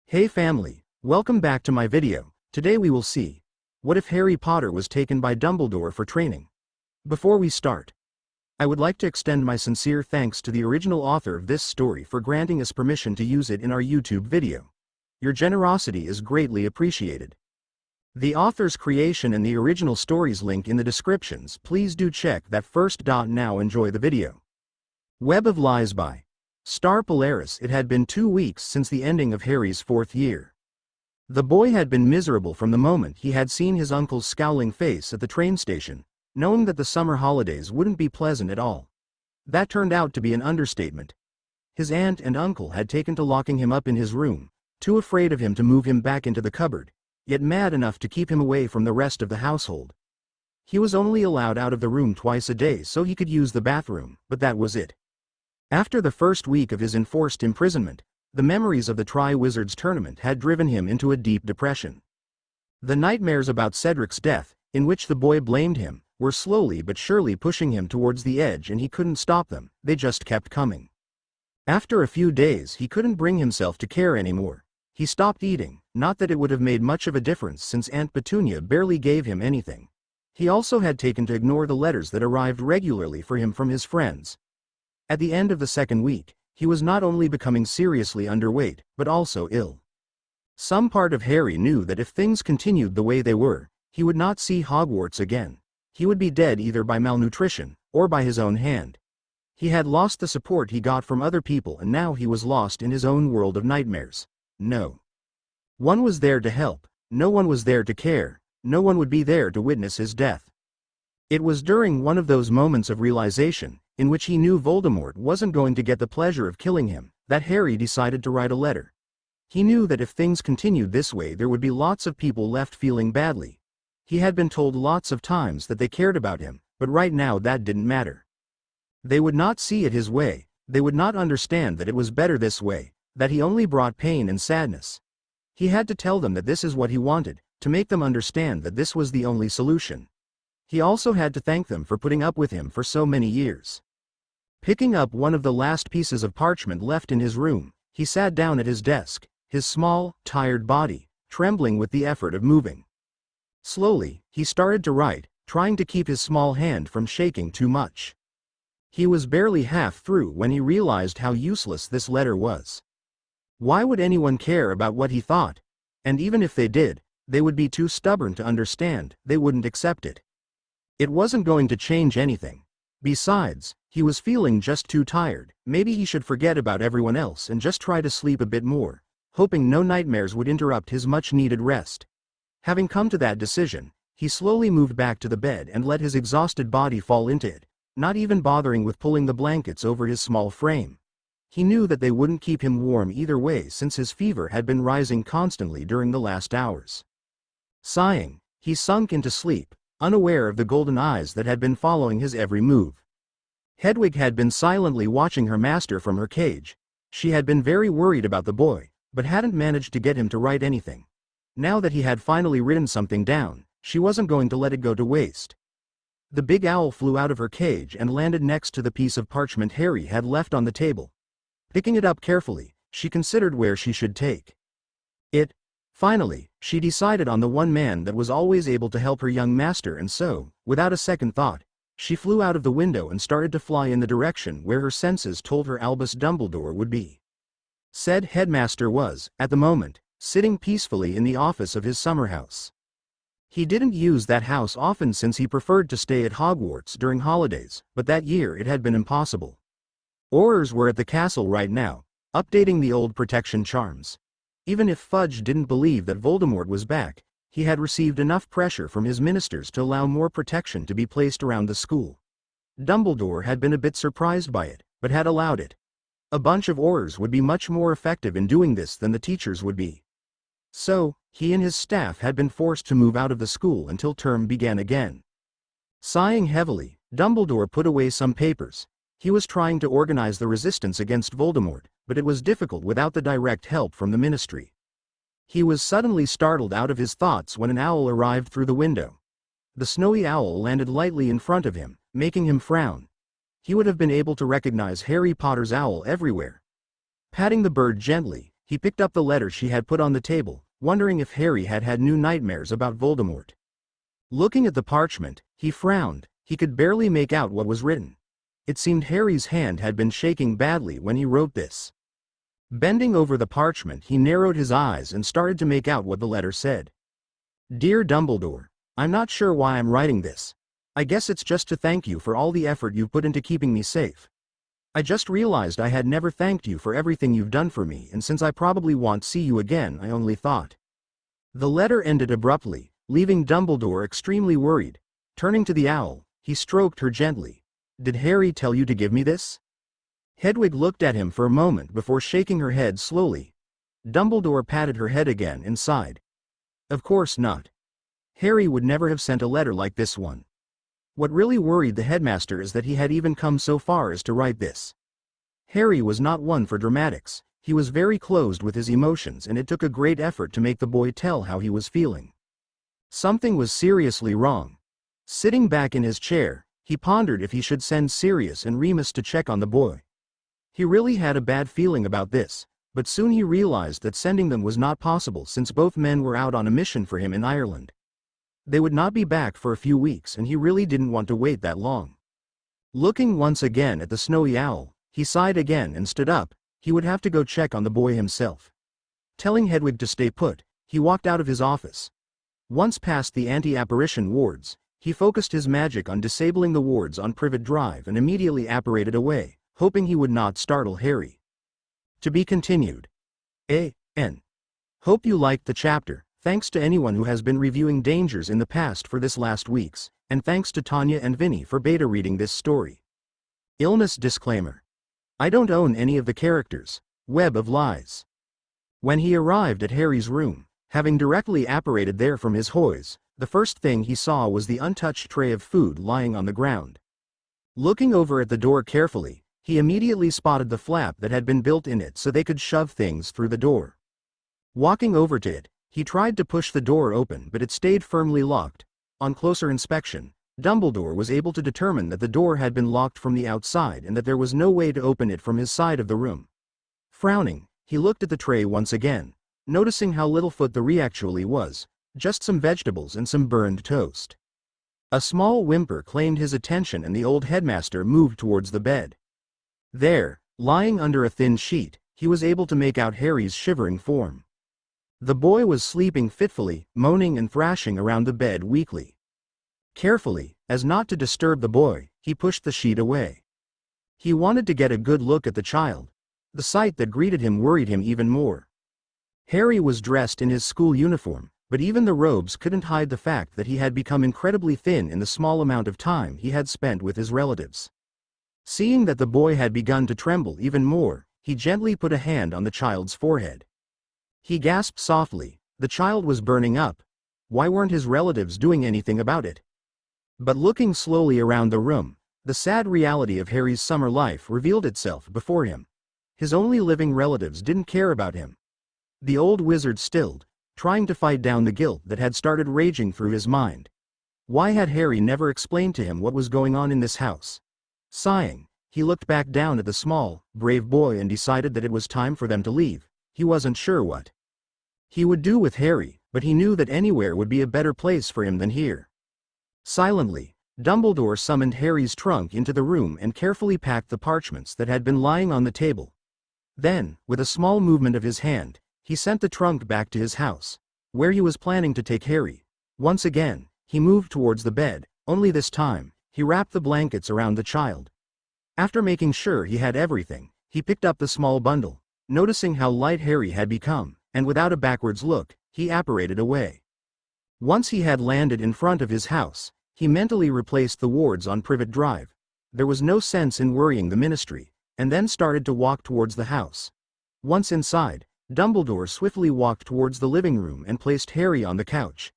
Hey family, welcome back to my video. Today we will see, what if Harry Potter was taken by Dumbledore for training? Before we start, I would like to extend my sincere thanks to the original author of this story for granting us permission to use it in our YouTube video. Your generosity is greatly appreciated. The author's creation and the original stories link in the descriptions. Please do check that first. Now enjoy the video. Web of Lies by Star Polaris. It had been 2 weeks since the ending of Harry's 4th year. The boy had been miserable from the moment he had seen his uncle's scowling face at the train station, knowing that the summer holidays wouldn't be pleasant at all. That turned out to be an understatement. His aunt and uncle had taken to locking him up in his room, too afraid of him to move him back into the cupboard, yet mad enough to keep him away from the rest of the household. He was only allowed out of the room twice a day so he could use the bathroom, but that was it. After the first week of his enforced imprisonment, the memories of the Tri-Wizards tournament had driven him into a deep depression. The nightmares about Cedric's death, in which the boy blamed him, were slowly but surely pushing him towards the edge, and he couldn't stop them. They just kept coming. After a few days he couldn't bring himself to care anymore. He stopped eating, not that it would have made much of a difference since Aunt Petunia barely gave him anything. He also had taken to ignore the letters that arrived regularly for him from his friends. At the end of the second week, he was not only becoming seriously underweight, but also ill. Some part of Harry knew that if things continued the way they were, he would not see Hogwarts again. He would be dead either by malnutrition, or by his own hand. He had lost the support he got from other people, and now he was lost in his own world of nightmares. No one was there to help, no one was there to care, no one would be there to witness his death. It was during one of those moments of realization, in which he knew Voldemort wasn't going to get the pleasure of killing him, that Harry decided to write a letter. He knew that if things continued this way there would be lots of people left feeling badly. He had been told lots of times that they cared about him, but right now that didn't matter. They would not see it his way, they would not understand that it was better this way, that he only brought pain and sadness. He had to tell them that this is what he wanted, to make them understand that this was the only solution. He also had to thank them for putting up with him for so many years. Picking up one of the last pieces of parchment left in his room, he sat down at his desk, his small, tired body trembling with the effort of moving. Slowly, he started to write, trying to keep his small hand from shaking too much. He was barely half through when he realized how useless this letter was. Why would anyone care about what he thought? And even if they did, they would be too stubborn to understand, they wouldn't accept it. It wasn't going to change anything. Besides, he was feeling just too tired. Maybe he should forget about everyone else and just try to sleep a bit more, hoping no nightmares would interrupt his much-needed rest. Having come to that decision, he slowly moved back to the bed and let his exhausted body fall into it, not even bothering with pulling the blankets over his small frame. He knew that they wouldn't keep him warm either way since his fever had been rising constantly during the last hours. Sighing, he sunk into sleep, unaware of the golden eyes that had been following his every move. Hedwig had been silently watching her master from her cage. She had been very worried about the boy, but hadn't managed to get him to write anything. Now that he had finally written something down, she wasn't going to let it go to waste. The big owl flew out of her cage and landed next to the piece of parchment Harry had left on the table. Picking it up carefully, she considered where she should take it. Finally, she decided on the one man that was always able to help her young master, and so, without a second thought, she flew out of the window and started to fly in the direction where her senses told her Albus Dumbledore would be. Said headmaster was, at the moment, sitting peacefully in the office of his summer house. He didn't use that house often since he preferred to stay at Hogwarts during holidays, but that year it had been impossible. Aurors were at the castle right now, updating the old protection charms. Even if Fudge didn't believe that Voldemort was back, he had received enough pressure from his ministers to allow more protection to be placed around the school. Dumbledore had been a bit surprised by it, but had allowed it. A bunch of Aurors would be much more effective in doing this than the teachers would be. So, he and his staff had been forced to move out of the school until term began again. Sighing heavily, Dumbledore put away some papers. He was trying to organize the resistance against Voldemort, but it was difficult without the direct help from the ministry. He was suddenly startled out of his thoughts when an owl arrived through the window. The snowy owl landed lightly in front of him, making him frown. He would have been able to recognize Harry Potter's owl everywhere. Patting the bird gently, he picked up the letter she had put on the table, wondering if Harry had had new nightmares about Voldemort. Looking at the parchment, he frowned. He could barely make out what was written. It seemed Harry's hand had been shaking badly when he wrote this. Bending over the parchment, he narrowed his eyes and started to make out what the letter said. Dear Dumbledore, I'm not sure why I'm writing this. I guess it's just to thank you for all the effort you've put into keeping me safe. I just realized I had never thanked you for everything you've done for me, and since I probably won't see you again, I only thought. The letter ended abruptly, leaving Dumbledore extremely worried. Turning to the owl, he stroked her gently. Did Harry tell you to give me this? Hedwig looked at him for a moment before shaking her head slowly. Dumbledore patted her head again and sighed. Of course not. Harry would never have sent a letter like this one. What really worried the headmaster is that he had even come so far as to write this. Harry was not one for dramatics. He was very closed with his emotions, and it took a great effort to make the boy tell how he was feeling. Something was seriously wrong. Sitting back in his chair, he pondered if he should send Sirius and Remus to check on the boy. He really had a bad feeling about this, but soon he realized that sending them was not possible since both men were out on a mission for him in Ireland. They would not be back for a few weeks, and he really didn't want to wait that long. Looking once again at the snowy owl, he sighed again and stood up. He would have to go check on the boy himself. Telling Hedwig to stay put, he walked out of his office. Once past the anti-apparition wards, he focused his magic on disabling the wards on Privet Drive and immediately apparated away, hoping he would not startle Harry. To be continued. A.N. Hope you liked the chapter. Thanks to anyone who has been reviewing Dangers in the past for this last week's, and thanks to Tanya and Vinny for beta reading this story. Illness disclaimer. I don't own any of the characters. Web of Lies. When he arrived at Harry's room, having directly apparated there from his hoys, the first thing he saw was the untouched tray of food lying on the ground. Looking over at the door carefully, he immediately spotted the flap that had been built in it so they could shove things through the door. Walking over to it, he tried to push the door open, but it stayed firmly locked. On closer inspection, Dumbledore was able to determine that the door had been locked from the outside and that there was no way to open it from his side of the room. Frowning, he looked at the tray once again, noticing how Littlefoot the Ree actually was, just some vegetables and some burned toast. A small whimper claimed his attention, and the old headmaster moved towards the bed. There, lying under a thin sheet, he was able to make out Harry's shivering form. The boy was sleeping fitfully, moaning and thrashing around the bed weakly. Carefully, as not to disturb the boy, he pushed the sheet away. He wanted to get a good look at the child. The sight that greeted him worried him even more. Harry was dressed in his school uniform, but even the robes couldn't hide the fact that he had become incredibly thin in the small amount of time he had spent with his relatives. Seeing that the boy had begun to tremble even more, he gently put a hand on the child's forehead. He gasped softly. The child was burning up. Why weren't his relatives doing anything about it? But looking slowly around the room, the sad reality of Harry's summer life revealed itself before him. His only living relatives didn't care about him. The old wizard stilled, trying to fight down the guilt that had started raging through his mind. Why had Harry never explained to him what was going on in this house? Sighing, he looked back down at the small, brave boy and decided that it was time for them to leave. He wasn't sure what he would do with Harry, but he knew that anywhere would be a better place for him than here. Silently, Dumbledore summoned Harry's trunk into the room and carefully packed the parchments that had been lying on the table. Then, with a small movement of his hand, he sent the trunk back to his house, where he was planning to take Harry. Once again, he moved towards the bed, only this time, he wrapped the blankets around the child. After making sure he had everything, he picked up the small bundle. Noticing how light Harry had become, and without a backwards look, he apparated away. Once he had landed in front of his house, he mentally replaced the wards on Privet Drive. There was no sense in worrying the ministry, and then started to walk towards the house. Once inside, Dumbledore swiftly walked towards the living room and placed Harry on the couch.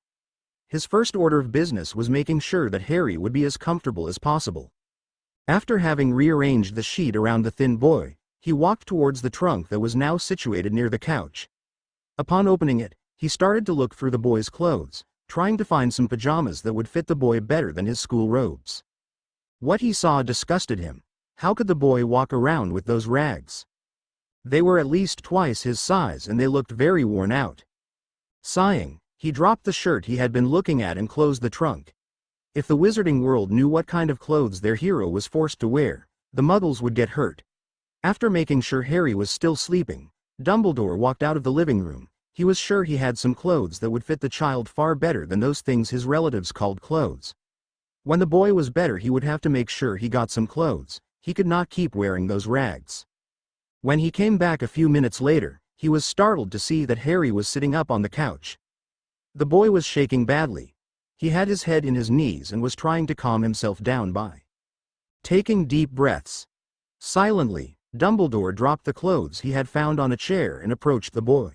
His first order of business was making sure that Harry would be as comfortable as possible. After having rearranged the sheet around the thin boy, he walked towards the trunk that was now situated near the couch. Upon opening it, he started to look through the boy's clothes, trying to find some pajamas that would fit the boy better than his school robes. What he saw disgusted him. How could the boy walk around with those rags? They were at least twice his size and they looked very worn out. Sighing, he dropped the shirt he had been looking at and closed the trunk. If the wizarding world knew what kind of clothes their hero was forced to wear, the muggles would get hurt. After making sure Harry was still sleeping, Dumbledore walked out of the living room. He was sure he had some clothes that would fit the child far better than those things his relatives called clothes. When the boy was better, he would have to make sure he got some clothes. He could not keep wearing those rags. When he came back a few minutes later, he was startled to see that Harry was sitting up on the couch. The boy was shaking badly. He had his head in his knees and was trying to calm himself down by taking deep breaths. Silently, Dumbledore dropped the clothes he had found on a chair and approached the boy.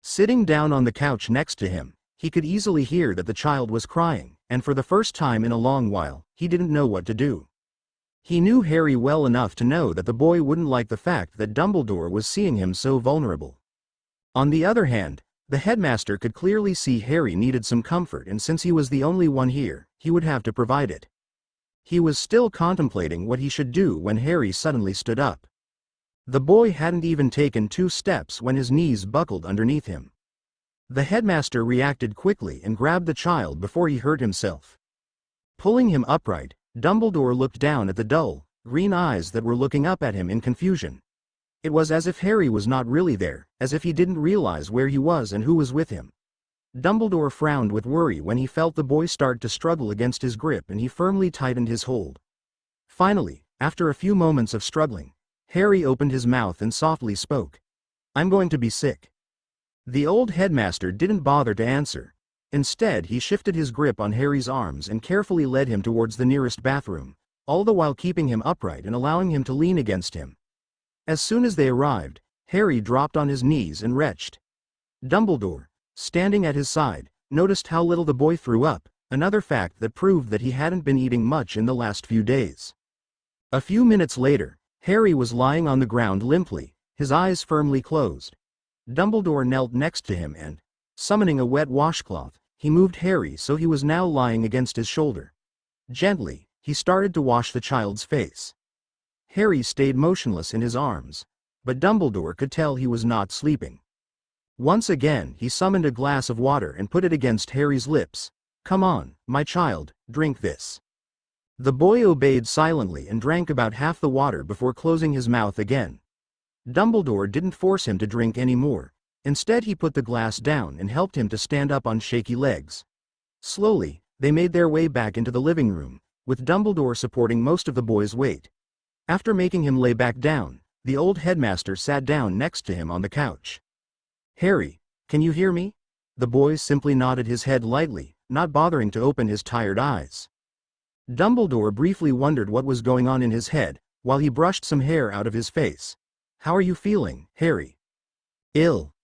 Sitting down on the couch next to him, he could easily hear that the child was crying, and for the first time in a long while, he didn't know what to do. He knew Harry well enough to know that the boy wouldn't like the fact that Dumbledore was seeing him so vulnerable. On the other hand, the headmaster could clearly see Harry needed some comfort, and since he was the only one here, he would have to provide it. He was still contemplating what he should do when Harry suddenly stood up. The boy hadn't even taken 2 steps when his knees buckled underneath him. The headmaster reacted quickly and grabbed the child before he hurt himself. Pulling him upright, Dumbledore looked down at the dull, green eyes that were looking up at him in confusion. It was as if Harry was not really there, as if he didn't realize where he was and who was with him. Dumbledore frowned with worry when he felt the boy start to struggle against his grip, and he firmly tightened his hold. Finally, after a few moments of struggling, Harry opened his mouth and softly spoke. "I'm going to be sick." The old headmaster didn't bother to answer. Instead, he shifted his grip on Harry's arms and carefully led him towards the nearest bathroom, all the while keeping him upright and allowing him to lean against him. As soon as they arrived, Harry dropped on his knees and retched. Dumbledore, standing at his side, noticed how little the boy threw up, another fact that proved that he hadn't been eating much in the last few days. A few minutes later, Harry was lying on the ground limply, his eyes firmly closed. Dumbledore knelt next to him and, summoning a wet washcloth, he moved Harry so he was now lying against his shoulder. Gently, he started to wash the child's face. Harry stayed motionless in his arms, but Dumbledore could tell he was not sleeping. Once again, he summoned a glass of water and put it against Harry's lips. "Come on, my child, drink this." The boy obeyed silently and drank about half the water before closing his mouth again. Dumbledore didn't force him to drink any more. Instead, he put the glass down and helped him to stand up on shaky legs. Slowly, they made their way back into the living room, with Dumbledore supporting most of the boy's weight. After making him lay back down, the old headmaster sat down next to him on the couch. "Harry, can you hear me?" The boy simply nodded his head lightly, not bothering to open his tired eyes. Dumbledore briefly wondered what was going on in his head, while he brushed some hair out of his face. "How are you feeling, Harry?" "Ill."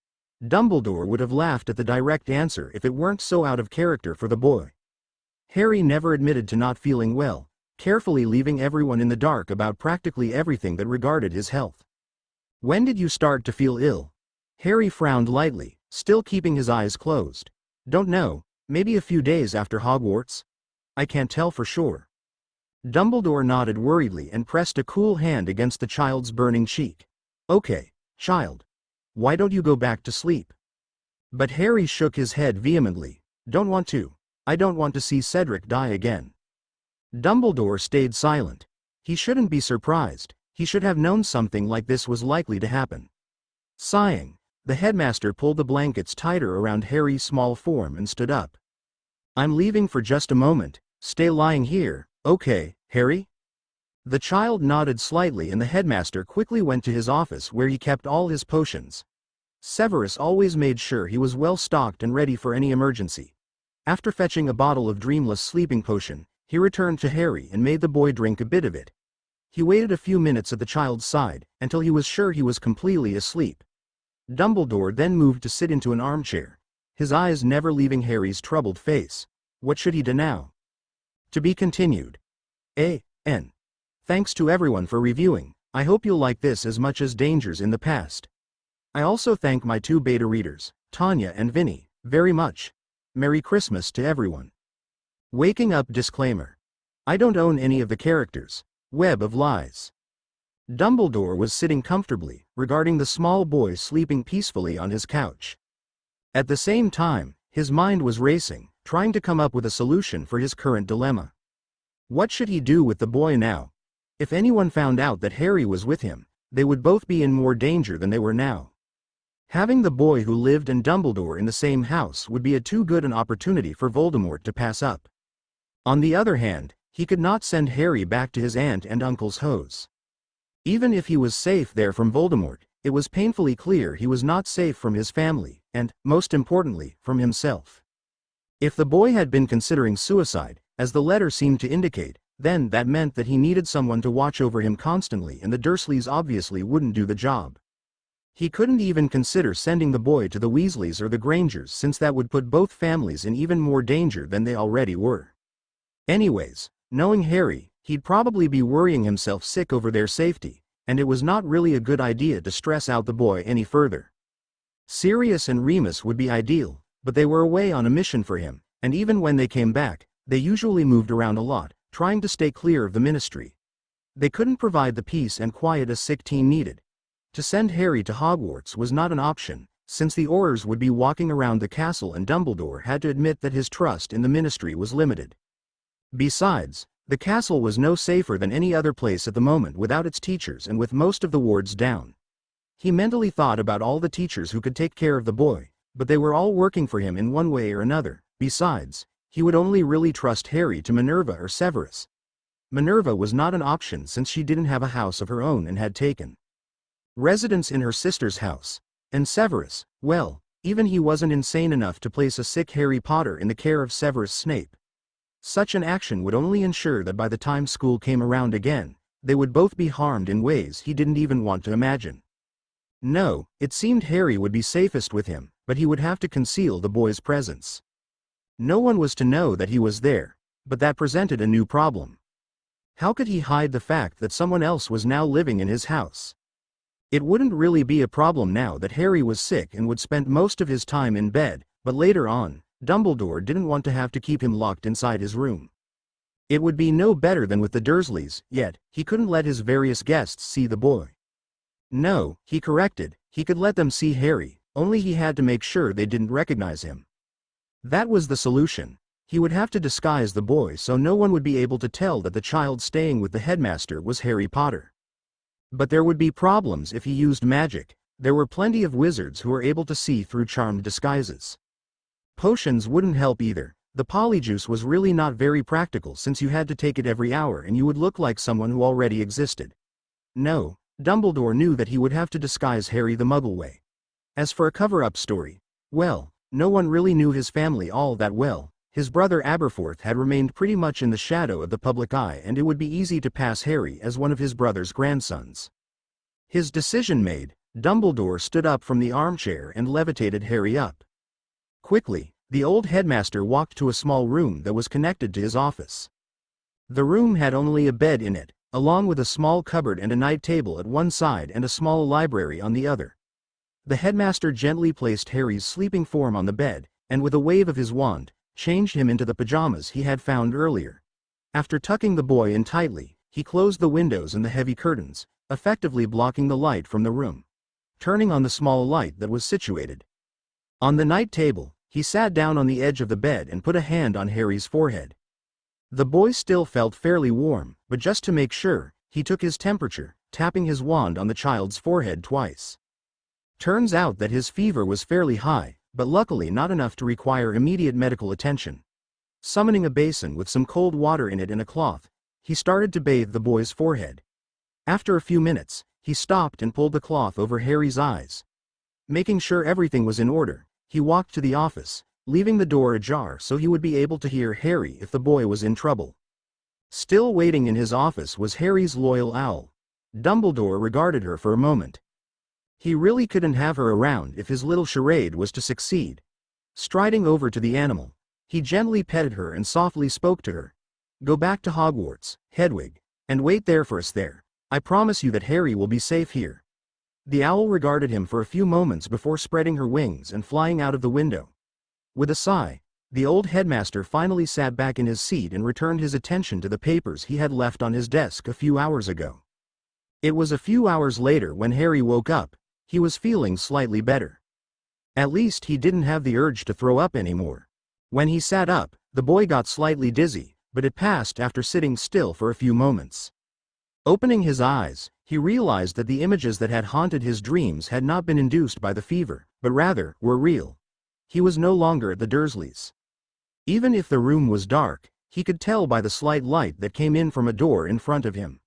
Dumbledore would have laughed at the direct answer if it weren't so out of character for the boy. Harry never admitted to not feeling well, carefully leaving everyone in the dark about practically everything that regarded his health. "When did you start to feel ill?" Harry frowned lightly, still keeping his eyes closed. "Don't know, maybe a few days after Hogwarts. I can't tell for sure." Dumbledore nodded worriedly and pressed a cool hand against the child's burning cheek. "Okay, child. Why don't you go back to sleep?" But Harry shook his head vehemently. "Don't want to. I don't want to see Cedric die again." Dumbledore stayed silent. He shouldn't be surprised. He should have known something like this was likely to happen. Sighing, the headmaster pulled the blankets tighter around Harry's small form and stood up. "I'm leaving for just a moment. Stay lying here, okay, Harry?" The child nodded slightly and the headmaster quickly went to his office where he kept all his potions. Severus always made sure he was well stocked and ready for any emergency. After fetching a bottle of dreamless sleeping potion, he returned to Harry and made the boy drink a bit of it. He waited a few minutes at the child's side, until he was sure he was completely asleep. Dumbledore then moved to sit into an armchair, his eyes never leaving Harry's troubled face. What should he do now? To be continued. A.N. Thanks to everyone for reviewing. I hope you'll like this as much as Dangers in the Past. I also thank my 2 beta readers, Tanya and Vinny, very much. Merry Christmas to everyone. Waking up disclaimer. I don't own any of the characters. Web of Lies. Dumbledore was sitting comfortably, regarding the small boy sleeping peacefully on his couch. At the same time, his mind was racing, trying to come up with a solution for his current dilemma. What should he do with the boy now? If anyone found out that Harry was with him, they would both be in more danger than they were now. Having the boy who lived and Dumbledore in the same house would be too good an opportunity for Voldemort to pass up. On the other hand, he could not send Harry back to his aunt and uncle's house. Even if he was safe there from Voldemort, it was painfully clear he was not safe from his family, and, most importantly, from himself. If the boy had been considering suicide, as the letter seemed to indicate, then that meant that he needed someone to watch over him constantly, and the Dursleys obviously wouldn't do the job. He couldn't even consider sending the boy to the Weasleys or the Grangers, since that would put both families in even more danger than they already were. Anyways, knowing Harry, he'd probably be worrying himself sick over their safety, and it was not really a good idea to stress out the boy any further. Sirius and Remus would be ideal, but they were away on a mission for him, and even when they came back, they usually moved around a lot, trying to stay clear of the Ministry. They couldn't provide the peace and quiet a sick teen needed. To send Harry to Hogwarts was not an option, since the Aurors would be walking around the castle and Dumbledore had to admit that his trust in the Ministry was limited. Besides, the castle was no safer than any other place at the moment without its teachers and with most of the wards down. He mentally thought about all the teachers who could take care of the boy, but they were all working for him in one way or another. Besides, he would only really trust Harry to Minerva or Severus. Minerva was not an option since she didn't have a house of her own and had taken residence in her sister's house. And Severus, well, even he wasn't insane enough to place a sick Harry Potter in the care of Severus Snape. Such an action would only ensure that by the time school came around again, they would both be harmed in ways he didn't even want to imagine. No, it seemed Harry would be safest with him, but he would have to conceal the boy's presence. No one was to know that he was there, but that presented a new problem. How could he hide the fact that someone else was now living in his house? It wouldn't really be a problem now that Harry was sick and would spend most of his time in bed, but later on, Dumbledore didn't want to have to keep him locked inside his room. It would be no better than with the Dursleys, yet, he couldn't let his various guests see the boy. No, he corrected, he could let them see Harry, only he had to make sure they didn't recognize him. That was the solution. He would have to disguise the boy so no one would be able to tell that the child staying with the headmaster was Harry Potter. But there would be problems if he used magic. There were plenty of wizards who were able to see through charmed disguises. Potions wouldn't help either. The polyjuice was really not very practical since you had to take it every hour and you would look like someone who already existed. No, Dumbledore knew that he would have to disguise Harry the Muggle way. As for a cover-up story, well, no one really knew his family all that well. His brother Aberforth had remained pretty much in the shadow of the public eye, and it would be easy to pass Harry as one of his brother's grandsons. His decision made, Dumbledore stood up from the armchair and levitated Harry up. Quickly, the old headmaster walked to a small room that was connected to his office. The room had only a bed in it, along with a small cupboard and a night table at one side and a small library on the other. The headmaster gently placed Harry's sleeping form on the bed, and with a wave of his wand, changed him into the pajamas he had found earlier. After tucking the boy in tightly, he closed the windows and the heavy curtains, effectively blocking the light from the room. Turning on the small light that was situated on the night table, he sat down on the edge of the bed and put a hand on Harry's forehead. The boy still felt fairly warm, but just to make sure, he took his temperature, tapping his wand on the child's forehead twice. Turns out that his fever was fairly high, but luckily not enough to require immediate medical attention. Summoning a basin with some cold water in it and a cloth, he started to bathe the boy's forehead. After a few minutes, he stopped and pulled the cloth over Harry's eyes. Making sure everything was in order, he walked to the office, leaving the door ajar so he would be able to hear Harry if the boy was in trouble. Still waiting in his office was Harry's loyal owl. Dumbledore regarded her for a moment. He really couldn't have her around if his little charade was to succeed. Striding over to the animal, he gently petted her and softly spoke to her. "Go back to Hogwarts, Hedwig, and wait there for us there. I promise you that Harry will be safe here." The owl regarded him for a few moments before spreading her wings and flying out of the window. With a sigh, the old headmaster finally sat back in his seat and returned his attention to the papers he had left on his desk a few hours ago. It was a few hours later when Harry woke up. He was feeling slightly better. At least he didn't have the urge to throw up anymore. When he sat up, the boy got slightly dizzy, but it passed after sitting still for a few moments. Opening his eyes, he realized that the images that had haunted his dreams had not been induced by the fever, but rather were real. He was no longer at the Dursleys'. Even if the room was dark, he could tell by the slight light that came in from a door in front of him.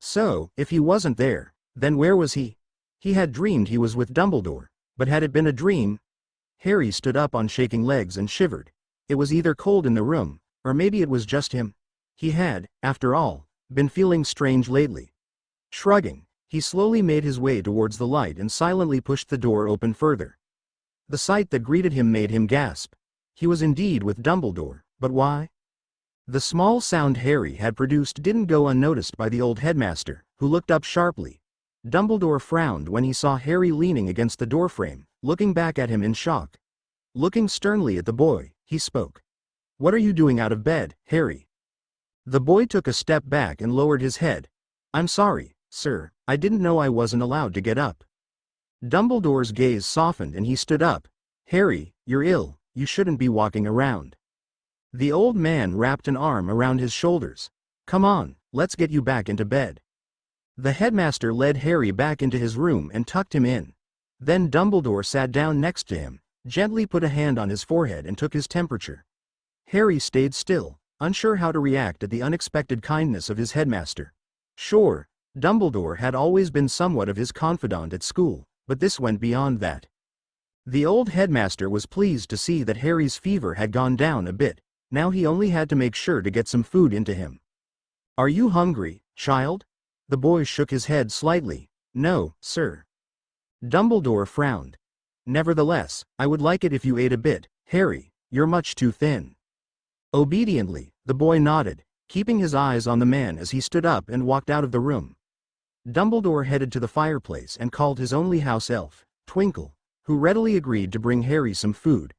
So, if he wasn't there, then where was he? He had dreamed he was with Dumbledore, but had it been a dream? Harry stood up on shaking legs and shivered. It was either cold in the room, or maybe it was just him. He had, after all, been feeling strange lately. Shrugging, he slowly made his way towards the light and silently pushed the door open further. The sight that greeted him made him gasp. He was indeed with Dumbledore, but why? The small sound Harry had produced didn't go unnoticed by the old headmaster, who looked up sharply. Dumbledore frowned when he saw Harry leaning against the doorframe, looking back at him in shock. Looking sternly at the boy, he spoke. "What are you doing out of bed, Harry?" The boy took a step back and lowered his head. "I'm sorry, sir, I didn't know I wasn't allowed to get up." Dumbledore's gaze softened and he stood up. "Harry, you're ill, you shouldn't be walking around." The old man wrapped an arm around his shoulders. "Come on, let's get you back into bed." The headmaster led Harry back into his room and tucked him in. Then Dumbledore sat down next to him, gently put a hand on his forehead and took his temperature. Harry stayed still, unsure how to react at the unexpected kindness of his headmaster. Sure, Dumbledore had always been somewhat of his confidant at school, but this went beyond that. The old headmaster was pleased to see that Harry's fever had gone down a bit. Now he only had to make sure to get some food into him. "Are you hungry, child?" The boy shook his head slightly. "No, sir." Dumbledore frowned. "Nevertheless, I would like it if you ate a bit, Harry, you're much too thin." Obediently, the boy nodded, keeping his eyes on the man as he stood up and walked out of the room. Dumbledore headed to the fireplace and called his only house elf, Twinkle, who readily agreed to bring Harry some food.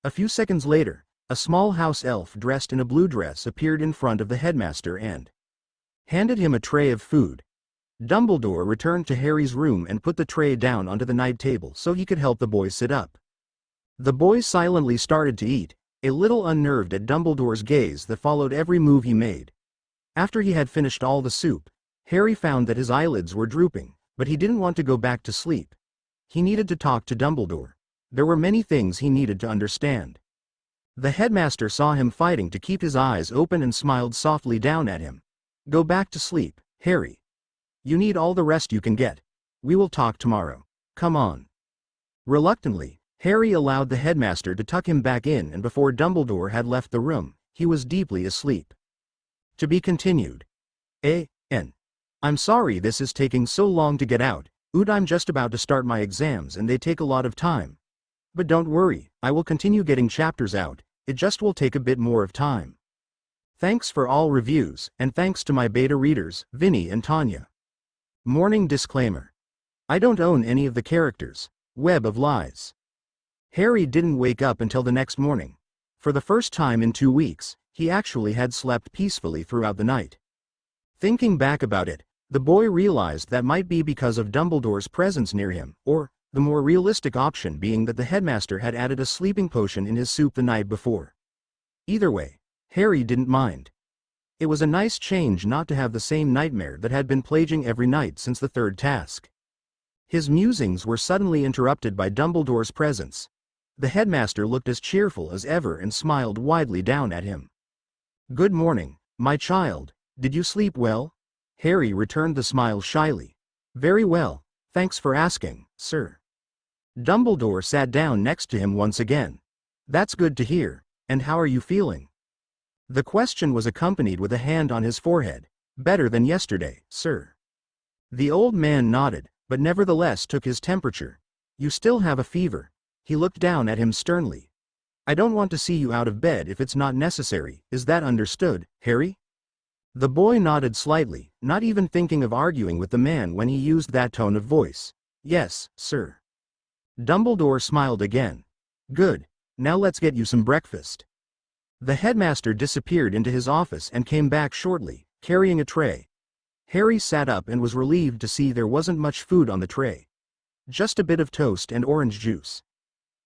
A few seconds later, a small house elf dressed in a blue dress appeared in front of the headmaster and handed him a tray of food. Dumbledore returned to Harry's room and put the tray down onto the night table so he could help the boy sit up. The boy silently started to eat, a little unnerved at Dumbledore's gaze that followed every move he made. After he had finished all the soup, Harry found that his eyelids were drooping, but he didn't want to go back to sleep. He needed to talk to Dumbledore. There were many things he needed to understand. The headmaster saw him fighting to keep his eyes open and smiled softly down at him. "Go back to sleep, Harry. You need all the rest you can get. We will talk tomorrow. Come on." Reluctantly, Harry allowed the headmaster to tuck him back in, and before Dumbledore had left the room, he was deeply asleep. To be continued. A.N. I'm sorry this is taking so long to get out. I'm just about to start my exams and they take a lot of time. But don't worry, I will continue getting chapters out, it just will take a bit more of time. Thanks for all reviews, and thanks to my beta readers, Vinny and Tanya. Morning disclaimer. I don't own any of the characters. Web of Lies. Harry didn't wake up until the next morning. For the first time in 2 weeks, he actually had slept peacefully throughout the night. Thinking back about it, the boy realized that might be because of Dumbledore's presence near him, or, the more realistic option being that the headmaster had added a sleeping potion in his soup the night before. Either way, Harry didn't mind. It was a nice change not to have the same nightmare that had been plaguing every night since the third task. His musings were suddenly interrupted by Dumbledore's presence. The headmaster looked as cheerful as ever and smiled widely down at him. "Good morning, my child, did you sleep well?" Harry returned the smile shyly. "Very well, thanks for asking, sir." Dumbledore sat down next to him once again. "That's good to hear, and how are you feeling?" The question was accompanied with a hand on his forehead. "Better than yesterday, sir." The old man nodded, but nevertheless took his temperature. "You still have a fever." He looked down at him sternly. "I don't want to see you out of bed if it's not necessary, is that understood, Harry?" The boy nodded slightly, not even thinking of arguing with the man when he used that tone of voice. "Yes, sir." Dumbledore smiled again. "Good, now let's get you some breakfast." The headmaster disappeared into his office and came back shortly, carrying a tray. Harry sat up and was relieved to see there wasn't much food on the tray. Just a bit of toast and orange juice.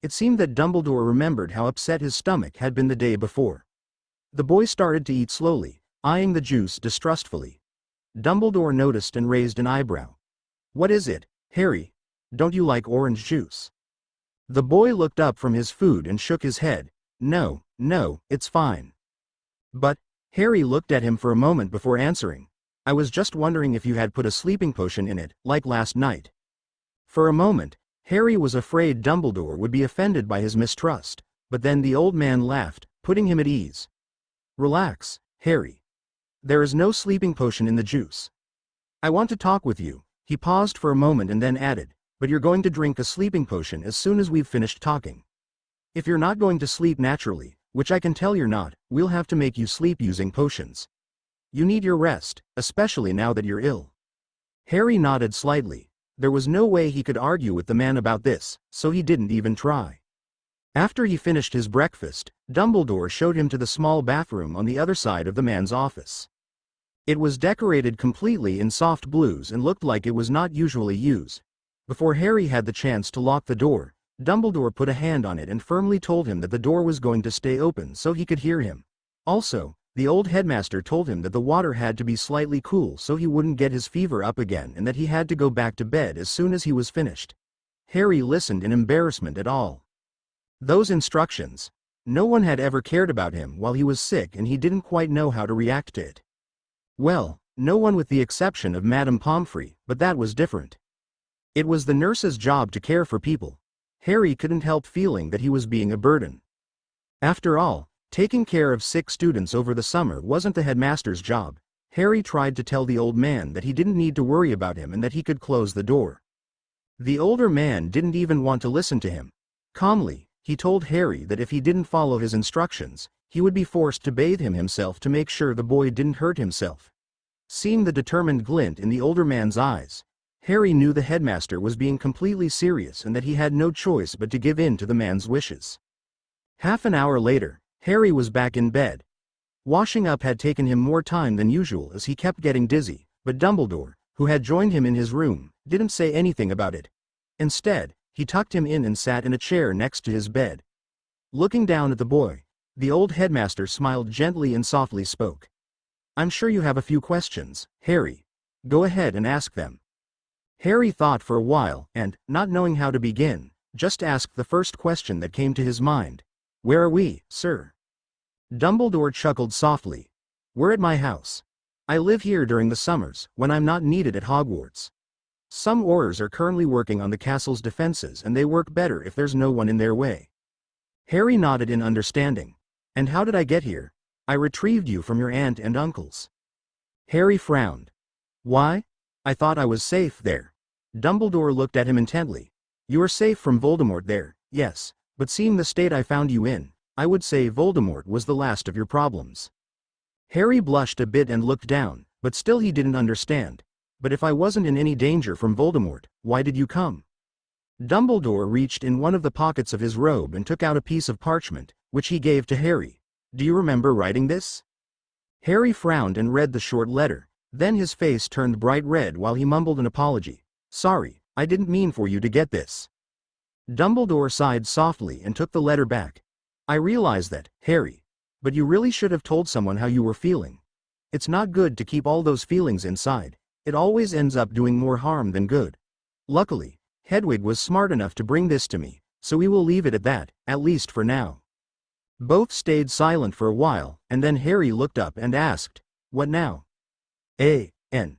It seemed that Dumbledore remembered how upset his stomach had been the day before. The boy started to eat slowly, eyeing the juice distrustfully. Dumbledore noticed and raised an eyebrow. "What is it, Harry? Don't you like orange juice?" The boy looked up from his food and shook his head. No, it's fine." "But," Harry looked at him for a moment before answering, "I was just wondering if you had put a sleeping potion in it, like last night." For a moment, Harry was afraid Dumbledore would be offended by his mistrust, but then the old man laughed, putting him at ease. "Relax, Harry. There is no sleeping potion in the juice. I want to talk with you." He paused for a moment and then added, "But you're going to drink a sleeping potion as soon as we've finished talking. If you're not going to sleep naturally, which I can tell you're not, we'll have to make you sleep using potions. You need your rest, especially now that you're ill." Harry nodded slightly. There was no way he could argue with the man about this, so he didn't even try. After he finished his breakfast, Dumbledore showed him to the small bathroom on the other side of the man's office. It was decorated completely in soft blues and looked like it was not usually used. Before Harry had the chance to lock the door, Dumbledore put a hand on it and firmly told him that the door was going to stay open so he could hear him. Also, the old headmaster told him that the water had to be slightly cool so he wouldn't get his fever up again and that he had to go back to bed as soon as he was finished. Harry listened in embarrassment at all. Those instructions. No one had ever cared about him while he was sick and he didn't quite know how to react to it. Well, no one with the exception of Madame Pomfrey, but that was different. It was the nurse's job to care for people. Harry couldn't help feeling that he was being a burden. After all, taking care of sick students over the summer wasn't the headmaster's job. Harry tried to tell the old man that he didn't need to worry about him and that he could close the door. The older man didn't even want to listen to him. Calmly, he told Harry that if he didn't follow his instructions, he would be forced to bathe him himself to make sure the boy didn't hurt himself. Seeing the determined glint in the older man's eyes, Harry knew the headmaster was being completely serious and that he had no choice but to give in to the man's wishes. Half an hour later, Harry was back in bed. Washing up had taken him more time than usual as he kept getting dizzy, but Dumbledore, who had joined him in his room, didn't say anything about it. Instead, he tucked him in and sat in a chair next to his bed. Looking down at the boy, the old headmaster smiled gently and softly spoke. "I'm sure you have a few questions, Harry. Go ahead and ask them." Harry thought for a while and, not knowing how to begin, just asked the first question that came to his mind. "Where are we, sir?" Dumbledore chuckled softly. "We're at my house. I live here during the summers, when I'm not needed at Hogwarts. Some Aurors are currently working on the castle's defenses and they work better if there's no one in their way." Harry nodded in understanding. "And how did I get here?" "I retrieved you from your aunt and uncles." Harry frowned. "Why? I thought I was safe there." Dumbledore looked at him intently. "You are safe from Voldemort there, yes, but seeing the state I found you in, I would say Voldemort was the last of your problems." Harry blushed a bit and looked down, but still he didn't understand. "But if I wasn't in any danger from Voldemort, why did you come?" Dumbledore reached in one of the pockets of his robe and took out a piece of parchment, which he gave to Harry. "Do you remember writing this?" Harry frowned and read the short letter. Then his face turned bright red while he mumbled an apology. "Sorry, I didn't mean for you to get this." Dumbledore sighed softly and took the letter back. "I realize that, Harry. But you really should have told someone how you were feeling. It's not good to keep all those feelings inside. It always ends up doing more harm than good. Luckily, Hedwig was smart enough to bring this to me, so we will leave it at that, at least for now." Both stayed silent for a while, and then Harry looked up and asked, "What now?" "N.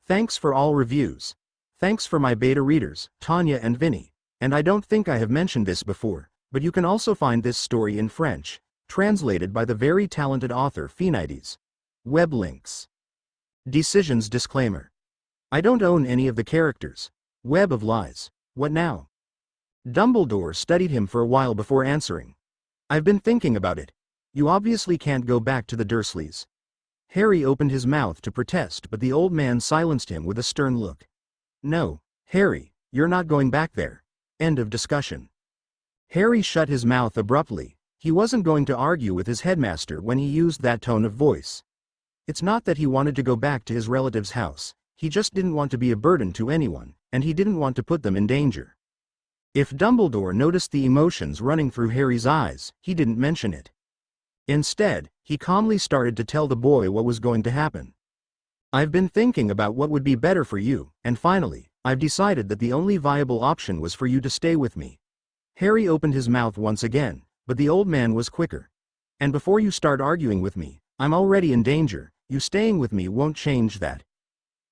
Thanks for all reviews. Thanks for my beta readers, Tanya and Vinny. And I don't think I have mentioned this before, but you can also find this story in French, translated by the very talented author Phoenides. Web links. Decisions disclaimer. I don't own any of the characters. Web of lies. What now?" Dumbledore studied him for a while before answering. "I've been thinking about it. You obviously can't go back to the Dursleys." Harry opened his mouth to protest, but the old man silenced him with a stern look. "No, Harry, you're not going back there. End of discussion." Harry shut his mouth abruptly. He wasn't going to argue with his headmaster when he used that tone of voice. It's not that he wanted to go back to his relative's house, he just didn't want to be a burden to anyone, and he didn't want to put them in danger. If Dumbledore noticed the emotions running through Harry's eyes, he didn't mention it. Instead, he calmly started to tell the boy what was going to happen. I've been thinking about what would be better for you, and finally, I've decided that the only viable option was for you to stay with me. Harry opened his mouth once again, but the old man was quicker. And before you start arguing with me, I'm already in danger, you staying with me won't change that.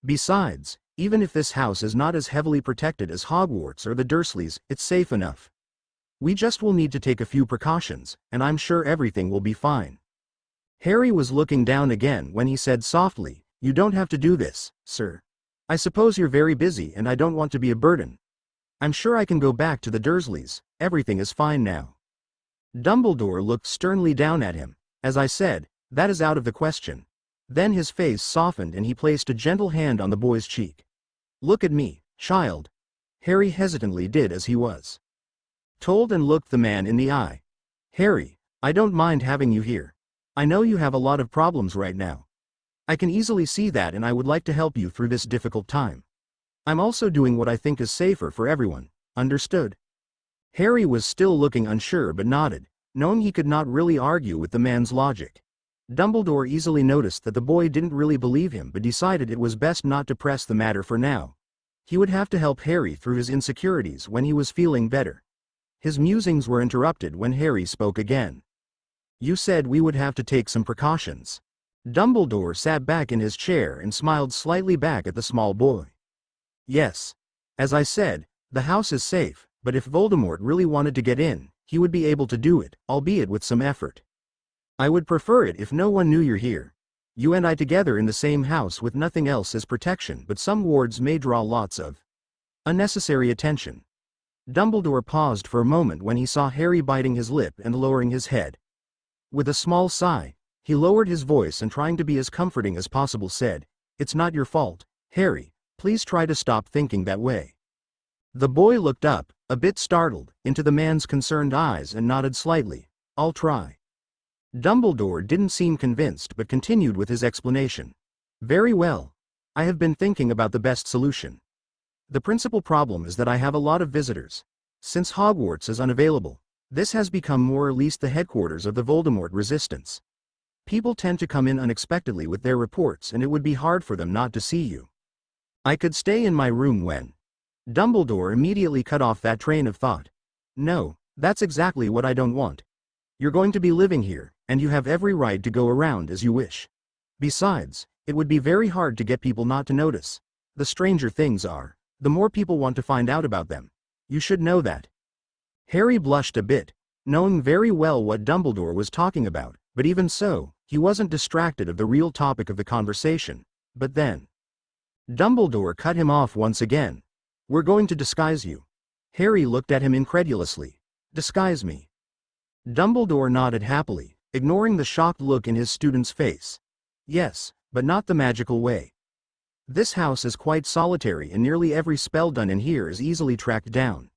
Besides, even if this house is not as heavily protected as Hogwarts or the Dursleys, it's safe enough. We just will need to take a few precautions, and I'm sure everything will be fine. Harry was looking down again when he said softly, "You don't have to do this, sir. I suppose you're very busy and I don't want to be a burden. I'm sure I can go back to the Dursleys, everything is fine now." Dumbledore looked sternly down at him. "As I said, that is out of the question." Then his face softened and he placed a gentle hand on the boy's cheek. "Look at me, child." Harry hesitantly did as he was told and looked the man in the eye. "Harry, I don't mind having you here. I know you have a lot of problems right now. I can easily see that, and I would like to help you through this difficult time. I'm also doing what I think is safer for everyone, understood?" Harry was still looking unsure but nodded, knowing he could not really argue with the man's logic. Dumbledore easily noticed that the boy didn't really believe him but decided it was best not to press the matter for now. He would have to help Harry through his insecurities when he was feeling better. His musings were interrupted when Harry spoke again. "You said we would have to take some precautions." Dumbledore sat back in his chair and smiled slightly back at the small boy. "Yes. As I said, the house is safe, but if Voldemort really wanted to get in, he would be able to do it, albeit with some effort. I would prefer it if no one knew you're here. You and I together in the same house with nothing else as protection, but some wards may draw lots of unnecessary attention." Dumbledore paused for a moment when he saw Harry biting his lip and lowering his head. With a small sigh, he lowered his voice and, trying to be as comforting as possible, said, "It's not your fault, Harry, please try to stop thinking that way." The boy looked up, a bit startled, into the man's concerned eyes and nodded slightly. "I'll try." Dumbledore didn't seem convinced but continued with his explanation. "Very well. I have been thinking about the best solution. The principal problem is that I have a lot of visitors. Since Hogwarts is unavailable, this has become more or less the headquarters of the Voldemort resistance. People tend to come in unexpectedly with their reports, and it would be hard for them not to see you. I could stay in my room when—" Dumbledore immediately cut off that train of thought. "No, that's exactly what I don't want. You're going to be living here, and you have every right to go around as you wish. Besides, it would be very hard to get people not to notice. The stranger things are, the more people want to find out about them. You should know that." Harry blushed a bit, knowing very well what Dumbledore was talking about, but even so, he wasn't distracted of the real topic of the conversation. But then Dumbledore cut him off once again. "We're going to disguise you." Harry looked at him incredulously. "Disguise me?" Dumbledore nodded happily, ignoring the shocked look in his student's face. "Yes, but not the magical way. This house is quite solitary and nearly every spell done in here is easily tracked down.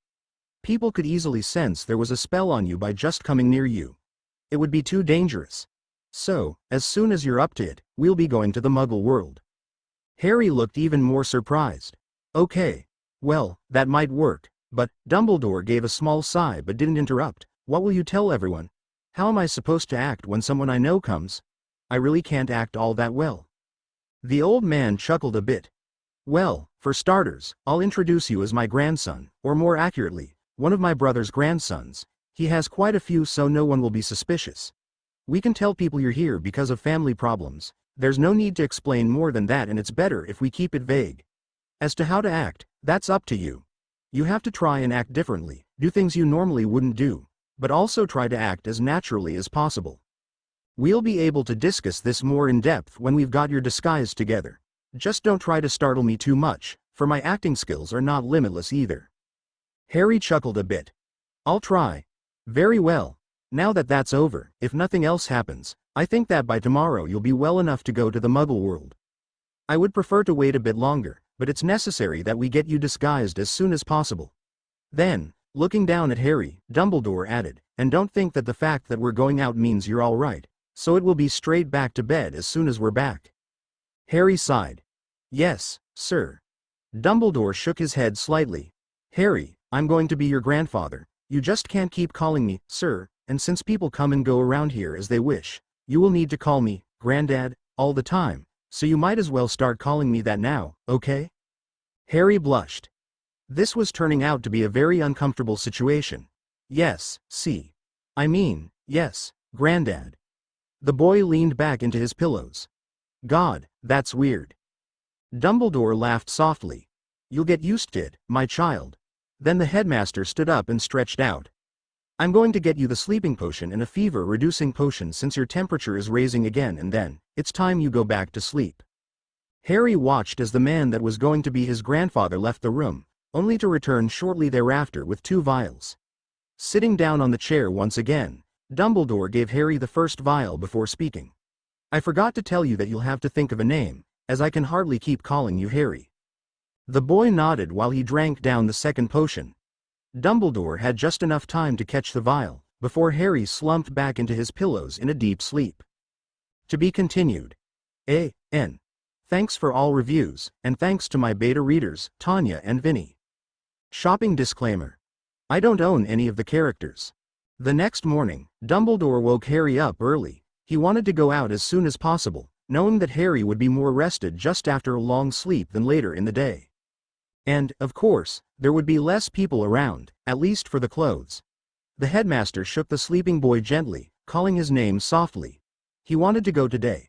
People could easily sense there was a spell on you by just coming near you. It would be too dangerous. So, as soon as you're up to it, we'll be going to the Muggle world." Harry looked even more surprised. "Okay. Well, that might work, but—" Dumbledore gave a small sigh but didn't interrupt. "What will you tell everyone? How am I supposed to act when someone I know comes? I really can't act all that well." The old man chuckled a bit. "Well, for starters, I'll introduce you as my grandson, or more accurately, one of my brother's grandsons. He has quite a few, so no one will be suspicious. We can tell people you're here because of family problems. There's no need to explain more than that, and it's better if we keep it vague. As to how to act, that's up to you. You have to try and act differently, do things you normally wouldn't do, but also try to act as naturally as possible. We'll be able to discuss this more in depth when we've got your disguise together. Just don't try to startle me too much, for my acting skills are not limitless either." Harry chuckled a bit. "I'll try." "Very well. Now that that's over, if nothing else happens, I think that by tomorrow you'll be well enough to go to the Muggle world. I would prefer to wait a bit longer, but it's necessary that we get you disguised as soon as possible." Then, looking down at Harry, Dumbledore added, "And don't think that the fact that we're going out means you're all right. so it will be straight back to bed as soon as we're back. Harry sighed. Yes, sir. Dumbledore shook his head slightly. Harry, I'm going to be your grandfather. You just can't keep calling me, sir, and since people come and go around here as they wish, you will need to call me, Granddad, all the time, so you might as well start calling me that now, okay? Harry blushed. This was turning out to be a very uncomfortable situation. Yes, yes, Granddad. The boy leaned back into his pillows. God, that's weird. Dumbledore laughed softly. You'll get used to it, my child. Then the headmaster stood up and stretched out. I'm going to get you the sleeping potion and a fever-reducing potion since your temperature is raising again, and then, it's time you go back to sleep. Harry watched as the man that was going to be his grandfather left the room, only to return shortly thereafter with 2 vials. Sitting down on the chair once again, Dumbledore gave Harry the first vial before speaking. I forgot to tell you that you'll have to think of a name, as I can hardly keep calling you Harry. The boy nodded while he drank down the second potion. Dumbledore had just enough time to catch the vial, before Harry slumped back into his pillows in a deep sleep. To be continued. A.N. Thanks for all reviews, and thanks to my beta readers, Tanya and Vinny. Shopping disclaimer. I don't own any of the characters. The next morning, Dumbledore woke Harry up early. He wanted to go out as soon as possible, knowing that Harry would be more rested just after a long sleep than later in the day. And, of course, there would be less people around, at least for the clothes. The headmaster shook the sleeping boy gently, calling his name softly. He wanted to go today.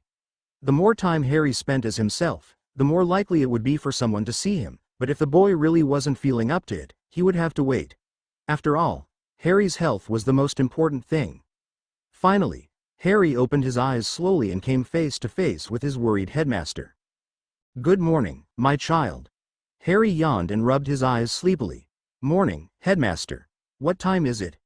The more time Harry spent as himself, the more likely it would be for someone to see him, but if the boy really wasn't feeling up to it, he would have to wait. After all, Harry's health was the most important thing. Finally, Harry opened his eyes slowly and came face to face with his worried headmaster. Good morning, my child. Harry yawned and rubbed his eyes sleepily. Morning, headmaster. What time is it?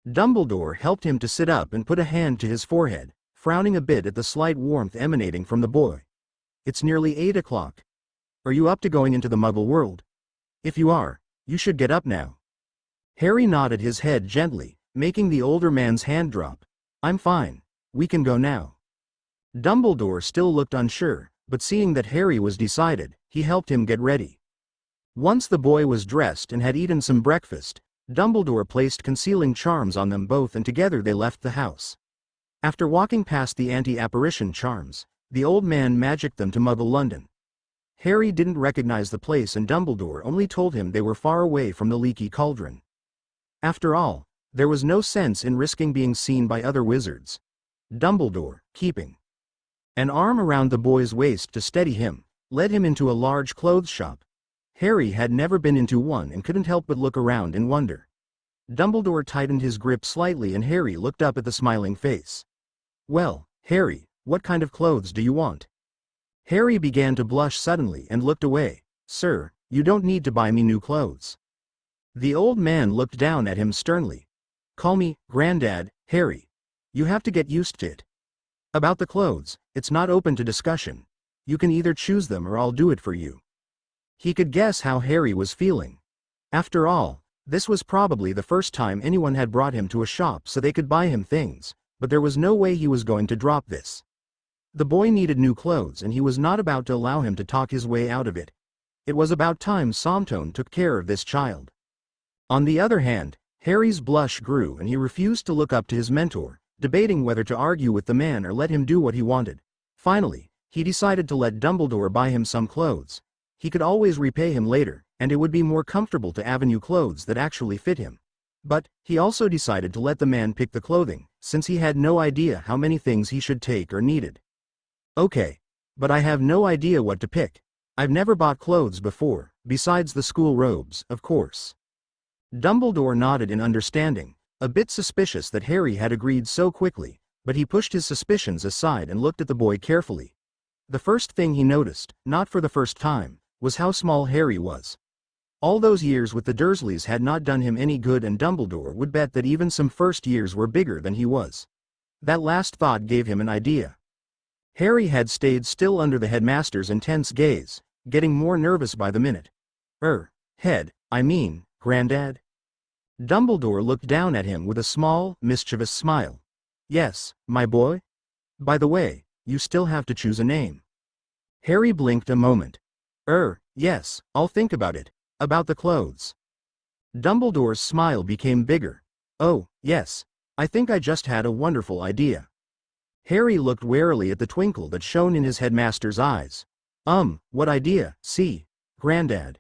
Dumbledore helped him to sit up and put a hand to his forehead, frowning a bit at the slight warmth emanating from the boy. It's nearly 8 o'clock. Are you up to going into the Muggle world? If you are, you should get up now. Harry nodded his head gently, making the older man's hand drop. I'm fine. We can go now. Dumbledore still looked unsure, but seeing that Harry was decided, he helped him get ready. Once the boy was dressed and had eaten some breakfast, Dumbledore placed concealing charms on them both and together they left the house. After walking past the anti-apparition charms, the old man magicked them to Muggle London. Harry didn't recognize the place and Dumbledore only told him they were far away from the leaky cauldron. After all, there was no sense in risking being seen by other wizards. Dumbledore, keeping an arm around the boy's waist to steady him, led him into a large clothes shop. Harry had never been into one and couldn't help but look around in wonder. Dumbledore tightened his grip slightly and Harry looked up at the smiling face. Well, Harry, what kind of clothes do you want? Harry began to blush suddenly and looked away. Sir, you don't need to buy me new clothes. The old man looked down at him sternly. Call me, Granddad, Harry. You have to get used to it. About the clothes, it's not open to discussion. You can either choose them or I'll do it for you. He could guess how Harry was feeling. After all, this was probably the first time anyone had brought him to a shop so they could buy him things, but there was no way he was going to drop this. The boy needed new clothes and he was not about to allow him to talk his way out of it. It was about time Somtone took care of this child. On the other hand, Harry's blush grew and he refused to look up to his mentor, debating whether to argue with the man or let him do what he wanted. Finally, he decided to let Dumbledore buy him some clothes. He could always repay him later, and it would be more comfortable to have new clothes that actually fit him. But, he also decided to let the man pick the clothing, since he had no idea how many things he should take or needed. Okay. But I have no idea what to pick. I've never bought clothes before, besides the school robes, of course. Dumbledore nodded in understanding, a bit suspicious that Harry had agreed so quickly, but he pushed his suspicions aside and looked at the boy carefully. The first thing he noticed, not for the first time, was how small Harry was. All those years with the Dursleys had not done him any good and Dumbledore would bet that even some first years were bigger than he was. That last thought gave him an idea. Harry had stayed still under the headmaster's intense gaze, getting more nervous by the minute. Granddad? Dumbledore looked down at him with a small, mischievous smile. Yes, my boy? By the way, you still have to choose a name. Harry blinked a moment. Yes, I'll think about it. About the clothes. Dumbledore's smile became bigger. Oh, yes. I think I just had a wonderful idea. Harry looked warily at the twinkle that shone in his headmaster's eyes. What idea? See, Grandad.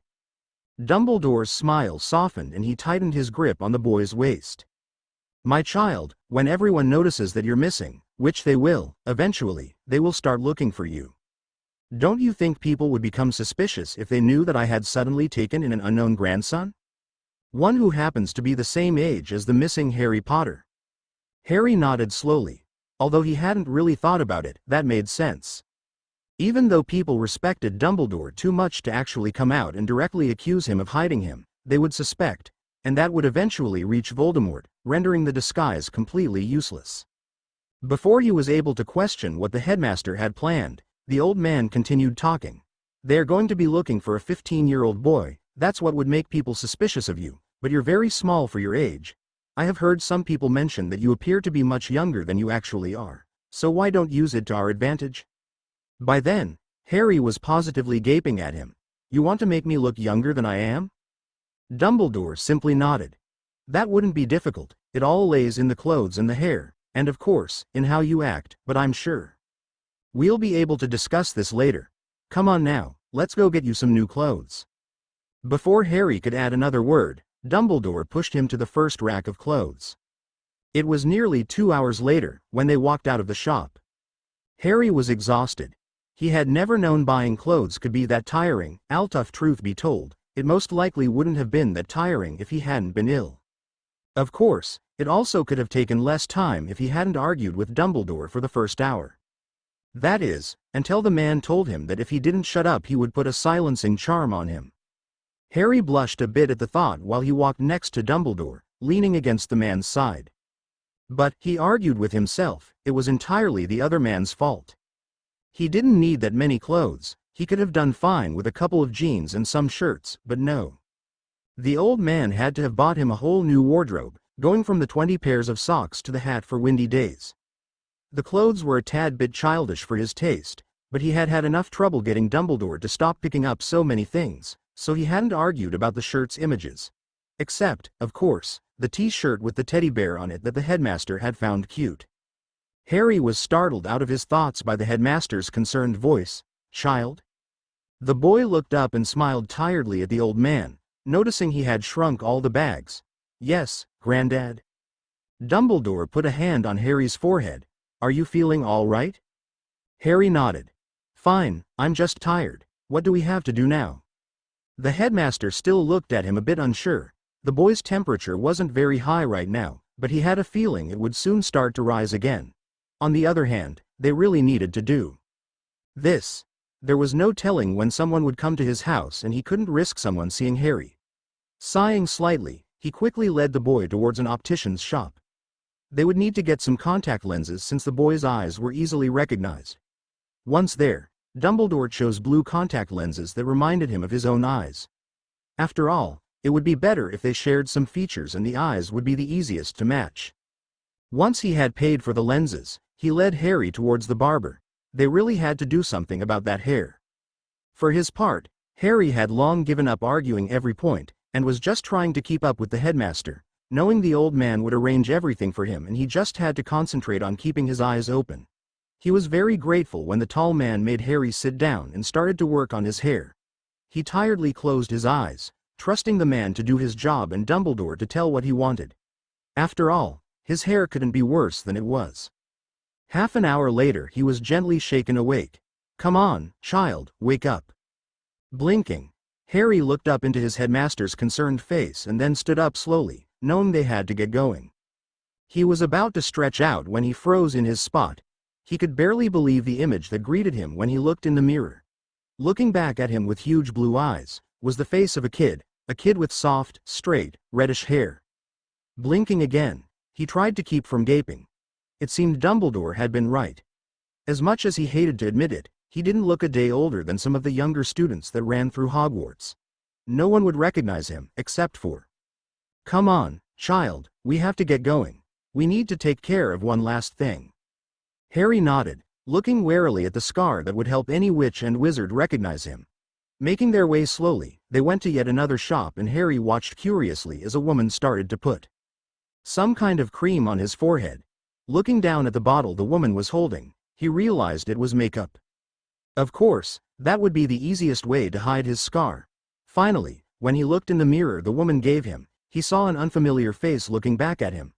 Dumbledore's smile softened and he tightened his grip on the boy's waist. My child, when everyone notices that you're missing, which they will, eventually, they will start looking for you. Don't you think people would become suspicious if they knew that I had suddenly taken in an unknown grandson? One who happens to be the same age as the missing Harry Potter. Harry nodded slowly. Although he hadn't really thought about it, that made sense. Even though people respected Dumbledore too much to actually come out and directly accuse him of hiding him, they would suspect, and that would eventually reach Voldemort, rendering the disguise completely useless. Before he was able to question what the headmaster had planned, the old man continued talking. They are going to be looking for a 15-year-old boy, that's what would make people suspicious of you, but you're very small for your age. I have heard some people mention that you appear to be much younger than you actually are, so why don't use it to our advantage? By then, Harry was positively gaping at him. You want to make me look younger than I am? Dumbledore simply nodded. That wouldn't be difficult, it all lays in the clothes and the hair, and of course, in how you act, but I'm sure we'll be able to discuss this later. Come on now, let's go get you some new clothes. Before Harry could add another word, Dumbledore pushed him to the first rack of clothes. It was nearly 2 hours later, when they walked out of the shop. Harry was exhausted. He had never known buying clothes could be that tiring. Tough truth be told, it most likely wouldn't have been that tiring if he hadn't been ill. Of course, it also could have taken less time if he hadn't argued with Dumbledore for the first hour. That is, until the man told him that if he didn't shut up he would put a silencing charm on him. Harry blushed a bit at the thought while he walked next to Dumbledore, leaning against the man's side. But, he argued with himself, it was entirely the other man's fault. He didn't need that many clothes, he could have done fine with a couple of jeans and some shirts, but no. The old man had to have bought him a whole new wardrobe, going from the 20 pairs of socks to the hat for windy days. The clothes were a tad bit childish for his taste, but he had had enough trouble getting Dumbledore to stop picking up so many things, so he hadn't argued about the shirt's images. Except, of course, the t-shirt with the teddy bear on it that the headmaster had found cute. Harry was startled out of his thoughts by the headmaster's concerned voice. Child? The boy looked up and smiled tiredly at the old man, noticing he had shrunk all the bags. Yes, Grandad. Dumbledore put a hand on Harry's forehead. Are you feeling all right? Harry nodded. Fine, I'm just tired. What do we have to do now? The headmaster still looked at him a bit unsure. The boy's temperature wasn't very high right now, but he had a feeling it would soon start to rise again. On the other hand, they really needed to do this. There was no telling when someone would come to his house and he couldn't risk someone seeing Harry. Sighing slightly, he quickly led the boy towards an optician's shop. They would need to get some contact lenses since the boy's eyes were easily recognized. Once there, Dumbledore chose blue contact lenses that reminded him of his own eyes. After all, it would be better if they shared some features and the eyes would be the easiest to match. Once he had paid for the lenses, he led Harry towards the barber. They really had to do something about that hair. For his part, Harry had long given up arguing every point, and was just trying to keep up with the headmaster, knowing the old man would arrange everything for him and he just had to concentrate on keeping his eyes open. He was very grateful when the tall man made Harry sit down and started to work on his hair. He tiredly closed his eyes, trusting the man to do his job and Dumbledore to tell what he wanted. After all, his hair couldn't be worse than it was. Half an hour later he was gently shaken awake. Come on, child, wake up. Blinking, Harry looked up into his headmaster's concerned face and then stood up slowly, knowing they had to get going. He was about to stretch out when he froze in his spot. He could barely believe the image that greeted him when he looked in the mirror. Looking back at him with huge blue eyes, was the face of a kid with soft, straight, reddish hair. Blinking again, he tried to keep from gaping. It seemed Dumbledore had been right. As much as he hated to admit it, he didn't look a day older than some of the younger students that ran through Hogwarts. No one would recognize him, except for. Come on, child, we have to get going. We need to take care of one last thing. Harry nodded, looking warily at the scar that would help any witch and wizard recognize him. Making their way slowly, they went to yet another shop and Harry watched curiously as a woman started to put some kind of cream on his forehead. Looking down at the bottle the woman was holding, he realized it was makeup. Of course, that would be the easiest way to hide his scar. Finally, when he looked in the mirror the woman gave him, he saw an unfamiliar face looking back at him.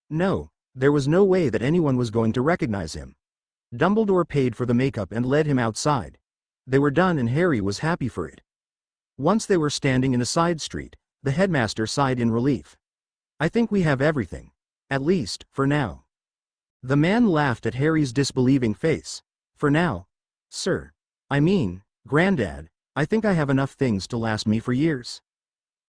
No, there was no way that anyone was going to recognize him. Dumbledore paid for the makeup and led him outside. They were done and Harry was happy for it. Once they were standing in a side street, the headmaster sighed in relief. I think we have everything. At least, for now. The man laughed at Harry's disbelieving face. For now? Sir. I mean, Granddad, I think I have enough things to last me for years.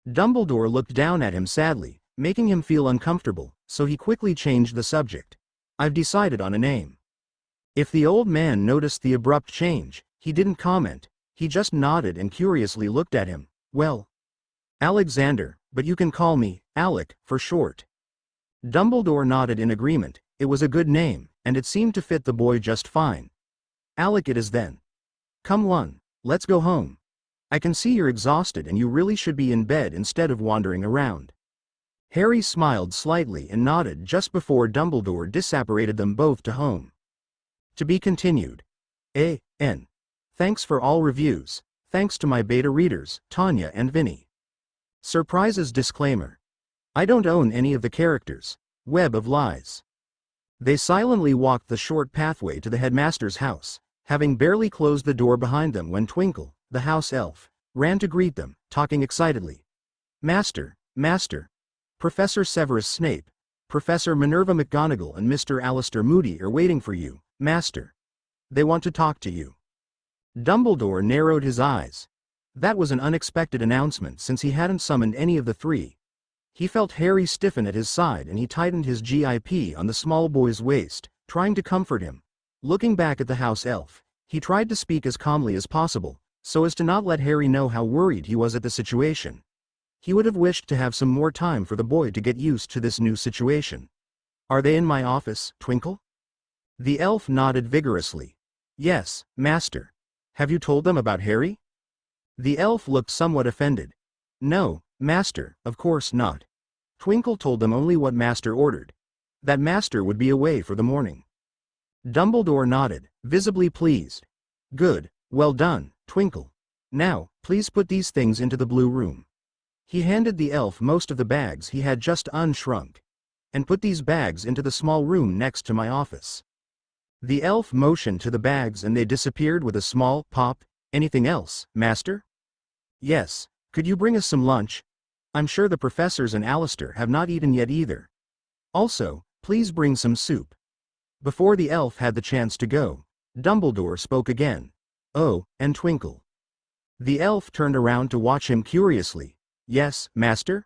Dumbledore looked down at him sadly, making him feel uncomfortable, so he quickly changed the subject. I've decided on a name. If the old man noticed the abrupt change, he didn't comment, he just nodded and curiously looked at him. Well, Alexander, but you can call me Alec for short. Dumbledore nodded in agreement. It was a good name, and it seemed to fit the boy just fine. Alec it is then. Come on, let's go home. I can see you're exhausted and you really should be in bed instead of wandering around. Harry smiled slightly and nodded just before Dumbledore disapparated them both to home. To be continued. A.N. Thanks for all reviews. Thanks to my beta readers, Tanya and Vinny. Surprises disclaimer. I don't own any of the characters. Web of lies. They silently walked the short pathway to the headmaster's house, having barely closed the door behind them when Twinkle, the house elf, ran to greet them, talking excitedly. Master, Master. Professor Severus Snape, Professor Minerva McGonagall and Mr. Alistair Moody are waiting for you, Master. They want to talk to you. Dumbledore narrowed his eyes. That was an unexpected announcement since he hadn't summoned any of the three. He felt Harry stiffen at his side and he tightened his grip on the small boy's waist, trying to comfort him. Looking back at the house elf, he tried to speak as calmly as possible, so as to not let Harry know how worried he was at the situation. He would have wished to have some more time for the boy to get used to this new situation. Are they in my office, Twinkle? The elf nodded vigorously. Yes, Master. Have you told them about Harry? The elf looked somewhat offended. No, Master, of course not. Twinkle told them only what Master ordered. That Master would be away for the morning. Dumbledore nodded, visibly pleased. Good, well done, Twinkle. Now, please put these things into the blue room. He handed the elf most of the bags he had just unshrunk. And put these bags into the small room next to my office. The elf motioned to the bags and they disappeared with a small pop. Anything else, Master? Yes, could you bring us some lunch? I'm sure the professors and Alistair have not eaten yet either. Also, please bring some soup. Before the elf had the chance to go, Dumbledore spoke again. Oh, and Twinkle. The elf turned around to watch him curiously. Yes, Master?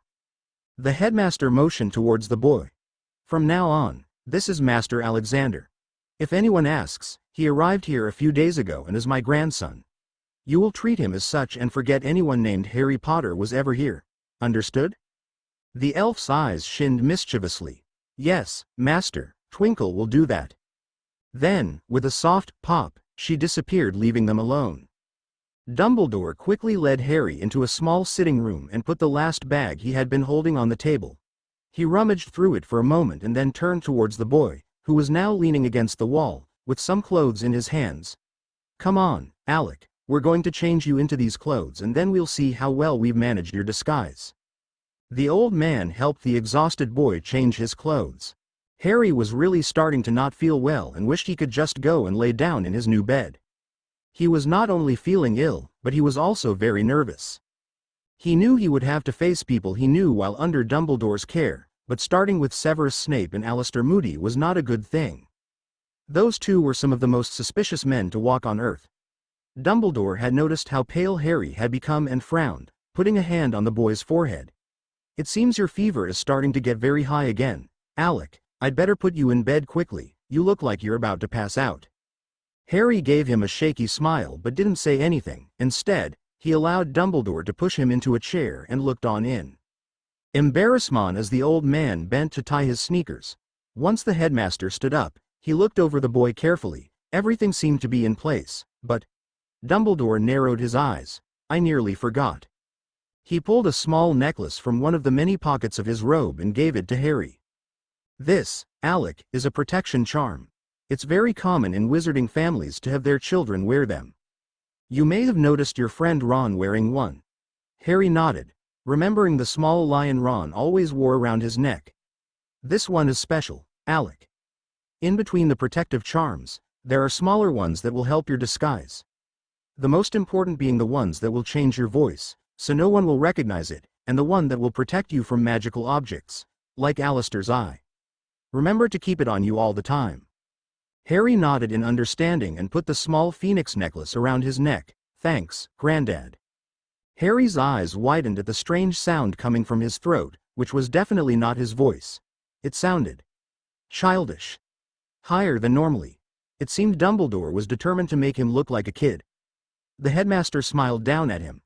The headmaster motioned towards the boy. From now on, this is Master Alexander. If anyone asks, he arrived here a few days ago and is my grandson. You will treat him as such and forget anyone named Harry Potter was ever here. Understood? The elf's eyes shinned mischievously. Yes, Master, Twinkle will do that. Then, with a soft pop, she disappeared leaving them alone. Dumbledore quickly led Harry into a small sitting room and put the last bag he had been holding on the table. He rummaged through it for a moment and then turned towards the boy, who was now leaning against the wall, with some clothes in his hands. Come on, Alec, we're going to change you into these clothes and then we'll see how well we've managed your disguise. The old man helped the exhausted boy change his clothes. Harry was really starting to not feel well and wished he could just go and lay down in his new bed. He was not only feeling ill, but he was also very nervous. He knew he would have to face people he knew while under Dumbledore's care, but starting with Severus Snape and Alistair Moody was not a good thing. Those two were some of the most suspicious men to walk on Earth. Dumbledore had noticed how pale Harry had become and frowned, putting a hand on the boy's forehead. It seems your fever is starting to get very high again, Alec. I'd better put you in bed quickly, you look like you're about to pass out. Harry gave him a shaky smile but didn't say anything. Instead, he allowed Dumbledore to push him into a chair and looked on in embarrassment as the old man bent to tie his sneakers. Once the headmaster stood up, He looked over the boy carefully. Everything seemed to be in place, but Dumbledore narrowed his eyes. I nearly forgot. He pulled a small necklace from one of the many pockets of his robe and gave it to Harry. This, Alec, is a protection charm. It's very common in wizarding families to have their children wear them. You may have noticed your friend Ron wearing one. Harry nodded, remembering the small lion Ron always wore around his neck. This one is special, Alec. In between the protective charms, there are smaller ones that will help your disguise. The most important being the ones that will change your voice, so no one will recognize it, and the one that will protect you from magical objects, like Alistair's eye. Remember to keep it on you all the time. Harry nodded in understanding and put the small phoenix necklace around his neck. Thanks, Grandad. Harry's eyes widened at the strange sound coming from his throat, which was definitely not his voice. It sounded childish. Higher than normally. It seemed Dumbledore was determined to make him look like a kid. The headmaster smiled down at him.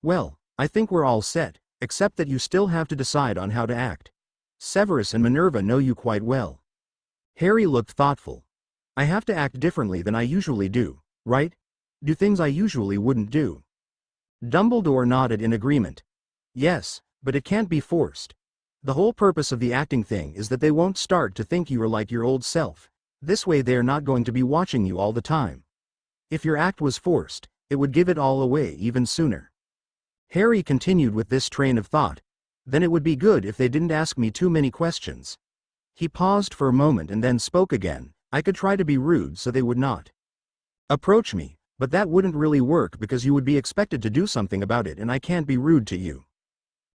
Well, I think we're all set, except that you still have to decide on how to act. Severus and Minerva know you quite well. Harry looked thoughtful. I have to act differently than I usually do, right? Do things I usually wouldn't do. Dumbledore nodded in agreement. Yes, but it can't be forced. The whole purpose of the acting thing is that they won't start to think you are like your old self. This way they're not going to be watching you all the time. If your act was forced, it would give it all away even sooner. Harry continued with this train of thought. Then it would be good if they didn't ask me too many questions. He paused for a moment and then spoke again. I could try to be rude so they would not approach me, but that wouldn't really work because you would be expected to do something about it and I can't be rude to you.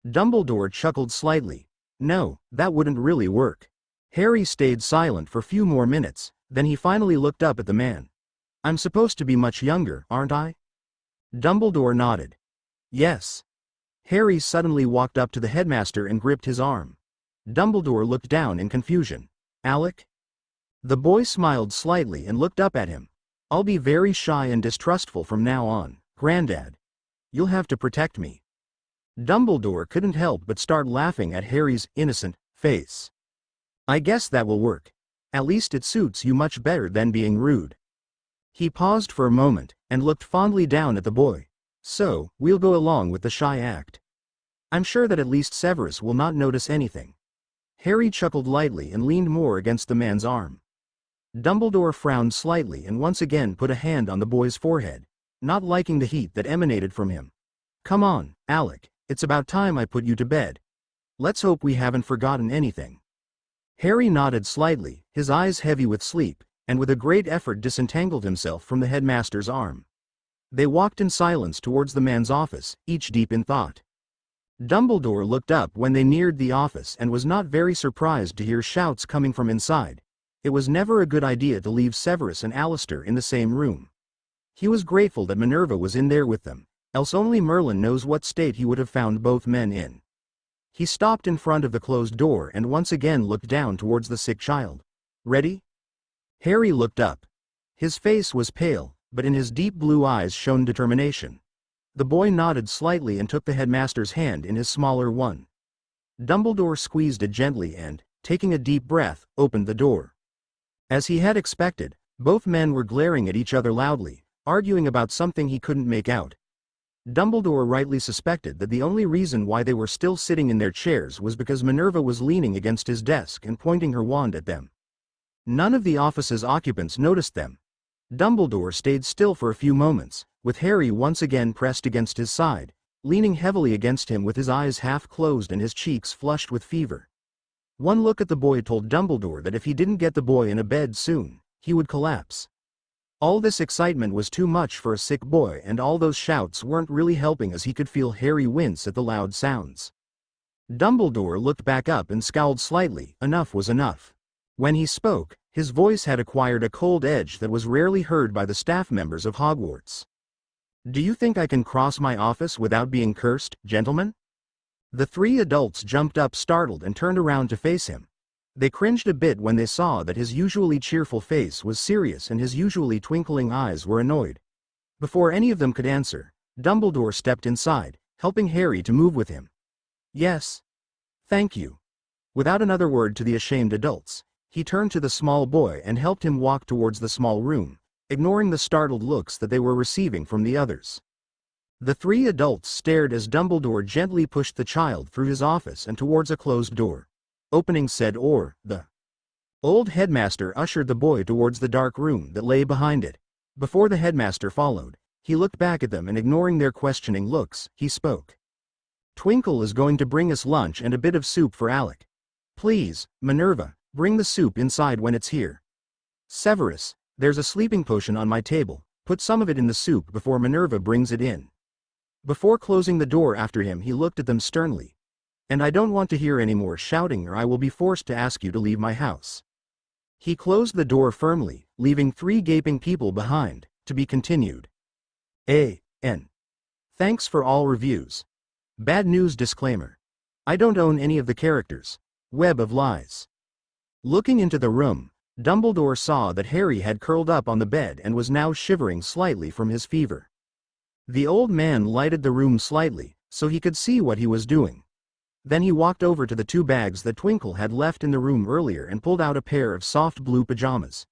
Dumbledore chuckled slightly. No, that wouldn't really work. Harry stayed silent for a few more minutes, then he finally looked up at the man. I'm supposed to be much younger, aren't I? Dumbledore nodded. Yes. Harry suddenly walked up to the headmaster and gripped his arm. Dumbledore looked down in confusion. Alec? The boy smiled slightly and looked up at him. I'll be very shy and distrustful from now on, Grandad. You'll have to protect me. Dumbledore couldn't help but start laughing at Harry's innocent face. I guess that will work. At least it suits you much better than being rude. He paused for a moment and looked fondly down at the boy. So, we'll go along with the shy act. I'm sure that at least Severus will not notice anything. Harry chuckled lightly and leaned more against the man's arm. Dumbledore frowned slightly and once again put a hand on the boy's forehead, not liking the heat that emanated from him. Come on, Alec, it's about time I put you to bed. Let's hope we haven't forgotten anything. Harry nodded slightly, his eyes heavy with sleep, and with a great effort disentangled himself from the headmaster's arm. They walked in silence towards the man's office, each deep in thought. Dumbledore looked up when they neared the office and was not very surprised to hear shouts coming from inside. It was never a good idea to leave Severus and Alistair in the same room. He was grateful that Minerva was in there with them, else only Merlin knows what state he would have found both men in. He stopped in front of the closed door and once again looked down towards the sick child. Ready? Harry looked up. His face was pale, but in his deep blue eyes shone determination. The boy nodded slightly and took the headmaster's hand in his smaller one. Dumbledore squeezed it gently and, taking a deep breath, opened the door. As he had expected, both men were glaring at each other loudly, arguing about something he couldn't make out. Dumbledore rightly suspected that the only reason why they were still sitting in their chairs was because Minerva was leaning against his desk and pointing her wand at them. None of the office's occupants noticed them. Dumbledore stayed still for a few moments, with Harry once again pressed against his side, leaning heavily against him with his eyes half closed and his cheeks flushed with fever. One look at the boy told Dumbledore that if he didn't get the boy in a bed soon, he would collapse. All this excitement was too much for a sick boy and all those shouts weren't really helping as he could feel Harry wince at the loud sounds. Dumbledore looked back up and scowled slightly. Enough was enough. When he spoke, his voice had acquired a cold edge that was rarely heard by the staff members of Hogwarts. Do you think I can cross my office without being cursed, gentlemen? The three adults jumped up startled and turned around to face him. They cringed a bit when they saw that his usually cheerful face was serious and his usually twinkling eyes were annoyed. Before any of them could answer, Dumbledore stepped inside, helping Harry to move with him. Yes. Thank you. Without another word to the ashamed adults, He turned to the small boy and helped him walk towards the small room, ignoring the startled looks that they were receiving from the others. The three adults stared as Dumbledore gently pushed the child through his office and towards a closed door. Opening said door, the old headmaster ushered the boy towards the dark room that lay behind it. Before the headmaster followed, he looked back at them and ignoring their questioning looks, he spoke. Twinkle is going to bring us lunch and a bit of soup for Alec. Please, Minerva, bring the soup inside when it's here. Severus, there's a sleeping potion on my table, put some of it in the soup before Minerva brings it in. Before closing the door after him he looked at them sternly. And I don't want to hear any more shouting or I will be forced to ask you to leave my house. He closed the door firmly, leaving three gaping people behind, to be continued. A.N. Thanks for all reviews. Bad news disclaimer. I don't own any of the characters. Web of lies. Looking into the room, Dumbledore saw that Harry had curled up on the bed and was now shivering slightly from his fever. The old man lighted the room slightly, so he could see what he was doing. Then he walked over to the two bags that Twinkle had left in the room earlier and pulled out a pair of soft blue pajamas.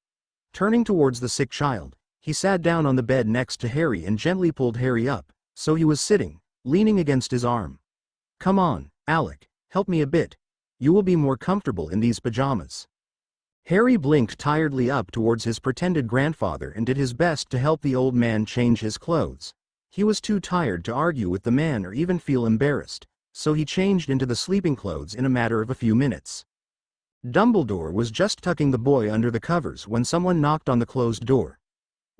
Turning towards the sick child, he sat down on the bed next to Harry and gently pulled Harry up, so he was sitting, leaning against his arm. Come on, Alec, help me a bit. You will be more comfortable in these pajamas. Harry blinked tiredly up towards his pretended grandfather and did his best to help the old man change his clothes. He was too tired to argue with the man or even feel embarrassed, so he changed into the sleeping clothes in a matter of a few minutes. Dumbledore was just tucking the boy under the covers when someone knocked on the closed door.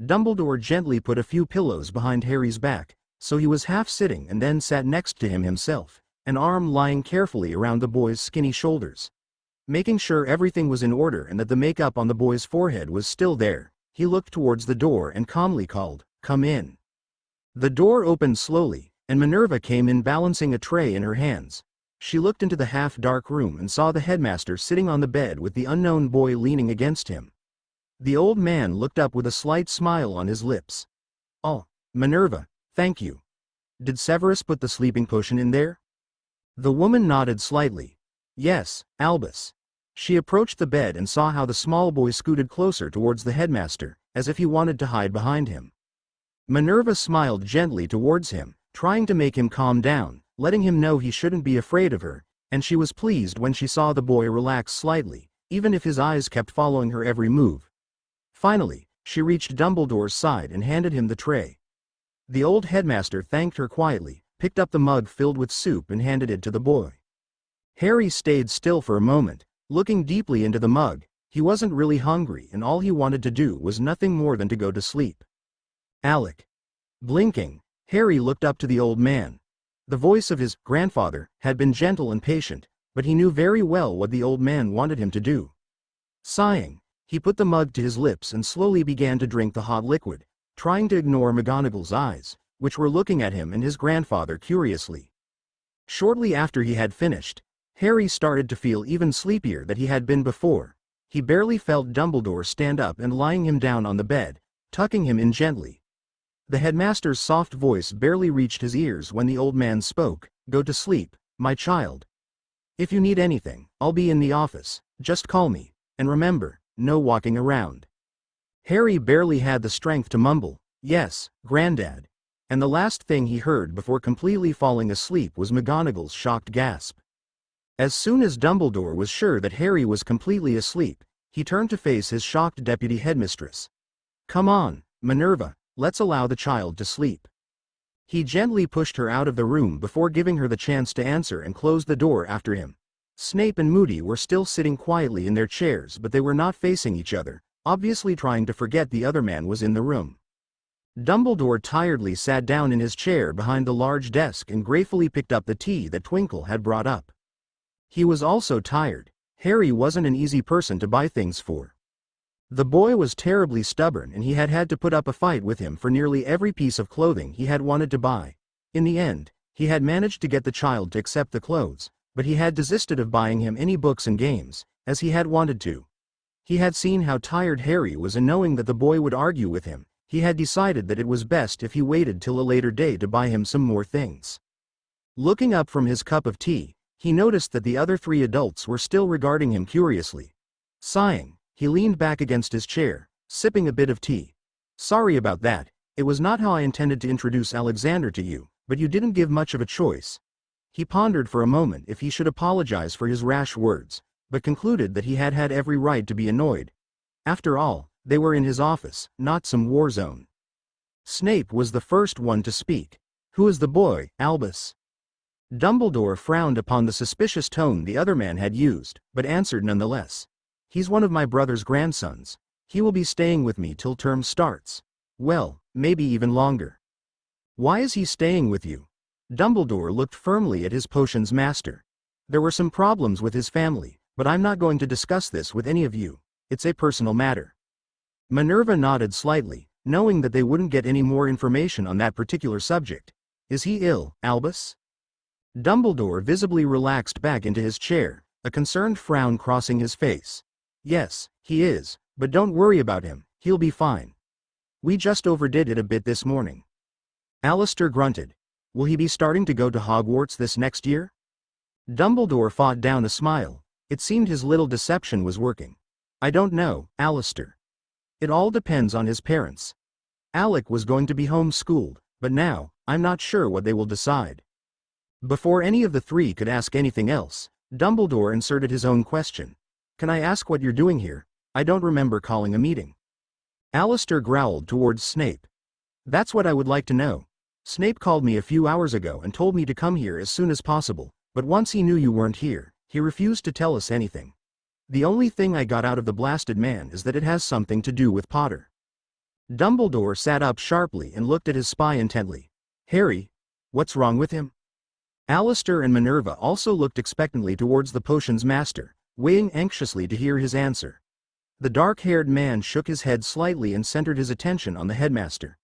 Dumbledore gently put a few pillows behind Harry's back, so he was half sitting and then sat next to him himself, an arm lying carefully around the boy's skinny shoulders. Making sure everything was in order and that the makeup on the boy's forehead was still there, he looked towards the door and calmly called, "Come in." The door opened slowly, and Minerva came in balancing a tray in her hands. She looked into the half-dark room and saw the headmaster sitting on the bed with the unknown boy leaning against him. The old man looked up with a slight smile on his lips. "Oh, Minerva, thank you. Did Severus put the sleeping potion in there?" The woman nodded slightly. "Yes, Albus." She approached the bed and saw how the small boy scooted closer towards the headmaster, as if he wanted to hide behind him. Minerva smiled gently towards him, trying to make him calm down, letting him know he shouldn't be afraid of her, and she was pleased when she saw the boy relax slightly, even if his eyes kept following her every move. Finally, she reached Dumbledore's side and handed him the tray. The old headmaster thanked her quietly, picked up the mug filled with soup and handed it to the boy. Harry stayed still for a moment, looking deeply into the mug. He wasn't really hungry and all he wanted to do was nothing more than to go to sleep. Alec. Blinking, Harry looked up to the old man. The voice of his grandfather had been gentle and patient, but he knew very well what the old man wanted him to do. Sighing, he put the mug to his lips and slowly began to drink the hot liquid, trying to ignore McGonagall's eyes, which were looking at him and his grandfather curiously. Shortly after he had finished, Harry started to feel even sleepier than he had been before. He barely felt Dumbledore stand up and lying him down on the bed, tucking him in gently. The headmaster's soft voice barely reached his ears when the old man spoke, "Go to sleep, my child. If you need anything, I'll be in the office, just call me, and remember, no walking around." Harry barely had the strength to mumble, "Yes, Granddad," and the last thing he heard before completely falling asleep was McGonagall's shocked gasp. As soon as Dumbledore was sure that Harry was completely asleep, he turned to face his shocked deputy headmistress. "Come on, Minerva, let's allow the child to sleep." He gently pushed her out of the room before giving her the chance to answer and closed the door after him. Snape and Moody were still sitting quietly in their chairs, but they were not facing each other, obviously trying to forget the other man was in the room. Dumbledore tiredly sat down in his chair behind the large desk and gratefully picked up the tea that Twinkle had brought up. He was also tired. Harry wasn't an easy person to buy things for. The boy was terribly stubborn and he had had to put up a fight with him for nearly every piece of clothing he had wanted to buy. In the end, he had managed to get the child to accept the clothes, but he had desisted of buying him any books and games, as he had wanted to. He had seen how tired Harry was and knowing that the boy would argue with him, he had decided that it was best if he waited till a later day to buy him some more things. Looking up from his cup of tea, he noticed that the other three adults were still regarding him curiously. Sighing, he leaned back against his chair, sipping a bit of tea. Sorry about that, it was not how I intended to introduce Alexander to you, but you didn't give much of a choice. He pondered for a moment if he should apologize for his rash words, but concluded that he had had every right to be annoyed. After all, they were in his office, not some war zone. Snape was the first one to speak. Who is the boy, Albus? Dumbledore frowned upon the suspicious tone the other man had used, but answered nonetheless. He's one of my brother's grandsons. He will be staying with me till term starts. Well, maybe even longer. Why is he staying with you? Dumbledore looked firmly at his potions master. There were some problems with his family, but I'm not going to discuss this with any of you. It's a personal matter. Minerva nodded slightly, knowing that they wouldn't get any more information on that particular subject. Is he ill, Albus? Dumbledore visibly relaxed back into his chair, a concerned frown crossing his face. Yes, he is, but don't worry about him, he'll be fine. We just overdid it a bit this morning. Alistair grunted. Will he be starting to go to Hogwarts this next year? Dumbledore fought down a smile. It seemed his little deception was working. I don't know, Alistair. It all depends on his parents. Alec was going to be homeschooled, but now, I'm not sure what they will decide. Before any of the three could ask anything else, Dumbledore inserted his own question. Can I ask what you're doing here? I don't remember calling a meeting. Alistair growled towards Snape. That's what I would like to know. Snape called me a few hours ago and told me to come here as soon as possible, but once he knew you weren't here, he refused to tell us anything. The only thing I got out of the blasted man is that it has something to do with Potter. Dumbledore sat up sharply and looked at his spy intently. Harry, what's wrong with him? Alistair and Minerva also looked expectantly towards the potions master, waiting anxiously to hear his answer. The dark-haired man shook his head slightly and centered his attention on the headmaster.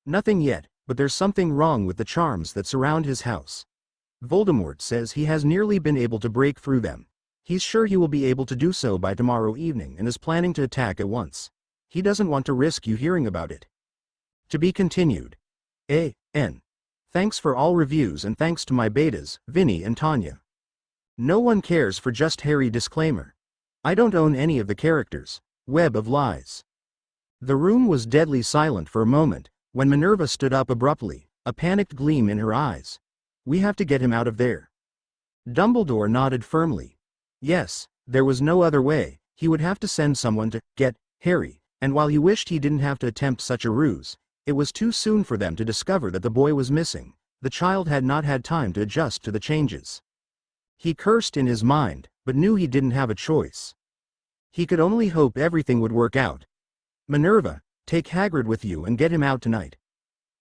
Nothing yet, but there's something wrong with the charms that surround his house. Voldemort says he has nearly been able to break through them. He's sure he will be able to do so by tomorrow evening and is planning to attack at once. He doesn't want to risk you hearing about it. To be continued. A.N. Thanks for all reviews and thanks to my betas, Vinny and Tanya. No one cares for just Harry disclaimer. I don't own any of the characters. Web of lies. The room was deadly silent for a moment, when Minerva stood up abruptly, a panicked gleam in her eyes. We have to get him out of there. Dumbledore nodded firmly. Yes, there was no other way, he would have to send someone to get Harry, and while he wished he didn't have to attempt such a ruse, it was too soon for them to discover that the boy was missing. The child had not had time to adjust to the changes. He cursed in his mind, but knew he didn't have a choice. He could only hope everything would work out. Minerva, take Hagrid with you and get him out tonight.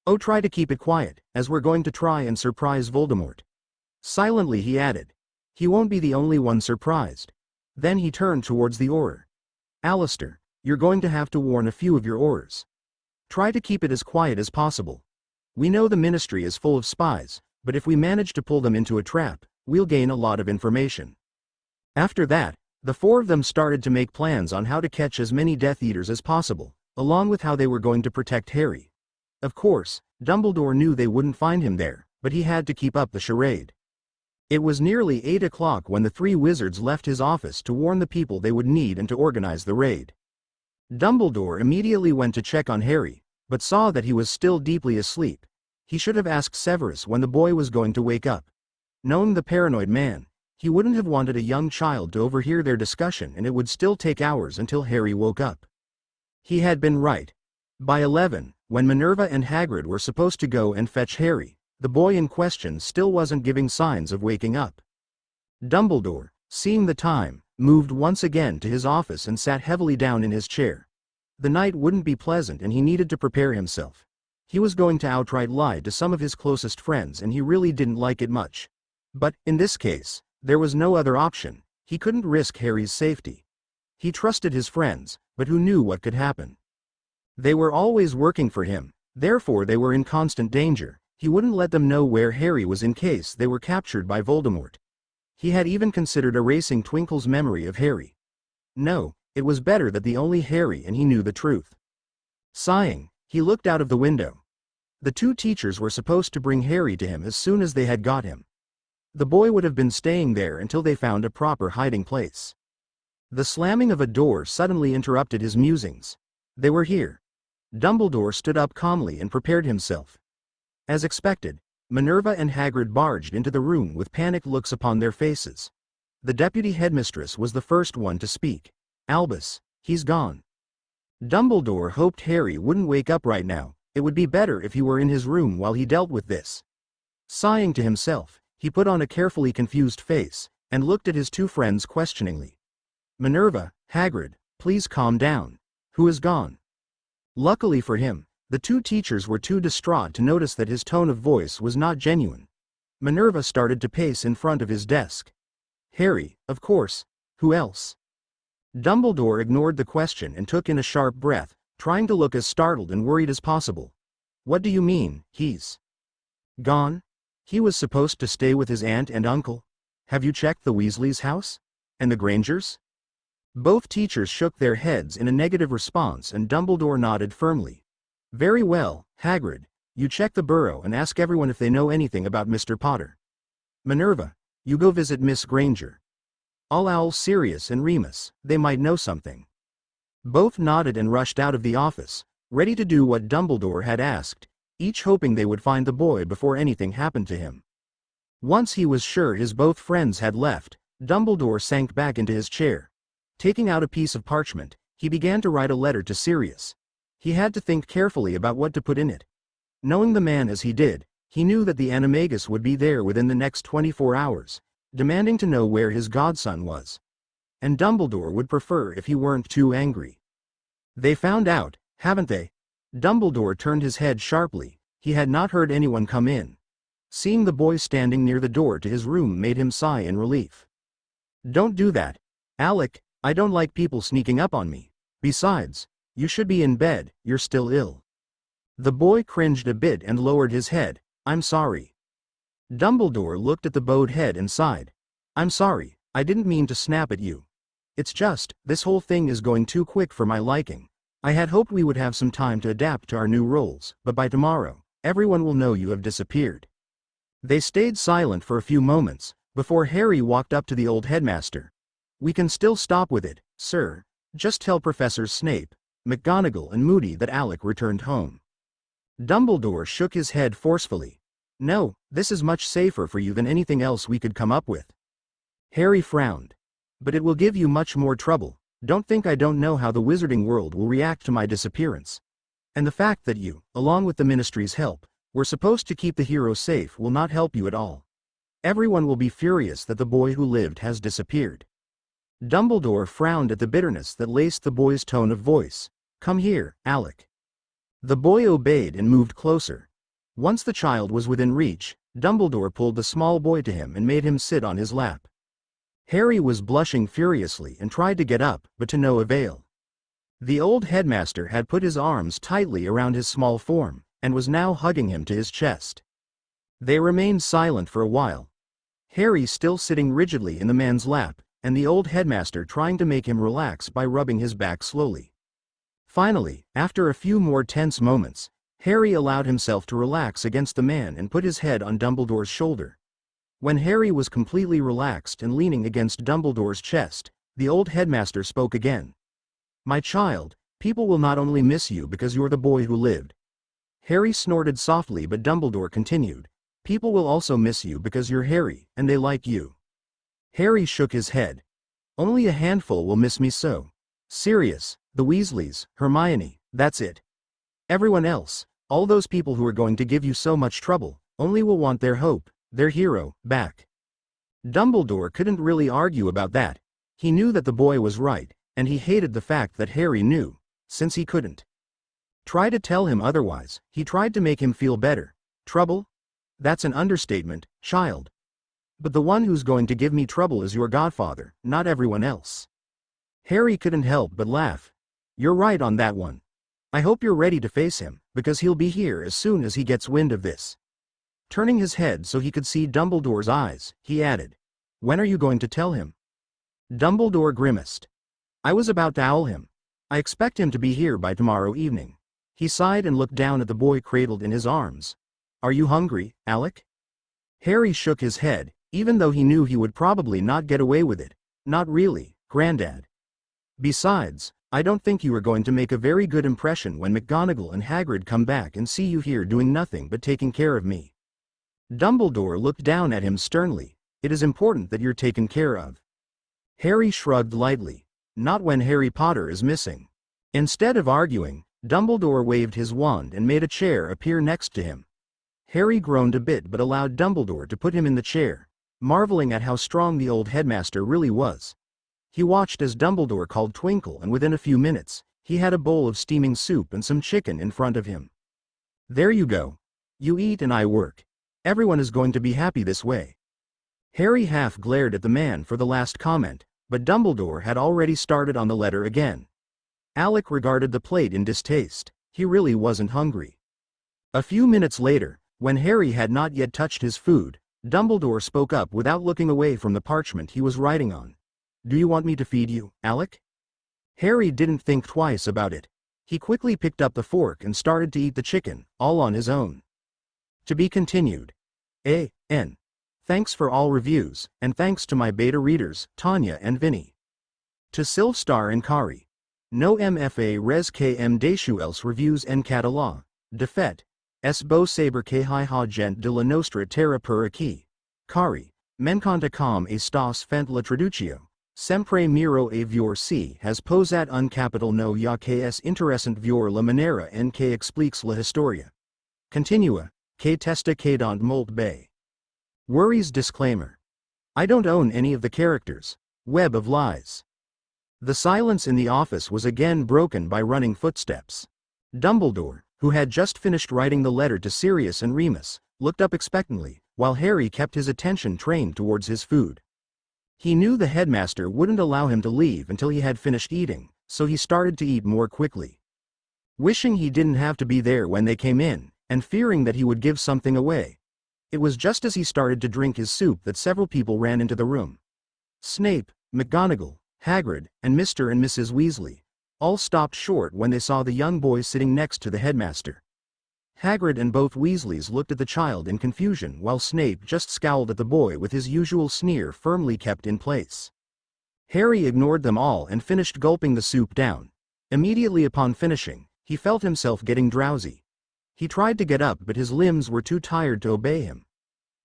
Oh, try to keep it quiet, as we're going to try and surprise Voldemort. Silently he added. He won't be the only one surprised. Then he turned towards the Auror. Alistair, you're going to have to warn a few of your Aurors. Try to keep it as quiet as possible. We know the Ministry is full of spies, but if we manage to pull them into a trap, we'll gain a lot of information. After that, the four of them started to make plans on how to catch as many Death Eaters as possible, along with how they were going to protect Harry. Of course, Dumbledore knew they wouldn't find him there, but he had to keep up the charade. It was nearly 8 o'clock when the three wizards left his office to warn the people they would need and to organize the raid. Dumbledore immediately went to check on Harry, but saw that he was still deeply asleep. He should have asked Severus when the boy was going to wake up. Knowing the paranoid man, he wouldn't have wanted a young child to overhear their discussion, and it would still take hours until Harry woke up. He had been right. By 11, when Minerva and Hagrid were supposed to go and fetch Harry, the boy in question still wasn't giving signs of waking up. Dumbledore, seeing the time, moved once again to his office and sat heavily down in his chair. The night wouldn't be pleasant and he needed to prepare himself. He was going to outright lie to some of his closest friends and he really didn't like it much. But, in this case, there was no other option. He couldn't risk Harry's safety. He trusted his friends, but who knew what could happen? They were always working for him, therefore they were in constant danger. He wouldn't let them know where Harry was in case they were captured by Voldemort. He had even considered erasing Twinkle's memory of Harry. No, it was better that the only Harry and he knew the truth. Sighing, he looked out of the window. The two teachers were supposed to bring Harry to him as soon as they had got him. The boy would have been staying there until they found a proper hiding place. The slamming of a door suddenly interrupted his musings. They were here. Dumbledore stood up calmly and prepared himself. As expected, Minerva and Hagrid barged into the room with panicked looks upon their faces. The deputy headmistress was the first one to speak. "Albus, he's gone." Dumbledore hoped Harry wouldn't wake up right now. It would be better if he were in his room while he dealt with this. Sighing to himself, he put on a carefully confused face, and looked at his two friends questioningly. "Minerva, Hagrid, please calm down. Who is gone?" Luckily for him, the two teachers were too distraught to notice that his tone of voice was not genuine. Minerva started to pace in front of his desk. "Harry, of course. Who else?" Dumbledore ignored the question and took in a sharp breath, trying to look as startled and worried as possible. "What do you mean, he's gone? He was supposed to stay with his aunt and uncle. Have you checked the Weasleys' house? And the Grangers?" Both teachers shook their heads in a negative response, and Dumbledore nodded firmly. "Very well, Hagrid. You check the burrow and ask everyone if they know anything about Mr. Potter. Minerva, you go visit Miss Granger. I'll owl Sirius and Remus, they might know something." Both nodded and rushed out of the office, ready to do what Dumbledore had asked, each hoping they would find the boy before anything happened to him. Once he was sure his both friends had left, Dumbledore sank back into his chair. Taking out a piece of parchment, he began to write a letter to Sirius. He had to think carefully about what to put in it. Knowing the man as he did, he knew that the animagus would be there within the next 24 hours, demanding to know where his godson was. And Dumbledore would prefer if he weren't too angry. "They found out, haven't they?" Dumbledore turned his head sharply. He had not heard anyone come in. Seeing the boy standing near the door to his room made him sigh in relief. "Don't do that, Alec. I don't like people sneaking up on me. Besides, you should be in bed, you're still ill." The boy cringed a bit and lowered his head. "I'm sorry." Dumbledore looked at the bowed head and sighed. "I'm sorry, I didn't mean to snap at you. It's just, this whole thing is going too quick for my liking. I had hoped we would have some time to adapt to our new roles, but by tomorrow, everyone will know you have disappeared." They stayed silent for a few moments, before Harry walked up to the old headmaster. "We can still stop with it, sir. Just tell Professors Snape, McGonagall and Moody that Alec returned home." Dumbledore shook his head forcefully. "No, this is much safer for you than anything else we could come up with." Harry frowned. "But it will give you much more trouble. Don't think I don't know how the wizarding world will react to my disappearance. And the fact that you, along with the Ministry's help, were supposed to keep the hero safe will not help you at all. Everyone will be furious that the boy who lived has disappeared." Dumbledore frowned at the bitterness that laced the boy's tone of voice. "Come here, Alec." The boy obeyed and moved closer. Once the child was within reach, Dumbledore pulled the small boy to him and made him sit on his lap. Harry was blushing furiously and tried to get up, but to no avail. The old headmaster had put his arms tightly around his small form, and was now hugging him to his chest. They remained silent for a while. Harry still sitting rigidly in the man's lap, and the old headmaster trying to make him relax by rubbing his back slowly. Finally, after a few more tense moments, Harry allowed himself to relax against the man and put his head on Dumbledore's shoulder. When Harry was completely relaxed and leaning against Dumbledore's chest, the old headmaster spoke again. "My child, people will not only miss you because you're the boy who lived." Harry snorted softly, but Dumbledore continued. "People will also miss you because you're Harry, and they like you." Harry shook his head. "Only a handful will miss me so. Sirius, the Weasleys, Hermione, that's it. Everyone else, all those people who are going to give you so much trouble, only will want their hope, their hero, back." Dumbledore couldn't really argue about that. He knew that the boy was right, and he hated the fact that Harry knew, since he couldn't try to tell him otherwise. He tried to make him feel better. "Trouble? That's an understatement, child. But the one who's going to give me trouble is your godfather, not everyone else." Harry couldn't help but laugh. "You're right on that one. I hope you're ready to face him, because he'll be here as soon as he gets wind of this." Turning his head so he could see Dumbledore's eyes, he added, "When are you going to tell him?" Dumbledore grimaced. "I was about to owl him. I expect him to be here by tomorrow evening." He sighed and looked down at the boy cradled in his arms. "Are you hungry, Alec?" Harry shook his head, even though he knew he would probably not get away with it. "Not really, Grandad. Besides, I don't think you are going to make a very good impression when McGonagall and Hagrid come back and see you here doing nothing but taking care of me." Dumbledore looked down at him sternly. "It is important that you're taken care of." Harry shrugged lightly. "Not when Harry Potter is missing." Instead of arguing, Dumbledore waved his wand and made a chair appear next to him. Harry groaned a bit but allowed Dumbledore to put him in the chair, marveling at how strong the old headmaster really was. He watched as Dumbledore called Twinkle, and within a few minutes, he had a bowl of steaming soup and some chicken in front of him. "There you go. You eat and I work. Everyone is going to be happy this way." Harry half glared at the man for the last comment, but Dumbledore had already started on the letter again. Alec regarded the plate in distaste. He really wasn't hungry. A few minutes later, when Harry had not yet touched his food, Dumbledore spoke up without looking away from the parchment he was writing on. "Do you want me to feed you, Alec?" Harry didn't think twice about it. He quickly picked up the fork and started to eat the chicken, all on his own. To be continued. A.N. Thanks for all reviews, and thanks to my beta readers, Tanya and Vinny. To Sylvstar and Kari. No MFA res KM deshu else reviews en català. De fait. Es beau saber que hi ha gent de la nostra terra per aquí. Kari. M'encanta com estàs fent la traducció. Sempre miro a veure si has posat un capital no ya que es interessant veure la manera en que expliques la historia. Continua, que testa quedant molt bé. Worries disclaimer. I don't own any of the characters. Web of lies. The silence in the office was again broken by running footsteps. Dumbledore, who had just finished writing the letter to Sirius and Remus, looked up expectantly, while Harry kept his attention trained towards his food. He knew the headmaster wouldn't allow him to leave until he had finished eating, so he started to eat more quickly. Wishing he didn't have to be there when they came in, and fearing that he would give something away. It was just as he started to drink his soup that several people ran into the room. Snape, McGonagall, Hagrid, and Mr. and Mrs. Weasley all stopped short when they saw the young boy sitting next to the headmaster. Hagrid and both Weasleys looked at the child in confusion while Snape just scowled at the boy with his usual sneer firmly kept in place. Harry ignored them all and finished gulping the soup down. Immediately upon finishing, he felt himself getting drowsy. He tried to get up but his limbs were too tired to obey him.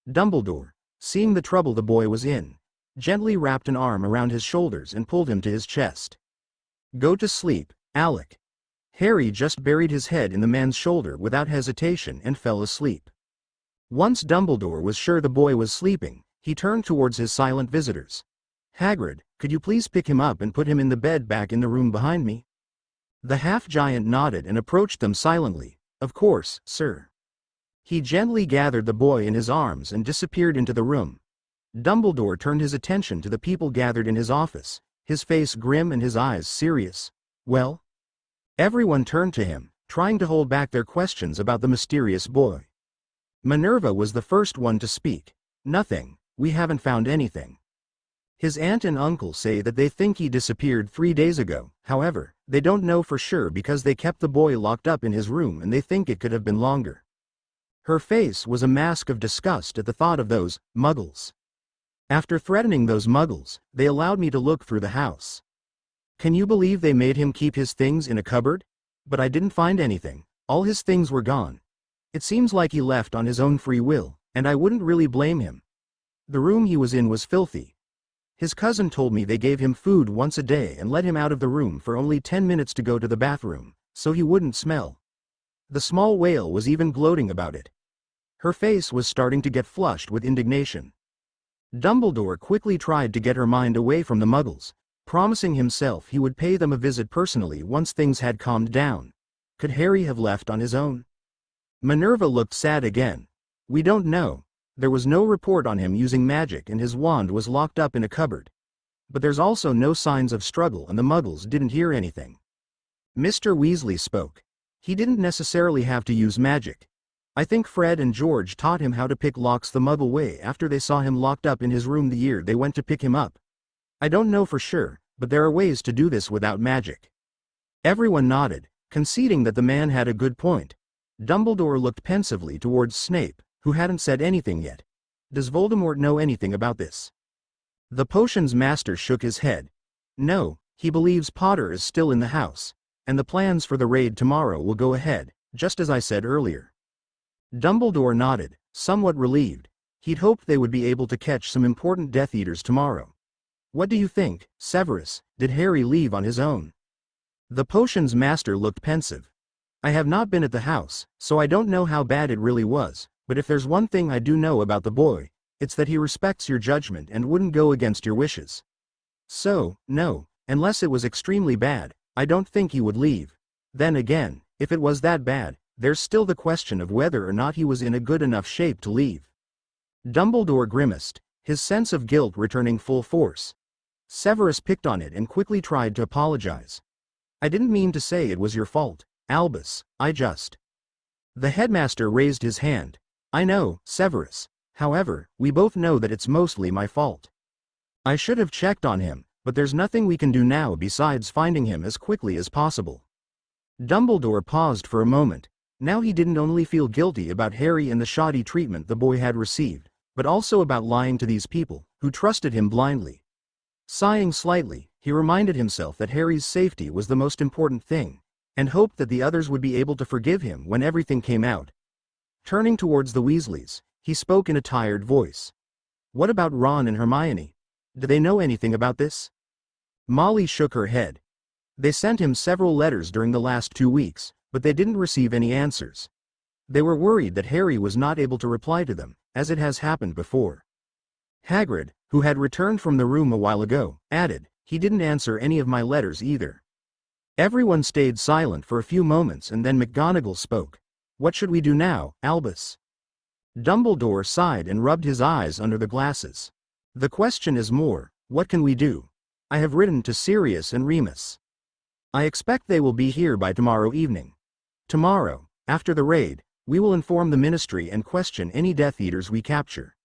Dumbledore, seeing the trouble the boy was in, gently wrapped an arm around his shoulders and pulled him to his chest. "Go to sleep, Alec." Harry just buried his head in the man's shoulder without hesitation and fell asleep. Once Dumbledore was sure the boy was sleeping, he turned towards his silent visitors. "Hagrid, could you please pick him up and put him in the bed back in the room behind me?" The half-giant nodded and approached them silently. "Of course, sir." He gently gathered the boy in his arms and disappeared into the room. Dumbledore turned his attention to the people gathered in his office, his face grim and his eyes serious. "Well?" Everyone turned to him, trying to hold back their questions about the mysterious boy. Minerva was the first one to speak. "Nothing, we haven't found anything. His aunt and uncle say that they think he disappeared 3 days ago, however, they don't know for sure because they kept the boy locked up in his room and they think it could have been longer." Her face was a mask of disgust at the thought of those muggles. "After threatening those muggles, they allowed me to look through the house. Can you believe they made him keep his things in a cupboard? But I didn't find anything, all his things were gone. It seems like he left on his own free will, and I wouldn't really blame him. The room he was in was filthy. His cousin told me they gave him food once a day and let him out of the room for only 10 minutes to go to the bathroom, so he wouldn't smell. The small whale was even gloating about it." Her face was starting to get flushed with indignation. Dumbledore quickly tried to get her mind away from the muggles, promising himself he would pay them a visit personally once things had calmed down. Could Harry have left on his own? Minerva looked sad again. "We don't know. There was no report on him using magic and his wand was locked up in a cupboard. But there's also no signs of struggle and the muggles didn't hear anything." Mr. Weasley spoke. "He didn't necessarily have to use magic. I think Fred and George taught him how to pick locks the muggle way after they saw him locked up in his room the year they went to pick him up. I don't know for sure, but there are ways to do this without magic." Everyone nodded, conceding that the man had a good point. Dumbledore looked pensively towards Snape, who hadn't said anything yet. "Does Voldemort know anything about this?" The potions master shook his head. "No, He believes Potter is still in the house, and the plans for the raid tomorrow will go ahead, just as I said earlier. Dumbledore nodded, somewhat relieved. He'd hoped they would be able to catch some important Death Eaters tomorrow. What do you think, Severus? Did Harry leave on his own? The potions master looked pensive. I have not been at the house, so I don't know how bad it really was, but if there's one thing I do know about the boy, it's that he respects your judgment and wouldn't go against your wishes. So, no, unless it was extremely bad, I don't think he would leave. Then again, if it was that bad, there's still the question of whether or not he was in a good enough shape to leave. Dumbledore grimaced, his sense of guilt returning full force. Severus picked on it and quickly tried to apologize. I didn't mean to say it was your fault, Albus, I just... The headmaster raised his hand. I know, Severus. However, we both know that it's mostly my fault. I should have checked on him, but there's nothing we can do now besides finding him as quickly as possible. Dumbledore paused for a moment. Now he didn't only feel guilty about Harry and the shoddy treatment the boy had received, but also about lying to these people, who trusted him blindly. Sighing slightly, he reminded himself that Harry's safety was the most important thing, and hoped that the others would be able to forgive him when everything came out. Turning towards the Weasleys, he spoke in a tired voice. What about Ron and Hermione? Do they know anything about this? Molly shook her head. They sent him several letters during the last 2 weeks, but they didn't receive any answers. They were worried that Harry was not able to reply to them, as it has happened before. Hagrid, who had returned from the room a while ago, added, he didn't answer any of my letters either. Everyone stayed silent for a few moments and then McGonagall spoke. What should we do now, Albus? Dumbledore sighed and rubbed his eyes under the glasses. The question is more, what can we do? I have written to Sirius and Remus. I expect they will be here by tomorrow evening. Tomorrow, after the raid, we will inform the Ministry and question any Death Eaters we capture.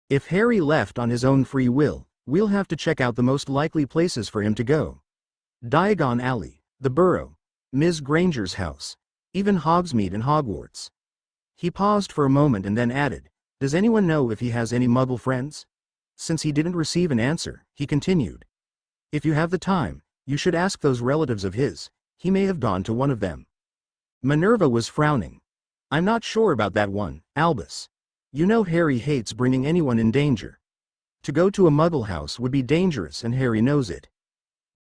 If Harry left on his own free will, we'll have to check out the most likely places for him to go. Diagon Alley, the Burrow, Ms. Granger's house, even Hogsmeade and Hogwarts. He paused for a moment and then added, does anyone know if he has any Muggle friends? Since he didn't receive an answer, he continued. If you have the time, you should ask those relatives of his, he may have gone to one of them. Minerva was frowning. I'm not sure about that one, Albus. You know Harry hates bringing anyone in danger. To go to a Muggle house would be dangerous and Harry knows it.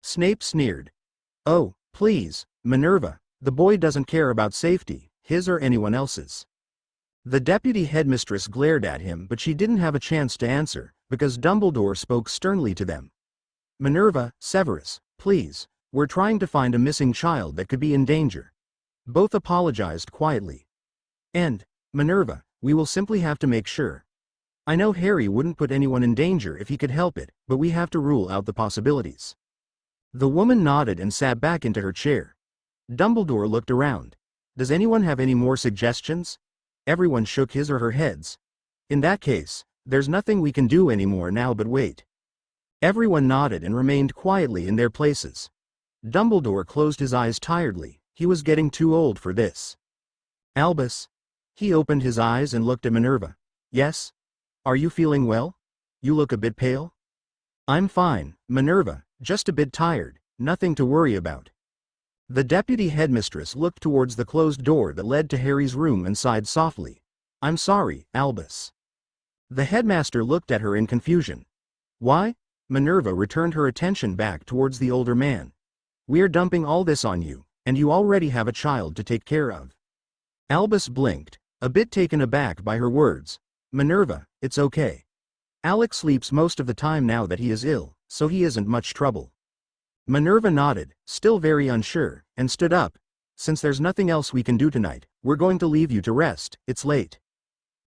Snape sneered. Oh, please, Minerva, the boy doesn't care about safety, his or anyone else's. The deputy headmistress glared at him but she didn't have a chance to answer, because Dumbledore spoke sternly to them. Minerva, Severus, please, we're trying to find a missing child that could be in danger. Both apologized quietly. And, Minerva, we will simply have to make sure. I know Harry wouldn't put anyone in danger if he could help it, but we have to rule out the possibilities. The woman nodded and sat back into her chair. Dumbledore looked around. Does anyone have any more suggestions? Everyone shook his or her heads. In that case, there's nothing we can do anymore now but wait. Everyone nodded and remained quietly in their places. Dumbledore closed his eyes tiredly, he was getting too old for this. Albus? He opened his eyes and looked at Minerva. Yes? Are you feeling well? You look a bit pale. I'm fine, Minerva, just a bit tired, nothing to worry about. The deputy headmistress looked towards the closed door that led to Harry's room and sighed softly. I'm sorry, Albus. The headmaster looked at her in confusion. Why? Minerva returned her attention back towards the older man. We're dumping all this on you, and you already have a child to take care of. Albus blinked, a bit taken aback by her words. Minerva, it's okay. Alex sleeps most of the time now that he is ill, so he isn't much trouble. Minerva nodded, still very unsure, and stood up. Since there's nothing else we can do tonight, we're going to leave you to rest, it's late.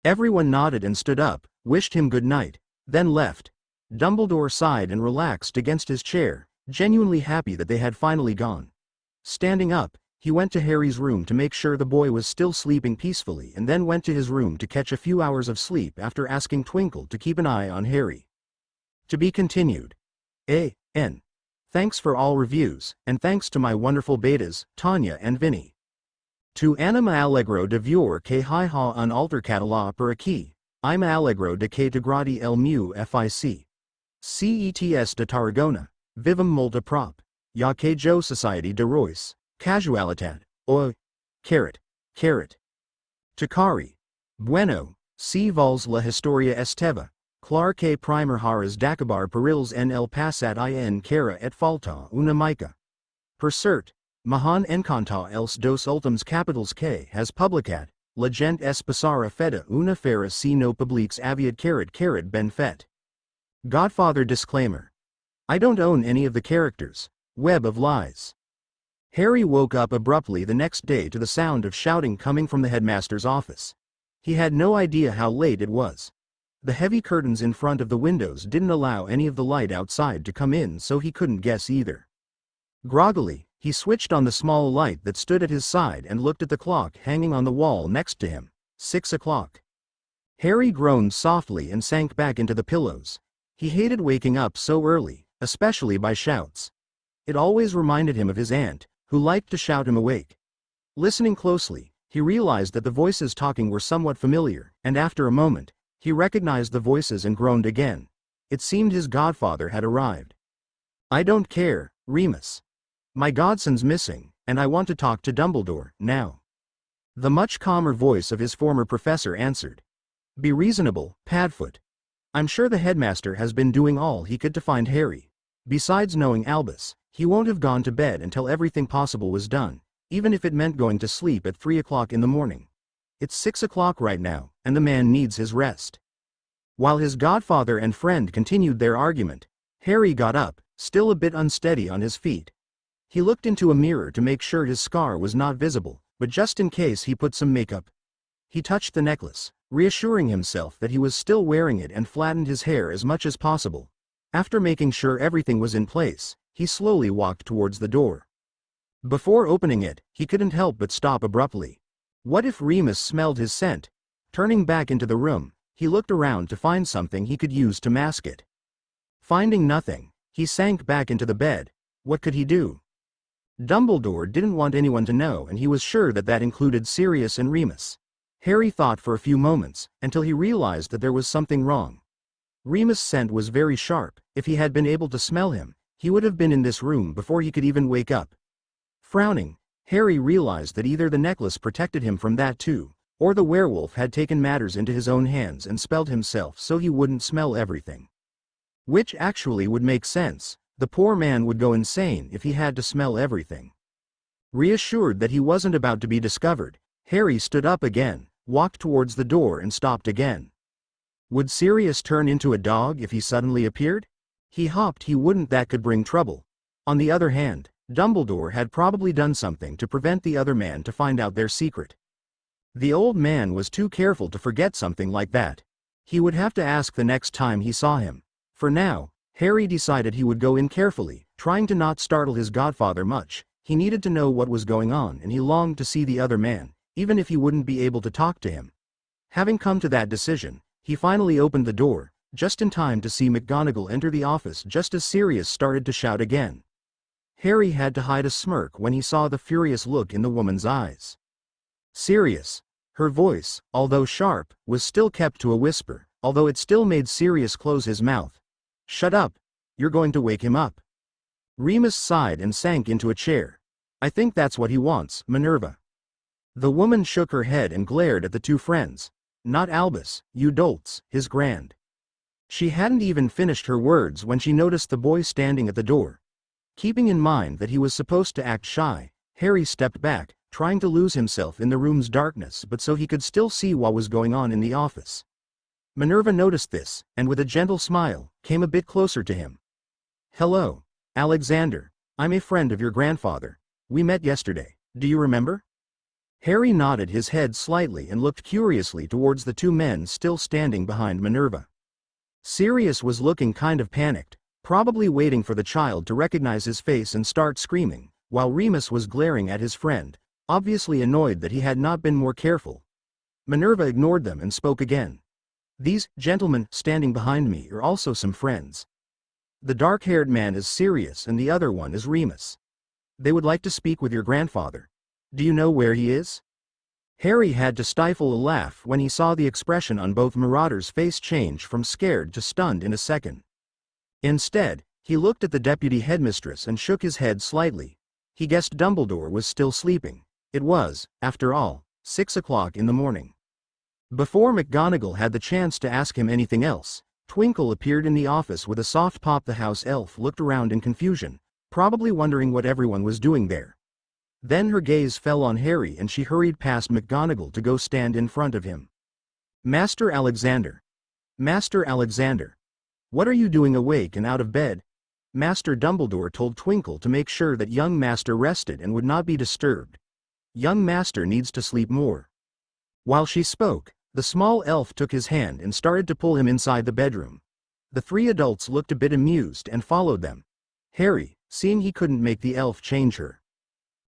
Everyone nodded and stood up, wished him good night, then left. Dumbledore sighed and relaxed against his chair, genuinely happy that they had finally gone. Standing up, he went to Harry's room to make sure the boy was still sleeping peacefully and then went to his room to catch a few hours of sleep after asking Twinkle to keep an eye on Harry. To be continued. A.N. Thanks for all reviews, and thanks to my wonderful betas, Tanya and Vinny. To anima allegro de vior que hi ha un alter catala per aqui, I'm allegro de que te gradi el mu fic. Cets de Tarragona, vivum multa prop. Ya que jo Society de Royce, Casualitat, o. Carrot. Takari. Bueno, si vols la historia esteva, clar que primer haras d'acabar perils en el passat I en cara et falta una mica. Per cert, m'han encantat els dos últims capítols que has publicat, la gent es passara feta una fera si no publiques aviat carrot ben fet. Godfather disclaimer. I don't own any of the characters. Web of lies. Harry woke up abruptly the next day to the sound of shouting coming from the headmaster's office. He had no idea how late it was. The heavy curtains in front of the windows didn't allow any of the light outside to come in, so he couldn't guess either. Groggily, he switched on the small light that stood at his side and looked at the clock hanging on the wall next to him. 6 o'clock. Harry groaned softly and sank back into the pillows. He hated waking up so early, especially by shouts. It always reminded him of his aunt, who liked to shout him awake. Listening closely, he realized that the voices talking were somewhat familiar, and after a moment, he recognized the voices and groaned again. It seemed his godfather had arrived. I don't care, Remus. My godson's missing, and I want to talk to Dumbledore, now. The much calmer voice of his former professor answered. Be reasonable, Padfoot. I'm sure the headmaster has been doing all he could to find Harry. Besides knowing Albus, he won't have gone to bed until everything possible was done, even if it meant going to sleep at 3 o'clock in the morning. It's 6 o'clock right now, and the man needs his rest. While his godfather and friend continued their argument, Harry got up, still a bit unsteady on his feet. He looked into a mirror to make sure his scar was not visible, but just in case he put some makeup. He touched the necklace, reassuring himself that he was still wearing it, and flattened his hair as much as possible. After making sure everything was in place, he slowly walked towards the door. Before opening it, he couldn't help but stop abruptly. What if Remus smelled his scent? Turning back into the room, he looked around to find something he could use to mask it. Finding nothing, he sank back into the bed. What could he do? Dumbledore didn't want anyone to know, and he was sure that that included Sirius and Remus. Harry thought for a few moments, until he realized that there was something wrong. Remus' scent was very sharp. If he had been able to smell him, he would have been in this room before he could even wake up. Frowning, Harry realized that either the necklace protected him from that too, or the werewolf had taken matters into his own hands and spelled himself so he wouldn't smell everything. Which actually would make sense. The poor man would go insane if he had to smell everything. Reassured that he wasn't about to be discovered, Harry stood up again, walked towards the door and stopped again. Would Sirius turn into a dog if he suddenly appeared? He hoped he wouldn't. That could bring trouble. On the other hand, Dumbledore had probably done something to prevent the other man to find out their secret. The old man was too careful to forget something like that. He would have to ask the next time he saw him. For now, Harry decided he would go in carefully, trying to not startle his godfather much. He needed to know what was going on, and he longed to see the other man, even if he wouldn't be able to talk to him. Having come to that decision, he finally opened the door, just in time to see McGonagall enter the office just as Sirius started to shout again. Harry had to hide a smirk when he saw the furious look in the woman's eyes. Sirius. Her voice, although sharp, was still kept to a whisper, although it still made Sirius close his mouth. Shut up. You're going to wake him up. Remus sighed and sank into a chair. I think that's what he wants, Minerva. The woman shook her head and glared at the two friends. Not Albus, you dolts, his grand. She hadn't even finished her words when she noticed the boy standing at the door. Keeping in mind that he was supposed to act shy, Harry stepped back, trying to lose himself in the room's darkness but so he could still see what was going on in the office. Minerva noticed this, and with a gentle smile, came a bit closer to him. Hello, Alexander. I'm a friend of your grandfather. We met yesterday. Do you remember? Harry nodded his head slightly and looked curiously towards the two men still standing behind Minerva. Sirius was looking kind of panicked, probably waiting for the child to recognize his face and start screaming, while Remus was glaring at his friend, obviously annoyed that he had not been more careful. Minerva ignored them and spoke again. These gentlemen standing behind me are also some friends. The dark-haired man is Sirius and the other one is Remus. They would like to speak with your grandfather. Do you know where he is? Harry had to stifle a laugh when he saw the expression on both Marauders' face change from scared to stunned in a second. Instead, He looked at the deputy headmistress and shook his head slightly. He guessed Dumbledore was still sleeping. It was, after all, 6 o'clock in the morning. Before McGonagall had the chance to ask him anything else, Twinkle appeared in the office with a soft pop. The house elf looked around in confusion, probably wondering what everyone was doing there. Then her gaze fell on Harry and she hurried past McGonagall to go stand in front of him. Master Alexander. Master Alexander. What are you doing awake and out of bed? Master Dumbledore told Twinkle to make sure that young Master rested and would not be disturbed. Young Master needs to sleep more. While she spoke, the small elf took his hand and started to pull him inside the bedroom. The three adults looked a bit amused and followed them. Harry, seeing he couldn't make the elf change her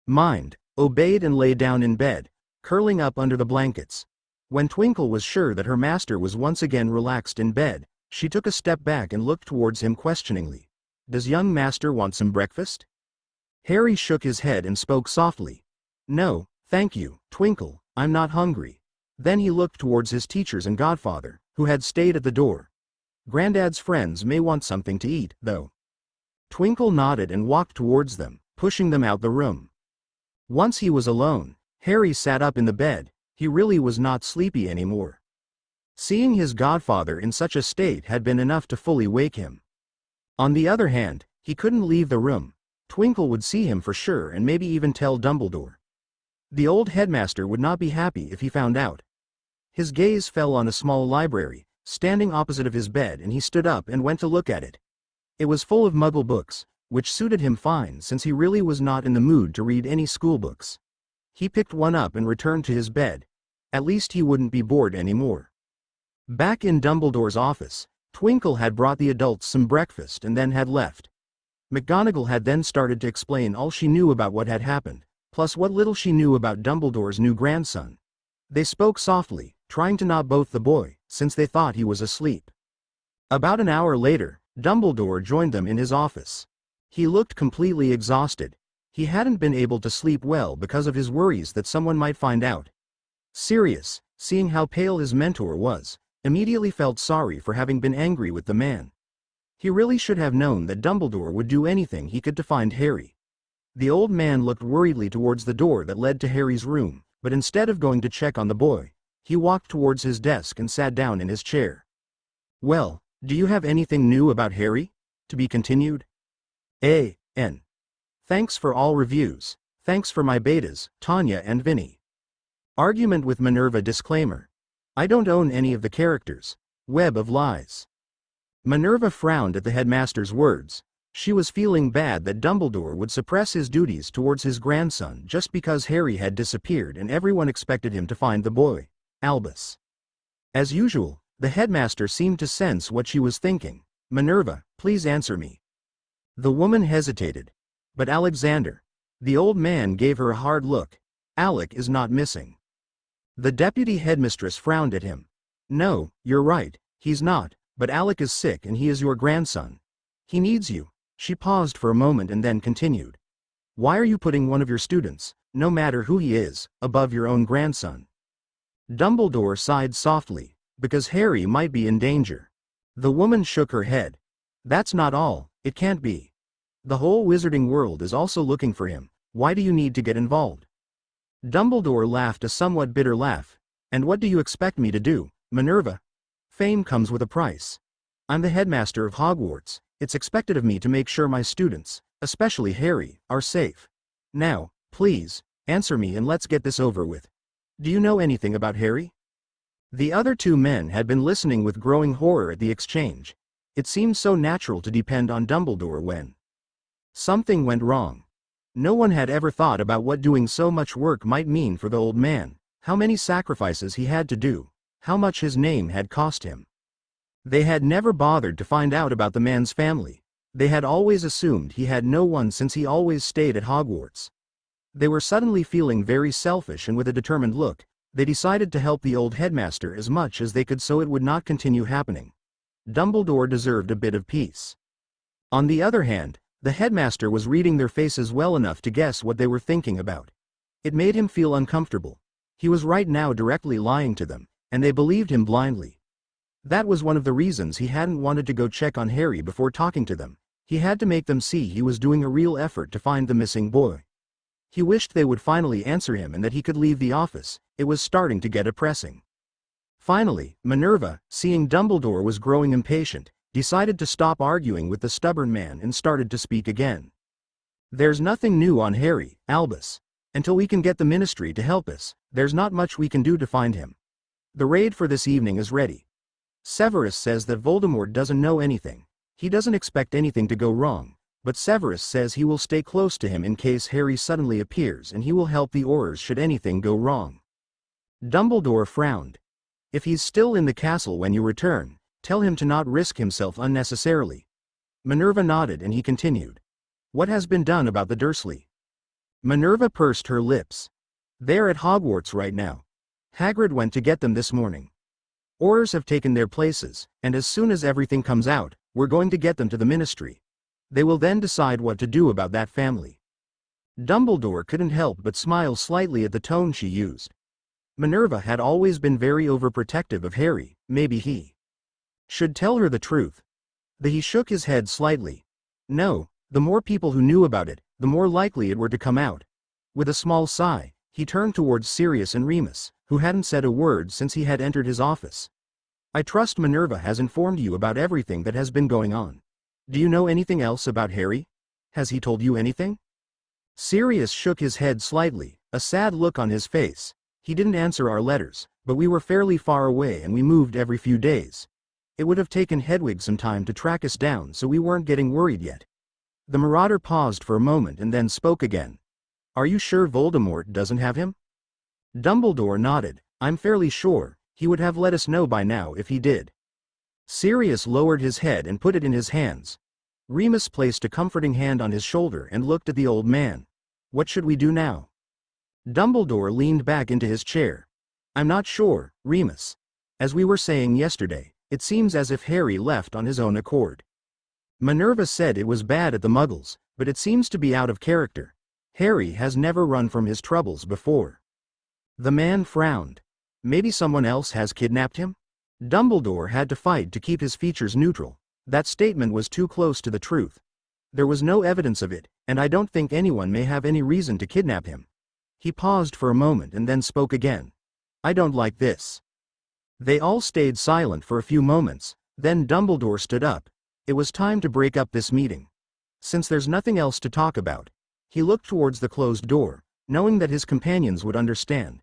mind, obeyed and lay down in bed, curling up under the blankets. When Twinkle was sure that her master was once again relaxed in bed, she took a step back and looked towards him questioningly. Does young master want some breakfast? Harry shook his head and spoke softly. No, thank you, Twinkle, I'm not hungry. Then he looked towards his teachers and godfather, who had stayed at the door. Granddad's friends may want something to eat, though. Twinkle nodded and walked towards them, pushing them out the room. Once he was alone, Harry sat up in the bed. He really was not sleepy anymore. Seeing his godfather in such a state had been enough to fully wake him. On the other hand, he couldn't leave the room. Twinkle would see him for sure and maybe even tell Dumbledore. The old headmaster would not be happy if he found out. His gaze fell on a small library, standing opposite of his bed, and he stood up and went to look at it. It was full of Muggle books, which suited him fine since he really was not in the mood to read any school books. He picked one up and returned to his bed. At least he wouldn't be bored anymore. Back in Dumbledore's office, Twinkle had brought the adults some breakfast and then had left. McGonagall had then started to explain all she knew about what had happened, plus what little she knew about Dumbledore's new grandson. They spoke softly, trying to nod both the boy, since they thought he was asleep. About an hour later, Dumbledore joined them in his office. He looked completely exhausted. He hadn't been able to sleep well because of his worries that someone might find out. Sirius, seeing how pale his mentor was, immediately felt sorry for having been angry with the man. He really should have known that Dumbledore would do anything he could to find Harry. The old man looked worriedly towards the door that led to Harry's room, but instead of going to check on the boy, he walked towards his desk and sat down in his chair. Well, do you have anything new about Harry? To be continued? A.N. Thanks for all reviews. Thanks for my betas, Tanya and Vinny. Argument with Minerva. Disclaimer. I don't own any of the characters. Web of Lies. Minerva frowned at the headmaster's words. She was feeling bad that Dumbledore would suppress his duties towards his grandson just because Harry had disappeared and everyone expected him to find the boy, Albus. As usual, the headmaster seemed to sense what she was thinking. Minerva, please answer me. The woman hesitated. But Alexander. The old man gave her a hard look. Alec is not missing. The deputy headmistress frowned at him. No, you're right, he's not, but Alec is sick and he is your grandson. He needs you. She paused for a moment and then continued. Why are you putting one of your students, no matter who he is, above your own grandson? Dumbledore sighed softly, because Harry might be in danger. The woman shook her head. That's not all, it can't be. The whole wizarding world is also looking for him. Why do you need to get involved? Dumbledore laughed a somewhat bitter laugh. And what do you expect me to do, Minerva? Fame comes with a price. I'm the headmaster of Hogwarts. It's expected of me to make sure my students, especially Harry, are safe. Now, please, answer me and let's get this over with. Do you know anything about Harry? The other two men had been listening with growing horror at the exchange. It seemed so natural to depend on Dumbledore when something went wrong. No one had ever thought about what doing so much work might mean for the old man, how many sacrifices he had to do, how much his name had cost him. They had never bothered to find out about the man's family. They had always assumed he had no one since he always stayed at Hogwarts. They were suddenly feeling very selfish, and with a determined look, they decided to help the old headmaster as much as they could so it would not continue happening. Dumbledore deserved a bit of peace. On the other hand, the headmaster was reading their faces well enough to guess what they were thinking about. It made him feel uncomfortable. He was right now directly lying to them, and they believed him blindly. That was one of the reasons he hadn't wanted to go check on Harry before talking to them. He had to make them see he was doing a real effort to find the missing boy. He wished they would finally answer him and that he could leave the office. It was starting to get depressing. Finally, Minerva, seeing Dumbledore was growing impatient, decided to stop arguing with the stubborn man and started to speak again. "There's nothing new on Harry, Albus. Until we can get the Ministry to help us, there's not much we can do to find him. The raid for this evening is ready. Severus says that Voldemort doesn't know anything. He doesn't expect anything to go wrong, but Severus says he will stay close to him in case Harry suddenly appears and he will help the Aurors should anything go wrong." Dumbledore frowned. "If he's still in the castle when you return, tell him to not risk himself unnecessarily." Minerva nodded and he continued. "What has been done about the Dursley?" Minerva pursed her lips. "They're at Hogwarts right now. Hagrid went to get them this morning. Aurors have taken their places, and as soon as everything comes out, we're going to get them to the Ministry. They will then decide what to do about that family." Dumbledore couldn't help but smile slightly at the tone she used. Minerva had always been very overprotective of Harry. Maybe he should tell her the truth. He shook his head slightly. No, the more people who knew about it, the more likely it were to come out. With a small sigh, he turned towards Sirius and Remus, who hadn't said a word since he had entered his office. "I trust Minerva has informed you about everything that has been going on. Do you know anything else about Harry? Has he told you anything?" Sirius shook his head slightly, a sad look on his face. "He didn't answer our letters, but we were fairly far away and we moved every few days. It would have taken Hedwig some time to track us down, so we weren't getting worried yet." The Marauder paused for a moment and then spoke again. "Are you sure Voldemort doesn't have him?" Dumbledore nodded. "I'm fairly sure. He would have let us know by now if he did." Sirius lowered his head and put it in his hands. Remus placed a comforting hand on his shoulder and looked at the old man. "What should we do now?" Dumbledore leaned back into his chair. "I'm not sure, Remus. As we were saying yesterday, it seems as if Harry left on his own accord. Minerva said it was bad at the Muggles, but it seems to be out of character. Harry has never run from his troubles before." The man frowned. "Maybe someone else has kidnapped him?" Dumbledore had to fight to keep his features neutral. That statement was too close to the truth. There was no evidence of it, and I don't think anyone may have any reason to kidnap him. He paused for a moment and then spoke again. "I don't like this." They all stayed silent for a few moments, then Dumbledore stood up. It was time to break up this meeting. Since there's nothing else to talk about, he looked towards the closed door, knowing that his companions would understand.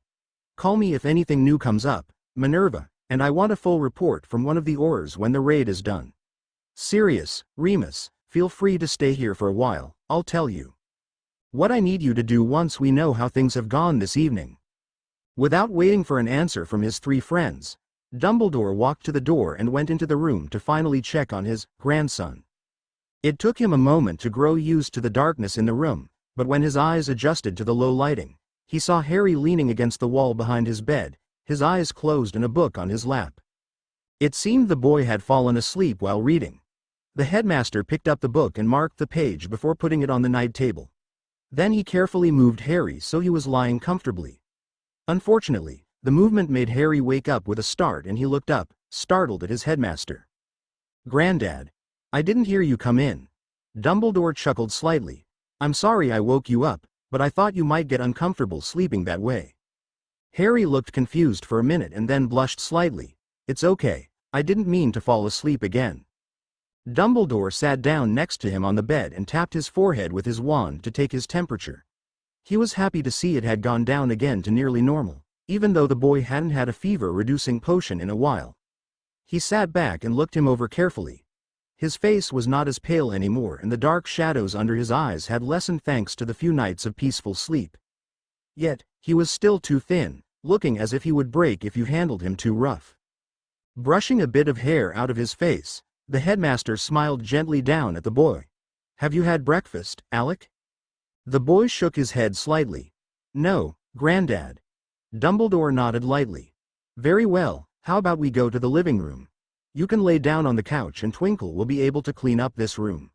"Call me if anything new comes up, Minerva, and I want a full report from one of the Aurors when the raid is done. Sirius, Remus, feel free to stay here for a while. I'll tell you what I need you to do once we know how things have gone this evening." Without waiting for an answer from his three friends, Dumbledore walked to the door and went into the room to finally check on his grandson. It took him a moment to grow used to the darkness in the room, but when his eyes adjusted to the low lighting, he saw Harry leaning against the wall behind his bed, his eyes closed and a book on his lap. It seemed the boy had fallen asleep while reading. The headmaster picked up the book and marked the page before putting it on the night table. Then he carefully moved Harry so he was lying comfortably. Unfortunately, the movement made Harry wake up with a start and he looked up, startled at his headmaster. "Granddad. I didn't hear you come in." Dumbledore chuckled slightly. "I'm sorry I woke you up, but I thought you might get uncomfortable sleeping that way." Harry looked confused for a minute and then blushed slightly. "It's okay, I didn't mean to fall asleep again." Dumbledore sat down next to him on the bed and tapped his forehead with his wand to take his temperature. He was happy to see it had gone down again to nearly normal, even though the boy hadn't had a fever-reducing potion in a while. He sat back and looked him over carefully. His face was not as pale anymore and the dark shadows under his eyes had lessened thanks to the few nights of peaceful sleep. Yet, he was still too thin, looking as if he would break if you handled him too rough. Brushing a bit of hair out of his face, the headmaster smiled gently down at the boy. "Have you had breakfast, Alec?" The boy shook his head slightly. "No, Granddad." Dumbledore nodded lightly. "Very well, how about we go to the living room? You can lay down on the couch and Twinkle will be able to clean up this room."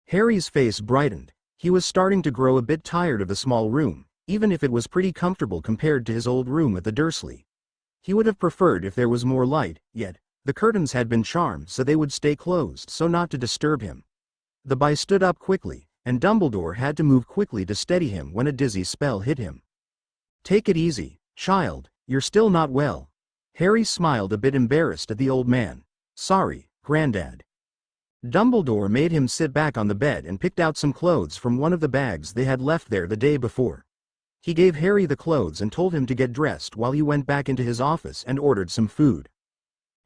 Harry's face brightened. He was starting to grow a bit tired of the small room, even if it was pretty comfortable compared to his old room at the Dursley. He would have preferred if there was more light, yet the curtains had been charmed so they would stay closed so not to disturb him. The boy stood up quickly, and Dumbledore had to move quickly to steady him when a dizzy spell hit him. "Take it easy, child, you're still not well." Harry smiled a bit embarrassed at the old man. "Sorry, Granddad." Dumbledore made him sit back on the bed and picked out some clothes from one of the bags they had left there the day before. He gave Harry the clothes and told him to get dressed while he went back into his office and ordered some food.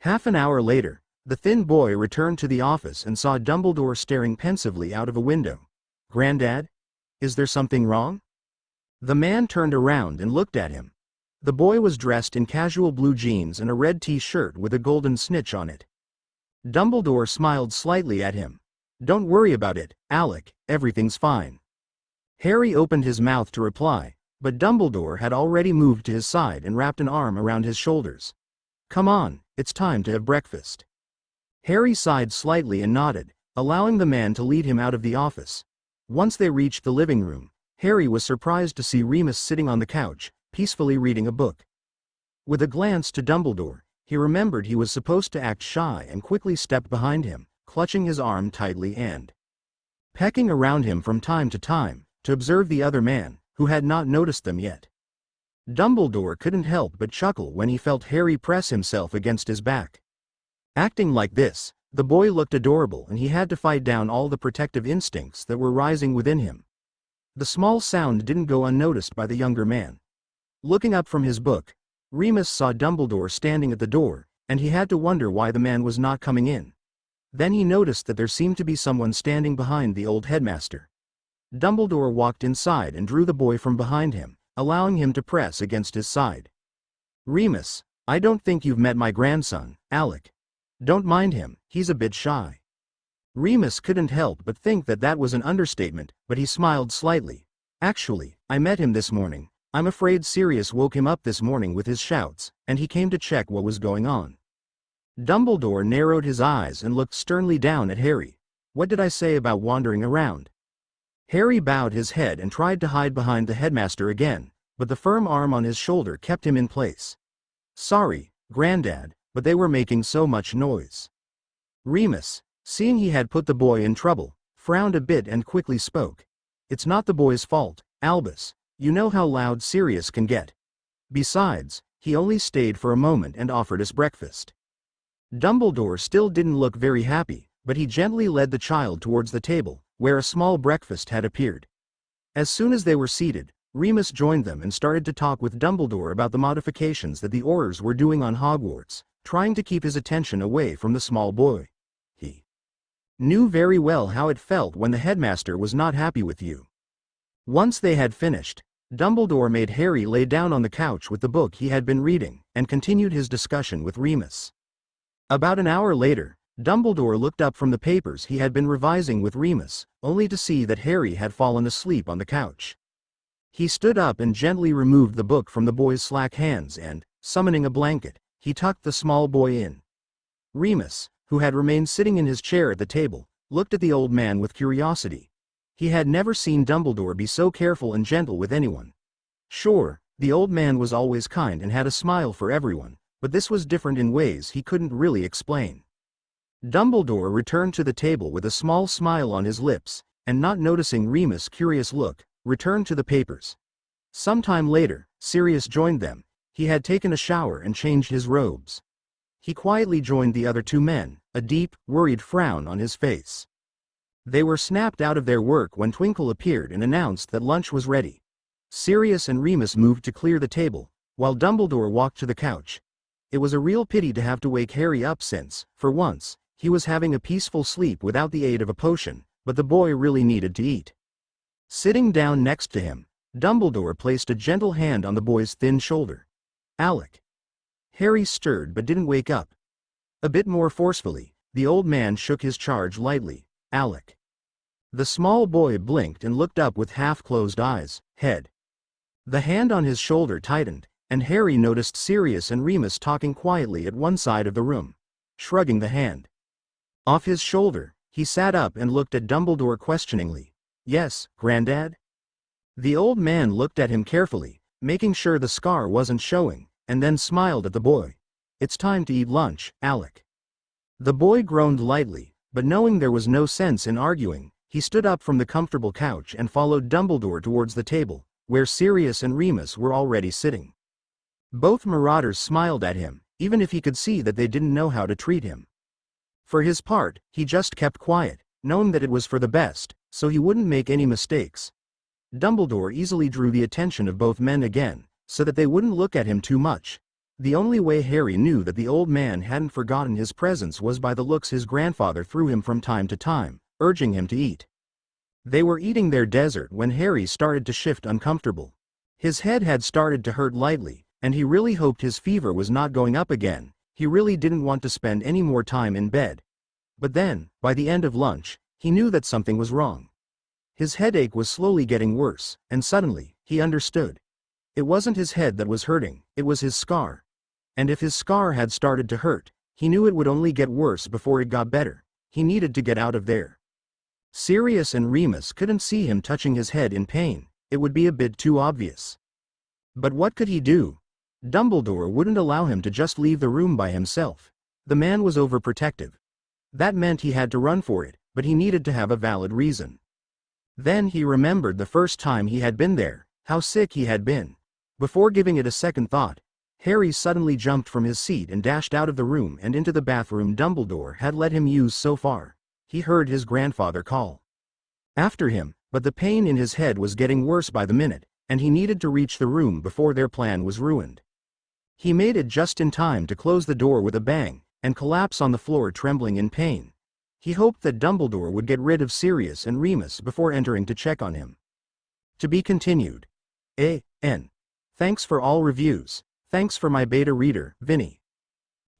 Half an hour later, the thin boy returned to the office and saw Dumbledore staring pensively out of a window. "Granddad? Is there something wrong?" The man turned around and looked at him. The boy was dressed in casual blue jeans and a red t-shirt with a golden snitch on it. Dumbledore smiled slightly at him. "Don't worry about it, Alec, everything's fine." Harry opened his mouth to reply, but Dumbledore had already moved to his side and wrapped an arm around his shoulders. "Come on, it's time to have breakfast." Harry sighed slightly and nodded, allowing the man to lead him out of the office. Once they reached the living room, Harry was surprised to see Remus sitting on the couch, peacefully reading a book. With a glance to Dumbledore, he remembered he was supposed to act shy and quickly stepped behind him, clutching his arm tightly and pecking around him from time to time, to observe the other man, who had not noticed them yet. Dumbledore couldn't help but chuckle when he felt Harry press himself against his back. Acting like this, the boy looked adorable and he had to fight down all the protective instincts that were rising within him. The small sound didn't go unnoticed by the younger man. Looking up from his book, Remus saw Dumbledore standing at the door, and he had to wonder why the man was not coming in. Then he noticed that there seemed to be someone standing behind the old headmaster. Dumbledore walked inside and drew the boy from behind him, allowing him to press against his side. "Remus, I don't think you've met my grandson, Alec. Don't mind him, he's a bit shy." Remus couldn't help but think that that was an understatement, but he smiled slightly. "Actually, I met him this morning. I'm afraid Sirius woke him up this morning with his shouts, and he came to check what was going on." Dumbledore narrowed his eyes and looked sternly down at Harry. "What did I say about wandering around?" Harry bowed his head and tried to hide behind the headmaster again, but the firm arm on his shoulder kept him in place. "Sorry, Granddad, but they were making so much noise." Remus, seeing he had put the boy in trouble, frowned a bit and quickly spoke. "It's not the boy's fault, Albus. You know how loud Sirius can get. Besides, he only stayed for a moment and offered us breakfast." Dumbledore still didn't look very happy, but he gently led the child towards the table, where a small breakfast had appeared. As soon as they were seated, Remus joined them and started to talk with Dumbledore about the modifications that the Aurors were doing on Hogwarts, trying to keep his attention away from the small boy. He knew very well how it felt when the headmaster was not happy with you. Once they had finished, Dumbledore made Harry lay down on the couch with the book he had been reading, and continued his discussion with Remus. About an hour later, Dumbledore looked up from the papers he had been revising with Remus, only to see that Harry had fallen asleep on the couch. He stood up and gently removed the book from the boy's slack hands and, summoning a blanket, he tucked the small boy in. Remus, who had remained sitting in his chair at the table, looked at the old man with curiosity. He had never seen Dumbledore be so careful and gentle with anyone. Sure, the old man was always kind and had a smile for everyone, but this was different in ways he couldn't really explain. Dumbledore returned to the table with a small smile on his lips, and not noticing Remus' curious look, returned to the papers. Sometime later, Sirius joined them. He had taken a shower and changed his robes. He quietly joined the other two men, a deep, worried frown on his face. They were snapped out of their work when Twinkle appeared and announced that lunch was ready. Sirius and Remus moved to clear the table, while Dumbledore walked to the couch. It was a real pity to have to wake Harry up since, for once, he was having a peaceful sleep without the aid of a potion, but the boy really needed to eat. Sitting down next to him, Dumbledore placed a gentle hand on the boy's thin shoulder. "Alec." Harry stirred but didn't wake up. A bit more forcefully, the old man shook his charge lightly. "Alec." The small boy blinked and looked up with half-closed eyes. "Head." The hand on his shoulder tightened, and Harry noticed Sirius and Remus talking quietly at one side of the room. Shrugging the hand off his shoulder, he sat up and looked at Dumbledore questioningly. "Yes, Grandad?" The old man looked at him carefully, making sure the scar wasn't showing, and then smiled at the boy. "It's time to eat lunch, Alec." The boy groaned lightly, But knowing there was no sense in arguing, he stood up from the comfortable couch and followed Dumbledore towards the table, where Sirius and Remus were already sitting. Both marauders smiled at him, even if he could see that they didn't know how to treat him. For his part, he just kept quiet, knowing that it was for the best, so he wouldn't make any mistakes. Dumbledore easily drew the attention of both men again, so that they wouldn't look at him too much. The only way Harry knew that the old man hadn't forgotten his presence was by the looks his grandfather threw him from time to time, urging him to eat. They were eating their dessert when Harry started to shift uncomfortable. His head had started to hurt lightly, and he really hoped his fever was not going up again. He really didn't want to spend any more time in bed. But then, by the end of lunch, he knew that something was wrong. His headache was slowly getting worse, and suddenly, he understood. It wasn't his head that was hurting, it was his scar. And if his scar had started to hurt, he knew it would only get worse before it got better. He needed to get out of there. Sirius and Remus couldn't see him touching his head in pain, it would be a bit too obvious. But what could he do? Dumbledore wouldn't allow him to just leave the room by himself. The man was overprotective. That meant he had to run for it, but he needed to have a valid reason. Then he remembered the first time he had been there, how sick he had been. Before giving it a second thought, Harry suddenly jumped from his seat and dashed out of the room and into the bathroom Dumbledore had let him use so far. He heard his grandfather call after him, but the pain in his head was getting worse by the minute, and he needed to reach the room before their plan was ruined. He made it just in time to close the door with a bang, and collapse on the floor trembling in pain. He hoped that Dumbledore would get rid of Sirius and Remus before entering to check on him. To be continued. A.N. Thanks for all reviews. Thanks for my beta reader, Vinny.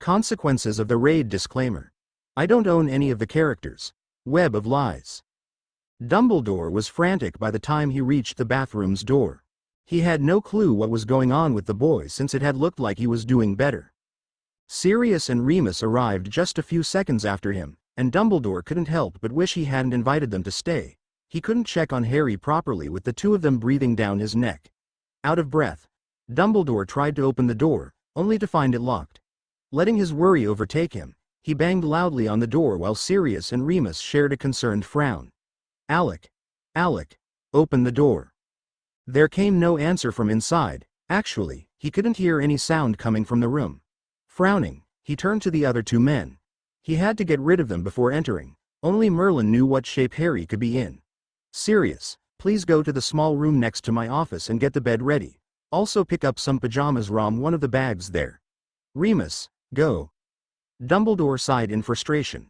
Consequences of the raid disclaimer. I don't own any of the characters. Web of lies. Dumbledore was frantic by the time he reached the bathroom's door. He had no clue what was going on with the boy since it had looked like he was doing better. Sirius and Remus arrived just a few seconds after him, and Dumbledore couldn't help but wish he hadn't invited them to stay. He couldn't check on Harry properly with the two of them breathing down his neck. Out of breath, Dumbledore tried to open the door, only to find it locked. Letting his worry overtake him, he banged loudly on the door while Sirius and Remus shared a concerned frown. Alec, open the door. There came no answer from inside. Actually, he couldn't hear any sound coming from the room. Frowning, he turned to the other two men. He had to get rid of them before entering. Only Merlin knew what shape Harry could be in. Sirius, please go to the small room next to my office and get the bed ready. Also pick up some pajamas from one of the bags there. Remus, go. Dumbledore sighed in frustration.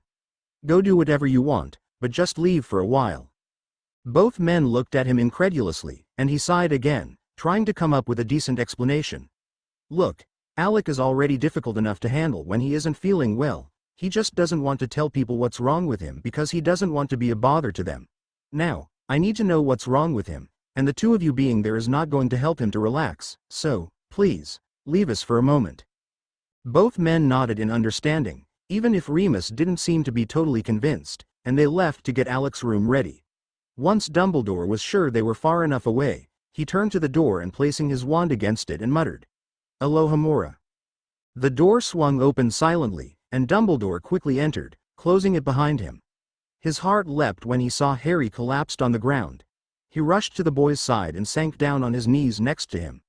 Go do whatever you want, but just leave for a while. Both men looked at him incredulously, and he sighed again, trying to come up with a decent explanation. Look, Alec is already difficult enough to handle when he isn't feeling well. He just doesn't want to tell people what's wrong with him because he doesn't want to be a bother to them. Now, I need to know what's wrong with him, and the two of you being there is not going to help him to relax, so, please, leave us for a moment. Both men nodded in understanding, even if Remus didn't seem to be totally convinced, and they left to get Alec's room ready. Once Dumbledore was sure they were far enough away, he turned to the door and placing his wand against it and muttered, Alohomora. The door swung open silently, and Dumbledore quickly entered, closing it behind him. His heart leapt when he saw Harry collapsed on the ground. He rushed to the boy's side and sank down on his knees next to him.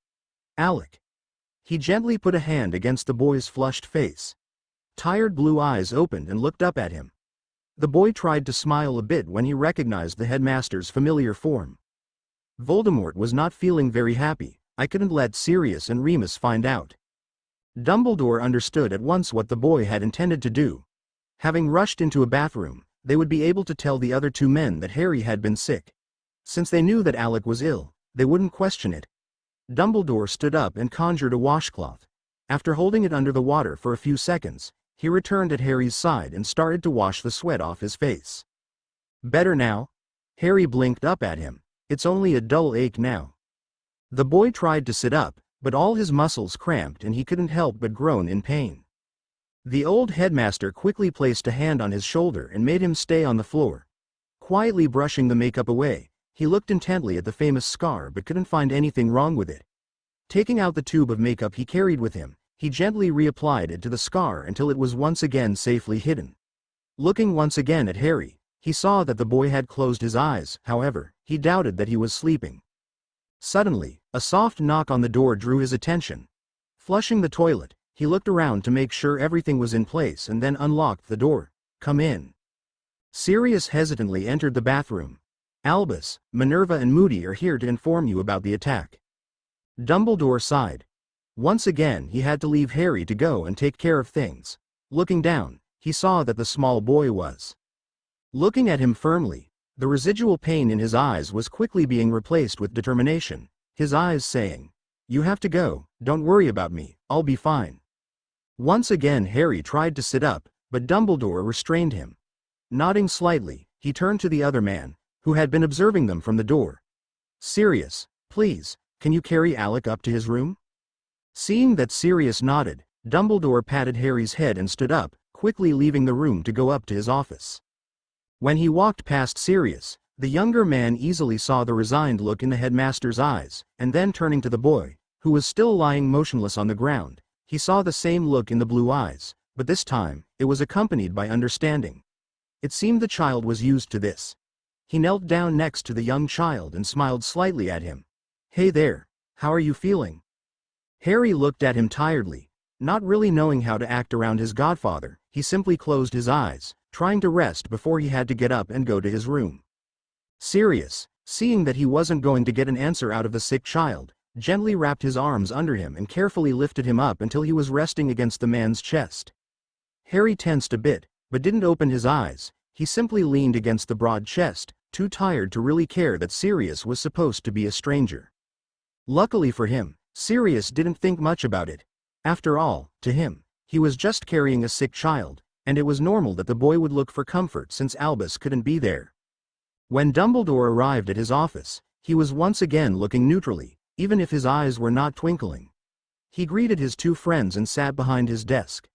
Alec. He gently put a hand against the boy's flushed face. Tired blue eyes opened and looked up at him. The boy tried to smile a bit when he recognized the headmaster's familiar form. Voldemort was not feeling very happy. I couldn't let Sirius and Remus find out. Dumbledore understood at once what the boy had intended to do. Having rushed into a bathroom, they would be able to tell the other two men that Harry had been sick. Since they knew that Alec was ill, they wouldn't question it. Dumbledore stood up and conjured a washcloth. After holding it under the water for a few seconds, he returned at Harry's side and started to wash the sweat off his face. Better now? Harry blinked up at him. It's only a dull ache now. The boy tried to sit up, but all his muscles cramped and he couldn't help but groan in pain. The old headmaster quickly placed a hand on his shoulder and made him stay on the floor. Quietly brushing the makeup away, he looked intently at the famous scar but couldn't find anything wrong with it. Taking out the tube of makeup he carried with him, he gently reapplied it to the scar until it was once again safely hidden. Looking once again at Harry, he saw that the boy had closed his eyes. However, he doubted that he was sleeping. Suddenly, a soft knock on the door drew his attention. Flushing the toilet, he looked around to make sure everything was in place and then unlocked the door. "Come in." Sirius hesitantly entered the bathroom. "Albus, Minerva and Moody are here to inform you about the attack." Dumbledore sighed. Once again he had to leave Harry to go and take care of things. Looking down, he saw that the small boy was looking at him firmly. The residual pain in his eyes was quickly being replaced with determination, his eyes saying, "You have to go, don't worry about me, I'll be fine." Once again Harry tried to sit up, but Dumbledore restrained him. Nodding slightly, he turned to the other man, who had been observing them from the door. "Sirius, please, can you carry Alec up to his room?" Seeing that Sirius nodded, Dumbledore patted Harry's head and stood up, quickly leaving the room to go up to his office. When he walked past Sirius, the younger man easily saw the resigned look in the headmaster's eyes, and then turning to the boy, who was still lying motionless on the ground, he saw the same look in the blue eyes, but this time, it was accompanied by understanding. It seemed the child was used to this. He knelt down next to the young child and smiled slightly at him. "Hey there, how are you feeling?" Harry looked at him tiredly. Not really knowing how to act around his godfather, he simply closed his eyes, trying to rest before he had to get up and go to his room. Sirius, seeing that he wasn't going to get an answer out of the sick child, gently wrapped his arms under him and carefully lifted him up until he was resting against the man's chest. Harry tensed a bit, but didn't open his eyes. He simply leaned against the broad chest, too tired to really care that Sirius was supposed to be a stranger. Luckily for him, Sirius didn't think much about it. After all, to him, he was just carrying a sick child, and it was normal that the boy would look for comfort since Albus couldn't be there. When Dumbledore arrived at his office, he was once again looking neutrally, even if his eyes were not twinkling. He greeted his two friends and sat behind his desk.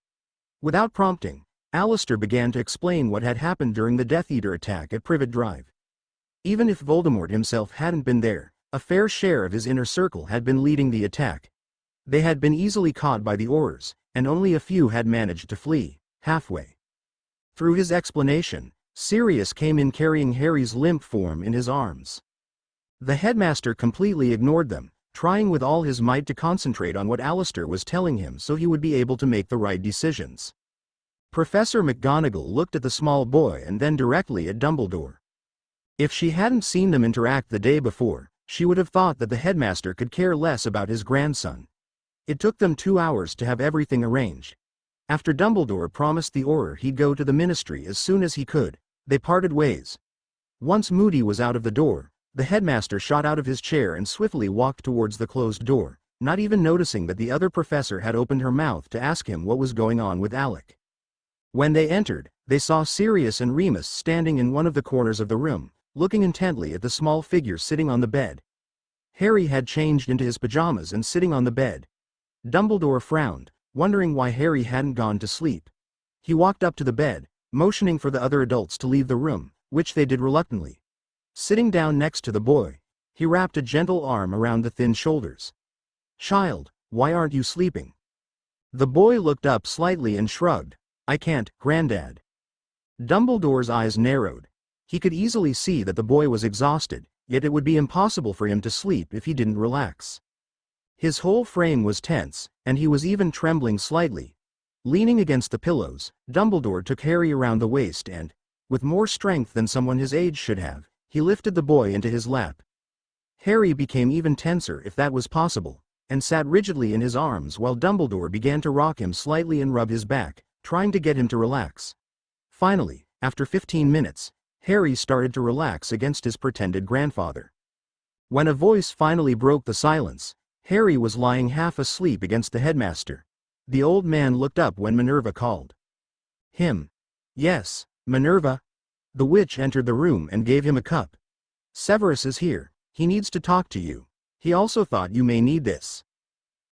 Without prompting, Alistair began to explain what had happened during the Death Eater attack at Privet Drive. Even if Voldemort himself hadn't been there, a fair share of his inner circle had been leading the attack. They had been easily caught by the Aurors, and only a few had managed to flee, halfway. Through his explanation, Sirius came in carrying Harry's limp form in his arms. The headmaster completely ignored them, trying with all his might to concentrate on what Alistair was telling him so he would be able to make the right decisions. Professor McGonagall looked at the small boy and then directly at Dumbledore. If she hadn't seen them interact the day before, she would have thought that the headmaster could care less about his grandson. It took them 2 hours to have everything arranged. After Dumbledore promised the Auror he'd go to the ministry as soon as he could, they parted ways. Once Moody was out of the door, the headmaster shot out of his chair and swiftly walked towards the closed door, not even noticing that the other professor had opened her mouth to ask him what was going on with Alec. When they entered, they saw Sirius and Remus standing in one of the corners of the room, looking intently at the small figure sitting on the bed. Harry had changed into his pajamas and sitting on the bed. Dumbledore frowned, wondering why Harry hadn't gone to sleep. He walked up to the bed, motioning for the other adults to leave the room, which they did reluctantly. Sitting down next to the boy, he wrapped a gentle arm around the thin shoulders. "Child, why aren't you sleeping?" The boy looked up slightly and shrugged. "I can't, Granddad." Dumbledore's eyes narrowed. He could easily see that the boy was exhausted, yet it would be impossible for him to sleep if he didn't relax. His whole frame was tense, and he was even trembling slightly. Leaning against the pillows, Dumbledore took Harry around the waist and, with more strength than someone his age should have, he lifted the boy into his lap. Harry became even tenser if that was possible, and sat rigidly in his arms while Dumbledore began to rock him slightly and rub his back, trying to get him to relax. Finally, after 15 minutes, Harry started to relax against his pretended grandfather. When a voice finally broke the silence, Harry was lying half asleep against the headmaster. The old man looked up when Minerva called him. "Yes, Minerva." The witch entered the room and gave him a cup. "Severus is here, he needs to talk to you. He also thought you may need this."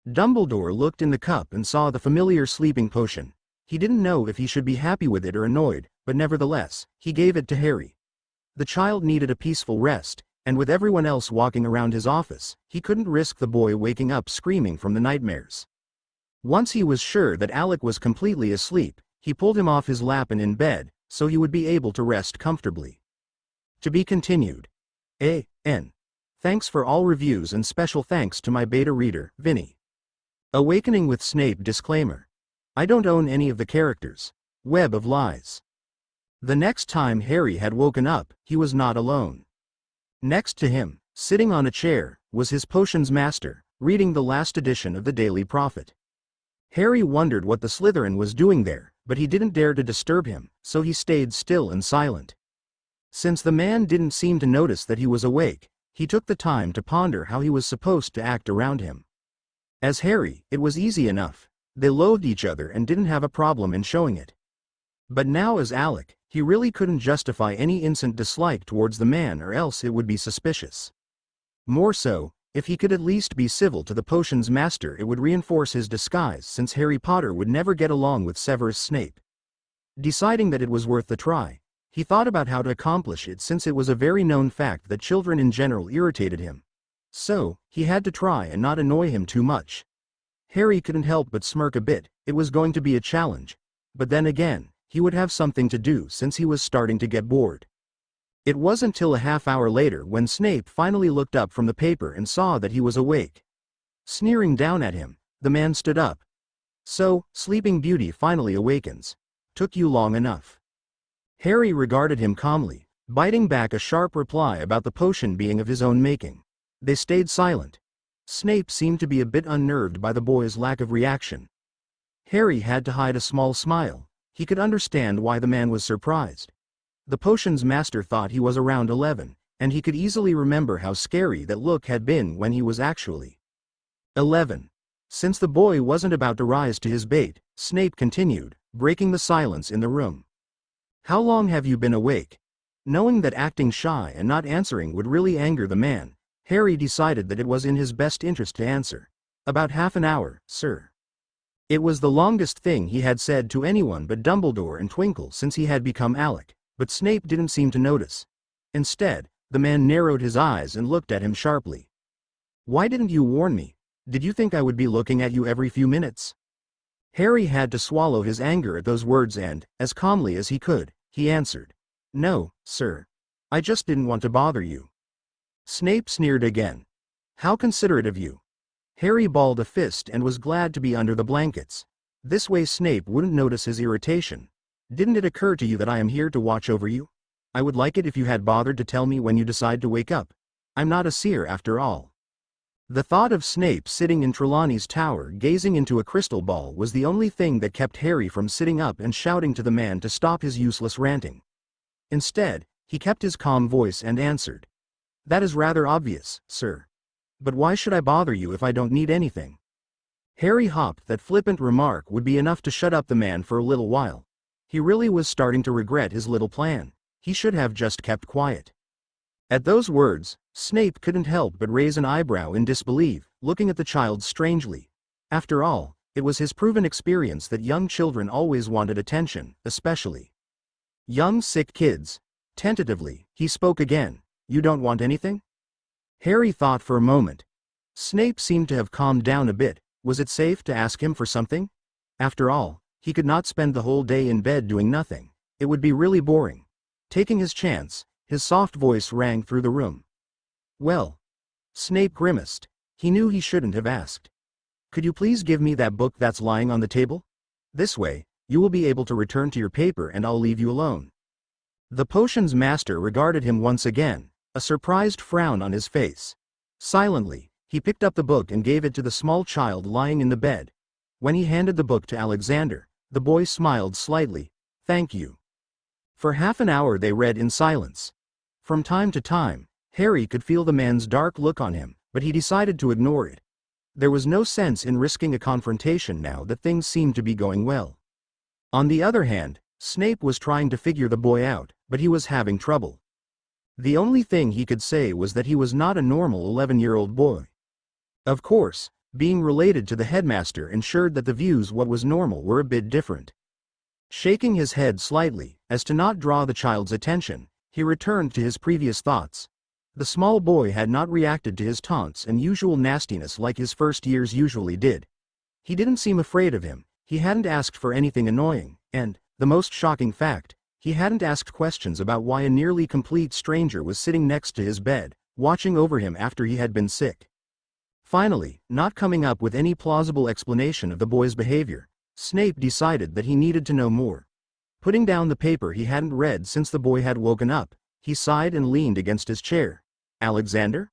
Dumbledore looked in the cup and saw the familiar sleeping potion. He didn't know if he should be happy with it or annoyed, but nevertheless, he gave it to Harry. The child needed a peaceful rest, and with everyone else walking around his office, he couldn't risk the boy waking up screaming from the nightmares. Once he was sure that Alec was completely asleep, he pulled him off his lap and in bed, so he would be able to rest comfortably. To be continued. A.N. Thanks for all reviews and special thanks to my beta reader, Vinny. Awakening with Snape disclaimer. I don't own any of the characters. Web of Lies. The next time Harry had woken up, he was not alone. Next to him, sitting on a chair, was his potions master, reading the last edition of the Daily Prophet. Harry wondered what the Slytherin was doing there, but he didn't dare to disturb him, so he stayed still and silent. Since the man didn't seem to notice that he was awake, he took the time to ponder how he was supposed to act around him. As Harry, it was easy enough. They loathed each other and didn't have a problem in showing it. But now as Alec, he really couldn't justify any instant dislike towards the man, or else it would be suspicious. More so, if he could at least be civil to the potions master, it would reinforce his disguise, since Harry Potter would never get along with Severus Snape. Deciding that it was worth the try, he thought about how to accomplish it, since it was a very known fact that children in general irritated him. So, he had to try and not annoy him too much. Harry couldn't help but smirk a bit. It was going to be a challenge. But then again, he would have something to do since he was starting to get bored. It wasn't till a half-hour later when Snape finally looked up from the paper and saw that he was awake. Sneering down at him, the man stood up. So, Sleeping Beauty finally awakens. Took you long enough. Harry regarded him calmly, biting back a sharp reply about the potion being of his own making. They stayed silent. Snape seemed to be a bit unnerved by the boy's lack of reaction. Harry had to hide a small smile. He could understand why the man was surprised. The potions master thought he was around 11, and he could easily remember how scary that look had been when he was actually 11. Since the boy wasn't about to rise to his bait, Snape continued, breaking the silence in the room. How long have you been awake? Knowing that acting shy and not answering would really anger the man, Harry decided that it was in his best interest to answer. About half an hour, sir. It was the longest thing he had said to anyone but Dumbledore and Twinkle since he had become Alec, but Snape didn't seem to notice. Instead, the man narrowed his eyes and looked at him sharply. Why didn't you warn me? Did you think I would be looking at you every few minutes? Harry had to swallow his anger at those words and, as calmly as he could, he answered. No, sir. I just didn't want to bother you. Snape sneered again. How considerate of you. Harry balled a fist and was glad to be under the blankets. This way Snape wouldn't notice his irritation. Didn't it occur to you that I am here to watch over you? I would like it if you had bothered to tell me when you decide to wake up. I'm not a seer after all. The thought of Snape sitting in Trelawney's tower gazing into a crystal ball was the only thing that kept Harry from sitting up and shouting to the man to stop his useless ranting. Instead, he kept his calm voice and answered. That is rather obvious, sir. But why should I bother you if I don't need anything? Harry hoped that flippant remark would be enough to shut up the man for a little while. He really was starting to regret his little plan. He should have just kept quiet. At those words, Snape couldn't help but raise an eyebrow in disbelief, looking at the child strangely. After all, it was his proven experience that young children always wanted attention, especially young sick kids. Tentatively, he spoke again. You don't want anything? Harry thought for a moment. Snape seemed to have calmed down a bit. Was it safe to ask him for something? After all, he could not spend the whole day in bed doing nothing. It would be really boring. Taking his chance, his soft voice rang through the room. Well. Snape grimaced. He knew he shouldn't have asked. Could you please give me that book that's lying on the table? This way, you will be able to return to your paper and I'll leave you alone. The potions master regarded him once again, a surprised frown on his face. Silently, he picked up the book and gave it to the small child lying in the bed. When he handed the book to Alexander, the boy smiled slightly. Thank you. For half an hour they read in silence. From time to time, Harry could feel the man's dark look on him, but he decided to ignore it. There was no sense in risking a confrontation now that things seemed to be going well. On the other hand, Snape was trying to figure the boy out, but he was having trouble. The only thing he could say was that he was not a normal 11-year-old boy. Of course, being related to the headmaster ensured that the views what was normal were a bit different. Shaking his head slightly, as to not draw the child's attention, he returned to his previous thoughts. The small boy had not reacted to his taunts and usual nastiness like his first years usually did. He didn't seem afraid of him, he hadn't asked for anything annoying, and, the most shocking fact, He hadn't asked questions about why a nearly complete stranger was sitting next to his bed, watching over him after he had been sick. Finally, not coming up with any plausible explanation of the boy's behavior, Snape decided that he needed to know more. Putting down the paper he hadn't read since the boy had woken up, he sighed and leaned against his chair. "Alexander?"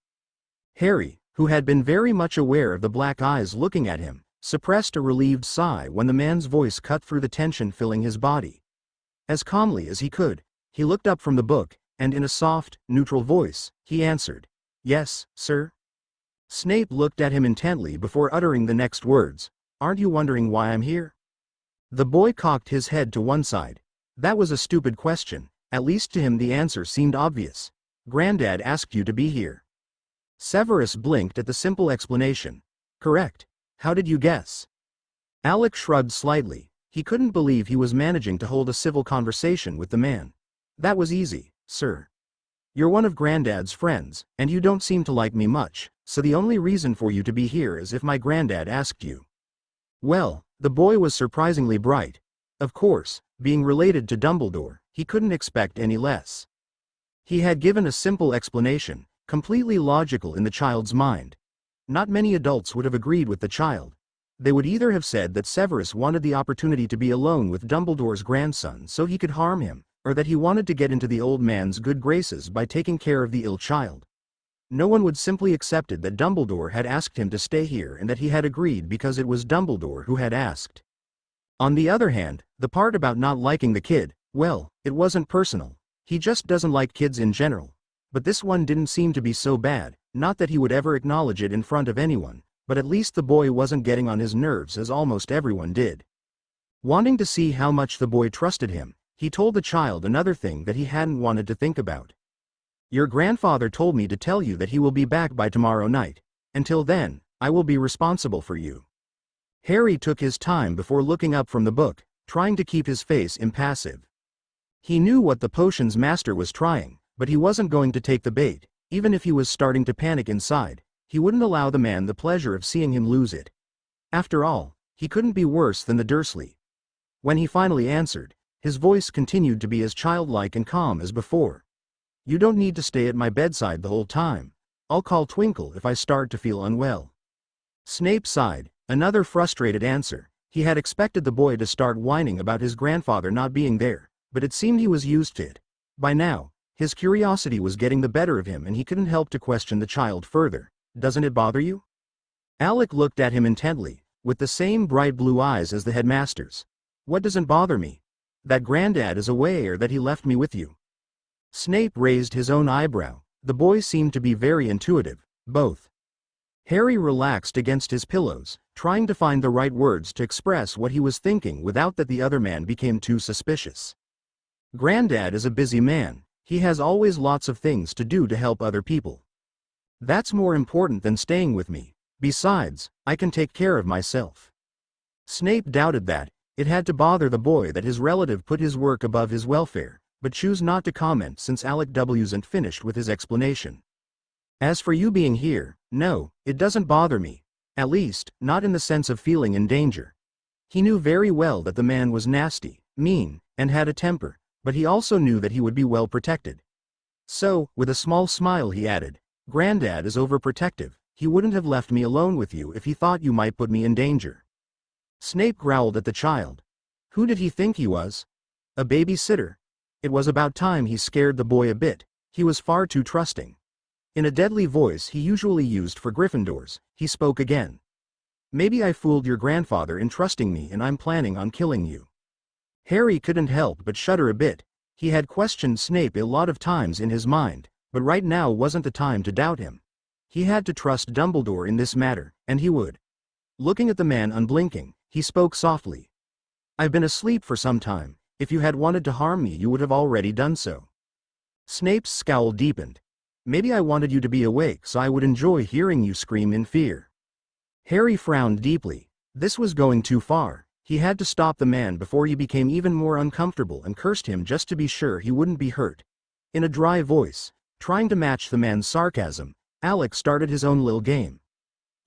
Harry, who had been very much aware of the black eyes looking at him, suppressed a relieved sigh when the man's voice cut through the tension filling his body. As calmly as he could, he looked up from the book, and in a soft, neutral voice, he answered, "Yes, sir." Snape looked at him intently before uttering the next words, "Aren't you wondering why I'm here?" The boy cocked his head to one side. That was a stupid question, at least to him the answer seemed obvious. "Granddad asked you to be here." Severus blinked at the simple explanation. "Correct. How did you guess?" Alec shrugged slightly. He couldn't believe he was managing to hold a civil conversation with the man. "That was easy, sir. You're one of Granddad's friends, and you don't seem to like me much, so the only reason for you to be here is if my granddad asked you." Well, the boy was surprisingly bright. Of course, being related to Dumbledore, he couldn't expect any less. He had given a simple explanation, completely logical in the child's mind. Not many adults would have agreed with the child. They would either have said that Severus wanted the opportunity to be alone with Dumbledore's grandson so he could harm him, or that he wanted to get into the old man's good graces by taking care of the ill child. No one would simply accepted that Dumbledore had asked him to stay here and that he had agreed because it was Dumbledore who had asked. On the other hand, the part about not liking the kid, well, it wasn't personal. He just doesn't like kids in general. But this one didn't seem to be so bad, not that he would ever acknowledge it in front of anyone, but at least the boy wasn't getting on his nerves as almost everyone did. Wanting to see how much the boy trusted him, he told the child another thing that he hadn't wanted to think about. "Your grandfather told me to tell you that he will be back by tomorrow night. Until then, I will be responsible for you." Harry took his time before looking up from the book, trying to keep his face impassive. He knew what the potions master was trying, but he wasn't going to take the bait. Even if he was starting to panic inside, he wouldn't allow the man the pleasure of seeing him lose it. After all, he couldn't be worse than the Dursley. When he finally answered, his voice continued to be as childlike and calm as before. "You don't need to stay at my bedside the whole time. I'll call Twinkle if I start to feel unwell." Snape sighed, another frustrated answer. He had expected the boy to start whining about his grandfather not being there, but it seemed he was used to it. By now, his curiosity was getting the better of him and he couldn't help to question the child further. "Doesn't it bother you?" Alec looked at him intently, with the same bright blue eyes as the headmaster's. "What doesn't bother me? That Granddad is away or that he left me with you?" Snape raised his own eyebrow. The boy seemed to be very intuitive. "Both." Harry relaxed against his pillows, trying to find the right words to express what he was thinking without that the other man became too suspicious. "Granddad is a busy man. He has always lots of things to do to help other people. That's more important than staying with me. Besides, I can take care of myself." Snape doubted that. It had to bother the boy that his relative put his work above his welfare, but chose not to comment since Alec wasn't finished with his explanation. "As for you being here, no, it doesn't bother me. At least, not in the sense of feeling in danger." He knew very well that the man was nasty, mean, and had a temper, but he also knew that he would be well protected. So, with a small smile he added, "Granddad is overprotective. He wouldn't have left me alone with you if he thought you might put me in danger." Snape growled at the child. Who did he think he was? A babysitter? It was about time he scared the boy a bit. He was far too trusting. In a deadly voice he usually used for Gryffindors, he spoke again. "Maybe I fooled your grandfather in trusting me and I'm planning on killing you." Harry couldn't help but shudder a bit. He had questioned Snape a lot of times in his mind, but right now wasn't the time to doubt him. He had to trust Dumbledore in this matter, and he would. Looking at the man unblinking, he spoke softly. "I've been asleep for some time. If you had wanted to harm me you would have already done so." Snape's scowl deepened. "Maybe I wanted you to be awake so I would enjoy hearing you scream in fear." Harry frowned deeply. This was going too far. He had to stop the man before he became even more uncomfortable and cursed him just to be sure he wouldn't be hurt. In a dry voice, trying to match the man's sarcasm, Alec started his own little game.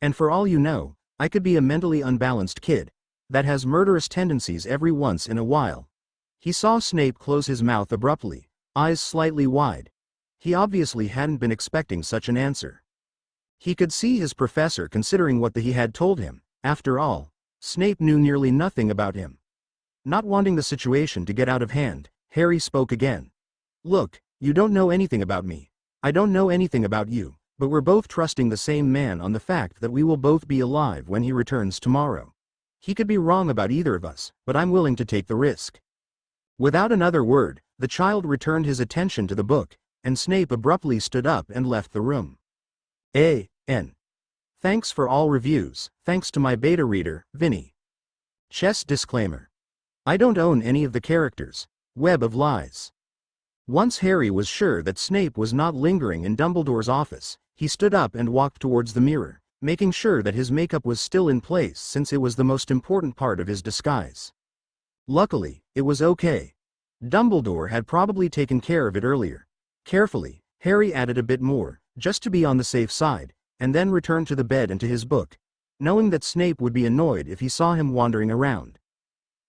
"And for all you know, I could be a mentally unbalanced kid that has murderous tendencies every once in a while." He saw Snape close his mouth abruptly, eyes slightly wide. He obviously hadn't been expecting such an answer. He could see his professor considering what he had told him. After all, Snape knew nearly nothing about him. Not wanting the situation to get out of hand, Harry spoke again. Look, you don't know anything about me. I don't know anything about you, but we're both trusting the same man on the fact that we will both be alive when he returns tomorrow. He could be wrong about either of us, but I'm willing to take the risk. Without another word, the child returned his attention to the book, and Snape abruptly stood up and left the room. A.N. Thanks for all reviews, thanks to my beta reader, Vinny. Chess disclaimer. I don't own any of the characters. Web of lies. Once Harry was sure that Snape was not lingering in Dumbledore's office, he stood up and walked towards the mirror, making sure that his makeup was still in place since it was the most important part of his disguise. Luckily, it was okay. Dumbledore had probably taken care of it earlier. Carefully, Harry added a bit more, just to be on the safe side, and then returned to the bed and to his book, knowing that Snape would be annoyed if he saw him wandering around.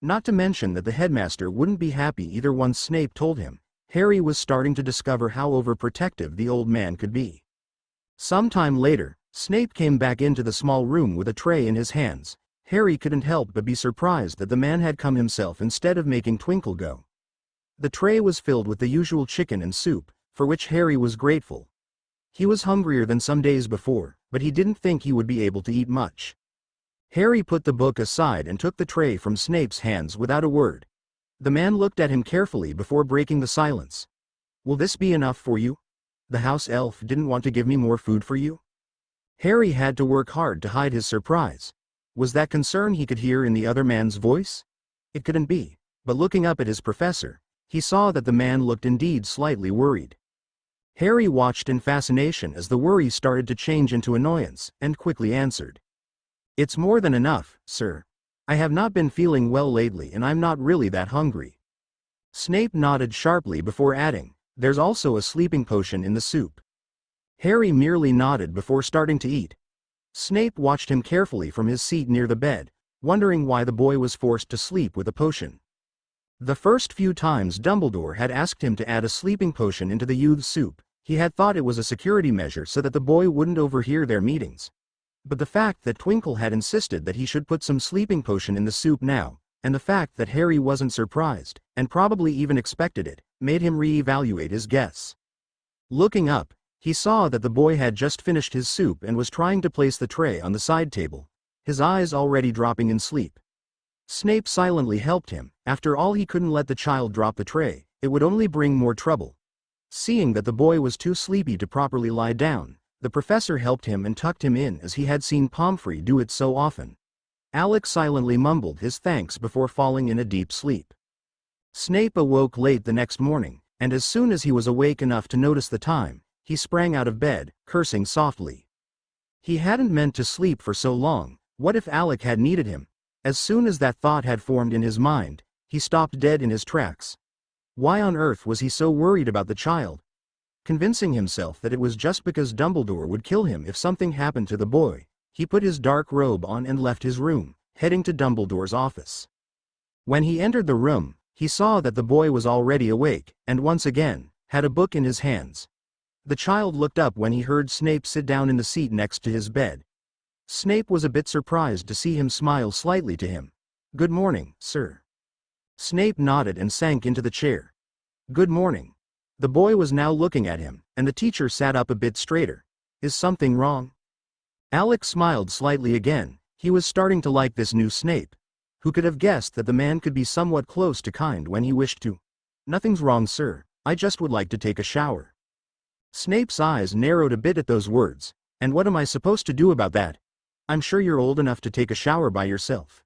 Not to mention that the headmaster wouldn't be happy either once Snape told him. Harry was starting to discover how overprotective the old man could be. Sometime later, Snape came back into the small room with a tray in his hands. Harry couldn't help but be surprised that the man had come himself instead of making Twinkle go. The tray was filled with the usual chicken and soup, for which Harry was grateful. He was hungrier than some days before, but he didn't think he would be able to eat much. Harry put the book aside and took the tray from Snape's hands without a word. The man looked at him carefully before breaking the silence. Will this be enough for you? The house elf didn't want to give me more food for you? Harry had to work hard to hide his surprise. Was that concern he could hear in the other man's voice? It couldn't be, but looking up at his professor, he saw that the man looked indeed slightly worried. Harry watched in fascination as the worry started to change into annoyance, and quickly answered. It's more than enough, sir. I have not been feeling well lately and I'm not really that hungry. Snape nodded sharply before adding, there's also a sleeping potion in the soup. Harry merely nodded before starting to eat. Snape watched him carefully from his seat near the bed, wondering why the boy was forced to sleep with a potion. The first few times Dumbledore had asked him to add a sleeping potion into the youth's soup, he had thought it was a security measure so that the boy wouldn't overhear their meetings. But the fact that Twinkle had insisted that he should put some sleeping potion in the soup now, and the fact that Harry wasn't surprised, and probably even expected it, made him re-evaluate his guess. Looking up, he saw that the boy had just finished his soup and was trying to place the tray on the side table, his eyes already dropping in sleep. Snape silently helped him. After all, he couldn't let the child drop the tray, it would only bring more trouble. Seeing that the boy was too sleepy to properly lie down, the professor helped him and tucked him in as he had seen Pomfrey do it so often. Alex silently mumbled his thanks before falling in a deep sleep. Snape awoke late the next morning, and as soon as he was awake enough to notice the time, he sprang out of bed, cursing softly. He hadn't meant to sleep for so long. What if Alec had needed him? As soon as that thought had formed in his mind, he stopped dead in his tracks. Why on earth was he so worried about the child? Convincing himself that it was just because Dumbledore would kill him if something happened to the boy, he put his dark robe on and left his room, heading to Dumbledore's office. When he entered the room, he saw that the boy was already awake, and once again, had a book in his hands. The child looked up when he heard Snape sit down in the seat next to his bed. Snape was a bit surprised to see him smile slightly to him. Good morning, sir. Snape nodded and sank into the chair. Good morning. The boy was now looking at him, and the teacher sat up a bit straighter. Is something wrong? Alex smiled slightly again. He was starting to like this new Snape. Who could have guessed that the man could be somewhat close to kind when he wished to? Nothing's wrong, sir. I just would like to take a shower. Snape's eyes narrowed a bit at those words. And what am I supposed to do about that? I'm sure you're old enough to take a shower by yourself.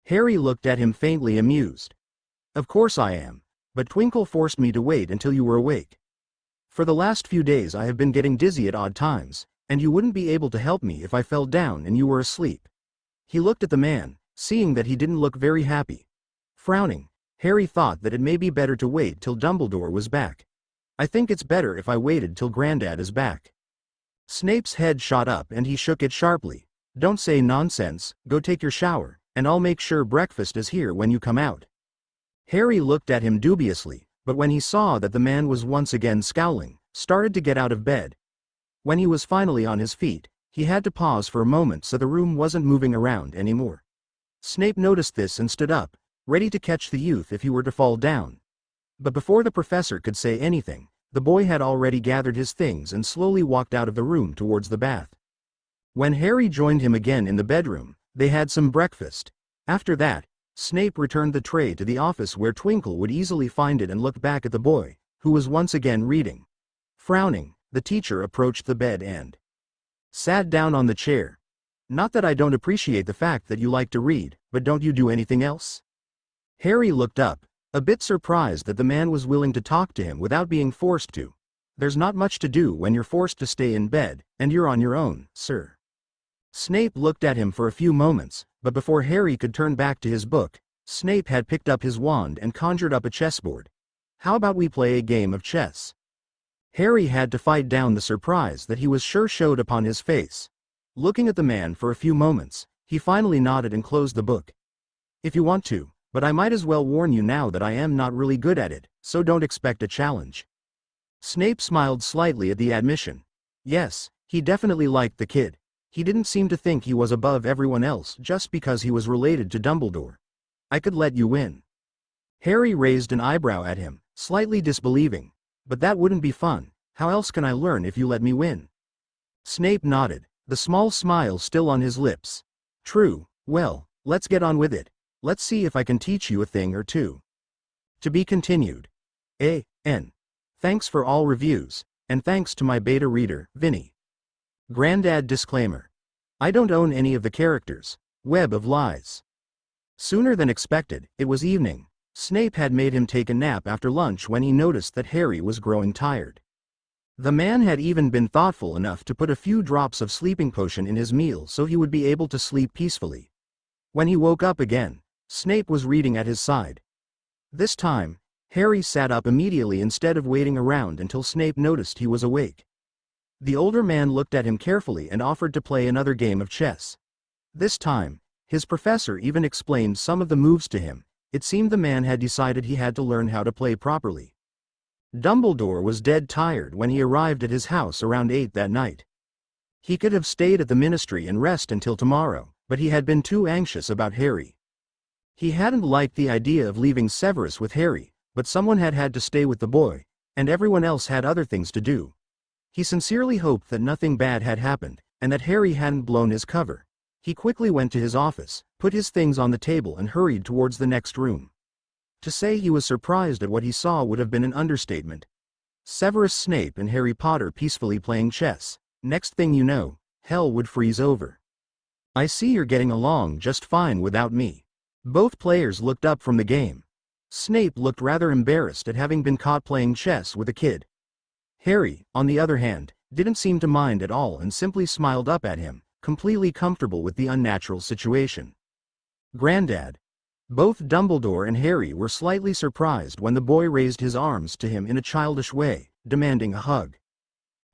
Harry looked at him faintly amused. Of course I am. But Twinkle forced me to wait until you were awake. For the last few days I have been getting dizzy at odd times, and you wouldn't be able to help me if I fell down and you were asleep. He looked at the man, seeing that he didn't look very happy. Frowning, Harry thought that it may be better to wait till Dumbledore was back. I think it's better if I waited till Grandad is back. Snape's head shot up and he shook it sharply. Don't say nonsense, go take your shower, and I'll make sure breakfast is here when you come out. Harry looked at him dubiously, but when he saw that the man was once again scowling, started to get out of bed. When he was finally on his feet, he had to pause for a moment so the room wasn't moving around anymore. Snape noticed this and stood up, ready to catch the youth if he were to fall down. But before the professor could say anything, the boy had already gathered his things and slowly walked out of the room towards the bath. When Harry joined him again in the bedroom, they had some breakfast. After that, Snape returned the tray to the office where Twinkle would easily find it and looked back at the boy, who was once again reading. Frowning, the teacher approached the bed and sat down on the chair. "Not that I don't appreciate the fact that you like to read, but don't you do anything else?" Harry looked up, a bit surprised that the man was willing to talk to him without being forced to. "There's not much to do when you're forced to stay in bed, and you're on your own, sir." Snape looked at him for a few moments, but before Harry could turn back to his book, Snape had picked up his wand and conjured up a chessboard. "How about we play a game of chess?" Harry had to fight down the surprise that he was sure showed upon his face. Looking at the man for a few moments, he finally nodded and closed the book. "If you want to, but I might as well warn you now that I am not really good at it, so don't expect a challenge." Snape smiled slightly at the admission. Yes, he definitely liked the kid. He didn't seem to think he was above everyone else just because he was related to Dumbledore. "I could let you win." Harry raised an eyebrow at him, slightly disbelieving. "But that wouldn't be fun. How else can I learn if you let me win?" Snape nodded, the small smile still on his lips. "True, well, let's get on with it. Let's see if I can teach you a thing or two." To be continued. A.N. Thanks for all reviews, and thanks to my beta reader, Vinny. Grandad disclaimer. I don't own any of the characters. Web of Lies. Sooner than expected, it was evening. Snape had made him take a nap after lunch when he noticed that Harry was growing tired. The man had even been thoughtful enough to put a few drops of sleeping potion in his meal so he would be able to sleep peacefully. When he woke up again, Snape was reading at his side. This time, Harry sat up immediately instead of waiting around until Snape noticed he was awake. The older man looked at him carefully and offered to play another game of chess. This time, his professor even explained some of the moves to him. It seemed the man had decided he had to learn how to play properly. Dumbledore was dead tired when he arrived at his house around 8 that night. He could have stayed at the ministry and rest until tomorrow, but he had been too anxious about Harry. He hadn't liked the idea of leaving Severus with Harry, but someone had had to stay with the boy, and everyone else had other things to do. He sincerely hoped that nothing bad had happened, and that Harry hadn't blown his cover. He quickly went to his office, put his things on the table and hurried towards the next room. To say he was surprised at what he saw would have been an understatement. Severus Snape and Harry Potter peacefully playing chess. Next thing you know, hell would freeze over. "I see you're getting along just fine without me." Both players looked up from the game. Snape looked rather embarrassed at having been caught playing chess with a kid. Harry, on the other hand, didn't seem to mind at all and simply smiled up at him, completely comfortable with the unnatural situation. Grandad. Both Dumbledore and Harry were slightly surprised when the boy raised his arms to him in a childish way, demanding a hug.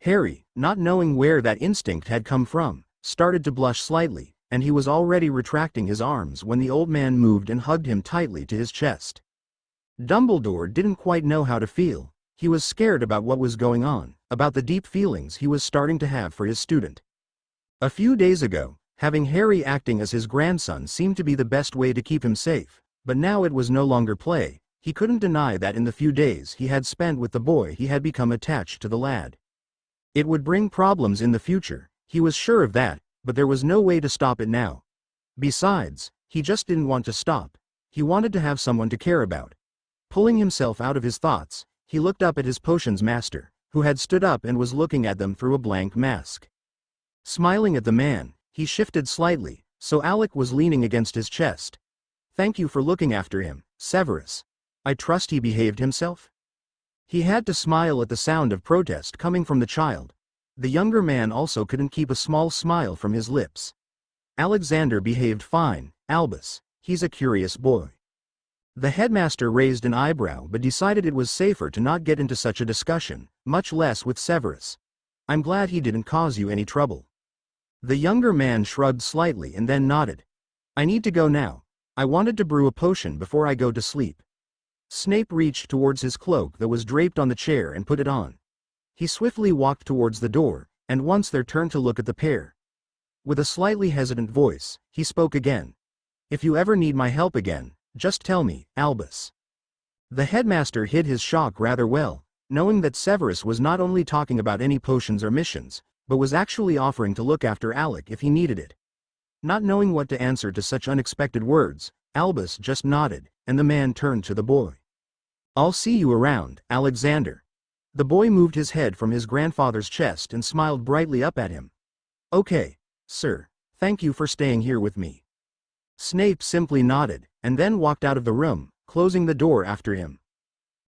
Harry, not knowing where that instinct had come from, started to blush slightly, and he was already retracting his arms when the old man moved and hugged him tightly to his chest. Dumbledore didn't quite know how to feel. He was scared about what was going on, about the deep feelings he was starting to have for his student. A few days ago, having Harry acting as his grandson seemed to be the best way to keep him safe, but now it was no longer play. He couldn't deny that in the few days he had spent with the boy he had become attached to the lad. It would bring problems in the future, he was sure of that, but there was no way to stop it now. Besides, he just didn't want to stop. He wanted to have someone to care about. Pulling himself out of his thoughts, he looked up at his potions master, who had stood up and was looking at them through a blank mask. Smiling at the man, he shifted slightly, so Alec was leaning against his chest. "Thank you for looking after him, Severus. I trust he behaved himself?" He had to smile at the sound of protest coming from the child. The younger man also couldn't keep a small smile from his lips. "Alexander behaved fine, Albus. He's a curious boy." The headmaster raised an eyebrow but decided it was safer to not get into such a discussion, much less with Severus. "I'm glad he didn't cause you any trouble." The younger man shrugged slightly and then nodded. "I need to go now. I wanted to brew a potion before I go to sleep." Snape reached towards his cloak that was draped on the chair and put it on. He swiftly walked towards the door, and once there turned to look at the pair. With a slightly hesitant voice, he spoke again. "If you ever need my help again, just tell me, Albus." The headmaster hid his shock rather well, knowing that Severus was not only talking about any potions or missions, but was actually offering to look after Alec if he needed it. Not knowing what to answer to such unexpected words, Albus just nodded, and the man turned to the boy. "I'll see you around, Alexander." The boy moved his head from his grandfather's chest and smiled brightly up at him. "Okay, sir, thank you for staying here with me." Snape simply nodded, and then walked out of the room, closing the door after him.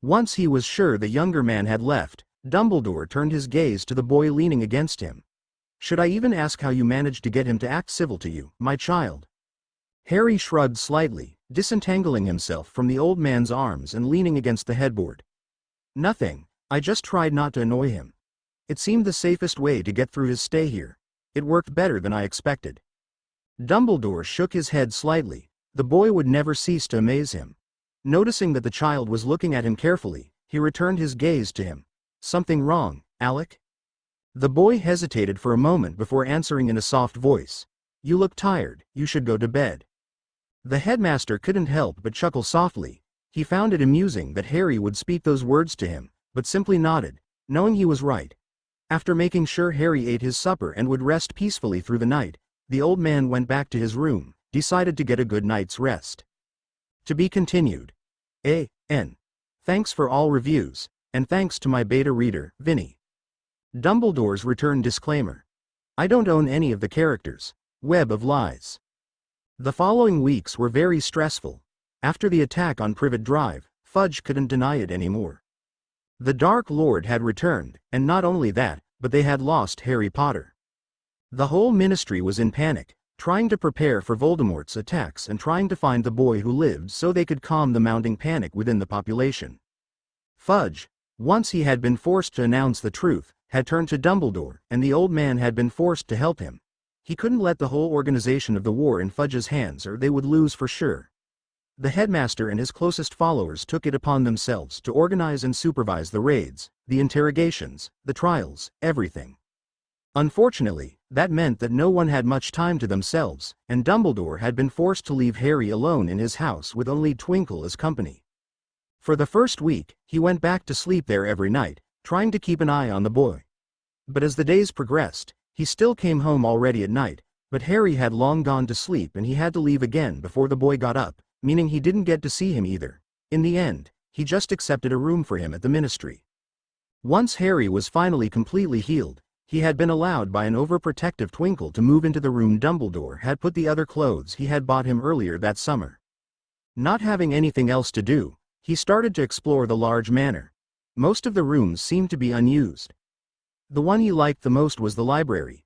Once he was sure the younger man had left, Dumbledore turned his gaze to the boy leaning against him. "Should I even ask how you managed to get him to act civil to you, my child?" Harry shrugged slightly, disentangling himself from the old man's arms and leaning against the headboard. "Nothing, I just tried not to annoy him. It seemed the safest way to get through his stay here. It worked better than I expected." Dumbledore shook his head slightly. The boy would never cease to amaze him. Noticing that the child was looking at him carefully, he returned his gaze to him. "Something wrong, Alec?" The boy hesitated for a moment before answering in a soft voice. "You look tired, you should go to bed." The headmaster couldn't help but chuckle softly. He found it amusing that Harry would speak those words to him, but simply nodded, knowing he was right. After making sure Harry ate his supper and would rest peacefully through the night, the old man went back to his room, decided to get a good night's rest. To be continued. A.N. Thanks for all reviews, and thanks to my beta reader, Vinny. Dumbledore's return disclaimer. I don't own any of the characters. Web of Lies. The following weeks were very stressful. After the attack on Privet Drive, Fudge couldn't deny it anymore. The Dark Lord had returned, and not only that, but they had lost Harry Potter. The whole ministry was in panic, trying to prepare for Voldemort's attacks and trying to find the boy who lived so they could calm the mounting panic within the population. Fudge, once he had been forced to announce the truth, had turned to Dumbledore, and the old man had been forced to help him. He couldn't let the whole organization of the war in Fudge's hands or they would lose for sure. The headmaster and his closest followers took it upon themselves to organize and supervise the raids, the interrogations, the trials, everything. Unfortunately, that meant that no one had much time to themselves, and Dumbledore had been forced to leave Harry alone in his house with only Twinkle as company. For the first week, he went back to sleep there every night, trying to keep an eye on the boy. But as the days progressed, he still came home already at night, but Harry had long gone to sleep and he had to leave again before the boy got up, meaning he didn't get to see him either. In the end, he just accepted a room for him at the ministry. Once Harry was finally completely healed, he had been allowed by an overprotective Twinkle to move into the room Dumbledore had put the other clothes he had bought him earlier that summer. Not having anything else to do, he started to explore the large manor. Most of the rooms seemed to be unused. The one he liked the most was the library.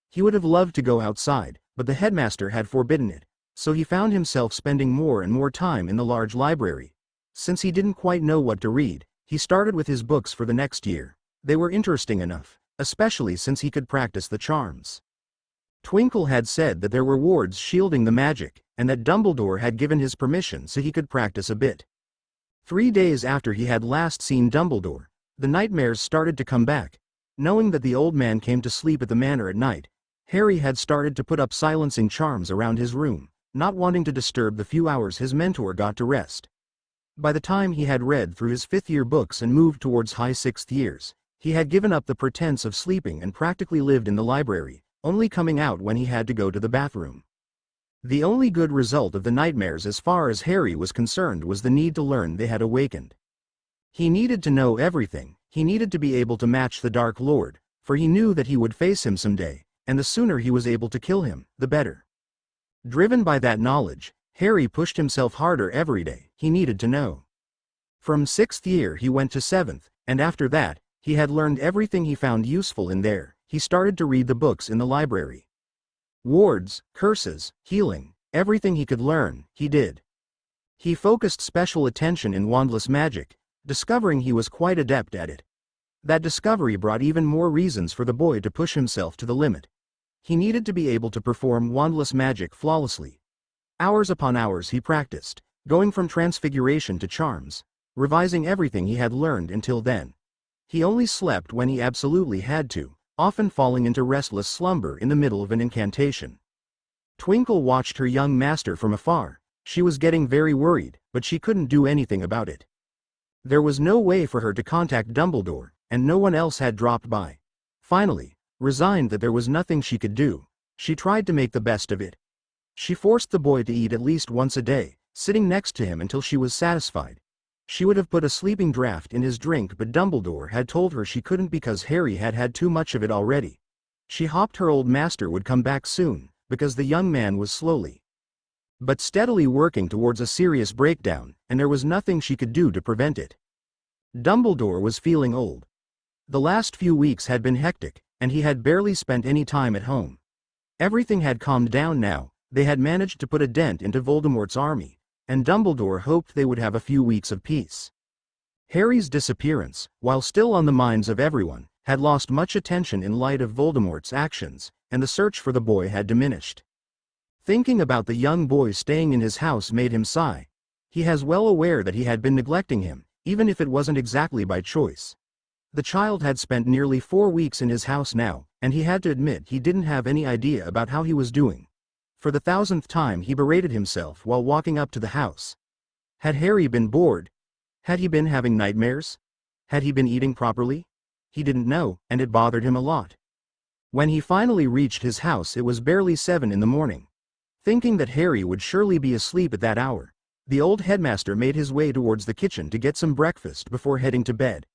He would have loved to go outside, but the headmaster had forbidden it, so he found himself spending more and more time in the large library. Since he didn't quite know what to read, he started with his books for the next year. They were interesting enough, especially since he could practice the charms. Twinkle had said that there were wards shielding the magic, and that Dumbledore had given his permission so he could practice a bit. 3 days after he had last seen Dumbledore, the nightmares started to come back. Knowing that the old man came to sleep at the manor at night, Harry had started to put up silencing charms around his room, not wanting to disturb the few hours his mentor got to rest. By the time he had read through his 5th-year books and moved towards high 6th years, he had given up the pretense of sleeping and practically lived in the library, only coming out when he had to go to the bathroom. The only good result of the nightmares as far as Harry was concerned was the need to learn they had awakened. He needed to know everything, he needed to be able to match the Dark Lord, for he knew that he would face him someday, and the sooner he was able to kill him, the better. Driven by that knowledge, Harry pushed himself harder every day. He needed to know. From 6th year he went to 7th, and after that, he had learned everything he found useful in there. He started to read the books in the library. Wards, curses, healing, everything he could learn, he did. He focused special attention in wandless magic, discovering he was quite adept at it. That discovery brought even more reasons for the boy to push himself to the limit. He needed to be able to perform wandless magic flawlessly. Hours upon hours he practiced, going from transfiguration to charms, revising everything he had learned until then. He only slept when he absolutely had to, often falling into restless slumber in the middle of an incantation. Twinkle watched her young master from afar. She was getting very worried, but she couldn't do anything about it. There was no way for her to contact Dumbledore, and no one else had dropped by. Finally, resigned that there was nothing she could do, she tried to make the best of it. She forced the boy to eat at least once a day, sitting next to him until she was satisfied. She would have put a sleeping draught in his drink, but Dumbledore had told her she couldn't because Harry had had too much of it already. She hoped her old master would come back soon, because the young man was slowly but steadily working towards a serious breakdown, and there was nothing she could do to prevent it. Dumbledore was feeling old. The last few weeks had been hectic, and he had barely spent any time at home. Everything had calmed down now. They had managed to put a dent into Voldemort's army, and Dumbledore hoped they would have a few weeks of peace. Harry's disappearance, while still on the minds of everyone, had lost much attention in light of Voldemort's actions, and the search for the boy had diminished. Thinking about the young boy staying in his house made him sigh. He was well aware that he had been neglecting him, even if it wasn't exactly by choice. The child had spent nearly 4 weeks in his house now, and he had to admit he didn't have any idea about how he was doing. For the 1000th time he berated himself while walking up to the house. Had Harry been bored? Had he been having nightmares? Had he been eating properly? He didn't know, and it bothered him a lot. When he finally reached his house, it was barely 7 in the morning. Thinking that Harry would surely be asleep at that hour, the old headmaster made his way towards the kitchen to get some breakfast before heading to bed.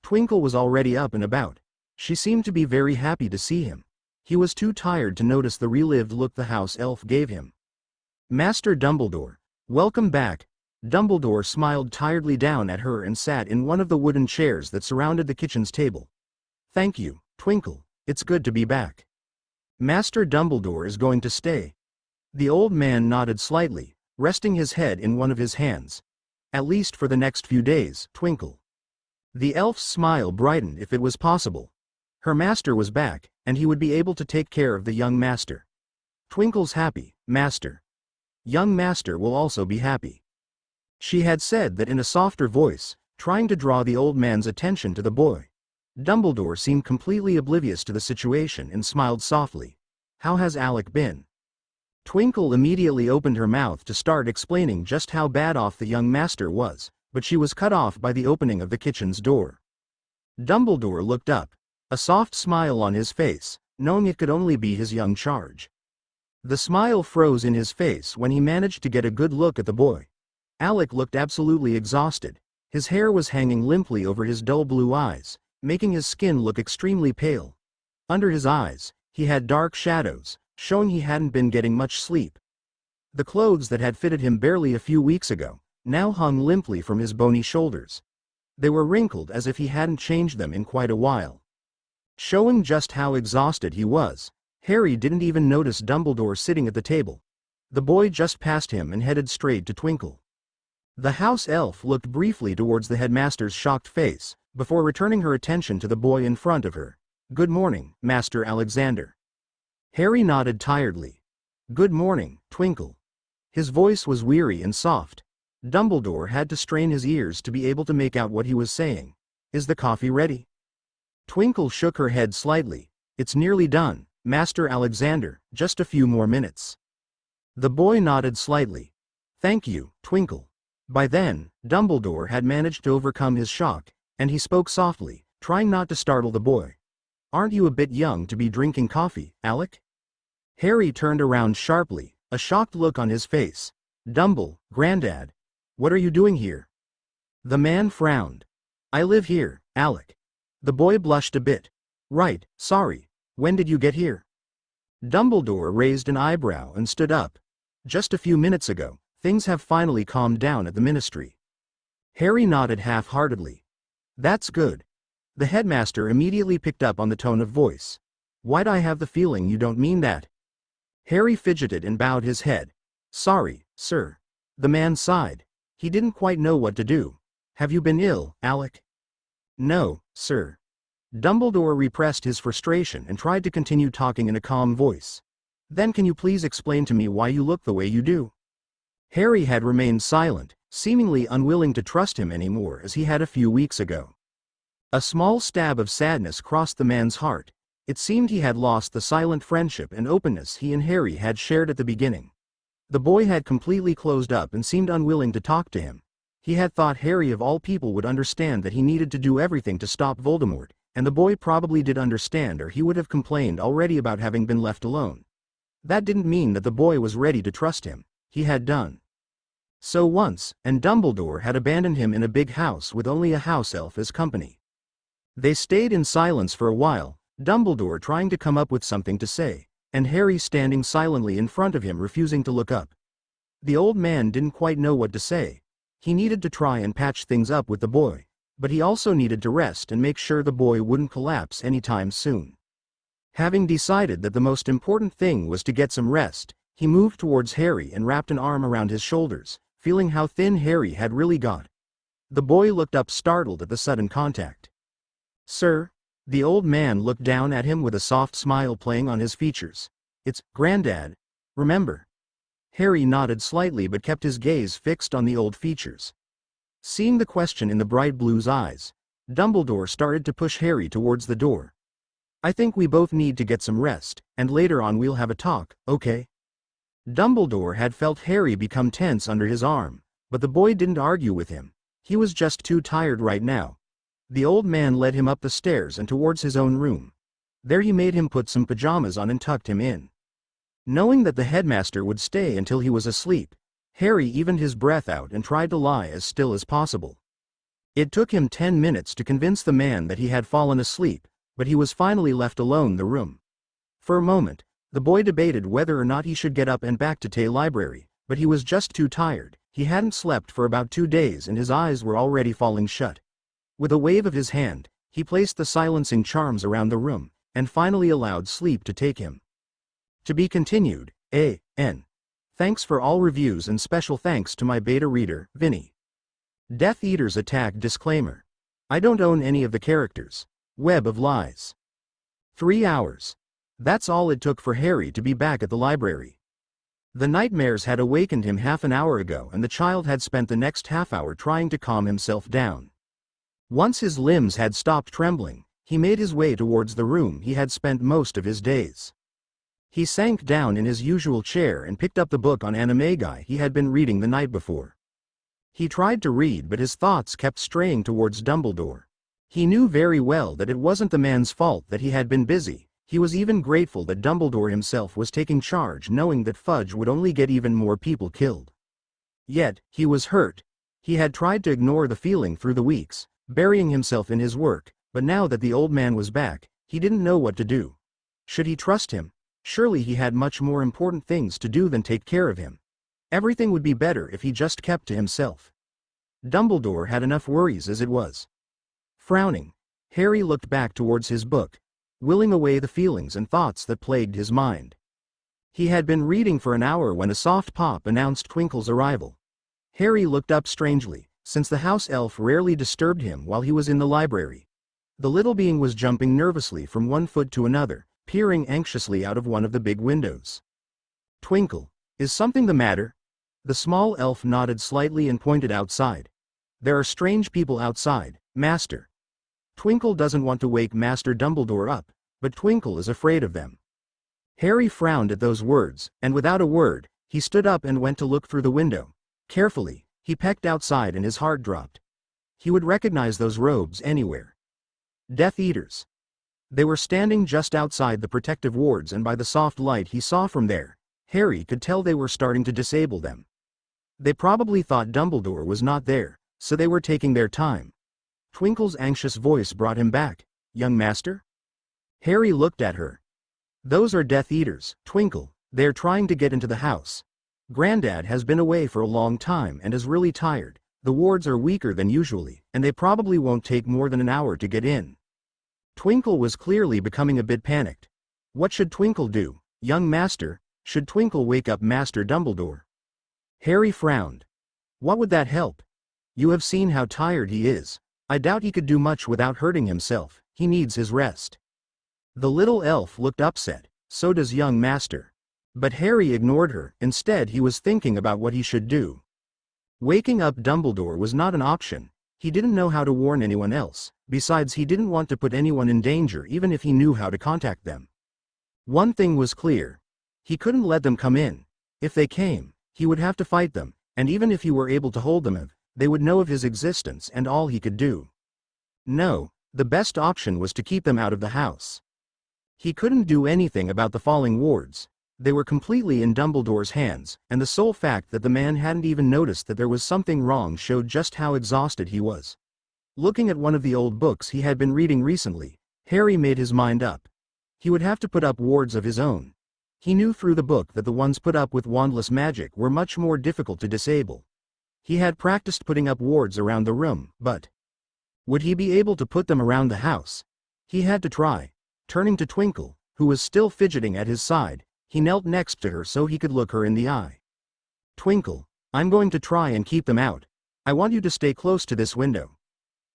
Twinkle was already up and about. She seemed to be very happy to see him. He was too tired to notice the relived look the house elf gave him. "Master Dumbledore, welcome back." Dumbledore smiled tiredly down at her and sat in one of the wooden chairs that surrounded the kitchen's table. "Thank you, Twinkle, it's good to be back." "Master Dumbledore is going to stay." The old man nodded slightly, resting his head in one of his hands. "At least for the next few days, Twinkle." The elf's smile brightened if it was possible. Her master was back, and he would be able to take care of the young master. "Twinkle's happy, Master. Young master will also be happy." She had said that in a softer voice, trying to draw the old man's attention to the boy. Dumbledore seemed completely oblivious to the situation and smiled softly. "How has Alec been?" Twinkle immediately opened her mouth to start explaining just how bad off the young master was, but she was cut off by the opening of the kitchen's door. Dumbledore looked up, a soft smile on his face, knowing it could only be his young charge. The smile froze in his face when he managed to get a good look at the boy. Alec looked absolutely exhausted. His hair was hanging limply over his dull blue eyes, making his skin look extremely pale. Under his eyes, he had dark shadows, showing he hadn't been getting much sleep. The clothes that had fitted him barely a few weeks ago now hung limply from his bony shoulders. They were wrinkled as if he hadn't changed them in quite a while. Showing just how exhausted he was, Harry didn't even notice Dumbledore sitting at the table. The boy just passed him and headed straight to Twinkle. The house elf looked briefly towards the headmaster's shocked face, before returning her attention to the boy in front of her. "Good morning, Master Alexander." Harry nodded tiredly. "Good morning, Twinkle." His voice was weary and soft. Dumbledore had to strain his ears to be able to make out what he was saying. "Is the coffee ready?" Twinkle shook her head slightly. "It's nearly done, Master Alexander, just a few more minutes." The boy nodded slightly. "Thank you, Twinkle." By then, Dumbledore had managed to overcome his shock, and he spoke softly, trying not to startle the boy. "Aren't you a bit young to be drinking coffee, Alec?" Harry turned around sharply, a shocked look on his face. Granddad, what are you doing here?" The man frowned. "I live here, Alec." The boy blushed a bit. "Right, sorry. When did you get here?" Dumbledore raised an eyebrow and stood up. "Just a few minutes ago. Things have finally calmed down at the ministry." Harry nodded half-heartedly. "That's good." The headmaster immediately picked up on the tone of voice. "Why'd I have the feeling you don't mean that?" Harry fidgeted and bowed his head. "Sorry, sir." The man sighed. He didn't quite know what to do. "Have you been ill, Alec?" "No, sir." Dumbledore repressed his frustration and tried to continue talking in a calm voice. "Then can you please explain to me why you look the way you do?" Harry had remained silent, seemingly unwilling to trust him anymore as he had a few weeks ago. A small stab of sadness crossed the man's heart. It seemed he had lost the silent friendship and openness he and Harry had shared at the beginning. The boy had completely closed up and seemed unwilling to talk to him. He had thought Harry of all people would understand that he needed to do everything to stop Voldemort, and the boy probably did understand, or he would have complained already about having been left alone. That didn't mean that the boy was ready to trust him. He had done so once, and Dumbledore had abandoned him in a big house with only a house elf as company. They stayed in silence for a while, Dumbledore trying to come up with something to say, and Harry standing silently in front of him refusing to look up. The old man didn't quite know what to say. He needed to try and patch things up with the boy, but he also needed to rest and make sure the boy wouldn't collapse anytime soon. Having decided that the most important thing was to get some rest, he moved towards Harry and wrapped an arm around his shoulders, feeling how thin Harry had really got. The boy looked up startled at the sudden contact. "Sir?" The old man looked down at him with a soft smile playing on his features. "It's Granddad, remember?" Harry nodded slightly but kept his gaze fixed on the old features. Seeing the question in the bright blue's eyes, Dumbledore started to push Harry towards the door. "I think we both need to get some rest, and later on we'll have a talk, okay?" Dumbledore had felt Harry become tense under his arm, but the boy didn't argue with him. He was just too tired right now. The old man led him up the stairs and towards his own room. There he made him put some pajamas on and tucked him in. Knowing that the headmaster would stay until he was asleep, Harry evened his breath out and tried to lie as still as possible. It took him 10 minutes to convince the man that he had fallen asleep, but he was finally left alone in the room. For a moment, the boy debated whether or not he should get up and back to the library, but he was just too tired. He hadn't slept for about 2 days and his eyes were already falling shut. With a wave of his hand, he placed the silencing charms around the room, and finally allowed sleep to take him. To be continued, A.N. Thanks for all reviews and special thanks to my beta reader, Vinny. Death Eater's Attack Disclaimer. I don't own any of the characters. Web of Lies. 3 hours. That's all it took for Harry to be back at the library. The nightmares had awakened him half an hour ago and the child had spent the next half hour trying to calm himself down. Once his limbs had stopped trembling, he made his way towards the room he had spent most of his days. He sank down in his usual chair and picked up the book on Animagi he had been reading the night before. He tried to read but his thoughts kept straying towards Dumbledore. He knew very well that it wasn't the man's fault that he had been busy. He was even grateful that Dumbledore himself was taking charge, knowing that Fudge would only get even more people killed. Yet, he was hurt. He had tried to ignore the feeling through the weeks, burying himself in his work, but now that the old man was back, he didn't know what to do. Should he trust him? Surely he had much more important things to do than take care of him. Everything would be better if he just kept to himself. Dumbledore had enough worries as it was. Frowning, Harry looked back towards his book, willing away the feelings and thoughts that plagued his mind. He had been reading for an hour when a soft pop announced Twinkle's arrival. Harry looked up strangely, since the house elf rarely disturbed him while he was in the library. The little being was jumping nervously from one foot to another, peering anxiously out of one of the big windows. "Twinkle, is something the matter?" The small elf nodded slightly and pointed outside. "There are strange people outside, Master." Twinkle doesn't want to wake Master Dumbledore up, but Twinkle is afraid of them. Harry frowned at those words, and without a word, he stood up and went to look through the window. Carefully, he peeked outside and his heart dropped. He would recognize those robes anywhere. Death Eaters. They were standing just outside the protective wards, and by the soft light he saw from there, Harry could tell they were starting to disable them. They probably thought Dumbledore was not there, so they were taking their time. Twinkle's anxious voice brought him back. "Young Master?" Harry looked at her. "Those are Death Eaters, Twinkle. They're trying to get into the house. Granddad has been away for a long time and is really tired. The wards are weaker than usually, and they probably won't take more than an hour to get in." Twinkle was clearly becoming a bit panicked. What should Twinkle do? "Young Master, should Twinkle wake up Master Dumbledore?" Harry frowned. "What would that help? You have seen how tired he is. I doubt he could do much without hurting himself. He needs his rest." The little elf looked upset. "So does young Master. But Harry ignored her. Instead, he was thinking about what he should do. Waking up Dumbledore was not an option. He didn't know how to warn anyone else. Besides, he didn't want to put anyone in danger even if he knew how to contact them. One thing was clear. He couldn't let them come in. If they came, he would have to fight them, and even if he were able to hold them, they would know of his existence and all he could do. No, the best option was to keep them out of the house. He couldn't do anything about the falling wards. They were completely in Dumbledore's hands, and the sole fact that the man hadn't even noticed that there was something wrong showed just how exhausted he was. Looking at one of the old books he had been reading recently, Harry made his mind up. He would have to put up wards of his own. He knew through the book that the ones put up with wandless magic were much more difficult to disable. He had practiced putting up wards around the room, but would he be able to put them around the house? He had to try. Turning to Twinkle, who was still fidgeting at his side, he knelt next to her so he could look her in the eye. "Twinkle, I'm going to try and keep them out. I want you to stay close to this window.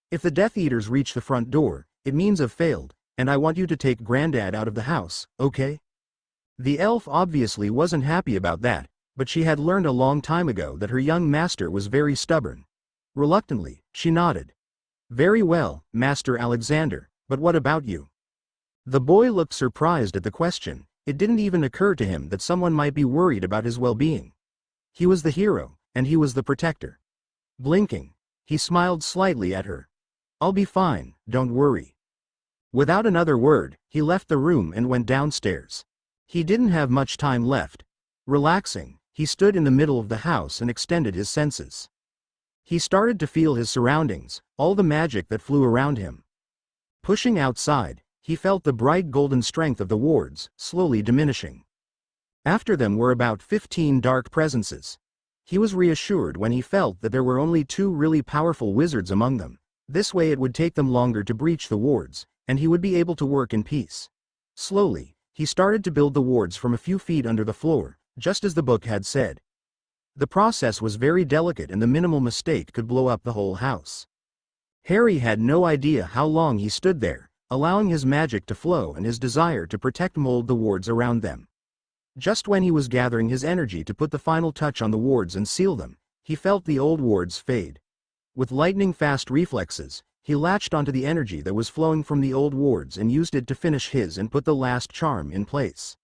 If the Death Eaters reach the front door, it means I've failed, and I want you to take Granddad out of the house, okay?" The elf obviously wasn't happy about that, but she had learned a long time ago that her young master was very stubborn. Reluctantly, she nodded. "Very well, Master Alexander, but what about you?" The boy looked surprised at the question. It didn't even occur to him that someone might be worried about his well-being. He was the hero, and he was the protector. Blinking, he smiled slightly at her. "I'll be fine, don't worry." Without another word, he left the room and went downstairs. He didn't have much time left. Relaxing, he stood in the middle of the house and extended his senses. He started to feel his surroundings, all the magic that flew around him. Pushing outside, he felt the bright golden strength of the wards, slowly diminishing. After them were about 15 dark presences. He was reassured when he felt that there were only 2 really powerful wizards among them. This way it would take them longer to breach the wards, and he would be able to work in peace. Slowly, he started to build the wards from a few feet under the floor, just as the book had said. The process was very delicate and the minimal mistake could blow up the whole house. Harry had no idea how long he stood there, allowing his magic to flow and his desire to protect mold the wards around them. Just when he was gathering his energy to put the final touch on the wards and seal them, he felt the old wards fade. With lightning-fast reflexes, he latched onto the energy that was flowing from the old wards and used it to finish his and put the last charm in place.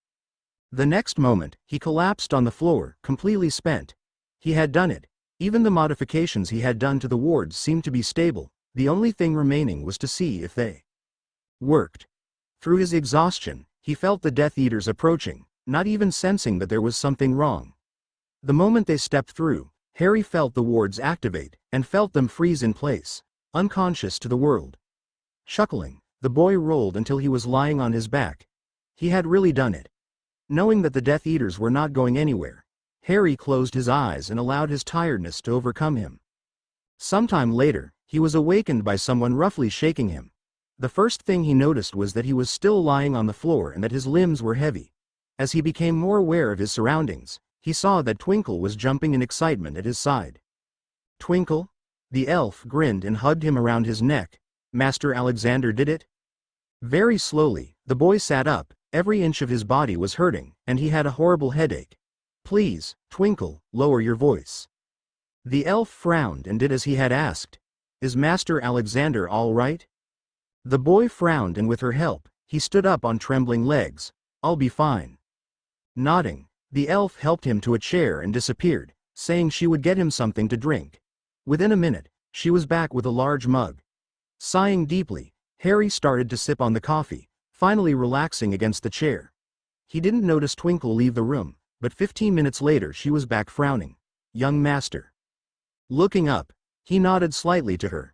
The next moment, he collapsed on the floor, completely spent. He had done it. Even the modifications he had done to the wards seemed to be stable. The only thing remaining was to see if they worked. Through his exhaustion, he felt the Death Eaters approaching, not even sensing that there was something wrong. The moment they stepped through, Harry felt the wards activate, and felt them freeze in place, unconscious to the world. Chuckling, the boy rolled until he was lying on his back. He had really done it. Knowing that the Death Eaters were not going anywhere, Harry closed his eyes and allowed his tiredness to overcome him. Sometime later, he was awakened by someone roughly shaking him. The first thing he noticed was that he was still lying on the floor and that his limbs were heavy. As he became more aware of his surroundings, he saw that Twinkle was jumping in excitement at his side. "Twinkle?" The elf grinned and hugged him around his neck. "Master Alexander did it?" Very slowly, the boy sat up. Every inch of his body was hurting, and he had a horrible headache. "Please, Twinkle, lower your voice." The elf frowned and did as he had asked. "Is Master Alexander all right?" The boy frowned and with her help, he stood up on trembling legs. "I'll be fine." Nodding, the elf helped him to a chair and disappeared, saying she would get him something to drink. Within a minute, she was back with a large mug. Sighing deeply, Harry started to sip on the coffee, finally relaxing against the chair. He didn't notice Twinkle leave the room, but 15 minutes later she was back frowning. "Young master." Looking up, he nodded slightly to her.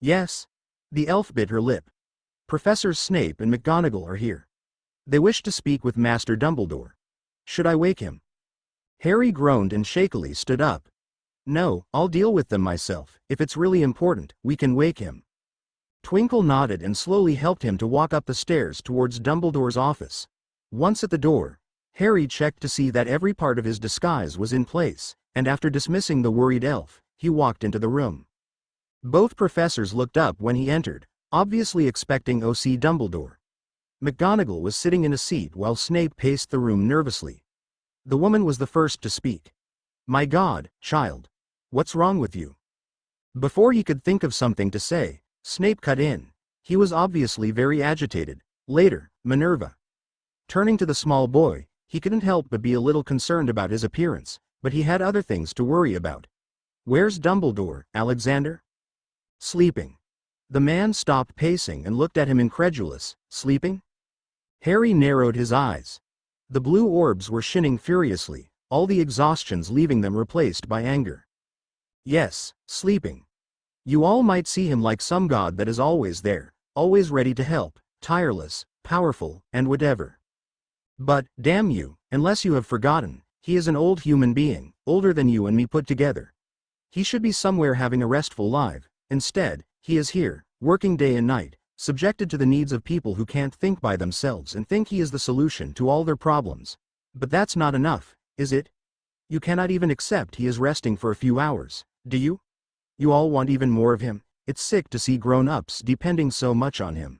"Yes?" The elf bit her lip. "Professors Snape and McGonagall are here. They wish to speak with Master Dumbledore. Should I wake him?" Harry groaned and shakily stood up. "No, I'll deal with them myself. If it's really important, we can wake him." Twinkle nodded and slowly helped him to walk up the stairs towards Dumbledore's office. Once at the door, Harry checked to see that every part of his disguise was in place, and after dismissing the worried elf, he walked into the room. Both professors looked up when he entered, obviously expecting O.C. Dumbledore. McGonagall was sitting in a seat while Snape paced the room nervously. The woman was the first to speak. My God, child. What's wrong with you? Before he could think of something to say, Snape cut in. He was obviously very agitated. Later, Minerva. Turning to the small boy, he couldn't help but be a little concerned about his appearance, but he had other things to worry about. Where's Dumbledore, Alexander? Sleeping. The man stopped pacing and looked at him incredulous. Sleeping? Harry narrowed his eyes. The blue orbs were shining furiously, all the exhaustions leaving them replaced by anger. Yes, sleeping. You all might see him like some god that is always there, always ready to help, tireless, powerful, and whatever. But, damn you, unless you have forgotten, he is an old human being, older than you and me put together. He should be somewhere having a restful life. Instead, he is here, working day and night, subjected to the needs of people who can't think by themselves and think he is the solution to all their problems. But that's not enough, is it? You cannot even accept he is resting for a few hours, do you? You all want even more of him. It's sick to see grown-ups depending so much on him.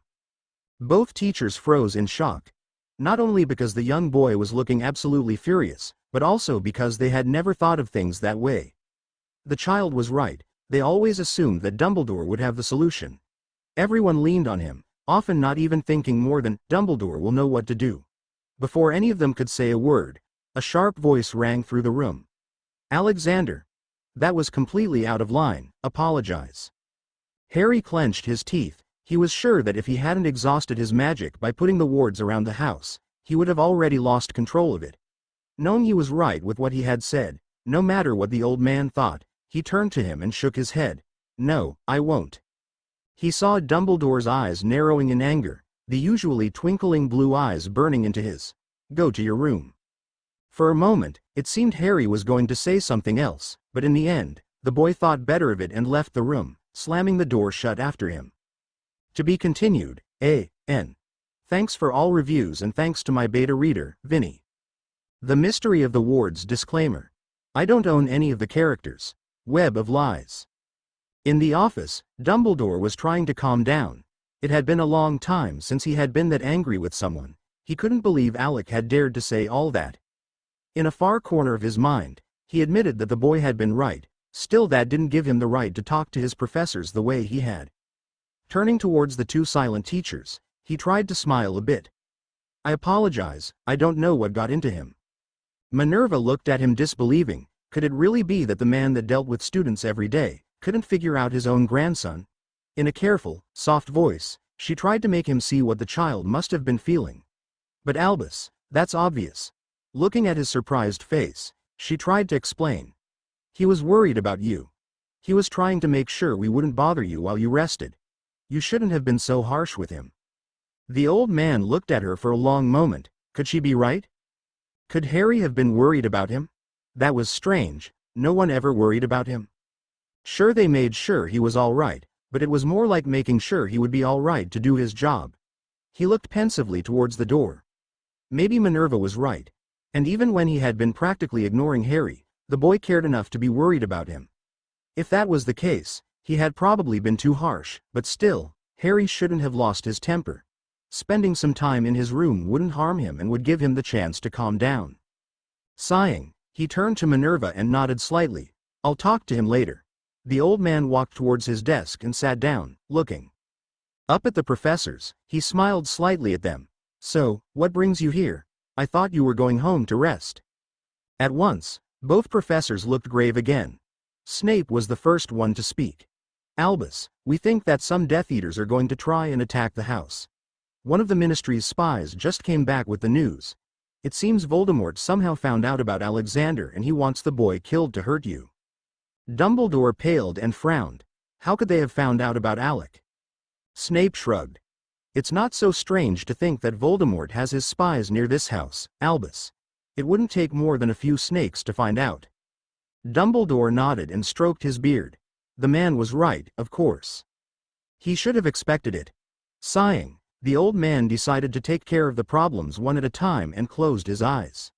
Both teachers froze in shock. Not only because the young boy was looking absolutely furious, but also because they had never thought of things that way. The child was right. They always assumed that Dumbledore would have the solution. Everyone leaned on him, often not even thinking more than, Dumbledore will know what to do. Before any of them could say a word, a sharp voice rang through the room. Alexander. That was completely out of line. Apologize. Harry clenched his teeth. He was sure that if he hadn't exhausted his magic by putting the wards around the house, he would have already lost control of it. Knowing he was right with what he had said, no matter what the old man thought, he turned to him and shook his head. No, I won't. He saw Dumbledore's eyes narrowing in anger, the usually twinkling blue eyes burning into his. Go to your room. For a moment, it seemed Harry was going to say something else, but in the end, the boy thought better of it and left the room, slamming the door shut after him. To be continued, A.N. Thanks for all reviews and thanks to my beta reader, Vinny. The Mystery of the Wards disclaimer. I don't own any of the characters. Web of Lies. In the office, Dumbledore was trying to calm down. It had been a long time since he had been that angry with someone. He couldn't believe Alec had dared to say all that. In a far corner of his mind, he admitted that the boy had been right. Still, that didn't give him the right to talk to his professors the way he had. Turning towards the two silent teachers, he tried to smile a bit. I apologize, I don't know what got into him. Minerva looked at him disbelieving. Could it really be that the man that dealt with students every day couldn't figure out his own grandson? In a careful, soft voice, she tried to make him see what the child must have been feeling. But Albus, that's obvious. Looking at his surprised face, she tried to explain. He was worried about you. He was trying to make sure we wouldn't bother you while you rested. You shouldn't have been so harsh with him. The old man looked at her for a long moment. Could she be right? Could Harry have been worried about him? That was strange. No one ever worried about him. Sure, they made sure he was all right, but it was more like making sure he would be all right to do his job. He looked pensively towards the door. Maybe Minerva was right. And even when he had been practically ignoring Harry, the boy cared enough to be worried about him. If that was the case, he had probably been too harsh, but still, Harry shouldn't have lost his temper. Spending some time in his room wouldn't harm him and would give him the chance to calm down. Sighing, he turned to Minerva and nodded slightly. I'll talk to him later. The old man walked towards his desk and sat down, looking up at the professors. He smiled slightly at them. So, what brings you here? I thought you were going home to rest. At once, both professors looked grave again. Snape was the first one to speak. Albus, we think that some Death Eaters are going to try and attack the house. One of the Ministry's spies just came back with the news. It seems Voldemort somehow found out about Alexander and he wants the boy killed to hurt you. Dumbledore paled and frowned. How could they have found out about Alec? Snape shrugged. It's not so strange to think that Voldemort has his spies near this house, Albus. It wouldn't take more than a few snakes to find out. Dumbledore nodded and stroked his beard. The man was right, of course. He should have expected it. Sighing, the old man decided to take care of the problems one at a time and closed his eyes.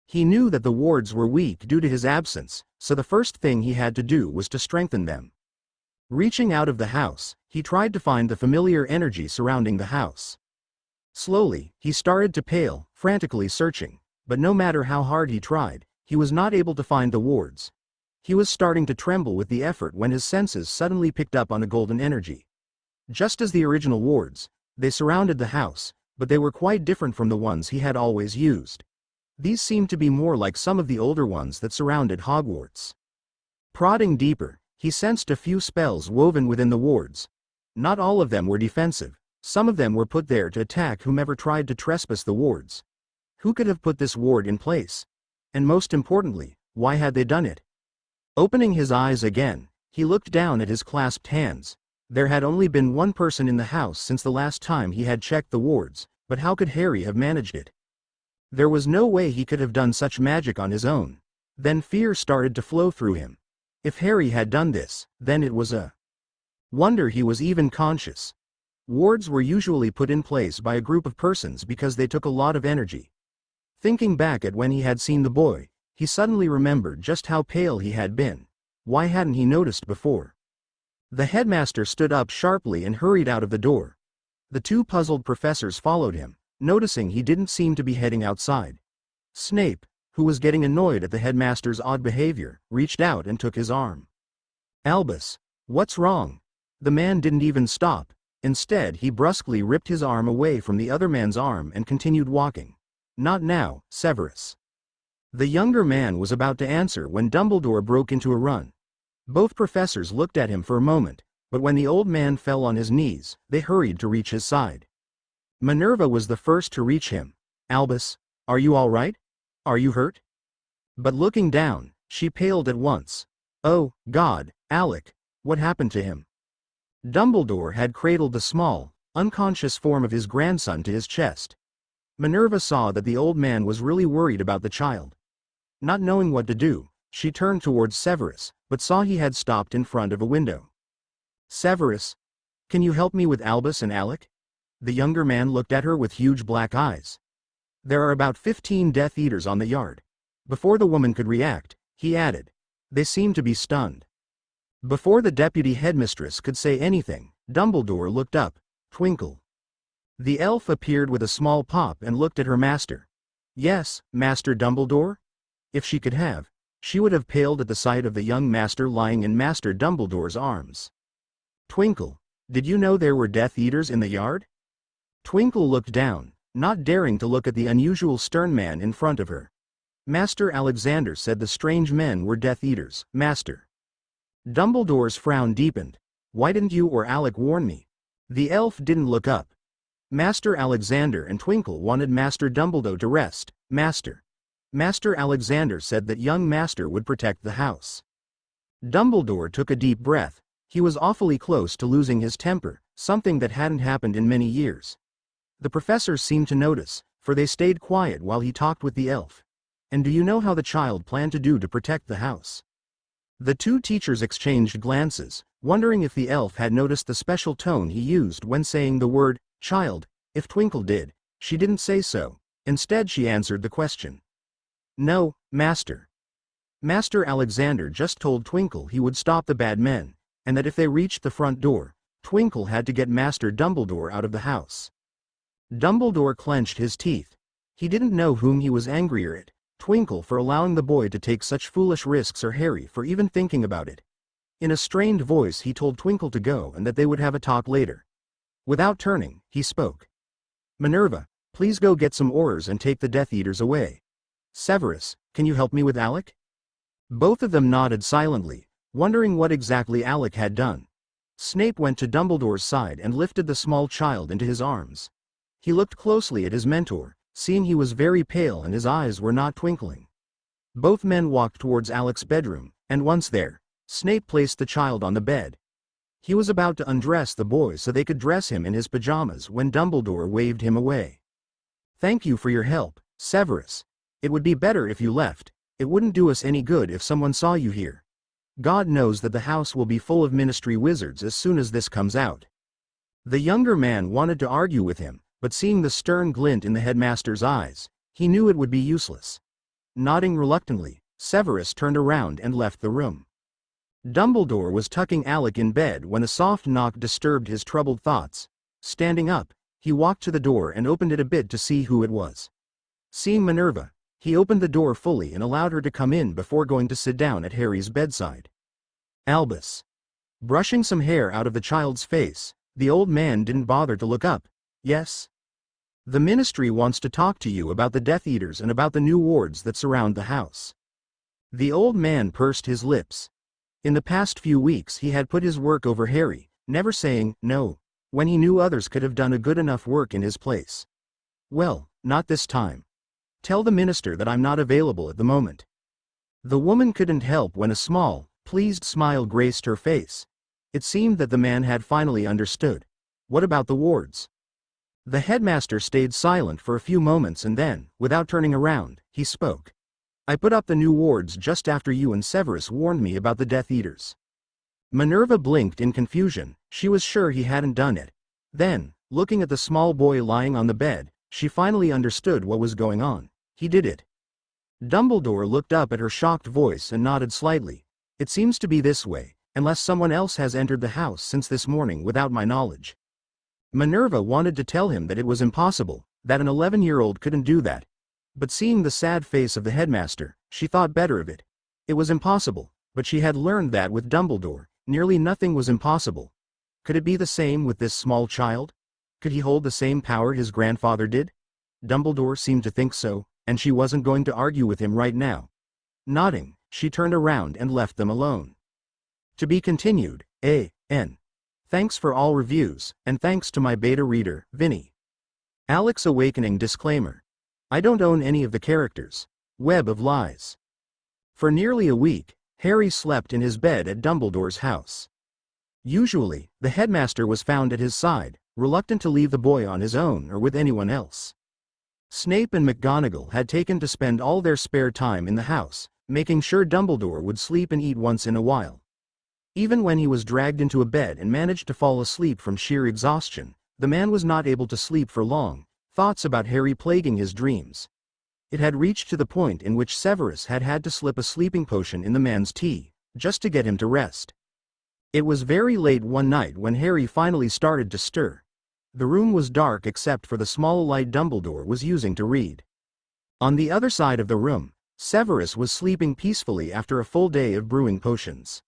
He knew that the wards were weak due to his absence, so the first thing he had to do was to strengthen them. Reaching out of the house, he tried to find the familiar energy surrounding the house. Slowly, he started to pale, frantically searching, but no matter how hard he tried, he was not able to find the wards. He was starting to tremble with the effort when his senses suddenly picked up on a golden energy. Just as the original wards, they surrounded the house, but they were quite different from the ones he had always used. These seemed to be more like some of the older ones that surrounded Hogwarts. Prodding deeper, he sensed a few spells woven within the wards. Not all of them were defensive, some of them were put there to attack whomever tried to trespass the wards. Who could have put this ward in place? And most importantly, why had they done it? Opening his eyes again, he looked down at his clasped hands. There had only been one person in the house since the last time he had checked the wards, but how could Harry have managed it? There was no way he could have done such magic on his own. Then fear started to flow through him. If Harry had done this, then it was a wonder he was even conscious. Wards were usually put in place by a group of persons because they took a lot of energy. Thinking back at when he had seen the boy, he suddenly remembered just how pale he had been. Why hadn't he noticed before? The headmaster stood up sharply and hurried out of the door. The two puzzled professors followed him, noticing he didn't seem to be heading outside. Snape, who was getting annoyed at the headmaster's odd behavior, reached out and took his arm. "Albus, what's wrong?" The man didn't even stop. Instead, he brusquely ripped his arm away from the other man's arm and continued walking. "Not now, Severus." The younger man was about to answer when Dumbledore broke into a run. Both professors looked at him for a moment, but when the old man fell on his knees, they hurried to reach his side. Minerva was the first to reach him. "Albus, are you all right? Are you hurt?" But looking down, she paled at once. "Oh, God, Alec, what happened to him?" Dumbledore had cradled the small, unconscious form of his grandson to his chest. Minerva saw that the old man was really worried about the child. Not knowing what to do, she turned towards Severus, but saw he had stopped in front of a window. "Severus, can you help me with Albus and Alec?" The younger man looked at her with huge black eyes. "There are about 15 Death Eaters on the yard." Before the woman could react, he added, "They seem to be stunned." Before the deputy headmistress could say anything, Dumbledore looked up. Twinkle. The elf appeared with a small pop and looked at her master. "Yes, Master Dumbledore?" If she could have, she would have paled at the sight of the young master lying in Master Dumbledore's arms. "Twinkle, did you know there were Death Eaters in the yard?" Twinkle looked down, not daring to look at the unusual stern man in front of her. "Master Alexander said the strange men were Death Eaters, Master." Dumbledore's frown deepened. "Why didn't you or Alec warn me?" The elf didn't look up. Master Alexander and Twinkle wanted Master Dumbledore to rest, Master. Master Alexander said that young Master would protect the house. Dumbledore took a deep breath. He was awfully close to losing his temper, something that hadn't happened in many years. The professors seemed to notice, for they stayed quiet while he talked with the elf. "And do you know how the child planned to do to protect the house?" The two teachers exchanged glances, wondering if the elf had noticed the special tone he used when saying the word, child. If Twinkle did, she didn't say so. Instead she answered the question. "No, Master. Master Alexander just told Twinkle he would stop the bad men, and that if they reached the front door, Twinkle had to get Master Dumbledore out of the house." Dumbledore clenched his teeth. He didn't know whom he was angrier at, Twinkle for allowing the boy to take such foolish risks or Harry for even thinking about it. In a strained voice he told Twinkle to go and that they would have a talk later. Without turning, he spoke. "Minerva, please go get some oars and take the Death Eaters away. Severus, can you help me with Alec?" Both of them nodded silently, wondering what exactly Alec had done. Snape went to Dumbledore's side and lifted the small child into his arms. He looked closely at his mentor, seeing he was very pale and his eyes were not twinkling. Both men walked towards Alec's bedroom, and once there, Snape placed the child on the bed. He was about to undress the boy so they could dress him in his pajamas when Dumbledore waved him away. "Thank you for your help, Severus. It would be better if you left. It wouldn't do us any good if someone saw you here. God knows that the house will be full of ministry wizards as soon as this comes out." The younger man wanted to argue with him, but seeing the stern glint in the headmaster's eyes, he knew it would be useless. Nodding reluctantly, Severus turned around and left the room. Dumbledore was tucking Alec in bed when a soft knock disturbed his troubled thoughts. Standing up, he walked to the door and opened it a bit to see who it was. Seeing Minerva, He opened the door fully and allowed her to come in before going to sit down at Harry's bedside. Albus. Brushing some hair out of the child's face, the old man didn't bother to look up. Yes? The ministry wants to talk to you about the Death Eaters and about the new wards that surround the house. The old man pursed his lips. In the past few weeks he had put his work over Harry, never saying no, when he knew others could have done a good enough work in his place. Well, not this time. Tell the minister that I'm not available at the moment. The woman couldn't help when a small, pleased smile graced her face. It seemed that the man had finally understood. What about the wards? The headmaster stayed silent for a few moments and then, without turning around, he spoke. I put up the new wards just after you and Severus warned me about the Death Eaters. Minerva blinked in confusion. She was sure he hadn't done it. Then, looking at the small boy lying on the bed, she finally understood what was going on. He did it. Dumbledore looked up at her shocked voice and nodded slightly. It seems to be this way, unless someone else has entered the house since this morning without my knowledge. Minerva wanted to tell him that it was impossible, that an 11-year-old couldn't do that. But seeing the sad face of the headmaster, she thought better of it. It was impossible, but she had learned that with Dumbledore, nearly nothing was impossible. Could it be the same with this small child? Could he hold the same power his grandfather did? Dumbledore seemed to think so, and she wasn't going to argue with him right now. Nodding, she turned around and left them alone. To be continued, A.N. Thanks for all reviews, and thanks to my beta reader, Vinny. Alex Awakening disclaimer. I don't own any of the characters. Web of Lies. For nearly a week, Harry slept in his bed at Dumbledore's house. Usually, the headmaster was found at his side, reluctant to leave the boy on his own or with anyone else. Snape and McGonagall had taken to spend all their spare time in the house, making sure Dumbledore would sleep and eat once in a while. Even when he was dragged into a bed and managed to fall asleep from sheer exhaustion, the man was not able to sleep for long, thoughts about Harry plaguing his dreams. It had reached to the point in which Severus had had to slip a sleeping potion in the man's tea, just to get him to rest. It was very late one night when Harry finally started to stir. The room was dark except for the small light Dumbledore was using to read. On the other side of the room, Severus was sleeping peacefully after a full day of brewing potions.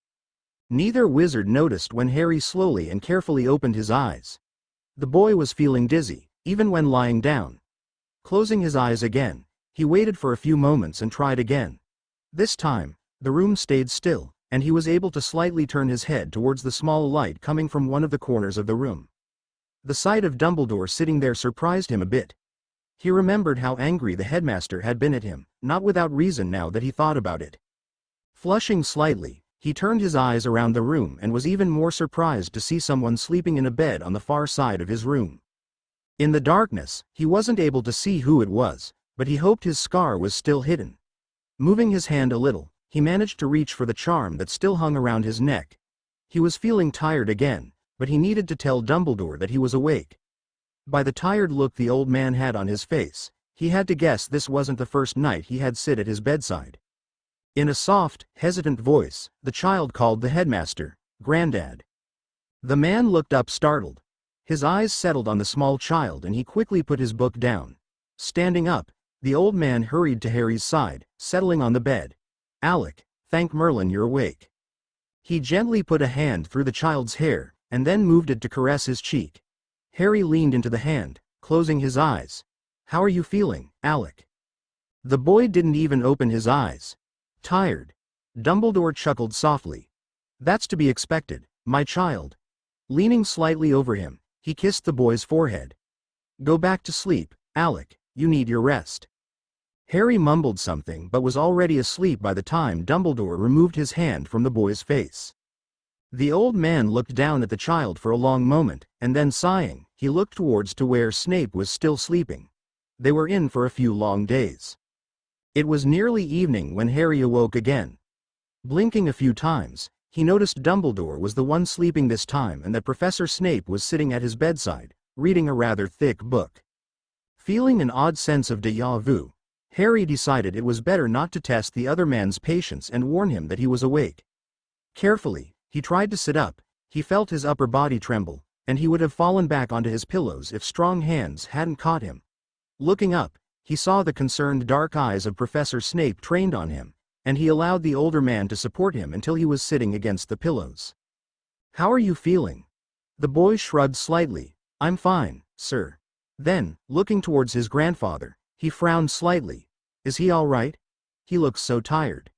Neither wizard noticed when Harry slowly and carefully opened his eyes. The boy was feeling dizzy, even when lying down. Closing his eyes again, he waited for a few moments and tried again. This time, the room stayed still, and he was able to slightly turn his head towards the small light coming from one of the corners of the room. The sight of Dumbledore sitting there surprised him a bit. He remembered how angry the headmaster had been at him, not without reason now that he thought about it. Flushing slightly, he turned his eyes around the room and was even more surprised to see someone sleeping in a bed on the far side of his room. In the darkness, he wasn't able to see who it was, but he hoped his scar was still hidden. Moving his hand a little, he managed to reach for the charm that still hung around his neck. He was feeling tired again, but he needed to tell Dumbledore that he was awake. By the tired look the old man had on his face, he had to guess this wasn't the first night he had sit at his bedside. In a soft, hesitant voice, the child called the headmaster, "Granddad." The man looked up startled. His eyes settled on the small child and he quickly put his book down. Standing up, the old man hurried to Harry's side, settling on the bed. "Alec, thank Merlin you're awake." He gently put a hand through the child's hair, and then moved it to caress his cheek. Harry leaned into the hand, closing his eyes. "How are you feeling, Alec?" The boy didn't even open his eyes. "Tired." Dumbledore chuckled softly. "That's to be expected, my child." Leaning slightly over him, he kissed the boy's forehead. "Go back to sleep, Alec, you need your rest." Harry mumbled something but was already asleep by the time Dumbledore removed his hand from the boy's face. The old man looked down at the child for a long moment, and then sighing, he looked towards to where Snape was still sleeping. They were in for a few long days. It was nearly evening when Harry awoke again. Blinking a few times, he noticed Dumbledore was the one sleeping this time and that Professor Snape was sitting at his bedside, reading a rather thick book. Feeling an odd sense of déjà vu, Harry decided it was better not to test the other man's patience and warn him that he was awake. Carefully, he tried to sit up. He felt his upper body tremble, and he would have fallen back onto his pillows if strong hands hadn't caught him. Looking up, he saw the concerned dark eyes of Professor Snape trained on him, and he allowed the older man to support him until he was sitting against the pillows. "How are you feeling?" The boy shrugged slightly. "I'm fine, sir." Then, looking towards his grandfather, he frowned slightly. "Is he all right? He looks so tired."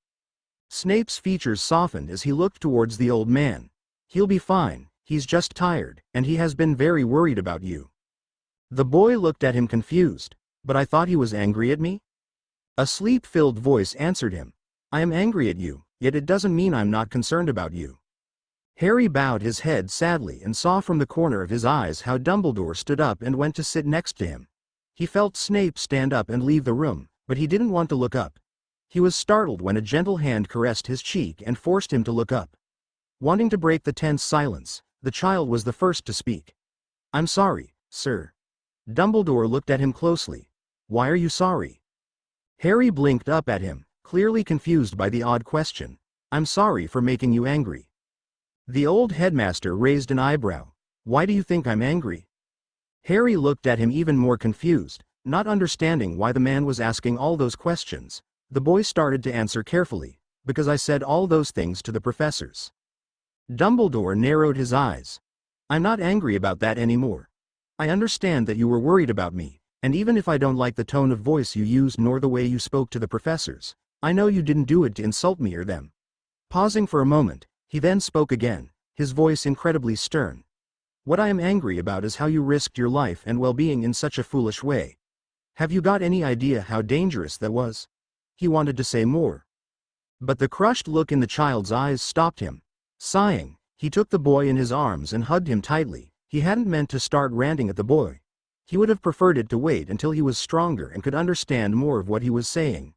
Snape's features softened as he looked towards the old man. "He'll be fine, he's just tired, and he has been very worried about you." The boy looked at him confused. "But I thought he was angry at me?" A sleep-filled voice answered him. "I am angry at you, yet it doesn't mean I'm not concerned about you." Harry bowed his head sadly and saw from the corner of his eyes how Dumbledore stood up and went to sit next to him. He felt Snape stand up and leave the room, but he didn't want to look up. He was startled when a gentle hand caressed his cheek and forced him to look up. Wanting to break the tense silence, the child was the first to speak. "I'm sorry, sir." Dumbledore looked at him closely. "Why are you sorry?" Harry blinked up at him, clearly confused by the odd question. "I'm sorry for making you angry." The old headmaster raised an eyebrow. "Why do you think I'm angry?" Harry looked at him even more confused, not understanding why the man was asking all those questions. The boy started to answer carefully, "Because I said all those things to the professors." Dumbledore narrowed his eyes. "I'm not angry about that anymore. I understand that you were worried about me, and even if I don't like the tone of voice you used nor the way you spoke to the professors, I know you didn't do it to insult me or them." Pausing for a moment, he then spoke again, his voice incredibly stern. "What I am angry about is how you risked your life and well-being in such a foolish way. Have you got any idea how dangerous that was?" He wanted to say more, but the crushed look in the child's eyes stopped him. Sighing, he took the boy in his arms and hugged him tightly. He hadn't meant to start ranting at the boy. He would have preferred it to wait until he was stronger and could understand more of what he was saying.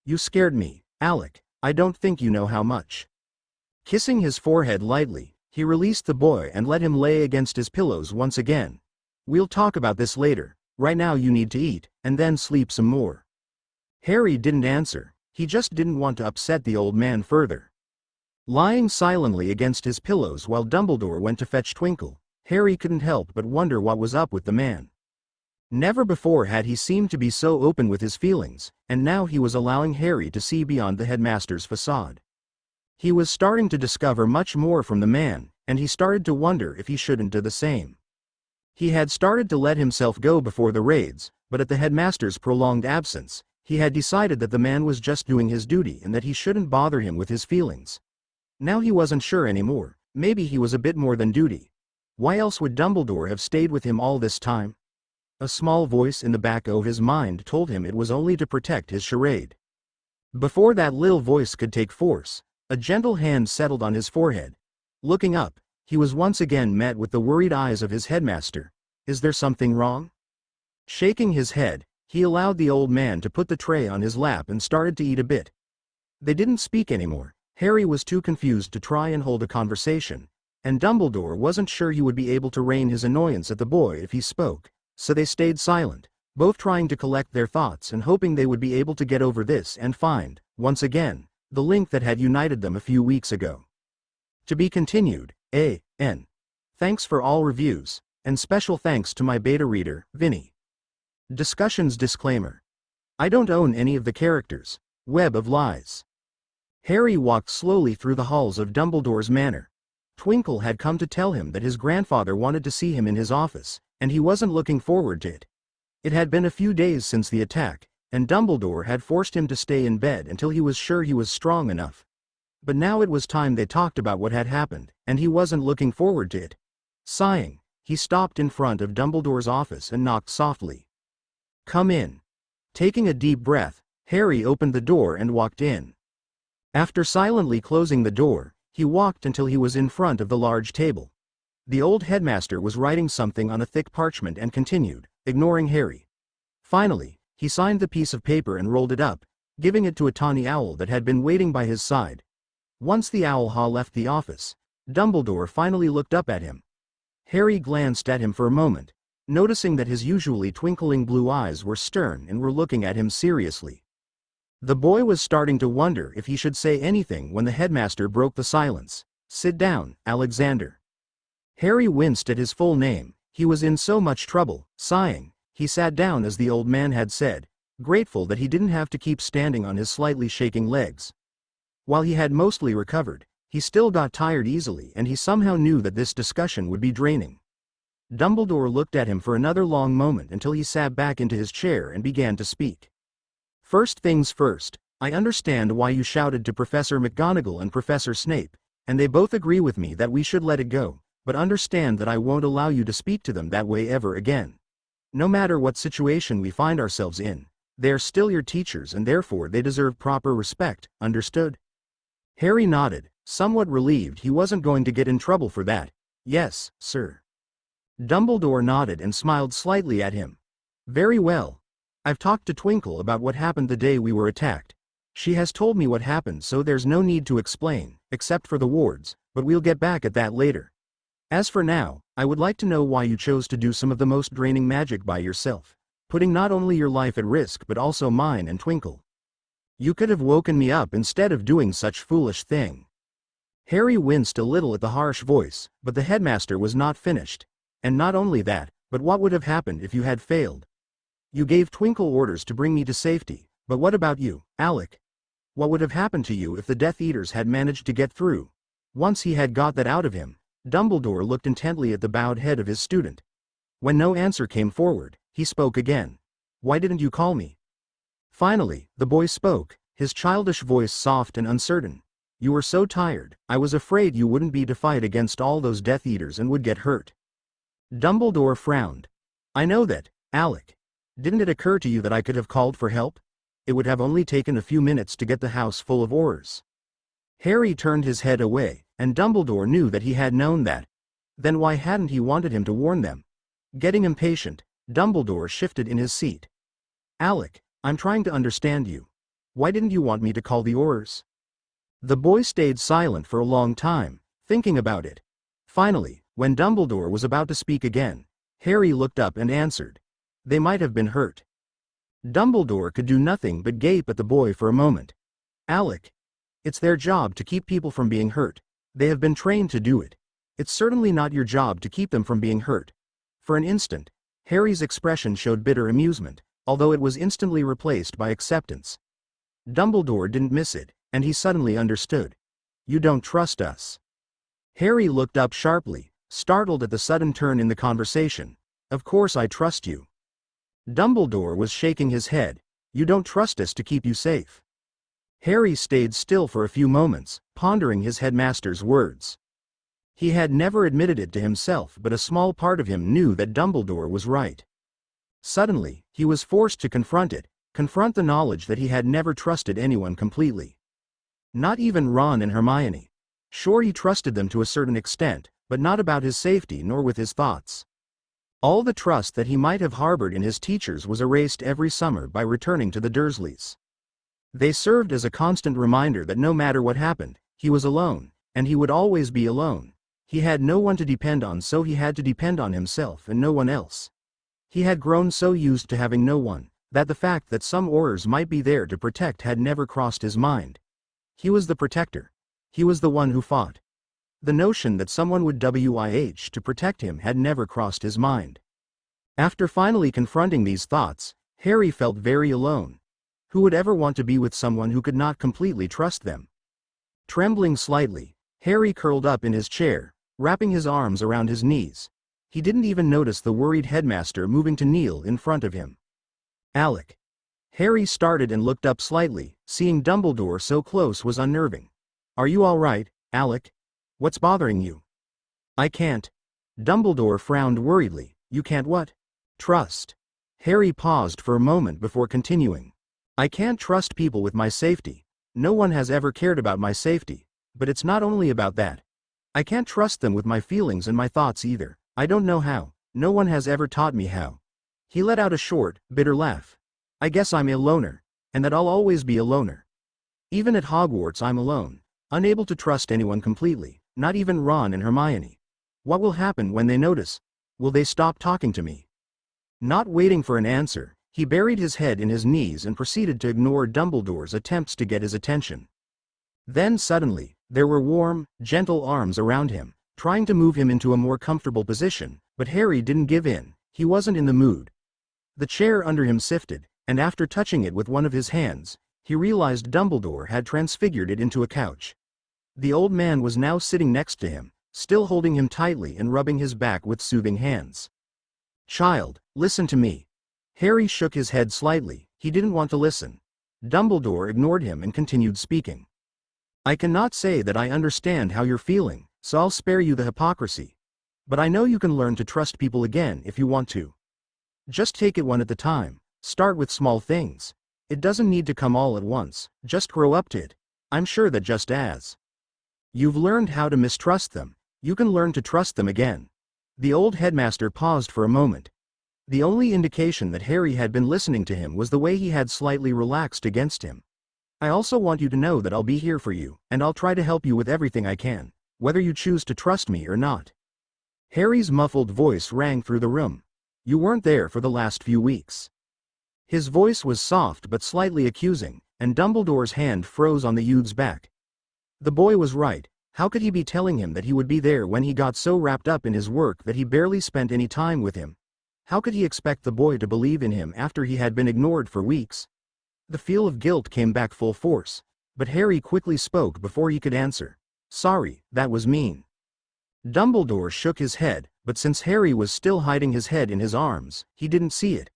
"You scared me, Alec. I don't think you know how much." Kissing his forehead lightly, he released the boy and let him lay against his pillows once again. "We'll talk about this later. Right now you need to eat, and then sleep some more." Harry didn't answer. He just didn't want to upset the old man further. Lying silently against his pillows while Dumbledore went to fetch Twinkle, Harry couldn't help but wonder what was up with the man. Never before had he seemed to be so open with his feelings, and now he was allowing Harry to see beyond the headmaster's facade. He was starting to discover much more from the man, and he started to wonder if he shouldn't do the same. He had started to let himself go before the raids, but at the headmaster's prolonged absence, he had decided that the man was just doing his duty and that he shouldn't bother him with his feelings. Now he wasn't sure anymore. Maybe he was a bit more than duty. Why else would Dumbledore have stayed with him all this time? A small voice in the back of his mind told him it was only to protect his charade. Before that little voice could take force, a gentle hand settled on his forehead. Looking up, he was once again met with the worried eyes of his headmaster. "Is there something wrong?" Shaking his head, he allowed the old man to put the tray on his lap and started to eat a bit. They didn't speak anymore. Harry was too confused to try and hold a conversation, and Dumbledore wasn't sure he would be able to rein his annoyance at the boy if he spoke, so they stayed silent, both trying to collect their thoughts and hoping they would be able to get over this and find, once again, the link that had united them a few weeks ago. To be continued, A.N. Thanks for all reviews, and special thanks to my beta reader, Vinny. Discussions disclaimer. I don't own any of the characters. Web of Lies. Harry walked slowly through the halls of Dumbledore's manor. Twinkle had come to tell him that his grandfather wanted to see him in his office, and he wasn't looking forward to it. It had been a few days since the attack, and Dumbledore had forced him to stay in bed until he was sure he was strong enough. But now it was time they talked about what had happened, and he wasn't looking forward to it. Sighing, he stopped in front of Dumbledore's office and knocked softly. "Come in." Taking a deep breath, Harry opened the door and walked in. After silently closing the door, he walked until he was in front of the large table. The old headmaster was writing something on a thick parchment and continued, ignoring Harry. Finally, he signed the piece of paper and rolled it up, giving it to a tawny owl that had been waiting by his side. Once the owl left the office, Dumbledore finally looked up at him. Harry glanced at him for a moment, noticing that his usually twinkling blue eyes were stern and were looking at him seriously. The boy was starting to wonder if he should say anything when the headmaster broke the silence. "Sit down, Alexander." Harry winced at his full name. He was in so much trouble. Sighing, he sat down as the old man had said, grateful that he didn't have to keep standing on his slightly shaking legs. While he had mostly recovered, he still got tired easily, and he somehow knew that this discussion would be draining. Dumbledore looked at him for another long moment until he sat back into his chair and began to speak. First things first, I understand why you shouted to Professor McGonagall and Professor Snape, and they both agree with me that we should let it go, but understand that I won't allow you to speak to them that way ever again. No matter what situation we find ourselves in, they are still your teachers and therefore they deserve proper respect, understood? Harry nodded, somewhat relieved he wasn't going to get in trouble for that. Yes, sir. Dumbledore nodded and smiled slightly at him. Very well. I've talked to Twinkle about what happened the day we were attacked. She has told me what happened, so there's no need to explain, except for the wards, but we'll get back at that later. As for now, I would like to know why you chose to do some of the most draining magic by yourself, putting not only your life at risk but also mine and Twinkle. You could have woken me up instead of doing such foolish thing. Harry winced a little at the harsh voice, but the headmaster was not finished. And not only that, but what would have happened if you had failed? You gave Twinkle orders to bring me to safety, but what about you, Alec? What would have happened to you if the Death Eaters had managed to get through? Once he had got that out of him, Dumbledore looked intently at the bowed head of his student. When no answer came forward, he spoke again. Why didn't you call me? Finally, the boy spoke, his childish voice soft and uncertain. You were so tired, I was afraid you wouldn't be to fight against all those Death Eaters and would get hurt. Dumbledore frowned. I know that, Alec. Didn't it occur to you that I could have called for help? It would have only taken a few minutes to get the house full of Aurors. Harry turned his head away, and Dumbledore knew that he had known that. Then why hadn't he wanted him to warn them? Getting impatient, Dumbledore shifted in his seat. Alec, I'm trying to understand you. Why didn't you want me to call the Aurors? The boy stayed silent for a long time, thinking about it. Finally, when Dumbledore was about to speak again, Harry looked up and answered. They might have been hurt. Dumbledore could do nothing but gape at the boy for a moment. Alec, it's their job to keep people from being hurt. They have been trained to do it. It's certainly not your job to keep them from being hurt. For an instant, Harry's expression showed bitter amusement, although it was instantly replaced by acceptance. Dumbledore didn't miss it, and he suddenly understood. You don't trust us. Harry looked up sharply, startled at the sudden turn in the conversation. Of course I trust you. Dumbledore was shaking his head. You don't trust us to keep you safe. Harry stayed still for a few moments, pondering his headmaster's words. He had never admitted it to himself, but a small part of him knew that Dumbledore was right. Suddenly, he was forced to confront the knowledge that he had never trusted anyone completely. Not even Ron and Hermione. Sure, he trusted them to a certain extent, but not about his safety nor with his thoughts. All the trust that he might have harbored in his teachers was erased every summer by returning to the Dursleys. They served as a constant reminder that no matter what happened, he was alone, and he would always be alone. He had no one to depend on, so he had to depend on himself and no one else. He had grown so used to having no one, that the fact that some Aurors might be there to protect had never crossed his mind. He was the protector. He was the one who fought. The notion that someone would wish to protect him had never crossed his mind. After finally confronting these thoughts, Harry felt very alone. Who would ever want to be with someone who could not completely trust them? Trembling slightly, Harry curled up in his chair, wrapping his arms around his knees. He didn't even notice the worried headmaster moving to kneel in front of him. Alec. Harry started and looked up slightly. Seeing Dumbledore so close was unnerving. Are you all right, Alec? What's bothering you? I can't. Dumbledore frowned worriedly. You can't what? Trust. Harry paused for a moment before continuing. I can't trust people with my safety. No one has ever cared about my safety, but it's not only about that. I can't trust them with my feelings and my thoughts either. I don't know how. No one has ever taught me how. He let out a short, bitter laugh. I guess I'm a loner, and that I'll always be a loner. Even at Hogwarts I'm alone, unable to trust anyone completely, not even Ron and Hermione. What will happen when they notice? Will they stop talking to me? Not waiting for an answer, he buried his head in his knees and proceeded to ignore Dumbledore's attempts to get his attention. Then suddenly, there were warm, gentle arms around him, trying to move him into a more comfortable position, but Harry didn't give in. He wasn't in the mood. The chair under him shifted, and after touching it with one of his hands, he realized Dumbledore had transfigured it into a couch. The old man was now sitting next to him, still holding him tightly and rubbing his back with soothing hands. "Child, listen to me." Harry shook his head slightly. He didn't want to listen. Dumbledore ignored him and continued speaking. "I cannot say that I understand how you're feeling, so I'll spare you the hypocrisy. But I know you can learn to trust people again if you want to. Just take it one at a time. Start with small things. It doesn't need to come all at once, just grow up to it. I'm sure that just as you've learned how to mistrust them, you can learn to trust them again." The old headmaster paused for a moment. The only indication that Harry had been listening to him was the way he had slightly relaxed against him. "I also want you to know that I'll be here for you, and I'll try to help you with everything I can, whether you choose to trust me or not." Harry's muffled voice rang through the room. "You weren't there for the last few weeks." His voice was soft but slightly accusing, and Dumbledore's hand froze on the youth's back. The boy was right. How could he be telling him that he would be there when he got so wrapped up in his work that he barely spent any time with him? How could he expect the boy to believe in him after he had been ignored for weeks? The feel of guilt came back full force, but Harry quickly spoke before he could answer. "Sorry, that was mean." Dumbledore shook his head, but since Harry was still hiding his head in his arms, he didn't see it.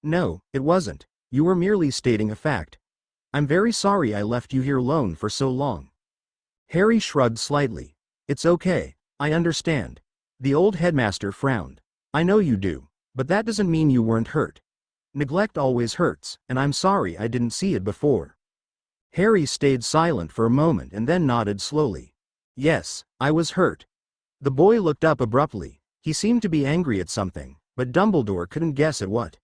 "No, it wasn't. You were merely stating a fact. I'm very sorry I left you here alone for so long." Harry shrugged slightly. "It's okay, I understand." The old headmaster frowned. "I know you do. But that doesn't mean you weren't hurt. Neglect always hurts, and I'm sorry I didn't see it before." Harry stayed silent for a moment and then nodded slowly. "Yes, I was hurt." The boy looked up abruptly. He seemed to be angry at something, but Dumbledore couldn't guess at what.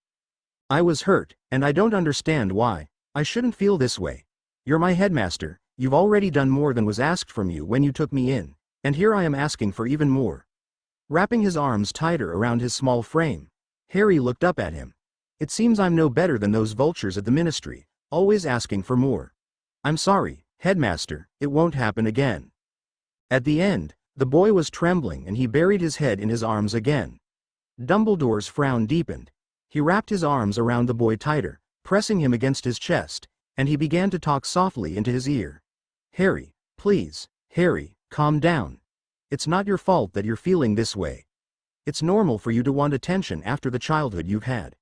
"I was hurt, and I don't understand why. I shouldn't feel this way. You're my headmaster, you've already done more than was asked from you when you took me in, and here I am asking for even more." Wrapping his arms tighter around his small frame, Harry looked up at him. "It seems I'm no better than those vultures at the ministry, always asking for more. I'm sorry, headmaster, it won't happen again." At the end, the boy was trembling and he buried his head in his arms again. Dumbledore's frown deepened. He wrapped his arms around the boy tighter, pressing him against his chest, and he began to talk softly into his ear. "Harry, please, Harry, calm down. It's not your fault that you're feeling this way. It's normal for you to want attention after the childhood you've had."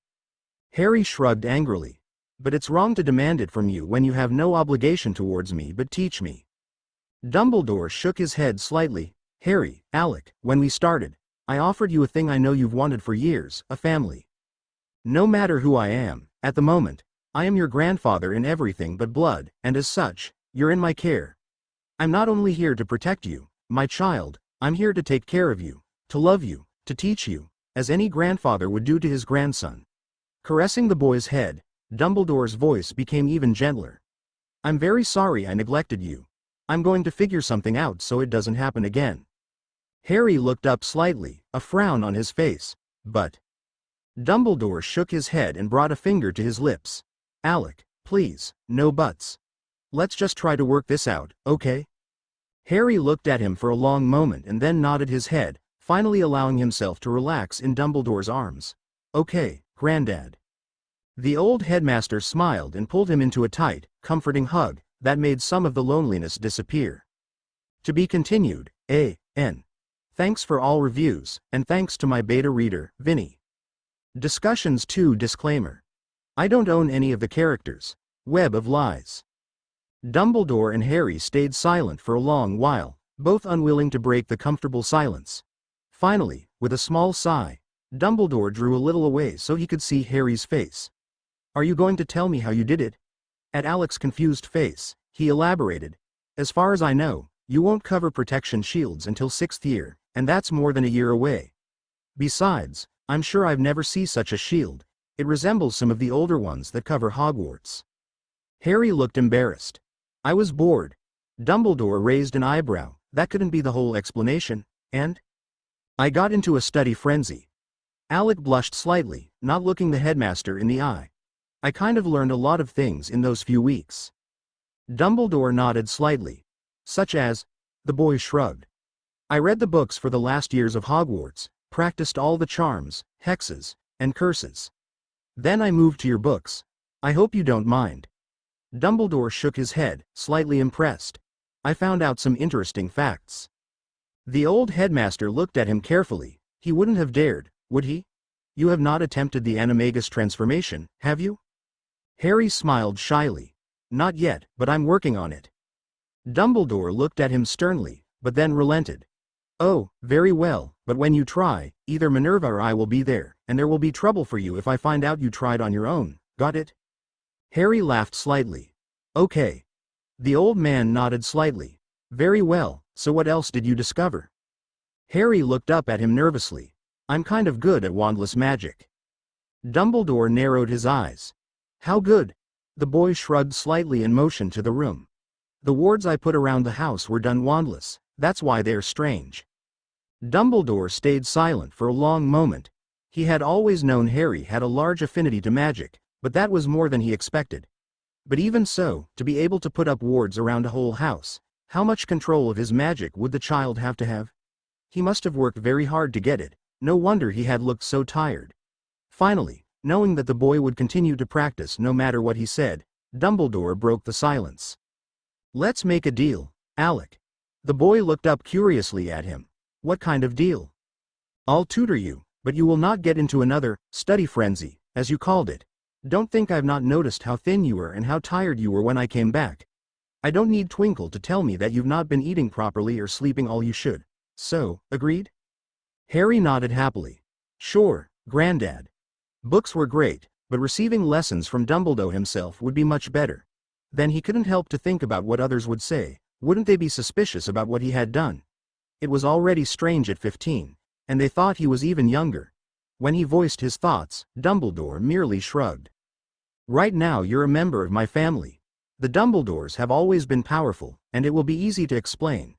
Harry shrugged angrily. "But it's wrong to demand it from you when you have no obligation towards me but teach me." Dumbledore shook his head slightly. "Harry, Alec, when we started, I offered you a thing I know you've wanted for years, a family. No matter who I am, at the moment, I am your grandfather in everything but blood, and as such, you're in my care. I'm not only here to protect you, my child, I'm here to take care of you, to love you, to teach you, as any grandfather would do to his grandson." Caressing the boy's head, Dumbledore's voice became even gentler. "I'm very sorry I neglected you. I'm going to figure something out so it doesn't happen again." Harry looked up slightly, a frown on his face. "But..." Dumbledore shook his head and brought a finger to his lips. "Alec, please, no buts. Let's just try to work this out, okay?" Harry looked at him for a long moment and then nodded his head, finally allowing himself to relax in Dumbledore's arms. "Okay, Grandad." The old headmaster smiled and pulled him into a tight, comforting hug that made some of the loneliness disappear. To be continued, A.N. Thanks for all reviews, and thanks to my beta reader, Vinny. Discussions 2 Disclaimer. I don't own any of the characters. Web of Lies. Dumbledore and Harry stayed silent for a long while, both unwilling to break the comfortable silence. Finally, with a small sigh, Dumbledore drew a little away so he could see Harry's face. "Are you going to tell me how you did it?" At Alec's confused face, he elaborated. "As far as I know, you won't cover protection shields until 6th year, and that's more than a year away. Besides, I'm sure I've never seen such a shield. It resembles some of the older ones that cover Hogwarts." Harry looked embarrassed. "I was bored." Dumbledore raised an eyebrow. "That couldn't be the whole explanation, and I got into a study frenzy." Alec blushed slightly, not looking the headmaster in the eye. "I kind of learned a lot of things in those few weeks." Dumbledore nodded slightly. "Such as?" The boy shrugged. "I read the books for the last years of Hogwarts, practiced all the charms, hexes, and curses. Then I moved to your books. I hope you don't mind. Dumbledore shook his head, slightly impressed. I found out some interesting facts. The old headmaster looked at him carefully. He wouldn't have dared, would he? You have not attempted the animagus transformation, have you? Harry smiled shyly. Not yet, but I'm working on it. Dumbledore looked at him sternly, but then relented. Oh, very well, but when you try, either Minerva or I will be there, and there will be trouble for you if I find out you tried on your own, got it? Harry laughed slightly. Okay. The old man nodded slightly. Very well, so what else did you discover? Harry looked up at him nervously. I'm kind of good at wandless magic. Dumbledore narrowed his eyes. How good? The boy shrugged slightly and motioned to the room. The wards I put around the house were done wandless, that's why they're strange. Dumbledore stayed silent for a long moment. He had always known Harry had a large affinity to magic, but that was more than he expected. But even so, to be able to put up wards around a whole house, how much control of his magic would the child have to have? He must have worked very hard to get it. No wonder he had looked so tired. Finally, knowing that the boy would continue to practice no matter what he said, Dumbledore broke the silence. Let's make a deal, Alec. The boy looked up curiously at him. What kind of deal? I'll tutor you, but you will not get into another study frenzy, as you called it. Don't think I've not noticed how thin you were and how tired you were when I came back. I don't need Twinkle to tell me that you've not been eating properly or sleeping all you should. So, agreed? Harry nodded happily. Sure, Granddad. Books were great, but receiving lessons from Dumbledore himself would be much better. Then he couldn't help to think about what others would say. Wouldn't they be suspicious about what he had done? It was already strange at 15, and they thought he was even younger. When he voiced his thoughts, Dumbledore merely shrugged. Right now you're a member of my family. The Dumbledores have always been powerful, and it will be easy to explain.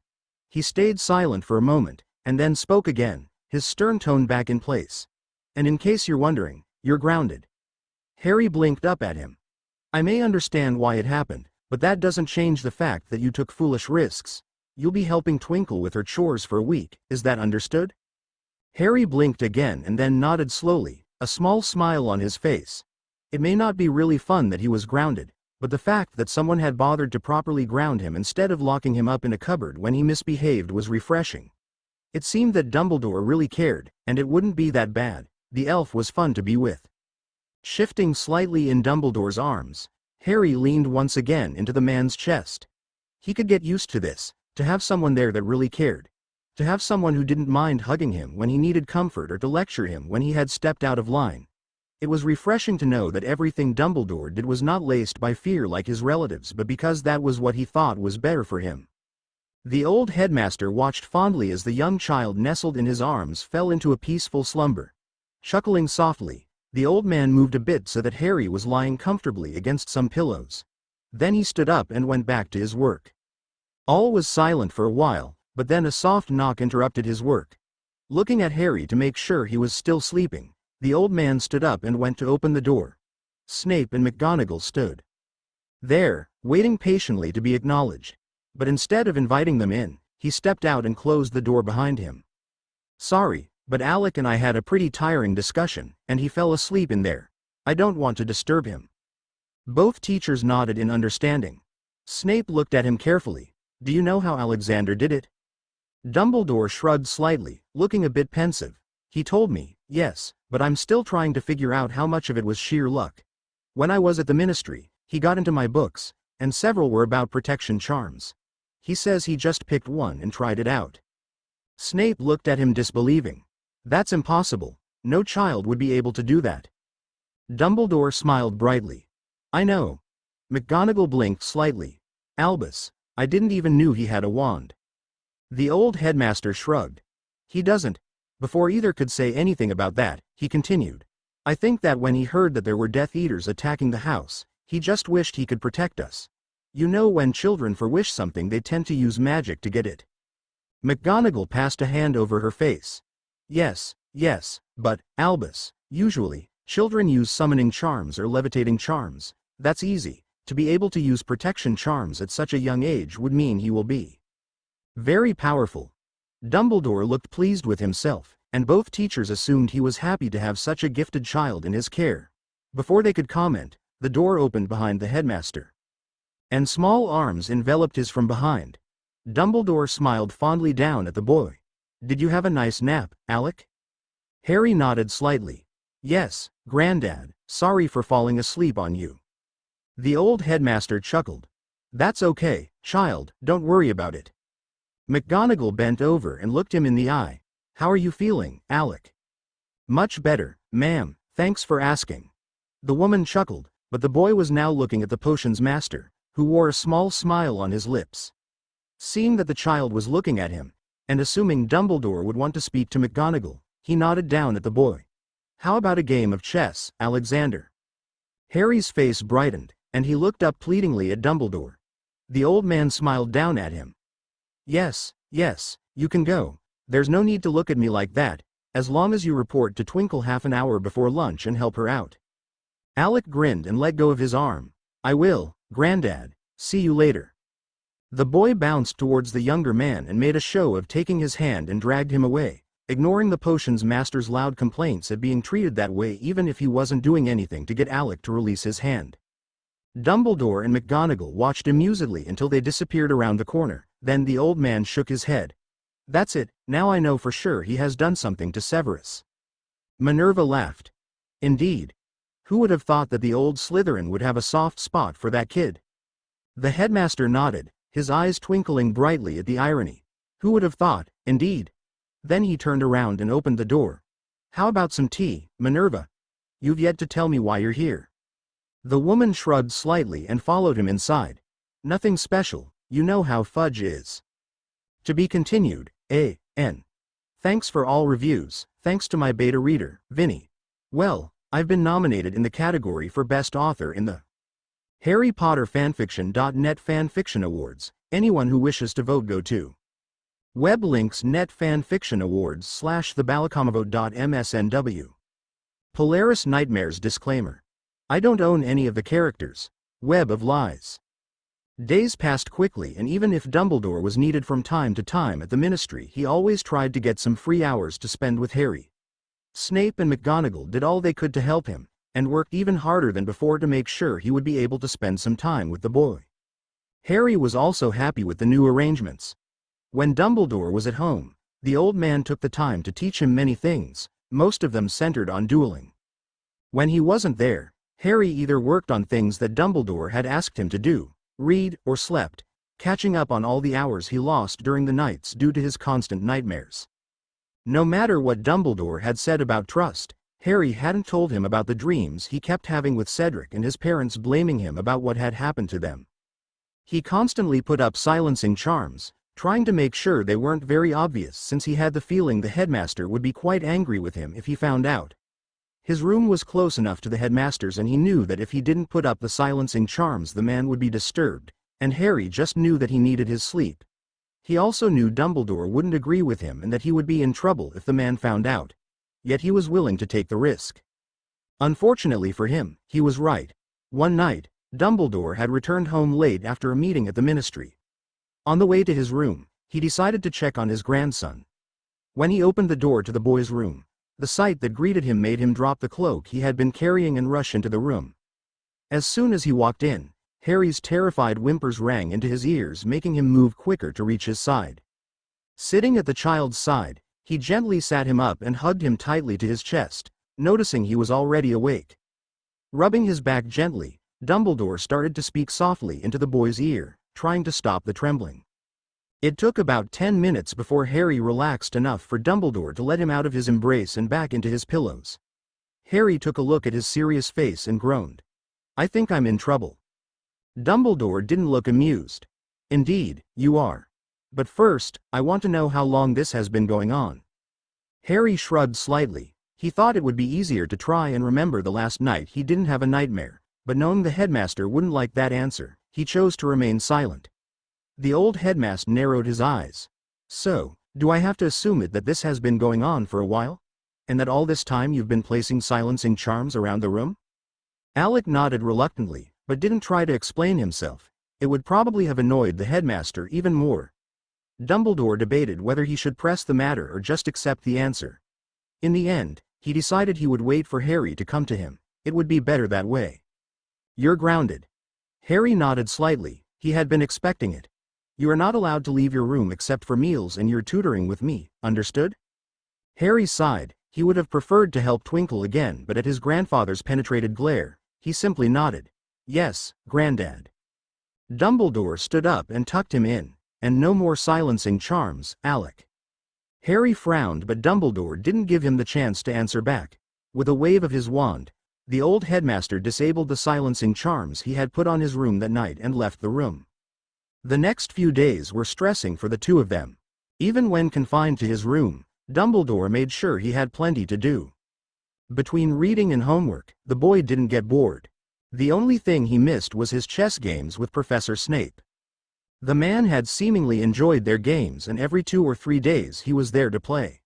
He stayed silent for a moment, and then spoke again, his stern tone back in place. And in case you're wondering, you're grounded. Harry blinked up at him. I may understand why it happened, but that doesn't change the fact that you took foolish risks. You'll be helping Twinkle with her chores for a week, is that understood? Harry blinked again and then nodded slowly, a small smile on his face. It may not be really fun that he was grounded, but the fact that someone had bothered to properly ground him instead of locking him up in a cupboard when he misbehaved was refreshing. It seemed that Dumbledore really cared, and it wouldn't be that bad. The elf was fun to be with. Shifting slightly in Dumbledore's arms, Harry leaned once again into the man's chest. He could get used to this, to have someone there that really cared. To have someone who didn't mind hugging him when he needed comfort or to lecture him when he had stepped out of line. It was refreshing to know that everything Dumbledore did was not laced by fear like his relatives but because that was what he thought was better for him. The old headmaster watched fondly as the young child nestled in his arms fell into a peaceful slumber. Chuckling softly, the old man moved a bit so that Harry was lying comfortably against some pillows. Then he stood up and went back to his work. All was silent for a while, but then a soft knock interrupted his work. Looking at Harry to make sure he was still sleeping, the old man stood up and went to open the door. Snape and McGonagall stood there, waiting patiently to be acknowledged. But instead of inviting them in, he stepped out and closed the door behind him. Sorry, but Alec and I had a pretty tiring discussion, and he fell asleep in there. I don't want to disturb him. Both teachers nodded in understanding. Snape looked at him carefully. Do you know how Alexander did it? Dumbledore shrugged slightly, looking a bit pensive. He told me, yes, but I'm still trying to figure out how much of it was sheer luck. When I was at the ministry, he got into my books, and several were about protection charms. He says he just picked one and tried it out. Snape looked at him disbelieving. That's impossible. No child would be able to do that. Dumbledore smiled brightly. I know. McGonagall blinked slightly. Albus, I didn't even knew he had a wand. The old headmaster shrugged. He doesn't. Before either could say anything about that, he continued. I think that when he heard that there were Death Eaters attacking the house, he just wished he could protect us. You know when children wish something they tend to use magic to get it. McGonagall passed a hand over her face. Yes, but, Albus, usually, children use summoning charms or levitating charms. That's easy. To be able to use protection charms at such a young age would mean he will be very powerful. Dumbledore looked pleased with himself, and both teachers assumed he was happy to have such a gifted child in his care. Before they could comment, the door opened behind the headmaster. And small arms enveloped his from behind. Dumbledore smiled fondly down at the boy. "Did you have a nice nap, Alec?" Harry nodded slightly. "Yes, Granddad, sorry for falling asleep on you." The old headmaster chuckled. "That's okay, child, don't worry about it." McGonagall bent over and looked him in the eye. "How are you feeling, Alec?" "Much better, ma'am, thanks for asking." The woman chuckled, but the boy was now looking at the potion's master, who wore a small smile on his lips. Seeing that the child was looking at him, and assuming Dumbledore would want to speak to McGonagall, he nodded down at the boy. "How about a game of chess, Alexander?" Harry's face brightened, and he looked up pleadingly at Dumbledore. The old man smiled down at him. Yes, you can go. There's no need to look at me like that, as long as you report to Twinkle half an hour before lunch and help her out." Alec grinned and let go of his arm. "I will, Granddad. See you later." The boy bounced towards the younger man and made a show of taking his hand and dragged him away, ignoring the potion's master's loud complaints at being treated that way even if he wasn't doing anything to get Alec to release his hand. Dumbledore and McGonagall watched amusedly until they disappeared around the corner, then the old man shook his head. "That's it, now I know for sure he has done something to Severus." Minerva laughed. "Indeed. Who would have thought that the old Slytherin would have a soft spot for that kid?" The headmaster nodded, his eyes twinkling brightly at the irony. "Who would have thought, indeed?" Then he turned around and opened the door. "How about some tea, Minerva? You've yet to tell me why you're here." The woman shrugged slightly and followed him inside. "Nothing special, you know how Fudge is." To be continued, A.N. Thanks for all reviews, thanks to my beta reader, Vinny. Well, I've been nominated in the category for Best Author in the Harry Potter Fanfiction.net Fanfiction Awards. Anyone who wishes to vote go to web links net fanfiction awards /thebalacomavote.msnw. Polaris Nightmares Disclaimer. I don't own any of the characters. Web of Lies. Days passed quickly, and even if Dumbledore was needed from time to time at the Ministry, he always tried to get some free hours to spend with Harry. Snape and McGonagall did all they could to help him, and worked even harder than before to make sure he would be able to spend some time with the boy. Harry was also happy with the new arrangements. When Dumbledore was at home, the old man took the time to teach him many things, most of them centered on dueling. When he wasn't there, Harry either worked on things that Dumbledore had asked him to do, read, or slept, catching up on all the hours he lost during the nights due to his constant nightmares. No matter what Dumbledore had said about trust, Harry hadn't told him about the dreams he kept having with Cedric and his parents blaming him about what had happened to them. He constantly put up silencing charms, trying to make sure they weren't very obvious since he had the feeling the headmaster would be quite angry with him if he found out. His room was close enough to the headmaster's and he knew that if he didn't put up the silencing charms the man would be disturbed, and Harry just knew that he needed his sleep. He also knew Dumbledore wouldn't agree with him and that he would be in trouble if the man found out. Yet he was willing to take the risk. Unfortunately for him, he was right. One night, Dumbledore had returned home late after a meeting at the Ministry. On the way to his room, he decided to check on his grandson. When he opened the door to the boy's room, the sight that greeted him made him drop the cloak he had been carrying and rush into the room. As soon as he walked in, Harry's terrified whimpers rang into his ears, making him move quicker to reach his side. Sitting at the child's side, he gently sat him up and hugged him tightly to his chest, noticing he was already awake. Rubbing his back gently, Dumbledore started to speak softly into the boy's ear, trying to stop the trembling. It took about 10 minutes before Harry relaxed enough for Dumbledore to let him out of his embrace and back into his pillows. Harry took a look at his serious face and groaned. "I think I'm in trouble." Dumbledore didn't look amused. "Indeed, you are. But first, I want to know how long this has been going on." Harry shrugged slightly. He thought it would be easier to try and remember the last night he didn't have a nightmare, but knowing the headmaster wouldn't like that answer, he chose to remain silent. The old headmaster narrowed his eyes. "So, do I have to assume it that this has been going on for a while? And that all this time you've been placing silencing charms around the room?" Alec nodded reluctantly, but didn't try to explain himself. It would probably have annoyed the headmaster even more. Dumbledore debated whether he should press the matter or just accept the answer. In the end, he decided he would wait for Harry to come to him. It would be better that way. You're grounded. Harry nodded slightly. He had been expecting it. You are not allowed to leave your room except for meals and your tutoring with me, understood? Harry sighed. He would have preferred to help Twinkle again, but at his grandfather's penetrated glare, he simply nodded. Yes, Granddad. Dumbledore stood up and tucked him in. And no more silencing charms, Alec. Harry frowned, but Dumbledore didn't give him the chance to answer back. With a wave of his wand, the old headmaster disabled the silencing charms he had put on his room that night and left the room. The next few days were stressing for the two of them. Even when confined to his room, Dumbledore made sure he had plenty to do. Between reading and homework, the boy didn't get bored. The only thing he missed was his chess games with Professor Snape. The man had seemingly enjoyed their games, and every 2 or 3 days he was there to play.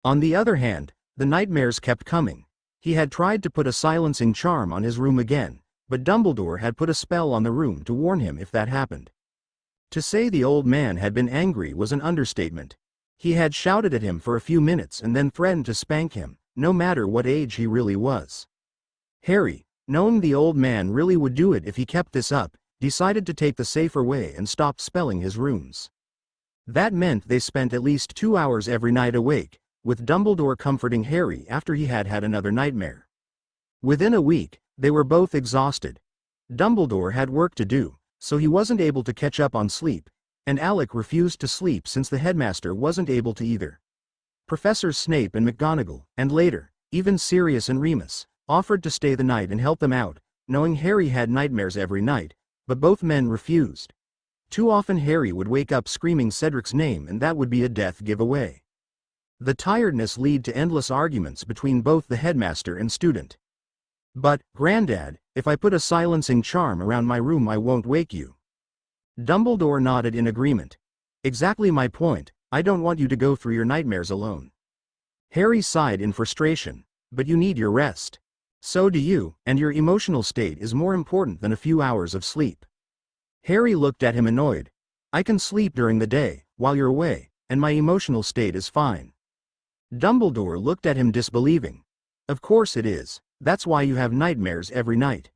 On the other hand, the nightmares kept coming. He had tried to put a silencing charm on his room again, but Dumbledore had put a spell on the room to warn him if that happened. To say the old man had been angry was an understatement. He had shouted at him for a few minutes and then threatened to spank him, no matter what age he really was. Harry, knowing the old man really would do it if he kept this up, decided to take the safer way and stop spelling his rooms. That meant they spent at least 2 hours every night awake, with Dumbledore comforting Harry after he had had another nightmare. Within a week, they were both exhausted. Dumbledore had work to do, so he wasn't able to catch up on sleep, and Alec refused to sleep since the headmaster wasn't able to either. Professors Snape and McGonagall, and later, even Sirius and Remus, offered to stay the night and help them out, knowing Harry had nightmares every night, but both men refused. Too often Harry would wake up screaming Cedric's name, and that would be a death giveaway. The tiredness led to endless arguments between both the headmaster and student. But, Granddad, if I put a silencing charm around my room I won't wake you. Dumbledore nodded in agreement. Exactly my point, I don't want you to go through your nightmares alone. Harry sighed in frustration. But you need your rest. So do you, and your emotional state is more important than a few hours of sleep. Harry looked at him annoyed. I can sleep during the day, while you're away, and my emotional state is fine. Dumbledore looked at him disbelieving. Of course it is, that's why you have nightmares every night.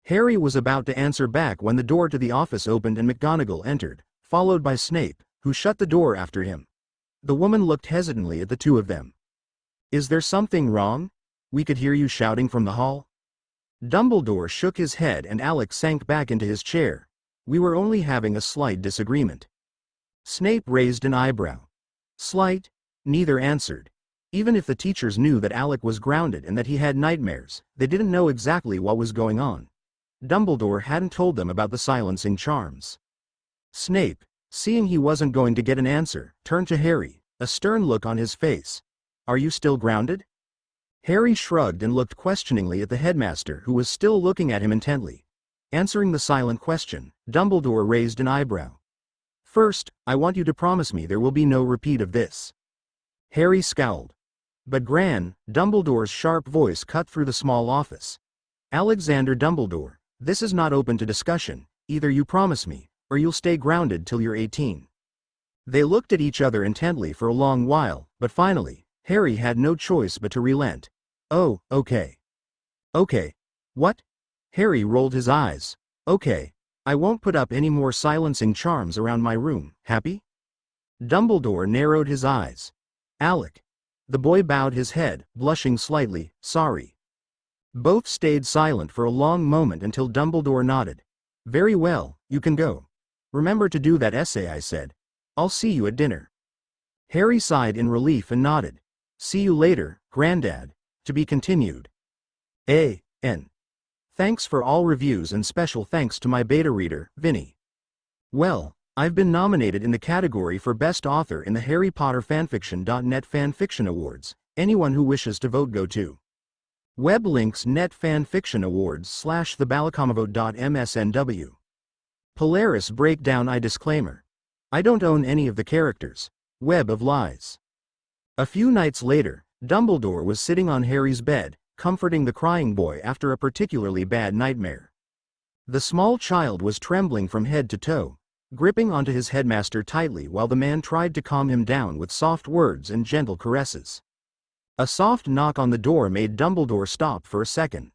Harry was about to answer back when the door to the office opened and McGonagall entered, followed by Snape, who shut the door after him. The woman looked hesitantly at the two of them. Is there something wrong? We could hear you shouting from the hall. Dumbledore shook his head and Alec sank back into his chair. We were only having a slight disagreement. Snape raised an eyebrow. Slight? Neither answered. Even if the teachers knew that Alec was grounded and that he had nightmares, they didn't know exactly what was going on. Dumbledore hadn't told them about the silencing charms. Snape, seeing he wasn't going to get an answer, turned to Harry, a stern look on his face. Are you still grounded? Harry shrugged and looked questioningly at the headmaster, who was still looking at him intently. Answering the silent question, Dumbledore raised an eyebrow. First, I want you to promise me there will be no repeat of this. Harry scowled. But Dumbledore's sharp voice cut through the small office. Alexander Dumbledore, this is not open to discussion. Either you promise me, or you'll stay grounded till you're 18. They looked at each other intently for a long while, but finally, Harry had no choice but to relent. Oh, okay. Okay. What? Harry rolled his eyes. Okay. I won't put up any more silencing charms around my room, happy? Dumbledore narrowed his eyes. Alec. The boy bowed his head, blushing slightly, sorry. Both stayed silent for a long moment until Dumbledore nodded. Very well, you can go. Remember to do that essay I said. I'll see you at dinner. Harry sighed in relief and nodded. See you later, Granddad. To be continued. A.N. Thanks for all reviews and special thanks to my beta reader, Vinny. Well, I've been nominated in the category for Best Author in the Harry Potter Fanfiction.net Fanfiction Awards. Anyone who wishes to vote go to web links net fanfiction awards /thebalacomavote.msnw. Polaris breakdown. I disclaimer. I don't own any of the characters. Web of Lies. A few nights later, Dumbledore was sitting on Harry's bed, comforting the crying boy after a particularly bad nightmare. The small child was trembling from head to toe, gripping onto his headmaster tightly while the man tried to calm him down with soft words and gentle caresses. A soft knock on the door made Dumbledore stop for a second.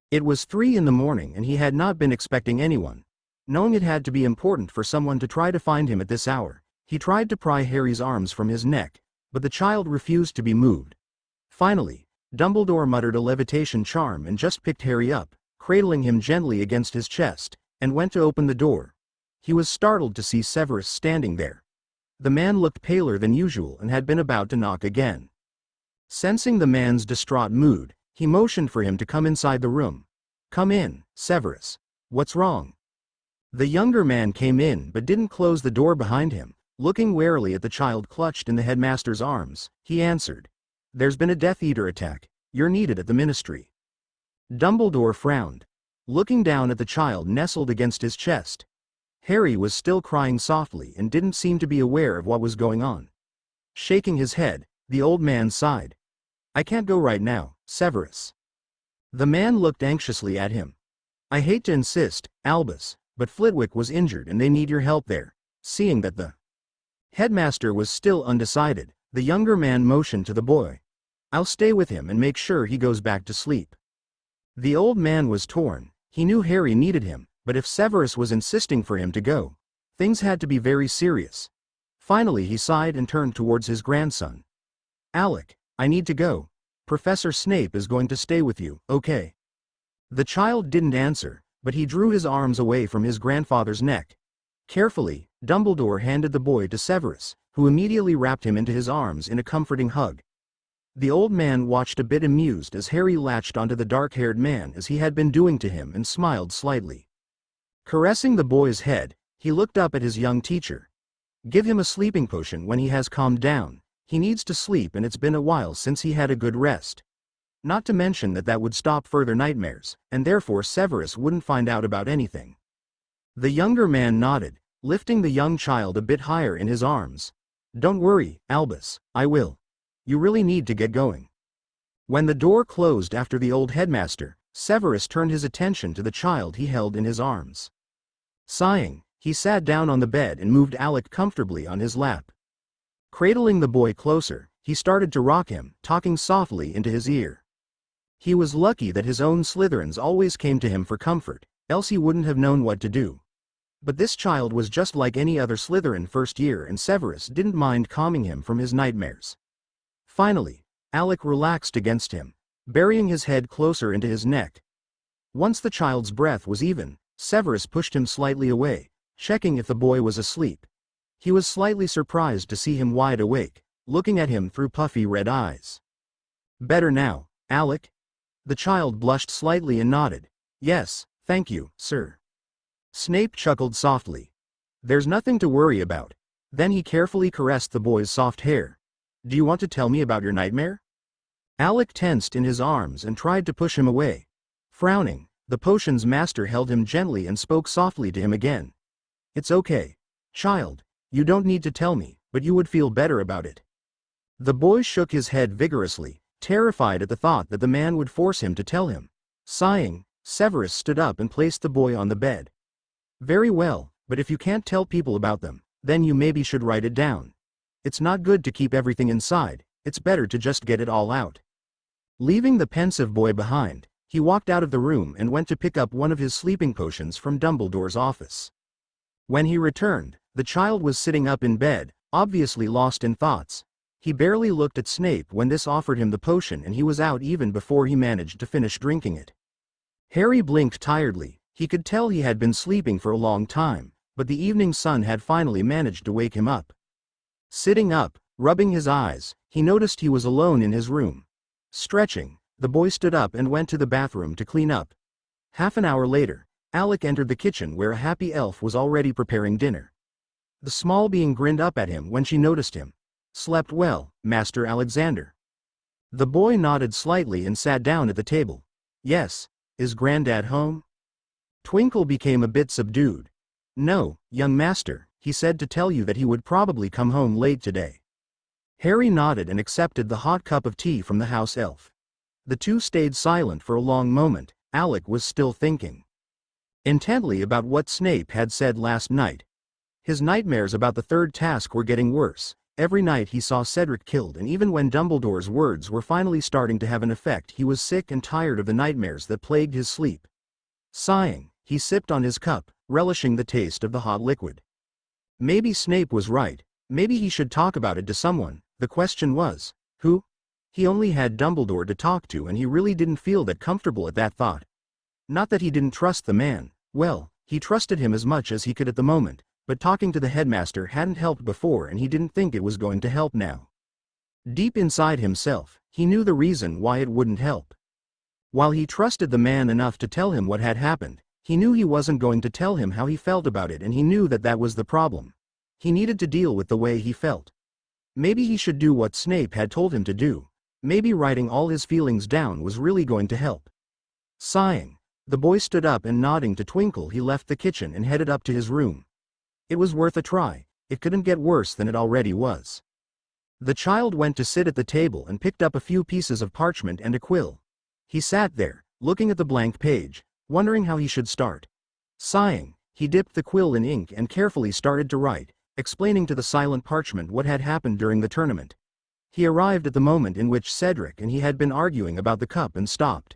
It was 3 in the morning and he had not been expecting anyone. Knowing it had to be important for someone to try to find him at this hour, he tried to pry Harry's arms from his neck, but the child refused to be moved. Finally, Dumbledore muttered a levitation charm and just picked Harry up, cradling him gently against his chest, and went to open the door. He was startled to see Severus standing there. The man looked paler than usual and had been about to knock again. Sensing the man's distraught mood, he motioned for him to come inside the room. "Come in, Severus. What's wrong?" The younger man came in but didn't close the door behind him. Looking warily at the child clutched in the headmaster's arms, he answered, "There's been a Death Eater attack. You're needed at the ministry." Dumbledore frowned, looking down at the child nestled against his chest. Harry was still crying softly and didn't seem to be aware of what was going on. Shaking his head, the old man sighed. "I can't go right now, Severus." The man looked anxiously at him. "I hate to insist, Albus, but Flitwick was injured and they need your help there." Seeing that the headmaster was still undecided, the younger man motioned to the boy. "I'll stay with him and make sure he goes back to sleep." The old man was torn. He knew Harry needed him, but if Severus was insisting for him to go, things had to be very serious. Finally he sighed and turned towards his grandson. "Alec, I need to go. Professor Snape is going to stay with you, okay?" The child didn't answer, but he drew his arms away from his grandfather's neck. Carefully, Dumbledore handed the boy to Severus, who immediately wrapped him into his arms in a comforting hug. The old man watched a bit amused as Harry latched onto the dark-haired man as he had been doing to him and smiled slightly. Caressing the boy's head, he looked up at his young teacher. "Give him a sleeping potion when he has calmed down. He needs to sleep and it's been a while since he had a good rest. Not to mention that would stop further nightmares, and therefore Severus wouldn't find out about anything." The younger man nodded, lifting the young child a bit higher in his arms. "Don't worry, Albus, I will. You really need to get going." When the door closed after the old headmaster, Severus turned his attention to the child he held in his arms. Sighing, he sat down on the bed and moved Alec comfortably on his lap. Cradling the boy closer, he started to rock him, talking softly into his ear. He was lucky that his own Slytherins always came to him for comfort, else he wouldn't have known what to do. But this child was just like any other Slytherin first year and Severus didn't mind calming him from his nightmares. Finally, Alec relaxed against him, burying his head closer into his neck. Once the child's breath was even, Severus pushed him slightly away, checking if the boy was asleep. He was slightly surprised to see him wide awake, looking at him through puffy red eyes. "Better now, Alec?" The child blushed slightly and nodded. "Yes, thank you, sir." Snape chuckled softly. "There's nothing to worry about." Then he carefully caressed the boy's soft hair. "Do you want to tell me about your nightmare?" Alec tensed in his arms and tried to push him away. Frowning, the potion's master held him gently and spoke softly to him again. "It's okay, child. You don't need to tell me, but you would feel better about it." The boy shook his head vigorously, terrified at the thought that the man would force him to tell him. Sighing, Severus stood up and placed the boy on the bed. "Very well, but if you can't tell people about them, then you maybe should write it down. It's not good to keep everything inside, it's better to just get it all out." Leaving the pensive boy behind, he walked out of the room and went to pick up one of his sleeping potions from Dumbledore's office. When he returned, the child was sitting up in bed, obviously lost in thoughts. He barely looked at Snape when this offered him the potion and he was out even before he managed to finish drinking it. Harry blinked tiredly. He could tell he had been sleeping for a long time, but the evening sun had finally managed to wake him up. Sitting up, rubbing his eyes, he noticed he was alone in his room. Stretching, the boy stood up and went to the bathroom to clean up. Half an hour later, Alec entered the kitchen where a happy elf was already preparing dinner. The small being grinned up at him when she noticed him. "Slept well, Master Alexander?" The boy nodded slightly and sat down at the table. "Yes. Is Granddad home?" Twinkle became a bit subdued. "No, young master, he said to tell you that he would probably come home late today." Harry nodded and accepted the hot cup of tea from the house elf. The two stayed silent for a long moment. Alec was still thinking intently about what Snape had said last night. His nightmares about the third task were getting worse, Every night he saw Cedric killed, and even when Dumbledore's words were finally starting to have an effect, he was sick and tired of the nightmares that plagued his sleep. Sighing, he sipped on his cup, relishing the taste of the hot liquid. Maybe Snape was right. Maybe he should talk about it to someone. The question was, who? He only had Dumbledore to talk to, and he really didn't feel that comfortable at that thought. Not that he didn't trust the man. Well, he trusted him as much as he could at the moment, but talking to the headmaster hadn't helped before, and he didn't think it was going to help now. Deep inside himself, he knew the reason why it wouldn't help. While he trusted the man enough to tell him what had happened, he knew he wasn't going to tell him how he felt about it, and he knew that that was the problem. He needed to deal with the way he felt. Maybe he should do what Snape had told him to do. Maybe writing all his feelings down was really going to help. Sighing, the boy stood up, and nodding to Twinkle, he left the kitchen and headed up to his room. It was worth a try. It couldn't get worse than it already was. The child went to sit at the table and picked up a few pieces of parchment and a quill. He sat there, looking at the blank page, wondering how he should start. Sighing, he dipped the quill in ink and carefully started to write, explaining to the silent parchment what had happened during the tournament. He arrived at the moment in which Cedric and he had been arguing about the cup and stopped.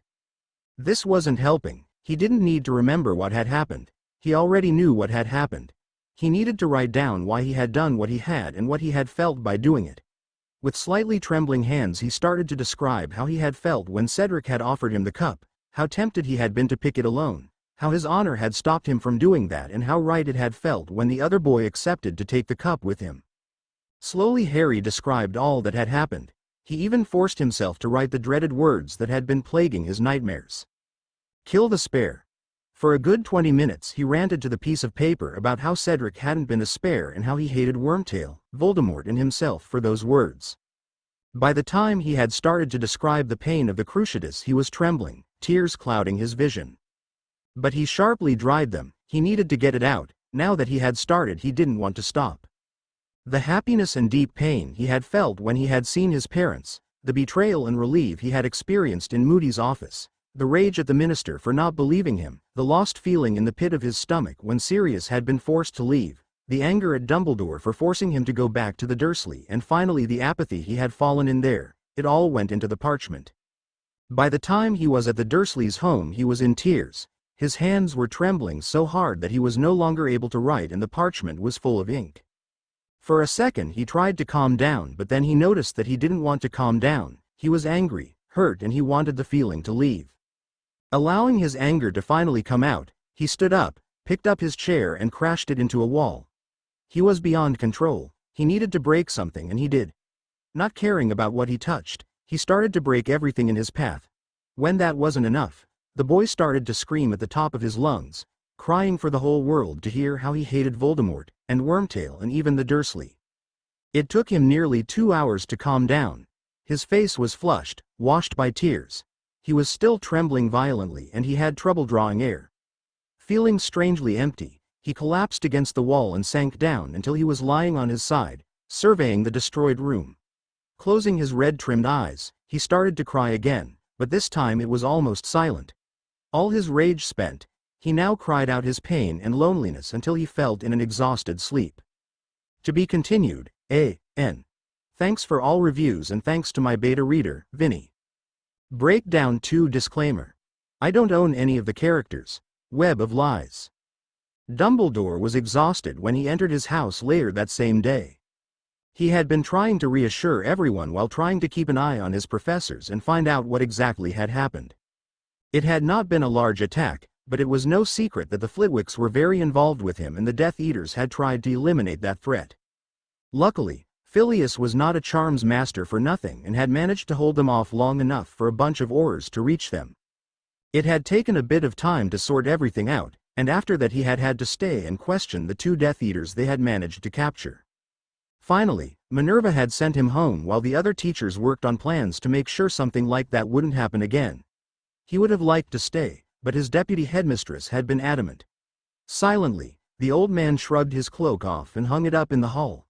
This wasn't helping. He didn't need to remember what had happened. He already knew what had happened. He needed to write down why he had done what he had and what he had felt by doing it. With slightly trembling hands, he started to describe how he had felt when Cedric had offered him the cup, how tempted he had been to pick it alone, how his honor had stopped him from doing that, and how right it had felt when the other boy accepted to take the cup with him. Slowly Harry described all that had happened. He even forced himself to write the dreaded words that had been plaguing his nightmares. Kill the spare. For a good 20 minutes he ranted to the piece of paper about how Cedric hadn't been a spare and how he hated Wormtail, Voldemort, and himself for those words. By the time he had started to describe the pain of the Cruciatus, he was trembling, tears clouding his vision. But he sharply dried them. He needed to get it out. Now that he had started, he didn't want to stop. The happiness and deep pain he had felt when he had seen his parents, the betrayal and relief he had experienced in Moody's office, the rage at the minister for not believing him, the lost feeling in the pit of his stomach when Sirius had been forced to leave, the anger at Dumbledore for forcing him to go back to the Dursley, and finally the apathy he had fallen in there, it all went into the parchment. By the time he was at the Dursleys' home, he was in tears. His hands were trembling so hard that he was no longer able to write, and the parchment was full of ink. For a second he tried to calm down, but then he noticed that he didn't want to calm down. He was angry, hurt, and he wanted the feeling to leave. Allowing his anger to finally come out, he stood up, picked up his chair, and crashed it into a wall. He was beyond control. He needed to break something, and he did. Not caring about what he touched, he started to break everything in his path. When that wasn't enough, the boy started to scream at the top of his lungs, crying for the whole world to hear how he hated Voldemort, and Wormtail, and even the Dursley. It took him nearly 2 hours to calm down. His face was flushed, washed by tears. He was still trembling violently, and he had trouble drawing air. Feeling strangely empty, he collapsed against the wall and sank down until he was lying on his side, surveying the destroyed room. Closing his red-trimmed eyes, he started to cry again, but this time it was almost silent. All his rage spent, he now cried out his pain and loneliness until he felt in an exhausted sleep. To be continued, A.N. Thanks for all reviews, and thanks to my beta reader, Vinny. Breakdown 2 Disclaimer. I don't own any of the characters. Web of Lies. Dumbledore was exhausted when he entered his house later that same day. He had been trying to reassure everyone while trying to keep an eye on his professors and find out what exactly had happened. It had not been a large attack, but it was no secret that the Flitwicks were very involved with him, and the Death Eaters had tried to eliminate that threat. Luckily, Phileas was not a charms master for nothing and had managed to hold them off long enough for a bunch of Aurors to reach them. It had taken a bit of time to sort everything out, and after that he had had to stay and question the 2 Death Eaters they had managed to capture. Finally, Minerva had sent him home while the other teachers worked on plans to make sure something like that wouldn't happen again. He would have liked to stay, but his deputy headmistress had been adamant. Silently, the old man shrugged his cloak off and hung it up in the hall.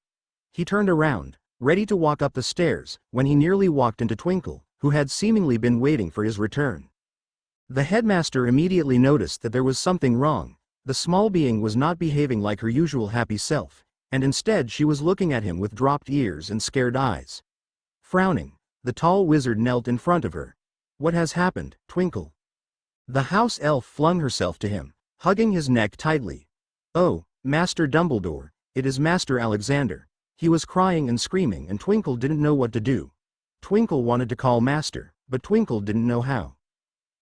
He turned around, ready to walk up the stairs, when he nearly walked into Twinkle, who had seemingly been waiting for his return. The headmaster immediately noticed that there was something wrong. The small being was not behaving like her usual happy self. and instead she was looking at him with dropped ears and scared eyes. Frowning, the tall wizard knelt in front of her. "What has happened, Twinkle?" The house elf flung herself to him, hugging his neck tightly. "Oh, Master Dumbledore, it is Master Alexander." He was crying and screaming and Twinkle didn't know what to do. Twinkle wanted to call Master, but Twinkle didn't know how.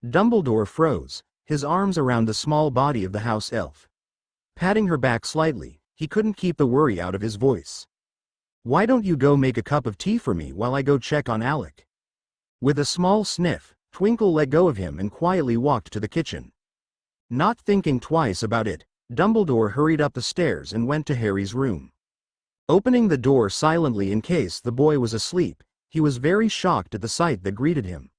Dumbledore froze, his arms around the small body of the house elf. Patting her back slightly, he couldn't keep the worry out of his voice. "Why don't you go make a cup of tea for me while I go check on Alec?" With a small sniff, Twinkle let go of him and quietly walked to the kitchen. Not thinking twice about it, Dumbledore hurried up the stairs and went to Harry's room. Opening the door silently in case the boy was asleep, he was very shocked at the sight that greeted him.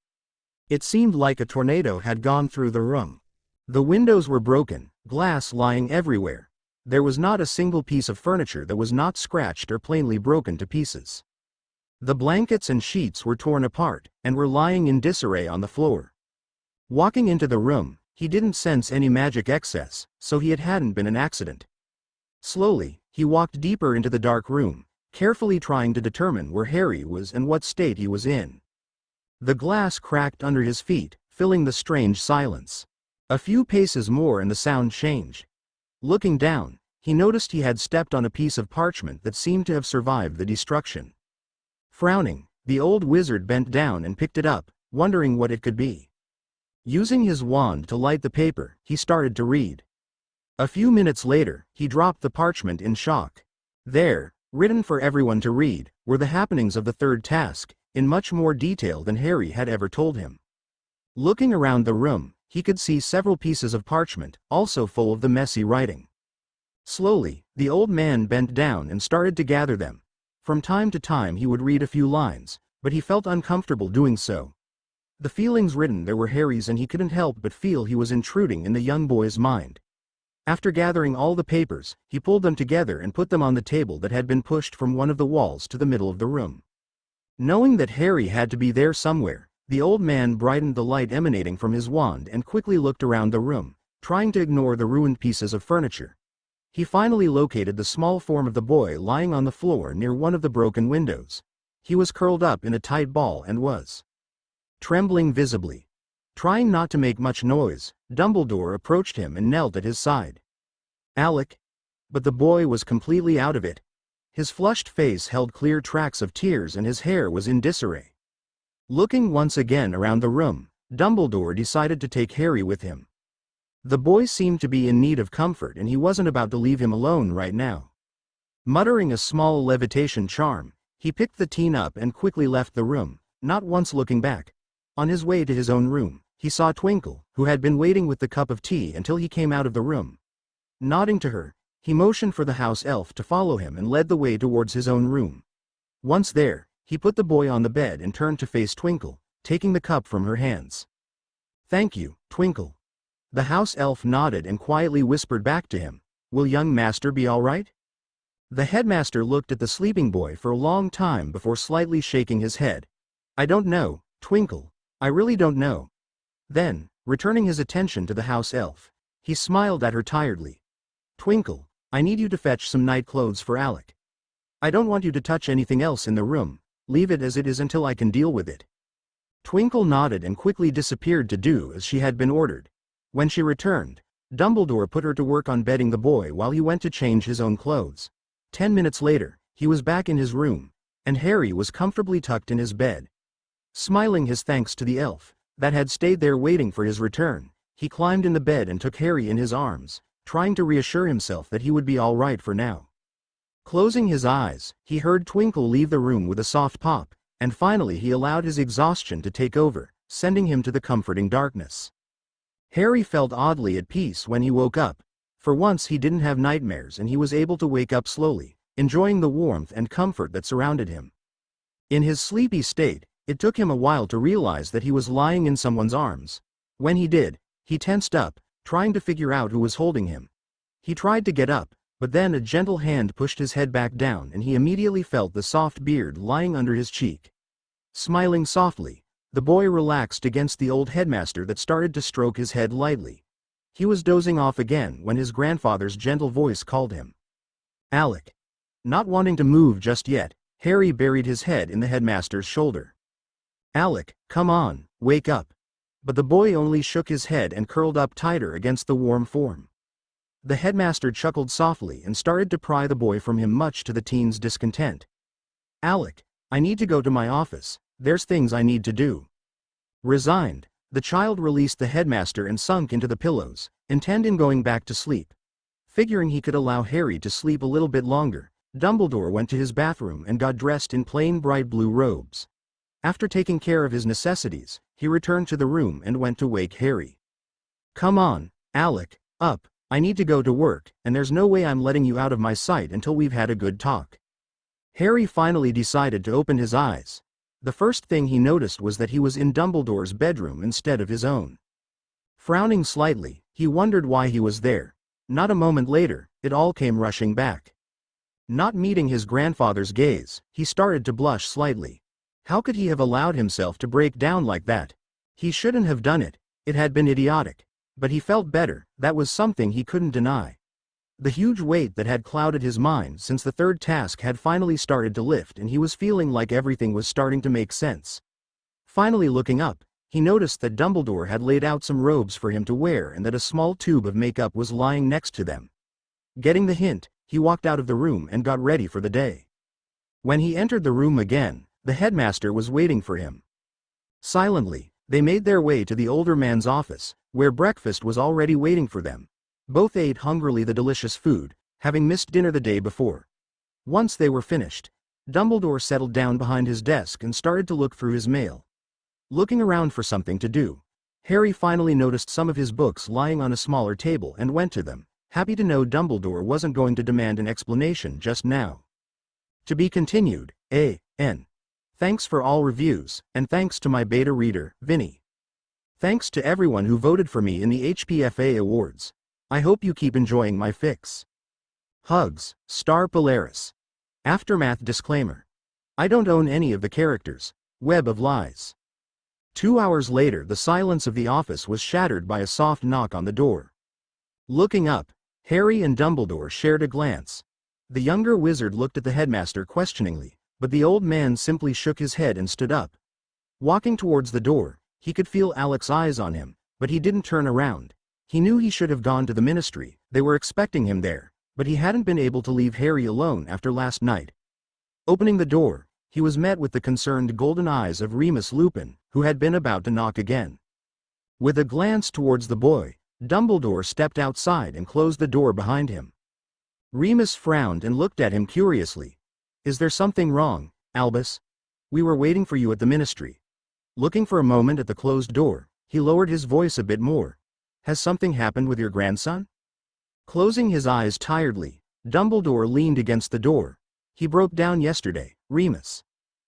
It seemed like a tornado had gone through the room. The windows were broken, glass lying everywhere. There was not a single piece of furniture that was not scratched or plainly broken to pieces. The blankets and sheets were torn apart, and were lying in disarray on the floor. Walking into the room, he didn't sense any magic excess, so it hadn't been an accident. Slowly, he walked deeper into the dark room, carefully trying to determine where Harry was and what state he was in. The glass cracked under his feet, filling the strange silence. A few paces more and the sound changed. Looking down, he noticed he had stepped on a piece of parchment that seemed to have survived the destruction. Frowning, the old wizard bent down and picked it up, wondering what it could be. Using his wand to light the paper, he started to read. A few minutes later, he dropped the parchment in shock. There, written for everyone to read, were the happenings of the third task, in much more detail than Harry had ever told him. Looking around the room, he could see several pieces of parchment, also full of the messy writing. Slowly, the old man bent down and started to gather them. From time to time he would read a few lines, but he felt uncomfortable doing so. The feelings written there were Harry's and he couldn't help but feel he was intruding in the young boy's mind. After gathering all the papers, he pulled them together and put them on the table that had been pushed from one of the walls to the middle of the room. Knowing that Harry had to be there somewhere, the old man brightened the light emanating from his wand and quickly looked around the room, trying to ignore the ruined pieces of furniture. He finally located the small form of the boy lying on the floor near one of the broken windows. He was curled up in a tight ball and was trembling visibly. Trying not to make much noise, Dumbledore approached him and knelt at his side. "Alec?" But the boy was completely out of it. His flushed face held clear tracks of tears and his hair was in disarray. Looking once again around the room, Dumbledore decided to take Harry with him. The boy seemed to be in need of comfort and he wasn't about to leave him alone right now. Muttering a small levitation charm, he picked the teen up and quickly left the room, not once looking back. On his way to his own room, he saw Twinkle, who had been waiting with the cup of tea until he came out of the room. Nodding to her, he motioned for the house elf to follow him and led the way towards his own room. Once there, he put the boy on the bed and turned to face Twinkle, taking the cup from her hands. "Thank you, Twinkle." The house elf nodded and quietly whispered back to him, "Will young master be all right?" The headmaster looked at the sleeping boy for a long time before slightly shaking his head. "I don't know, Twinkle. I really don't know." Then, returning his attention to the house elf, he smiled at her tiredly. "Twinkle, I need you to fetch some night clothes for Alec. I don't want you to touch anything else in the room. Leave it as it is until I can deal with it." Twinkle nodded and quickly disappeared to do as she had been ordered. When she returned, Dumbledore put her to work on bedding the boy while he went to change his own clothes. 10 minutes later, he was back in his room, and Harry was comfortably tucked in his bed. Smiling his thanks to the elf that had stayed there waiting for his return, he climbed in the bed and took Harry in his arms, trying to reassure himself that he would be all right for now. Closing his eyes, he heard Twinkle leave the room with a soft pop, and finally he allowed his exhaustion to take over, sending him to the comforting darkness. Harry felt oddly at peace when he woke up. For once he didn't have nightmares and he was able to wake up slowly, enjoying the warmth and comfort that surrounded him. In his sleepy state, it took him a while to realize that he was lying in someone's arms. When he did, he tensed up, trying to figure out who was holding him. He tried to get up, but then a gentle hand pushed his head back down and he immediately felt the soft beard lying under his cheek. Smiling softly, the boy relaxed against the old headmaster that started to stroke his head lightly. He was dozing off again when his grandfather's gentle voice called him. "Alec." Not wanting to move just yet, Harry buried his head in the headmaster's shoulder. "Alec, come on, wake up." But the boy only shook his head and curled up tighter against the warm form. The headmaster chuckled softly and started to pry the boy from him, much to the teen's discontent. "Alec, I need to go to my office, there's things I need to do." Resigned, the child released the headmaster and sunk into the pillows, intent in going back to sleep. Figuring he could allow Harry to sleep a little bit longer, Dumbledore went to his bathroom and got dressed in plain bright blue robes. After taking care of his necessities, he returned to the room and went to wake Harry. "Come on, Alec, up, I need to go to work, and there's no way I'm letting you out of my sight until we've had a good talk." Harry finally decided to open his eyes. The first thing he noticed was that he was in Dumbledore's bedroom instead of his own. Frowning slightly, he wondered why he was there. Not a moment later, it all came rushing back. Not meeting his grandfather's gaze, he started to blush slightly. How could he have allowed himself to break down like that? He shouldn't have done it, it had been idiotic. But he felt better, that was something he couldn't deny. The huge weight that had clouded his mind since the third task had finally started to lift, and he was feeling like everything was starting to make sense. Finally looking up, he noticed that Dumbledore had laid out some robes for him to wear and that a small tube of makeup was lying next to them. Getting the hint, he walked out of the room and got ready for the day. When he entered the room again, the headmaster was waiting for him. Silently, they made their way to the older man's office, where breakfast was already waiting for them. Both ate hungrily the delicious food, having missed dinner the day before. Once they were finished, Dumbledore settled down behind his desk and started to look through his mail. Looking around for something to do, Harry finally noticed some of his books lying on a smaller table and went to them, happy to know Dumbledore wasn't going to demand an explanation just now. To be continued, A.N. Thanks for all reviews, and thanks to my beta reader, Vinny. Thanks to everyone who voted for me in the HPFA Awards. I hope you keep enjoying my fics. Hugs, Star Polaris. Aftermath disclaimer. I don't own any of the characters. Web of lies. 2 hours later, the silence of the office was shattered by a soft knock on the door. Looking up, Harry and Dumbledore shared a glance. The younger wizard looked at the headmaster questioningly, but the old man simply shook his head and stood up. Walking towards the door, he could feel Alec's eyes on him, but he didn't turn around. He knew he should have gone to the ministry, they were expecting him there, but he hadn't been able to leave Harry alone after last night. Opening the door, he was met with the concerned golden eyes of Remus Lupin, who had been about to knock again. With a glance towards the boy, Dumbledore stepped outside and closed the door behind him. Remus frowned and looked at him curiously. "Is there something wrong, Albus? We were waiting for you at the ministry." Looking for a moment at the closed door, he lowered his voice a bit more. "Has something happened with your grandson?" Closing his eyes tiredly, Dumbledore leaned against the door. "He broke down yesterday, Remus.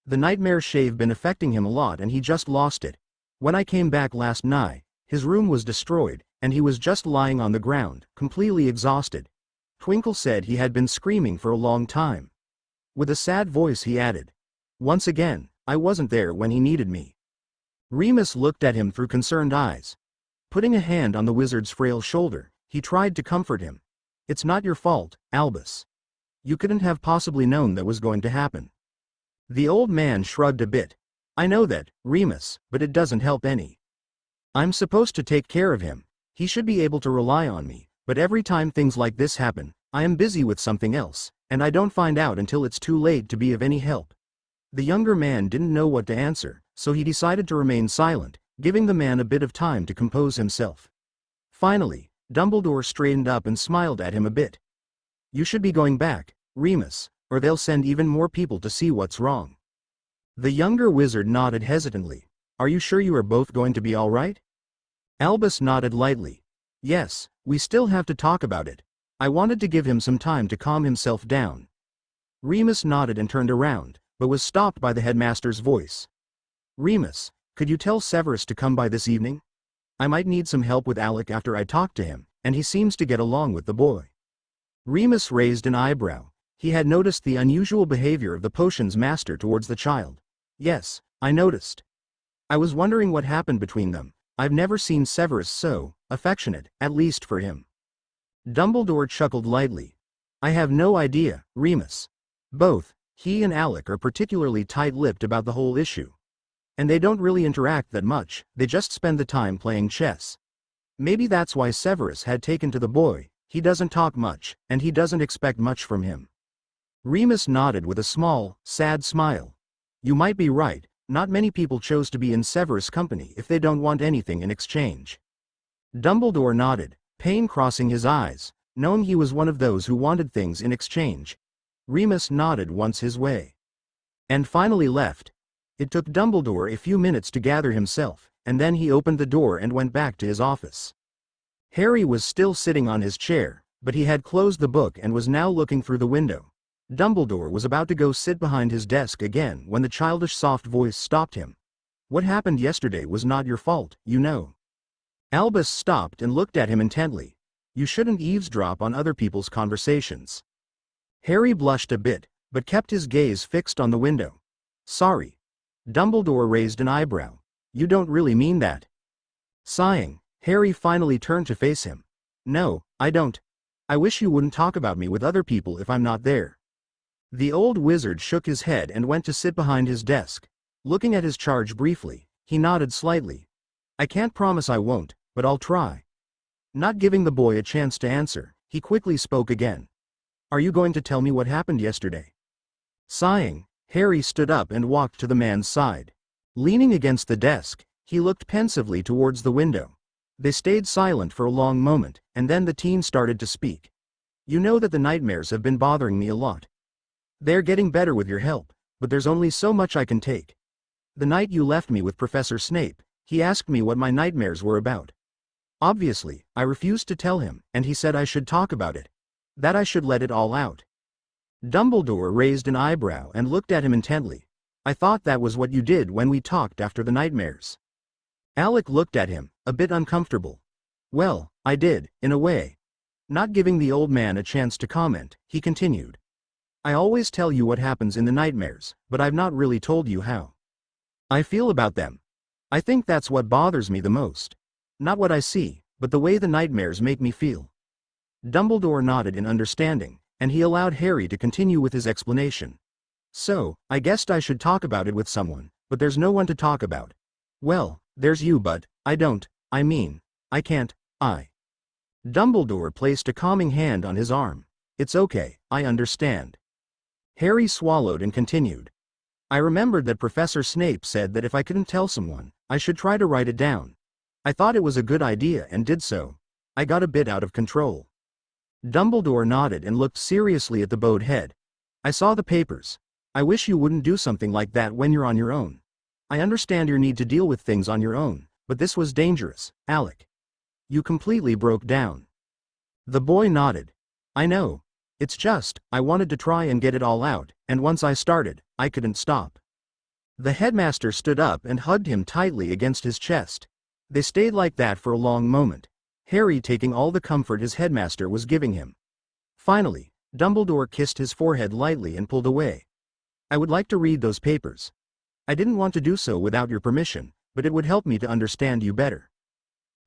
The nightmare shave been affecting him a lot and he just lost it. When I came back last night, his room was destroyed, and he was just lying on the ground, completely exhausted. Twinkle said he had been screaming for a long time." With a sad voice he added, "Once again, I wasn't there when he needed me." Remus looked at him through concerned eyes. Putting a hand on the wizard's frail shoulder, he tried to comfort him. "It's not your fault, Albus. You couldn't have possibly known that was going to happen." The old man shrugged a bit. "I know that, Remus, but it doesn't help any. I'm supposed to take care of him. He should be able to rely on me, but every time things like this happen, I am busy with something else, and I don't find out until it's too late to be of any help." The younger man didn't know what to answer, so he decided to remain silent, giving the man a bit of time to compose himself. Finally, Dumbledore straightened up and smiled at him a bit. "You should be going back, Remus, or they'll send even more people to see what's wrong." The younger wizard nodded hesitantly. "Are you sure you are both going to be all right?" Albus nodded lightly. "Yes, we still have to talk about it. I wanted to give him some time to calm himself down." Remus nodded and turned around, but was stopped by the headmaster's voice. "Remus, could you tell Severus to come by this evening? I might need some help with Alec after I talk to him, and he seems to get along with the boy." Remus raised an eyebrow. He had noticed the unusual behavior of the potions master towards the child. "Yes, I noticed. I was wondering what happened between them. I've never seen Severus so affectionate, at least for him." Dumbledore chuckled lightly. "I have no idea, Remus. Both, he and Alec are particularly tight-lipped about the whole issue. And they don't really interact that much, they just spend the time playing chess. Maybe that's why Severus had taken to the boy, he doesn't talk much, and he doesn't expect much from him. Remus nodded with a small, sad smile. You might be right, not many people chose to be in Severus' company if they don't want anything in exchange. Dumbledore nodded, pain crossing his eyes, knowing he was one of those who wanted things in exchange. Remus nodded once his way. And finally left. It took Dumbledore a few minutes to gather himself, and then he opened the door and went back to his office. Harry was still sitting on his chair, but he had closed the book and was now looking through the window. Dumbledore was about to go sit behind his desk again when the childish soft voice stopped him. What happened yesterday was not your fault, you know. Albus stopped and looked at him intently. You shouldn't eavesdrop on other people's conversations. Harry blushed a bit, but kept his gaze fixed on the window. Sorry. Dumbledore raised an eyebrow. You don't really mean that. Sighing, Harry finally turned to face him. No, I don't. I wish you wouldn't talk about me with other people if I'm not there. The old wizard shook his head and went to sit behind his desk. Looking at his charge briefly, he nodded slightly. I can't promise I won't, but I'll try. Not giving the boy a chance to answer, he quickly spoke again. Are you going to tell me what happened yesterday? Sighing, Harry stood up and walked to the man's side. Leaning against the desk, he looked pensively towards the window. They stayed silent for a long moment, and then the teen started to speak. You know that the nightmares have been bothering me a lot. They're getting better with your help, but there's only so much I can take. The night you left me with Professor Snape, he asked me what my nightmares were about. Obviously, I refused to tell him, and he said I should talk about it. That I should let it all out. Dumbledore raised an eyebrow and looked at him intently. I thought that was what you did when we talked after the nightmares. Alec looked at him, a bit uncomfortable. Well, I did, in a way. Not giving the old man a chance to comment, he continued. I always tell you what happens in the nightmares, but I've not really told you how I feel about them. I think that's what bothers me the most. Not what I see, but the way the nightmares make me feel. Dumbledore nodded in understanding, and he allowed Harry to continue with his explanation. So, I guessed I should talk about it with someone, but there's no one to talk about. Well, there's you, but I can't. Dumbledore placed a calming hand on his arm. It's okay, I understand. Harry swallowed and continued. I remembered that Professor Snape said that if I couldn't tell someone, I should try to write it down. I thought it was a good idea and did so. I got a bit out of control. Dumbledore nodded and looked seriously at the bowed head. I saw the papers. I wish you wouldn't do something like that when you're on your own. I understand your need to deal with things on your own, but this was dangerous, Alec. You completely broke down. The boy nodded. I know. It's just, I wanted to try and get it all out, and once I started, I couldn't stop. The headmaster stood up and hugged him tightly against his chest. They stayed like that for a long moment, Harry taking all the comfort his headmaster was giving him. Finally, Dumbledore kissed his forehead lightly and pulled away. I would like to read those papers. I didn't want to do so without your permission, but it would help me to understand you better.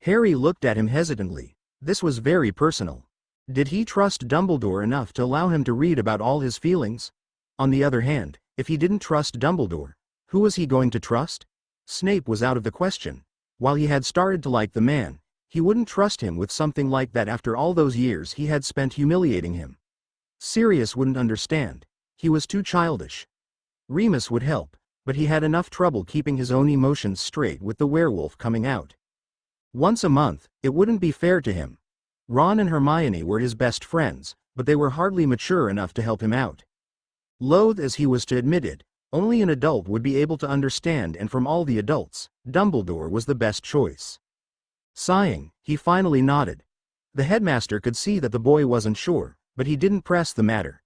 Harry looked at him hesitantly. This was very personal. Did he trust Dumbledore enough to allow him to read about all his feelings? On the other hand, if he didn't trust Dumbledore, who was he going to trust? Snape was out of the question. While he had started to like the man, he wouldn't trust him with something like that after all those years he had spent humiliating him. Sirius wouldn't understand. He was too childish. Remus would help, but he had enough trouble keeping his own emotions straight with the werewolf coming out. Once a month, it wouldn't be fair to him. Ron and Hermione were his best friends, but they were hardly mature enough to help him out. Loath as he was to admit it, only an adult would be able to understand, and from all the adults, Dumbledore was the best choice. Sighing, he finally nodded. The headmaster could see that the boy wasn't sure, but he didn't press the matter.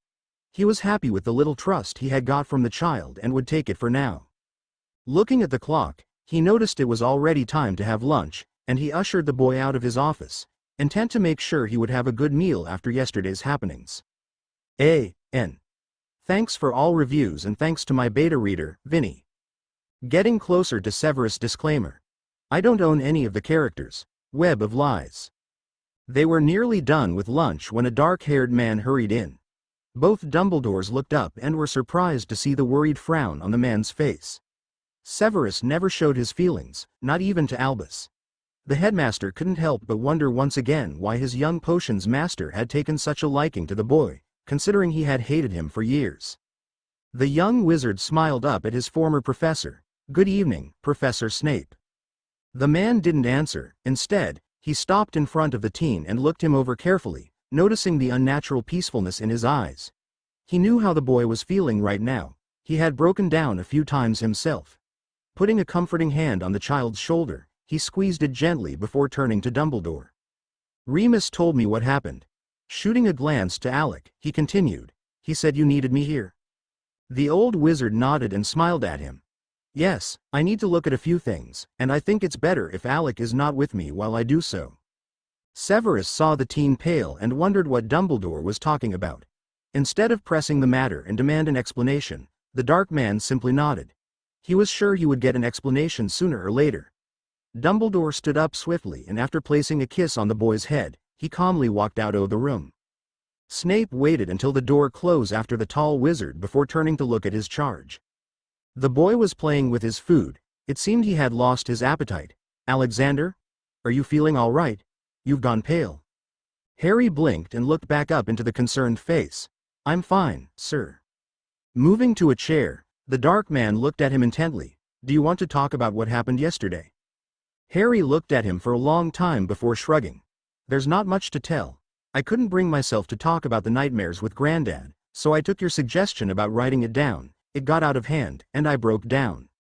He was happy with the little trust he had got from the child and would take it for now. Looking at the clock, he noticed it was already time to have lunch, and he ushered the boy out of his office, intent to make sure he would have a good meal after yesterday's happenings. A.N. Thanks for all reviews and thanks to my beta reader, Vinny. Getting closer to Severus disclaimer. I don't own any of the characters. Web of Lies. They were nearly done with lunch when a dark-haired man hurried in. Both Dumbledores looked up and were surprised to see the worried frown on the man's face. Severus never showed his feelings, not even to Albus. The headmaster couldn't help but wonder once again why his young potions master had taken such a liking to the boy, considering he had hated him for years. The young wizard smiled up at his former professor. "Good evening, Professor Snape." The man didn't answer. Instead, he stopped in front of the teen and looked him over carefully, noticing the unnatural peacefulness in his eyes. He knew how the boy was feeling right now. He had broken down a few times himself. Putting a comforting hand on the child's shoulder, he squeezed it gently before turning to Dumbledore. "Remus told me what happened." Shooting a glance to Alec, he continued. "He said you needed me here." The old wizard nodded and smiled at him. "Yes, I need to look at a few things, and I think it's better if Alec is not with me while I do so." Severus saw the teen pale and wondered what Dumbledore was talking about. Instead of pressing the matter and demand an explanation, the dark man simply nodded. He was sure he would get an explanation sooner or later. Dumbledore stood up swiftly and after placing a kiss on the boy's head, he calmly walked out of the room. Snape waited until the door closed after the tall wizard before turning to look at his charge. The boy was playing with his food. It seemed he had lost his appetite. "Alexander? Are you feeling all right? You've gone pale." Harry blinked and looked back up into the concerned face. "I'm fine, sir." Moving to a chair, the dark man looked at him intently. "Do you want to talk about what happened yesterday?" Harry looked at him for a long time before shrugging. "There's not much to tell. I couldn't bring myself to talk about the nightmares with Granddad, so I took your suggestion about writing it down. It got out of hand, and I broke down."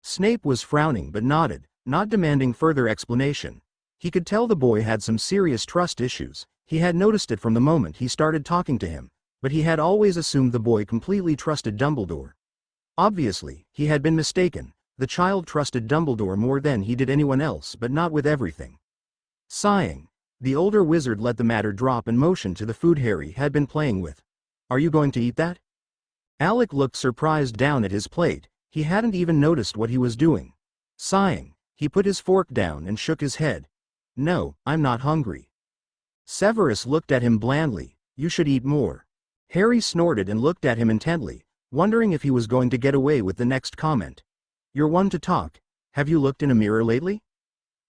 Snape was frowning but nodded, not demanding further explanation. He could tell the boy had some serious trust issues. He had noticed it from the moment he started talking to him, but he had always assumed the boy completely trusted Dumbledore. Obviously, he had been mistaken. The child trusted Dumbledore more than he did anyone else, but not with everything. Sighing, the older wizard let the matter drop and motioned to the food Harry had been playing with. "Are you going to eat that?" Alec looked surprised down at his plate. He hadn't even noticed what he was doing. Sighing, he put his fork down and shook his head. "No, I'm not hungry." Severus looked at him blandly. "You should eat more." Harry snorted and looked at him intently, wondering if he was going to get away with the next comment. "You're one to talk. Have you looked in a mirror lately?"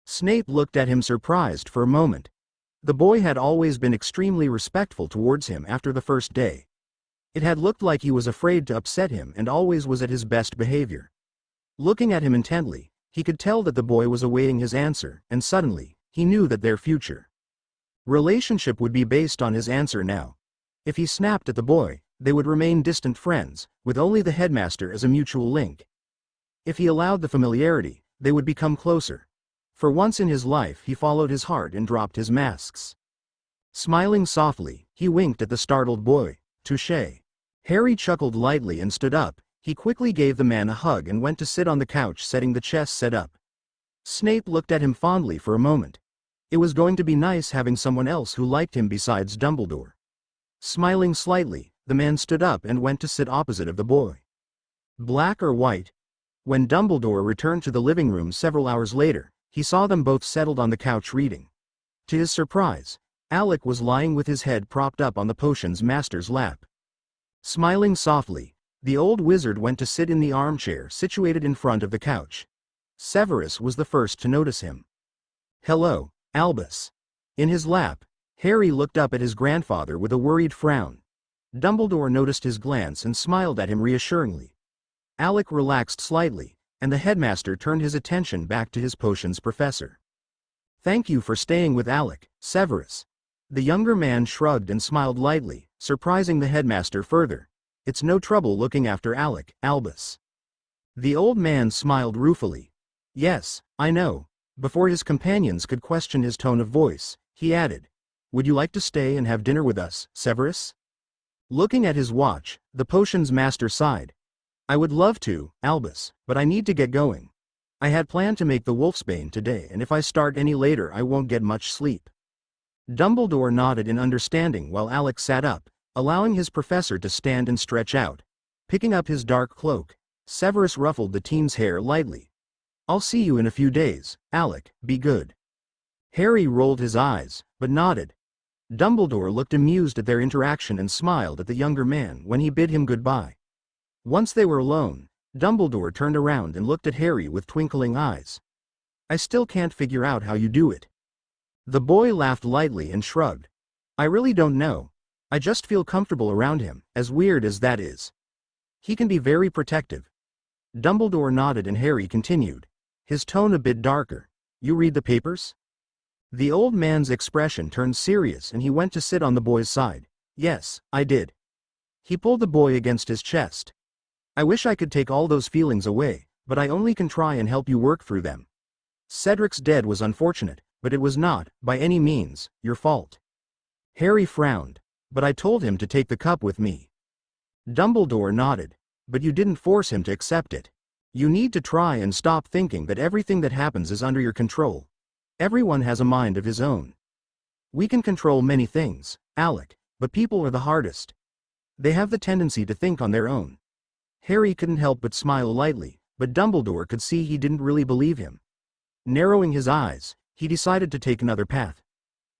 Snape looked at him surprised for a moment. The boy had always been extremely respectful towards him after the first day. It had looked like he was afraid to upset him and always was at his best behavior. Looking at him intently, he could tell that the boy was awaiting his answer, and suddenly, he knew that their future relationship would be based on his answer now. If he snapped at the boy, they would remain distant friends, with only the headmaster as a mutual link. If he allowed the familiarity, they would become closer. For once in his life he followed his heart and dropped his masks. Smiling softly, he winked at the startled boy. "Touché." Harry chuckled lightly and stood up. He quickly gave the man a hug and went to sit on the couch, setting the chess set up. Snape looked at him fondly for a moment. It was going to be nice having someone else who liked him besides Dumbledore. Smiling slightly, the man stood up and went to sit opposite of the boy. Black or white? When Dumbledore returned to the living room several hours later, he saw them both settled on the couch reading. To his surprise, Alec was lying with his head propped up on the potions master's lap. Smiling softly, the old wizard went to sit in the armchair situated in front of the couch. Severus was the first to notice him. "Hello, Albus." In his lap, Harry looked up at his grandfather with a worried frown. Dumbledore noticed his glance and smiled at him reassuringly. Alec relaxed slightly, and the headmaster turned his attention back to his potions professor. "Thank you for staying with Alec, Severus." The younger man shrugged and smiled lightly, surprising the headmaster further. "It's no trouble looking after Alec, Albus." The old man smiled ruefully. "Yes, I know." Before his companions could question his tone of voice, he added, "Would you like to stay and have dinner with us, Severus?" Looking at his watch, the potions master sighed. "I would love to, Albus, but I need to get going. I had planned to make the Wolfsbane today, and if I start any later I won't get much sleep." Dumbledore nodded in understanding while Alec sat up, allowing his professor to stand and stretch out. Picking up his dark cloak, Severus ruffled the teen's hair lightly. "I'll see you in a few days, Alec, be good." Harry rolled his eyes, but nodded. Dumbledore looked amused at their interaction and smiled at the younger man when he bid him goodbye. Once they were alone, Dumbledore turned around and looked at Harry with twinkling eyes. "I still can't figure out how you do it." The boy laughed lightly and shrugged. "I really don't know. I just feel comfortable around him, as weird as that is. He can be very protective." Dumbledore nodded and Harry continued, his tone a bit darker. "You read the papers?" The old man's expression turned serious and he went to sit on the boy's side. "Yes, I did." He pulled the boy against his chest. "I wish I could take all those feelings away, but I only can try and help you work through them. Cedric's death was unfortunate, but it was not, by any means, your fault." Harry frowned. "But I told him to take the cup with me." Dumbledore nodded. "But you didn't force him to accept it. You need to try and stop thinking that everything that happens is under your control. Everyone has a mind of his own. We can control many things, Alec, but people are the hardest. They have the tendency to think on their own." Harry couldn't help but smile lightly, but Dumbledore could see he didn't really believe him. Narrowing his eyes, he decided to take another path.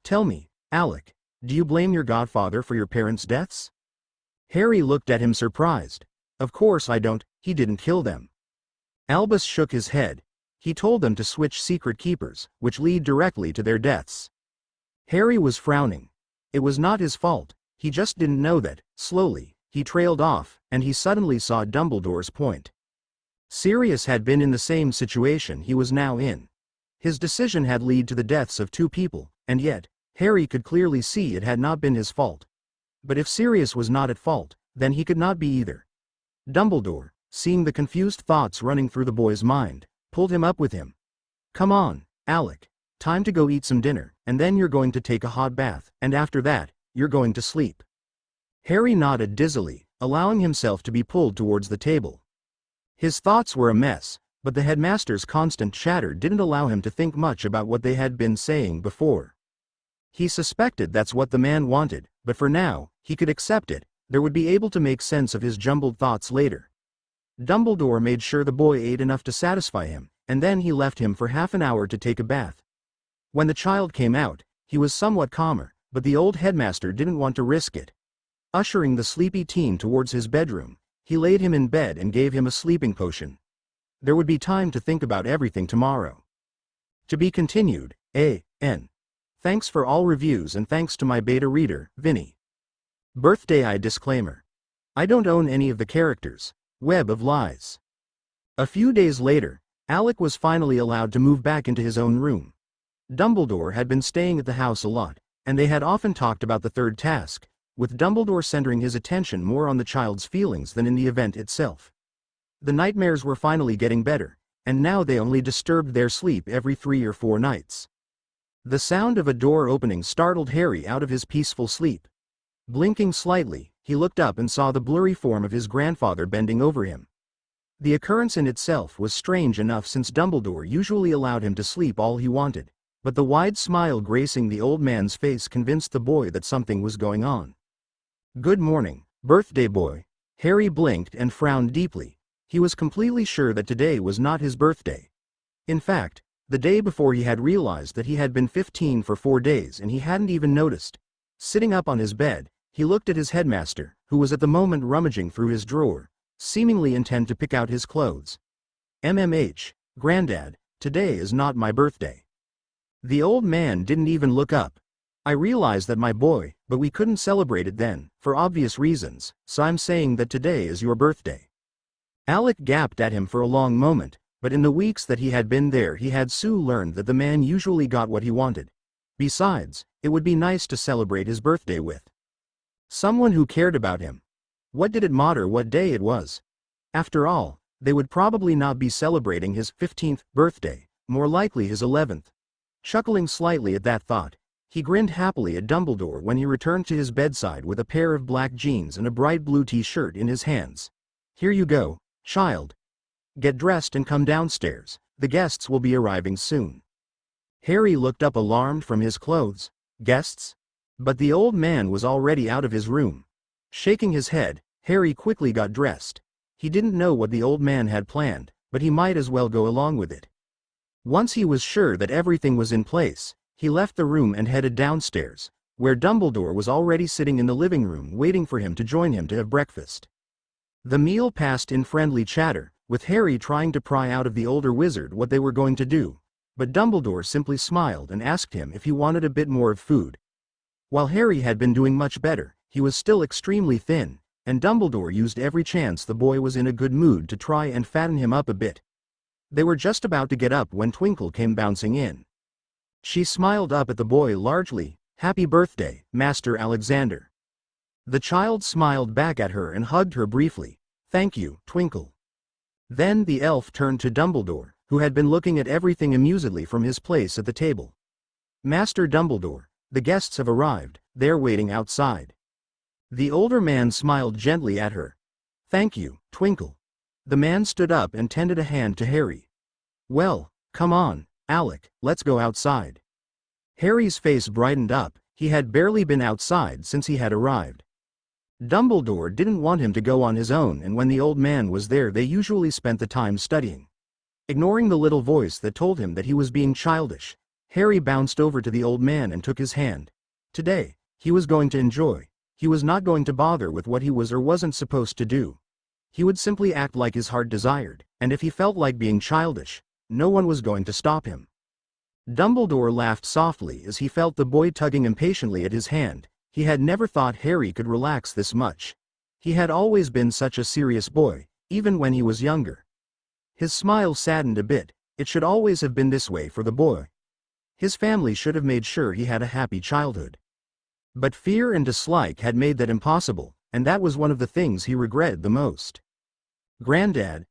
"Tell me, Alec, do you blame your godfather for your parents' deaths?" Harry looked at him surprised. "Of course I don't, he didn't kill them." Albus shook his head. "He told them to switch secret keepers, which lead directly to their deaths." Harry was frowning. It was not his fault, he just didn't know that. Slowly, he trailed off, and he suddenly saw Dumbledore's point. Sirius had been in the same situation he was now in. His decision had led to the deaths of 2 people, and yet, Harry could clearly see it had not been his fault. But if Sirius was not at fault, then he could not be either. Dumbledore, seeing the confused thoughts running through the boy's mind, pulled him up with him. "Come on, Alec. Time to go eat some dinner, and then you're going to take a hot bath, and after that, you're going to sleep." Harry nodded dizzily, allowing himself to be pulled towards the table. His thoughts were a mess, but the headmaster's constant chatter didn't allow him to think much about what they had been saying before. He suspected that's what the man wanted, but for now, he could accept it. There would be able to make sense of his jumbled thoughts later. Dumbledore made sure the boy ate enough to satisfy him, and then he left him for half an hour to take a bath. When the child came out, he was somewhat calmer, but the old headmaster didn't want to risk it. Ushering the sleepy teen towards his bedroom, he laid him in bed and gave him a sleeping potion. There would be time to think about everything tomorrow. To be continued, A.N. Thanks for all reviews and thanks to my beta reader, Vinny. Birthday disclaimer. I don't own any of the characters. Web of Lies. A few days later, Alec was finally allowed to move back into his own room. Dumbledore had been staying at the house a lot, and they had often talked about the third task, with Dumbledore centering his attention more on the child's feelings than in the event itself. The nightmares were finally getting better, and now they only disturbed their sleep every 3 or 4 nights. The sound of a door opening startled Harry out of his peaceful sleep. Blinking slightly, he looked up and saw the blurry form of his grandfather bending over him. The occurrence in itself was strange enough since Dumbledore usually allowed him to sleep all he wanted, but the wide smile gracing the old man's face convinced the boy that something was going on. "Good morning, birthday boy." Harry blinked and frowned deeply. He was completely sure that today was not his birthday. In fact, the day before he had realized that he had been 15 for 4 days and he hadn't even noticed. Sitting up on his bed, he looked at his headmaster, who was at the moment rummaging through his drawer, seemingly intent to pick out his clothes. "MMH, Granddad, today is not my birthday." The old man didn't even look up. "I realize that, my boy, but we couldn't celebrate it then, for obvious reasons, so I'm saying that today is your birthday." Alec gaped at him for a long moment, but in the weeks that he had been there he had soon learned that the man usually got what he wanted. Besides, it would be nice to celebrate his birthday with someone who cared about him. What did it matter what day it was? After all, they would probably not be celebrating his 15th birthday, more likely his 11th. Chuckling slightly at that thought, he grinned happily at Dumbledore when he returned to his bedside with a pair of black jeans and a bright blue t-shirt in his hands. "Here you go, child. Get dressed and come downstairs, the guests will be arriving soon." Harry looked up alarmed from his clothes. Guests? But the old man was already out of his room. Shaking his head, Harry quickly got dressed. He didn't know what the old man had planned, but he might as well go along with it. Once he was sure that everything was in place, he left the room and headed downstairs, where Dumbledore was already sitting in the living room waiting for him to join him to have breakfast. The meal passed in friendly chatter, with Harry trying to pry out of the older wizard what they were going to do, but Dumbledore simply smiled and asked him if he wanted a bit more of food. While Harry had been doing much better, he was still extremely thin, and Dumbledore used every chance the boy was in a good mood to try and fatten him up a bit. They were just about to get up when Twinkle came bouncing in. She smiled up at the boy largely. "Happy birthday, Master Alexander." The child smiled back at her and hugged her briefly. "Thank you, Twinkle." Then the elf turned to Dumbledore, who had been looking at everything amusedly from his place at the table. "Master Dumbledore, the guests have arrived, they're waiting outside." The older man smiled gently at her. "Thank you, Twinkle." The man stood up and tended a hand to Harry. "Well, come on, Alec, let's go outside." Harry's face brightened up. He had barely been outside since he had arrived. Dumbledore didn't want him to go on his own, and when the old man was there they usually spent the time studying. Ignoring the little voice that told him that he was being childish, Harry bounced over to the old man and took his hand. Today, he was going to enjoy. He was not going to bother with what he was or wasn't supposed to do. He would simply act like his heart desired, and if he felt like being childish, no one was going to stop him. Dumbledore laughed softly as he felt the boy tugging impatiently at his hand. He had never thought Harry could relax this much. He had always been such a serious boy, even when he was younger. His smile saddened a bit. It should always have been this way for the boy. His family should have made sure he had a happy childhood. But fear and dislike had made that impossible, and that was one of the things he regretted the most. "Granddad."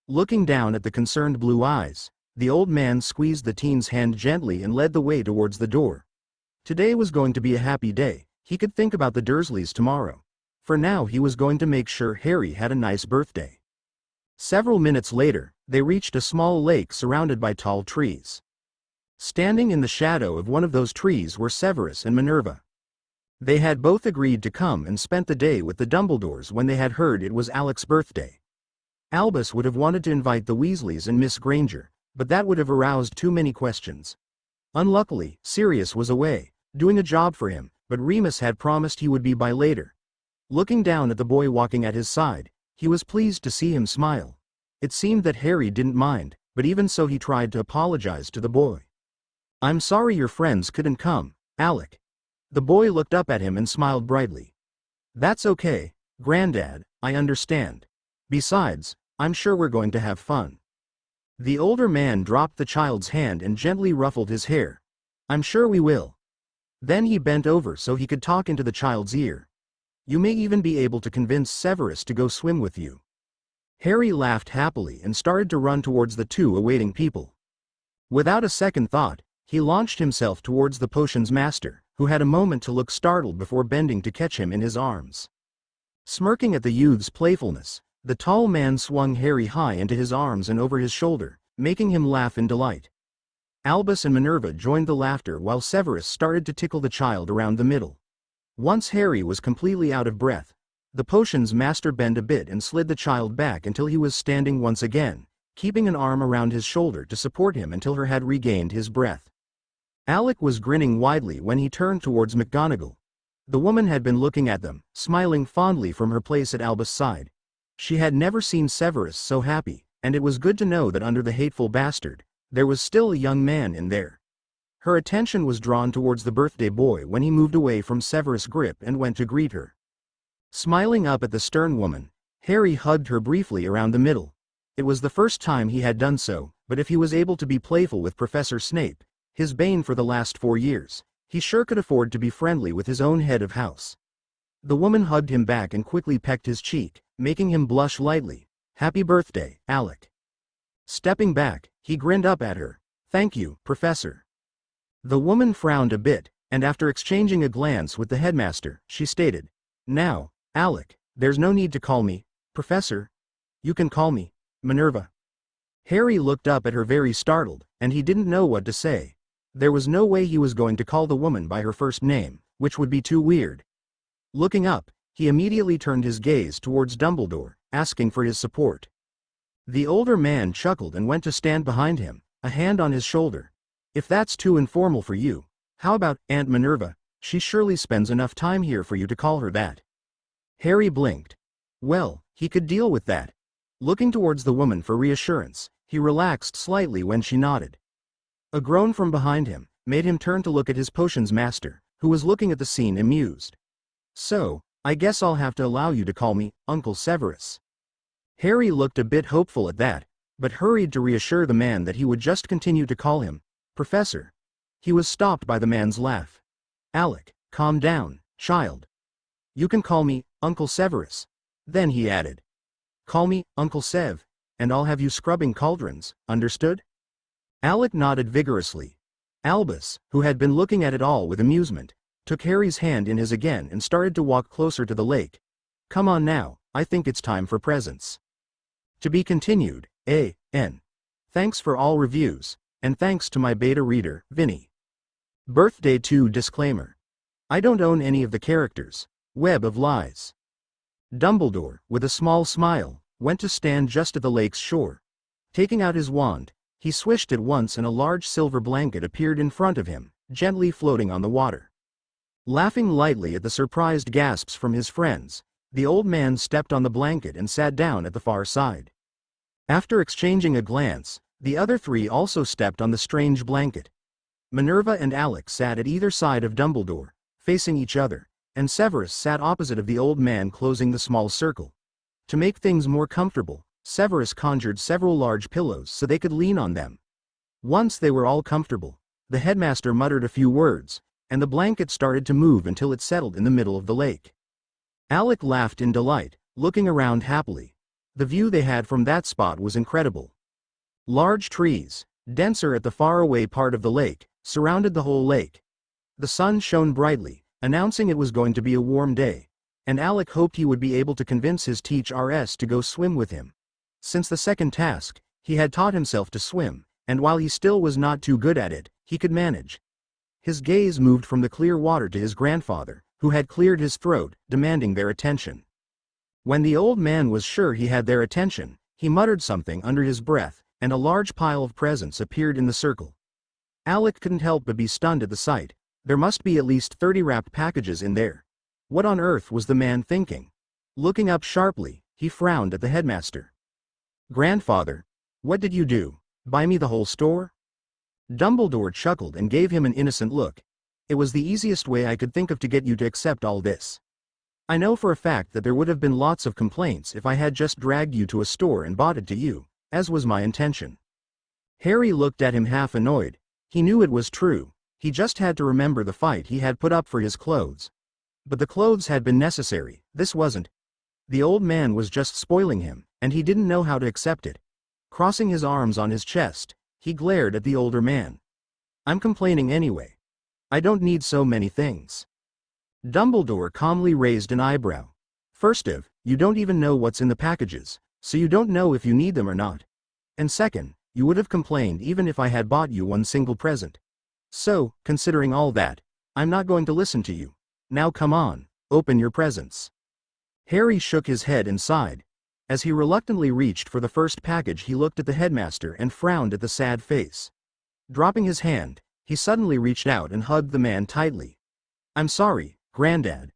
Looking down at the concerned blue eyes, the old man squeezed the teen's hand gently and led the way towards the door. Today was going to be a happy day. He could think about the Dursleys tomorrow. For now he was going to make sure Harry had a nice birthday. Several minutes later, they reached a small lake surrounded by tall trees. Standing in the shadow of one of those trees were Severus and Minerva. They had both agreed to come and spent the day with the Dumbledores when they had heard it was Alec's birthday. Albus would have wanted to invite the Weasleys and Miss Granger, but that would have aroused too many questions. Unluckily, Sirius was away, doing a job for him, but Remus had promised he would be by later. Looking down at the boy walking at his side, he was pleased to see him smile. It seemed that Harry didn't mind, but even so he tried to apologize to the boy. "I'm sorry your friends couldn't come, Alec." The boy looked up at him and smiled brightly. "That's okay, Granddad, I understand. Besides, I'm sure we're going to have fun." The older man dropped the child's hand and gently ruffled his hair. "I'm sure we will." Then he bent over so he could talk into the child's ear. "You may even be able to convince Severus to go swim with you." Harry laughed happily and started to run towards the two awaiting people. Without a second thought, he launched himself towards the potion's master, who had a moment to look startled before bending to catch him in his arms. Smirking at the youth's playfulness, the tall man swung Harry high into his arms and over his shoulder, making him laugh in delight. Albus and Minerva joined the laughter while Severus started to tickle the child around the middle. Once Harry was completely out of breath, the potion's master bent a bit and slid the child back until he was standing once again, keeping an arm around his shoulder to support him until he had regained his breath. Alec was grinning widely when he turned towards McGonagall. The woman had been looking at them, smiling fondly from her place at Albus' side. She had never seen Severus so happy, and it was good to know that under the hateful bastard, there was still a young man in there. Her attention was drawn towards the birthday boy when he moved away from Severus' grip and went to greet her. Smiling up at the stern woman, Harry hugged her briefly around the middle. It was the first time he had done so, but if he was able to be playful with Professor Snape, his bane for the last 4 years, he sure could afford to be friendly with his own head of house. The woman hugged him back and quickly pecked his cheek, making him blush lightly. "Happy birthday, Alec." Stepping back, he grinned up at her. "Thank you, Professor." The woman frowned a bit, and after exchanging a glance with the headmaster, she stated, "Now, Alec, there's no need to call me Professor. You can call me Minerva." Harry looked up at her very startled, and he didn't know what to say. There was no way he was going to call the woman by her first name, which would be too weird. Looking up, he immediately turned his gaze towards Dumbledore, asking for his support. The older man chuckled and went to stand behind him, a hand on his shoulder. "If that's too informal for you, how about Aunt Minerva? She surely spends enough time here for you to call her that. Harry blinked. Well, he could deal with that. Looking towards the woman for reassurance, he relaxed slightly when she nodded. A groan from behind him made him turn to look at his potions master, who was looking at the scene amused. So, I guess I'll have to allow you to call me Uncle Severus. Harry looked a bit hopeful at that, but hurried to reassure the man that he would just continue to call him Professor. He was stopped by the man's laugh. Alec, calm down, child. You can call me Uncle Severus. Then he added. Call me Uncle Sev, and I'll have you scrubbing cauldrons, understood? Alec nodded vigorously. Albus, who had been looking at it all with amusement, took Harry's hand in his again and started to walk closer to the lake. Come on now, I think it's time for presents. To be continued, A.N. Thanks for all reviews, and thanks to my beta reader, Vinny. Birthday 2 disclaimer. I don't own any of the characters. Web of Lies. Dumbledore, with a small smile, went to stand just at the lake's shore. Taking out his wand, he swished it once and a large silver blanket appeared in front of him, gently floating on the water. Laughing lightly at the surprised gasps from his friends, the old man stepped on the blanket and sat down at the far side. After exchanging a glance, the other three also stepped on the strange blanket. Minerva and Alec sat at either side of Dumbledore, facing each other, and Severus sat opposite of the old man closing the small circle. To make things more comfortable, Severus conjured several large pillows so they could lean on them. Once they were all comfortable, the headmaster muttered a few words, and the blanket started to move until it settled in the middle of the lake. Alec laughed in delight, looking around happily. The view they had from that spot was incredible. Large trees, denser at the faraway part of the lake, surrounded the whole lake. The sun shone brightly, announcing it was going to be a warm day, and Alec hoped he would be able to convince his teacher to go swim with him. Since the second task, he had taught himself to swim, and while he still was not too good at it, he could manage. His gaze moved from the clear water to his grandfather, who had cleared his throat, demanding their attention. When the old man was sure he had their attention, he muttered something under his breath, and a large pile of presents appeared in the circle. Alec couldn't help but be stunned at the sight. There must be at least 30 wrapped packages in there. What on earth was the man thinking? Looking up sharply, he frowned at the headmaster. Grandfather, what did you do? Buy me the whole store? Dumbledore chuckled and gave him an innocent look. It was the easiest way I could think of to get you to accept all this. I know for a fact that there would have been lots of complaints if I had just dragged you to a store and bought it to you, as was my intention. Harry looked at him half annoyed. He knew it was true, he just had to remember the fight he had put up for his clothes. But the clothes had been necessary, this wasn't. The old man was just spoiling him, and he didn't know how to accept it. Crossing his arms on his chest, he glared at the older man. I'm complaining anyway. I don't need so many things. Dumbledore calmly raised an eyebrow. First of, you don't even know what's in the packages, so you don't know if you need them or not. And second, you would have complained even if I had bought you one single present. So, considering all that, I'm not going to listen to you. Now come on, open your presents. Harry shook his head and sighed. As he reluctantly reached for the first package, he looked at the headmaster and frowned at the sad face. Dropping his hand, he suddenly reached out and hugged the man tightly. I'm sorry, Granddad.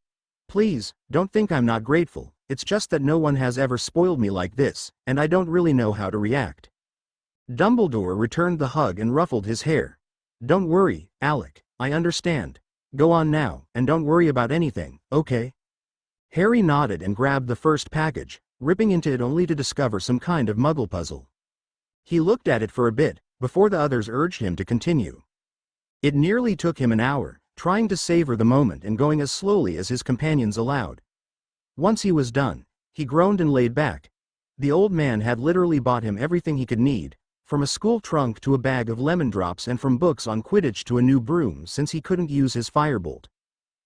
Please, don't think I'm not grateful, it's just that no one has ever spoiled me like this, and I don't really know how to react. Dumbledore returned the hug and ruffled his hair. Don't worry, Alec, I understand. Go on now, and don't worry about anything, okay? Harry nodded and grabbed the first package, ripping into it only to discover some kind of muggle puzzle. He looked at it for a bit, before the others urged him to continue. It nearly took him an hour, trying to savor the moment and going as slowly as his companions allowed. Once he was done, he groaned and laid back. The old man had literally bought him everything he could need, from a school trunk to a bag of lemon drops and from books on Quidditch to a new broom since he couldn't use his firebolt.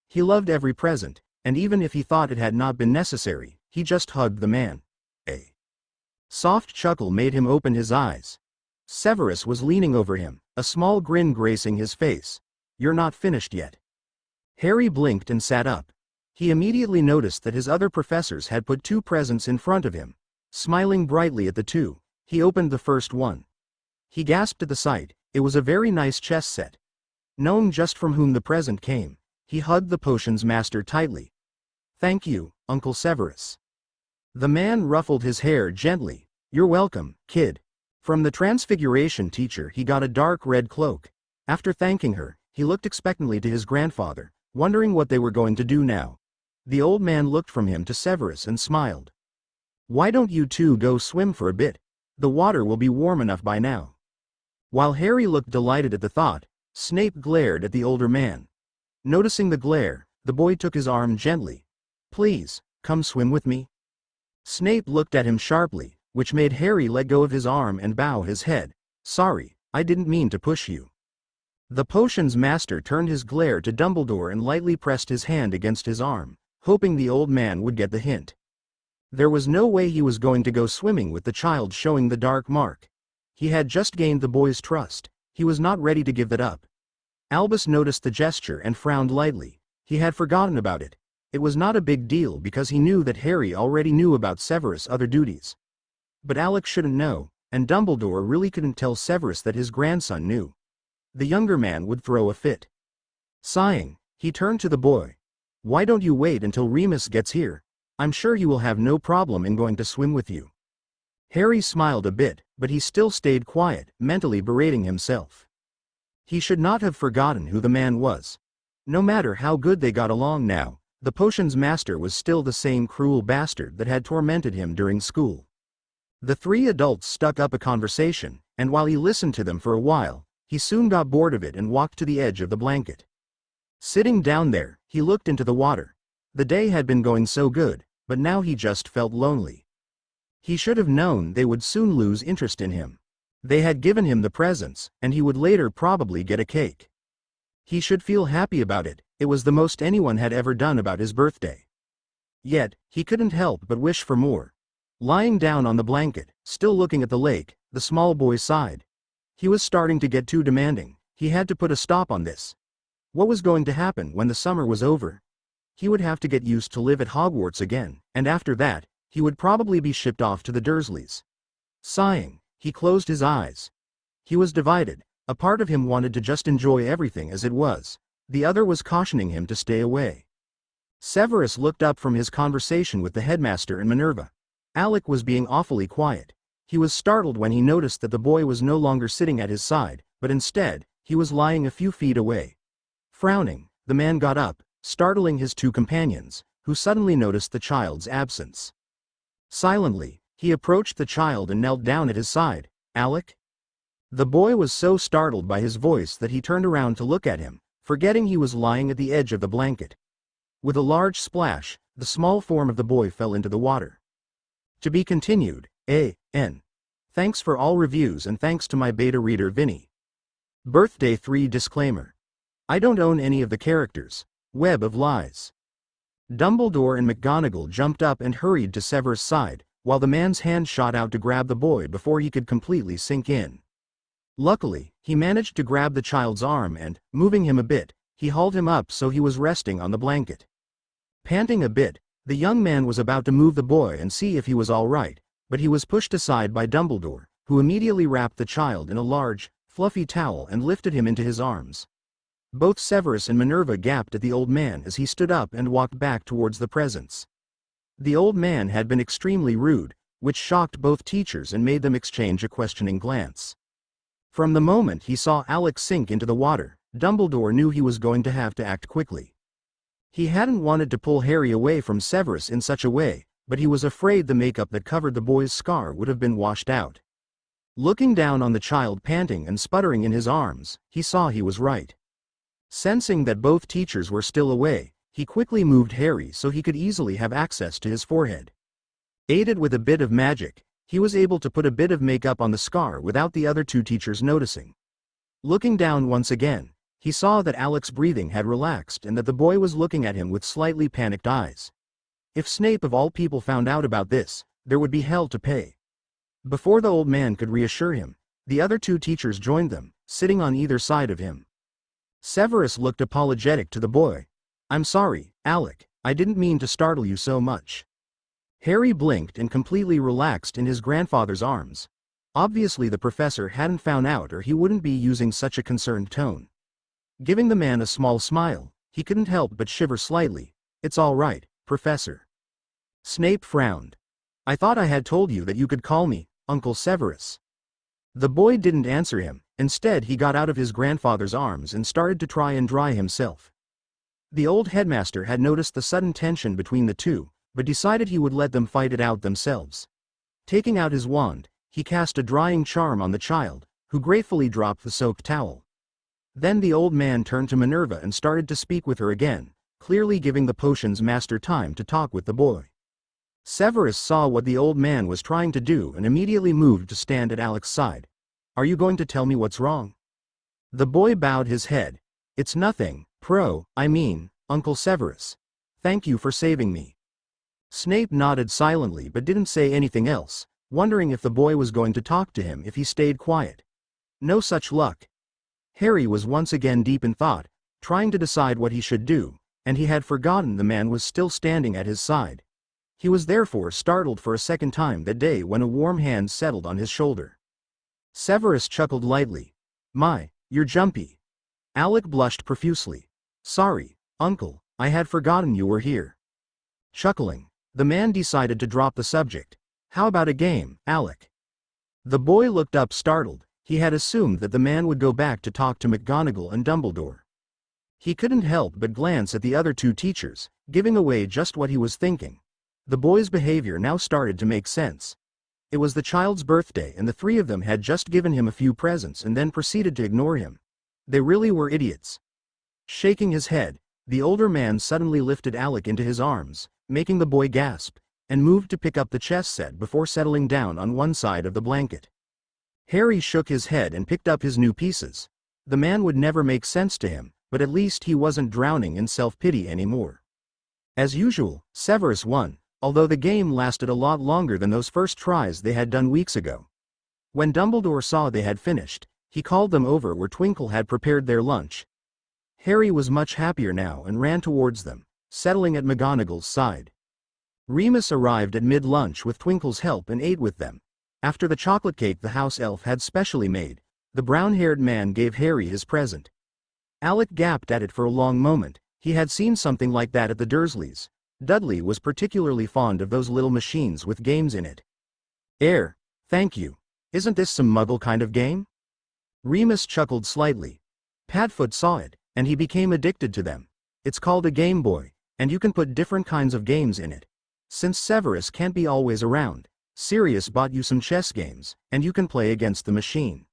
He loved every present, and even if he thought it had not been necessary, he just hugged the man. A soft chuckle made him open his eyes. Severus was leaning over him, a small grin gracing his face. You're not finished yet. Harry blinked and sat up. He immediately noticed that his other professors had put 2 presents in front of him. Smiling brightly at the 2, he opened the first one. He gasped at the sight. It was a very nice chess set. Knowing just from whom the present came, he hugged the potions master tightly. "Thank you, Uncle Severus." The man ruffled his hair gently. "You're welcome, kid." From the transfiguration teacher he got a dark red cloak. After thanking her, he looked expectantly to his grandfather, wondering what they were going to do now. The old man looked from him to Severus and smiled. "Why don't you two go swim for a bit? The water will be warm enough by now." While Harry looked delighted at the thought, Snape glared at the older man. Noticing the glare, the boy took his arm gently. "Please, come swim with me." Snape looked at him sharply, which made Harry let go of his arm and bow his head. "Sorry, I didn't mean to push you." The potions master turned his glare to Dumbledore and lightly pressed his hand against his arm, hoping the old man would get the hint. There was no way he was going to go swimming with the child showing the dark mark. He had just gained the boy's trust. He was not ready to give that up. Albus noticed the gesture and frowned lightly. He had forgotten about it. It was not a big deal because he knew that Harry already knew about Severus' other duties. But Alex shouldn't know, and Dumbledore really couldn't tell Severus that his grandson knew. The younger man would throw a fit. Sighing, he turned to the boy. "Why don't you wait until Remus gets here? I'm sure he will have no problem in going to swim with you." Harry smiled a bit, but he still stayed quiet, mentally berating himself. He should not have forgotten who the man was. No matter how good they got along now, the potions master was still the same cruel bastard that had tormented him during school. The three adults stuck up a conversation, and while he listened to them for a while, he soon got bored of it and walked to the edge of the blanket. Sitting down there, he looked into the water. The day had been going so good, but now he just felt lonely. He should have known they would soon lose interest in him. They had given him the presents, and he would later probably get a cake. He should feel happy about it. It was the most anyone had ever done about his birthday. Yet, he couldn't help but wish for more. Lying down on the blanket, still looking at the lake, the small boy sighed. He was starting to get too demanding. He had to put a stop on this. What was going to happen when the summer was over? He would have to get used to live at Hogwarts again, and after that, he would probably be shipped off to the Dursleys. Sighing, he closed his eyes. He was divided. A part of him wanted to just enjoy everything as it was. The other was cautioning him to stay away. Severus looked up from his conversation with the headmaster and Minerva. Alec was being awfully quiet. He was startled when he noticed that the boy was no longer sitting at his side, but instead, he was lying a few feet away. Frowning, the man got up, startling his two companions, who suddenly noticed the child's absence. Silently, he approached the child and knelt down at his side. "Alec?" The boy was so startled by his voice that he turned around to look at him, forgetting he was lying at the edge of the blanket. With a large splash, the small form of the boy fell into the water. To be continued, A.N. Thanks for all reviews and thanks to my beta reader Vinny. Birthday 3 disclaimer. I don't own any of the characters. Web of Lies. Dumbledore and McGonagall jumped up and hurried to Severus' side, while the man's hand shot out to grab the boy before he could completely sink in. Luckily, he managed to grab the child's arm and, moving him a bit, he hauled him up so he was resting on the blanket. Panting a bit, the young man was about to move the boy and see if he was all right, but he was pushed aside by Dumbledore, who immediately wrapped the child in a large, fluffy towel and lifted him into his arms. Both Severus and Minerva gaped at the old man as he stood up and walked back towards the presents. The old man had been extremely rude, which shocked both teachers and made them exchange a questioning glance. From the moment he saw Alex sink into the water, Dumbledore knew he was going to have to act quickly. He hadn't wanted to pull Harry away from Severus in such a way, but he was afraid the makeup that covered the boy's scar would have been washed out. Looking down on the child panting and sputtering in his arms, he saw he was right. Sensing that both teachers were still away, he quickly moved Harry so he could easily have access to his forehead. Aided with a bit of magic, he was able to put a bit of makeup on the scar without the other two teachers noticing. Looking down once again, he saw that Alec's breathing had relaxed and that the boy was looking at him with slightly panicked eyes. If Snape of all people found out about this, there would be hell to pay. Before the old man could reassure him, the other two teachers joined them, sitting on either side of him. Severus looked apologetic to the boy. "I'm sorry, Alec, I didn't mean to startle you so much." Harry blinked and completely relaxed in his grandfather's arms. Obviously the professor hadn't found out or he wouldn't be using such a concerned tone. Giving the man a small smile, He couldn't help but shiver slightly. "It's all right, Professor." Snape frowned. "I thought I had told you that you could call me Uncle Severus." The boy didn't answer him. Instead, he got out of his grandfather's arms and started to try and dry himself. The old headmaster had noticed the sudden tension between the two, but decided he would let them fight it out themselves. Taking out his wand, he cast a drying charm on the child, who gratefully dropped the soaked towel. Then the old man turned to Minerva and started to speak with her again, clearly giving the potion's master time to talk with the boy. Severus saw what the old man was trying to do and immediately moved to stand at Alec's side. "Are you going to tell me what's wrong?" The boy bowed his head. "It's nothing, Uncle Severus. Thank you for saving me." Snape nodded silently but didn't say anything else, wondering if the boy was going to talk to him if he stayed quiet. No such luck. Harry was once again deep in thought, trying to decide what he should do, and he had forgotten the man was still standing at his side. He was therefore startled for a second time that day when a warm hand settled on his shoulder. Severus chuckled lightly. "My, you're jumpy." Alec blushed profusely. "Sorry, Uncle, I had forgotten you were here." Chuckling, the man decided to drop the subject. "How about a game, Alec?" The boy looked up startled. He had assumed that the man would go back to talk to McGonagall and Dumbledore. He couldn't help but glance at the other two teachers, giving away just what he was thinking. The boy's behavior now started to make sense. It was the child's birthday and the three of them had just given him a few presents and then proceeded to ignore him. They really were idiots. Shaking his head, the older man suddenly lifted Alec into his arms, making the boy gasp, and moved to pick up the chess set before settling down on one side of the blanket. Harry shook his head and picked up his new pieces. The man would never make sense to him, but at least he wasn't drowning in self-pity anymore. As usual, Severus won, although the game lasted a lot longer than those first tries they had done weeks ago. When Dumbledore saw they had finished, he called them over where Twinkle had prepared their lunch. Harry was much happier now and ran towards them, settling at McGonagall's side. Remus arrived at mid-lunch with Twinkle's help and ate with them. After the chocolate cake the house elf had specially made, the brown-haired man gave Harry his present. Alec gaped at it for a long moment. He had seen something like that at the Dursleys. Dudley was particularly fond of those little machines with games in it. Thank you. Isn't this some Muggle kind of game?" Remus chuckled slightly. Padfoot saw it, and he became addicted to them. "It's called a Game Boy, and you can put different kinds of games in it. Since Severus can't be always around, Sirius bought you some chess games, and you can play against the machine."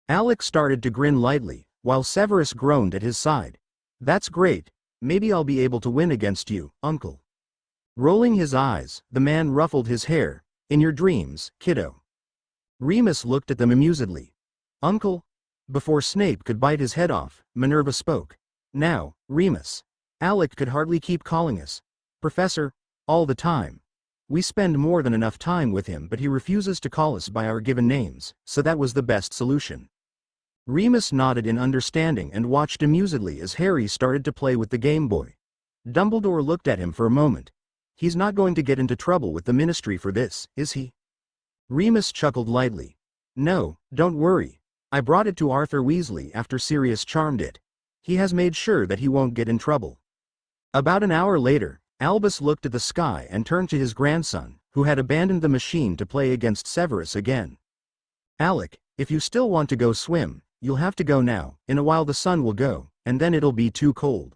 Alec started to grin lightly, while Severus groaned at his side. "That's great. Maybe I'll be able to win against you, Uncle." Rolling his eyes, the man ruffled his hair. "In your dreams, kiddo." Remus looked at them amusedly. "Uncle?" Before Snape could bite his head off, Minerva spoke. "Now, Remus. Alec could hardly keep calling us Professor all the time. We spend more than enough time with him, but he refuses to call us by our given names, so that was the best solution." Remus nodded in understanding and watched amusedly as Harry started to play with the Game Boy. Dumbledore looked at him for a moment. "He's not going to get into trouble with the Ministry for this, is he?" Remus chuckled lightly. "No, don't worry. I brought it to Arthur Weasley after Sirius charmed it. He has made sure that he won't get in trouble." About an hour later, Albus looked at the sky and turned to his grandson, who had abandoned the machine to play against Severus again. "Alec, if you still want to go swim, you'll have to go now. In a while the sun will go, and then it'll be too cold."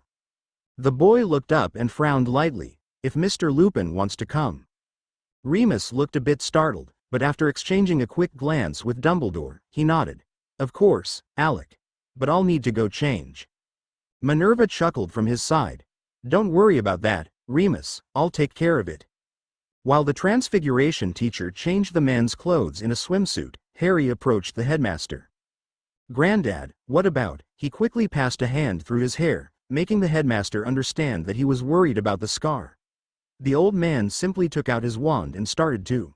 The boy looked up and frowned lightly. "If Mr. Lupin wants to come." Remus looked a bit startled, but after exchanging a quick glance with Dumbledore, he nodded. "Of course, Alec. But I'll need to go change." Minerva chuckled from his side. "Don't worry about that, Remus, I'll take care of it." While the Transfiguration teacher changed the man's clothes in a swimsuit, Harry approached the headmaster. "Granddad, what about?" He quickly passed a hand through his hair, making the headmaster understand that he was worried about the scar. The old man simply took out his wand and started to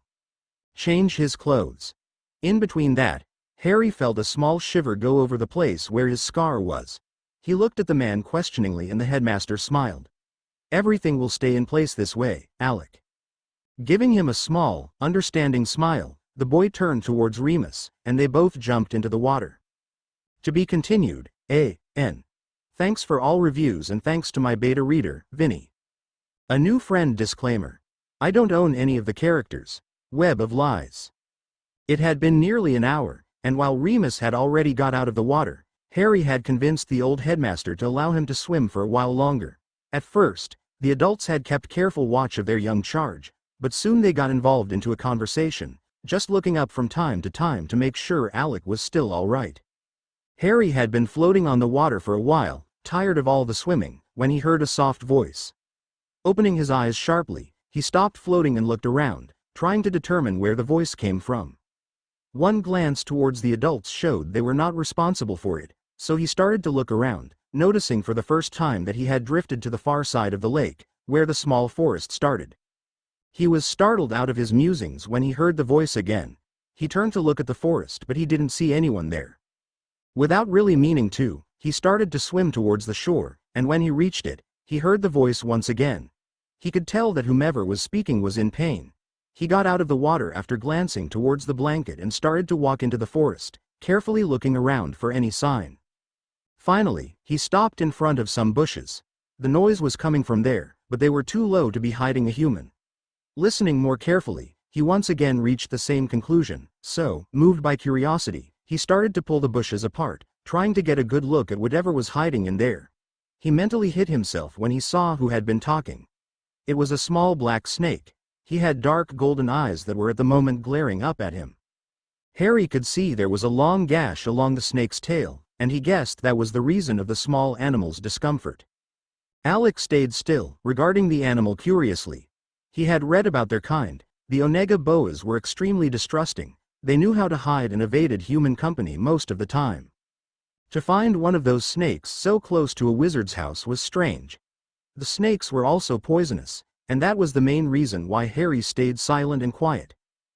change his clothes. In between that, Harry felt a small shiver go over the place where his scar was. He looked at the man questioningly and the headmaster smiled. "Everything will stay in place this way, Alec." Giving him a small, understanding smile, the boy turned towards Remus, and they both jumped into the water. To be continued, A.N. Thanks for all reviews and thanks to my beta reader, Vinny. A new friend disclaimer. I don't own any of the characters. Web of Lies. It had been nearly an hour, and while Remus had already got out of the water, Harry had convinced the old headmaster to allow him to swim for a while longer. At first, the adults had kept careful watch of their young charge, but soon they got involved into a conversation, just looking up from time to make sure Alec was still all right. Harry had been floating on the water for a while, tired of all the swimming, when he heard a soft voice. Opening his eyes sharply, he stopped floating and looked around, trying to determine where the voice came from. One glance towards the adults showed they were not responsible for it, so he started to look around, noticing for the first time that he had drifted to the far side of the lake, where the small forest started. He was startled out of his musings when he heard the voice again. He turned to look at the forest, but he didn't see anyone there. Without really meaning to, he started to swim towards the shore, and when he reached it, he heard the voice once again. He could tell that whomever was speaking was in pain. He got out of the water after glancing towards the blanket and started to walk into the forest, carefully looking around for any sign. Finally, he stopped in front of some bushes. The noise was coming from there, but they were too low to be hiding a human. Listening more carefully, he once again reached the same conclusion, so, moved by curiosity, he started to pull the bushes apart, trying to get a good look at whatever was hiding in there. He mentally hit himself when he saw who had been talking. It was a small black snake. He had dark golden eyes that were at the moment glaring up at him. Harry could see there was a long gash along the snake's tail, and he guessed that was the reason of the small animal's discomfort. Alec stayed still, regarding the animal curiously. He had read about their kind. The Onega boas were extremely distrusting. They knew how to hide and evaded human company most of the time. To find one of those snakes so close to a wizard's house was strange. The snakes were also poisonous, and that was the main reason why Harry stayed silent and quiet.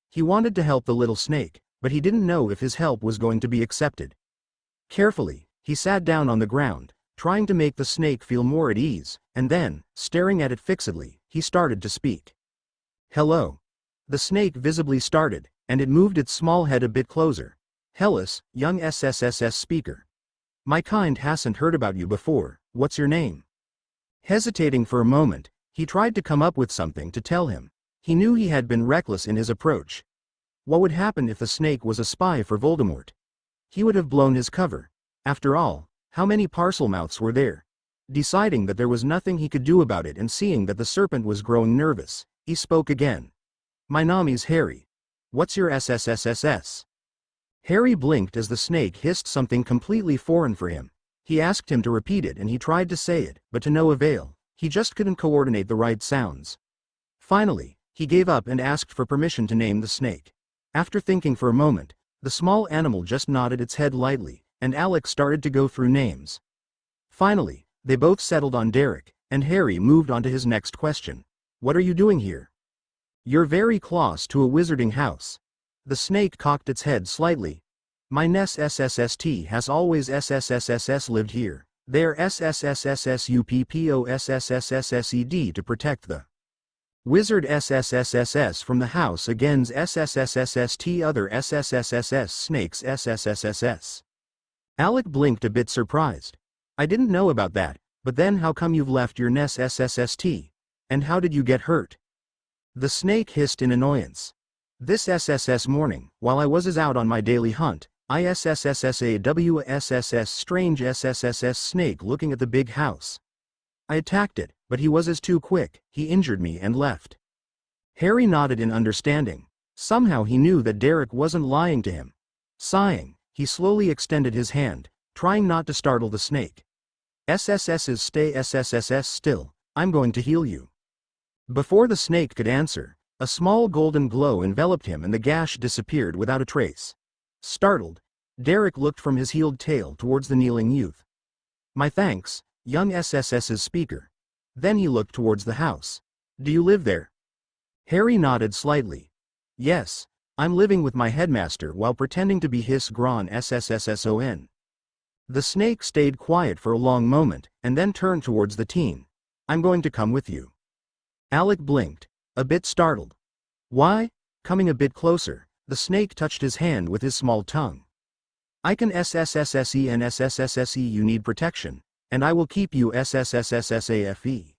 He wanted to help the little snake, but he didn't know if his help was going to be accepted. Carefully, he sat down on the ground, trying to make the snake feel more at ease, and then, staring at it fixedly, he started to speak. "Hello." The snake visibly started, and it moved its small head a bit closer. "Hellas, young SSSS speaker. My kind hasn't heard about you before. What's your name?" Hesitating for a moment, he tried to come up with something to tell him. He knew he had been reckless in his approach. What would happen if the snake was a spy for Voldemort? He would have blown his cover. After all, how many Parselmouths were there? Deciding that there was nothing he could do about it and seeing that the serpent was growing nervous, he spoke again. "My name's Harry. What's your SSSSS?" Harry blinked as the snake hissed something completely foreign for him. He asked him to repeat it and he tried to say it, but to no avail. He just couldn't coordinate the right sounds. Finally, he gave up and asked for permission to name the snake. After thinking for a moment, the small animal just nodded its head lightly, and Alec started to go through names. Finally, they both settled on Derek, and Harry moved on to his next question. "What are you doing here?" "You're very close to a wizarding house." The snake cocked its head slightly. "My Ness SSST has always SSSSS lived here. They're SSSSSUPPOSSSSSED to protect the wizard SSSSS from the house against SSSSST other SSSSS snakes SSSSS." Alec blinked a bit surprised. "I didn't know about that, but then how come you've left your Ness SSST? And how did you get hurt?" The snake hissed in annoyance. "This SSS morning, while I was out on my daily hunt, I SSSSAWSSS strange SSSS snake looking at the big house. I attacked it, but he was too quick, he injured me and left." Harry nodded in understanding. Somehow he knew that Derek wasn't lying to him. Sighing, he slowly extended his hand, trying not to startle the snake. "SSSs stay SSSS still, I'm going to heal you." Before the snake could answer, a small golden glow enveloped him and the gash disappeared without a trace. Startled, Derek looked from his healed tail towards the kneeling youth. "My thanks, young SSS's speaker." Then he looked towards the house. "Do you live there?" Harry nodded slightly. "Yes, I'm living with my headmaster while pretending to be His Gron SSSSON." The snake stayed quiet for a long moment, and then turned towards the teen. "I'm going to come with you." Alec blinked, a bit startled. "Why?" Coming a bit closer, the snake touched his hand with his small tongue. "I can SSSSE and SSSSE you need protection. and I will keep you safe.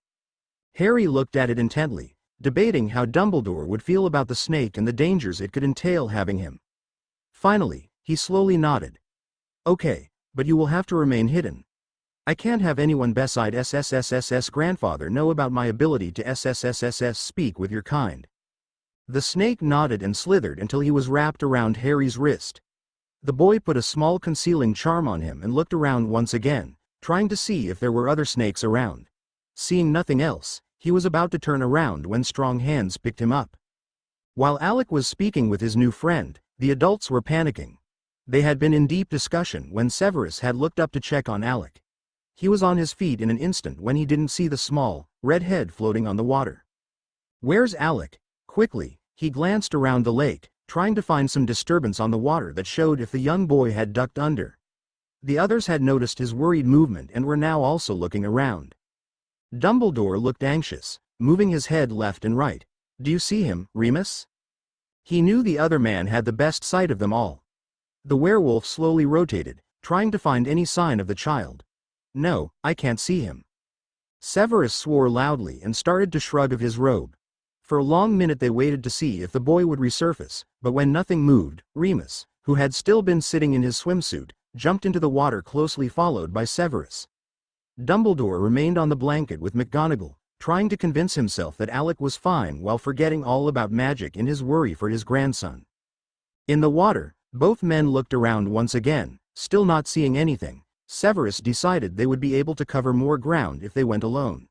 Harry looked at it intently, debating how Dumbledore would feel about the snake and the dangers it could entail having him. Finally, he slowly nodded. Okay, but you will have to remain hidden. I can't have anyone beside SSSS's grandfather know about my ability to SSSSS speak with your kind. The snake nodded and slithered until he was wrapped around Harry's wrist. The boy put a small concealing charm on him and looked around once again, trying to see if there were other snakes around. Seeing nothing else, he was about to turn around when strong hands picked him up. While Alec was speaking with his new friend, the adults were panicking. They had been in deep discussion when Severus had looked up to check on Alec. He was on his feet in an instant when he didn't see the small, red head floating on the water. Where's Alec? Quickly, he glanced around the lake, trying to find some disturbance on the water that showed if the young boy had ducked under. The others had noticed his worried movement and were now also looking around. Dumbledore looked anxious, moving his head left and right. Do you see him, Remus? He knew the other man had the best sight of them all. The werewolf slowly rotated, trying to find any sign of the child. No, I can't see him. Severus swore loudly and started to shrug of his robe. For a long minute they waited to see if the boy would resurface, but when nothing moved, Remus, who had still been sitting in his swimsuit, jumped into the water closely followed by Severus. Dumbledore remained on the blanket with McGonagall, trying to convince himself that Alec was fine while forgetting all about magic in his worry for his grandson. In the water, both men looked around once again, still not seeing anything. Severus decided they would be able to cover more ground if they went alone.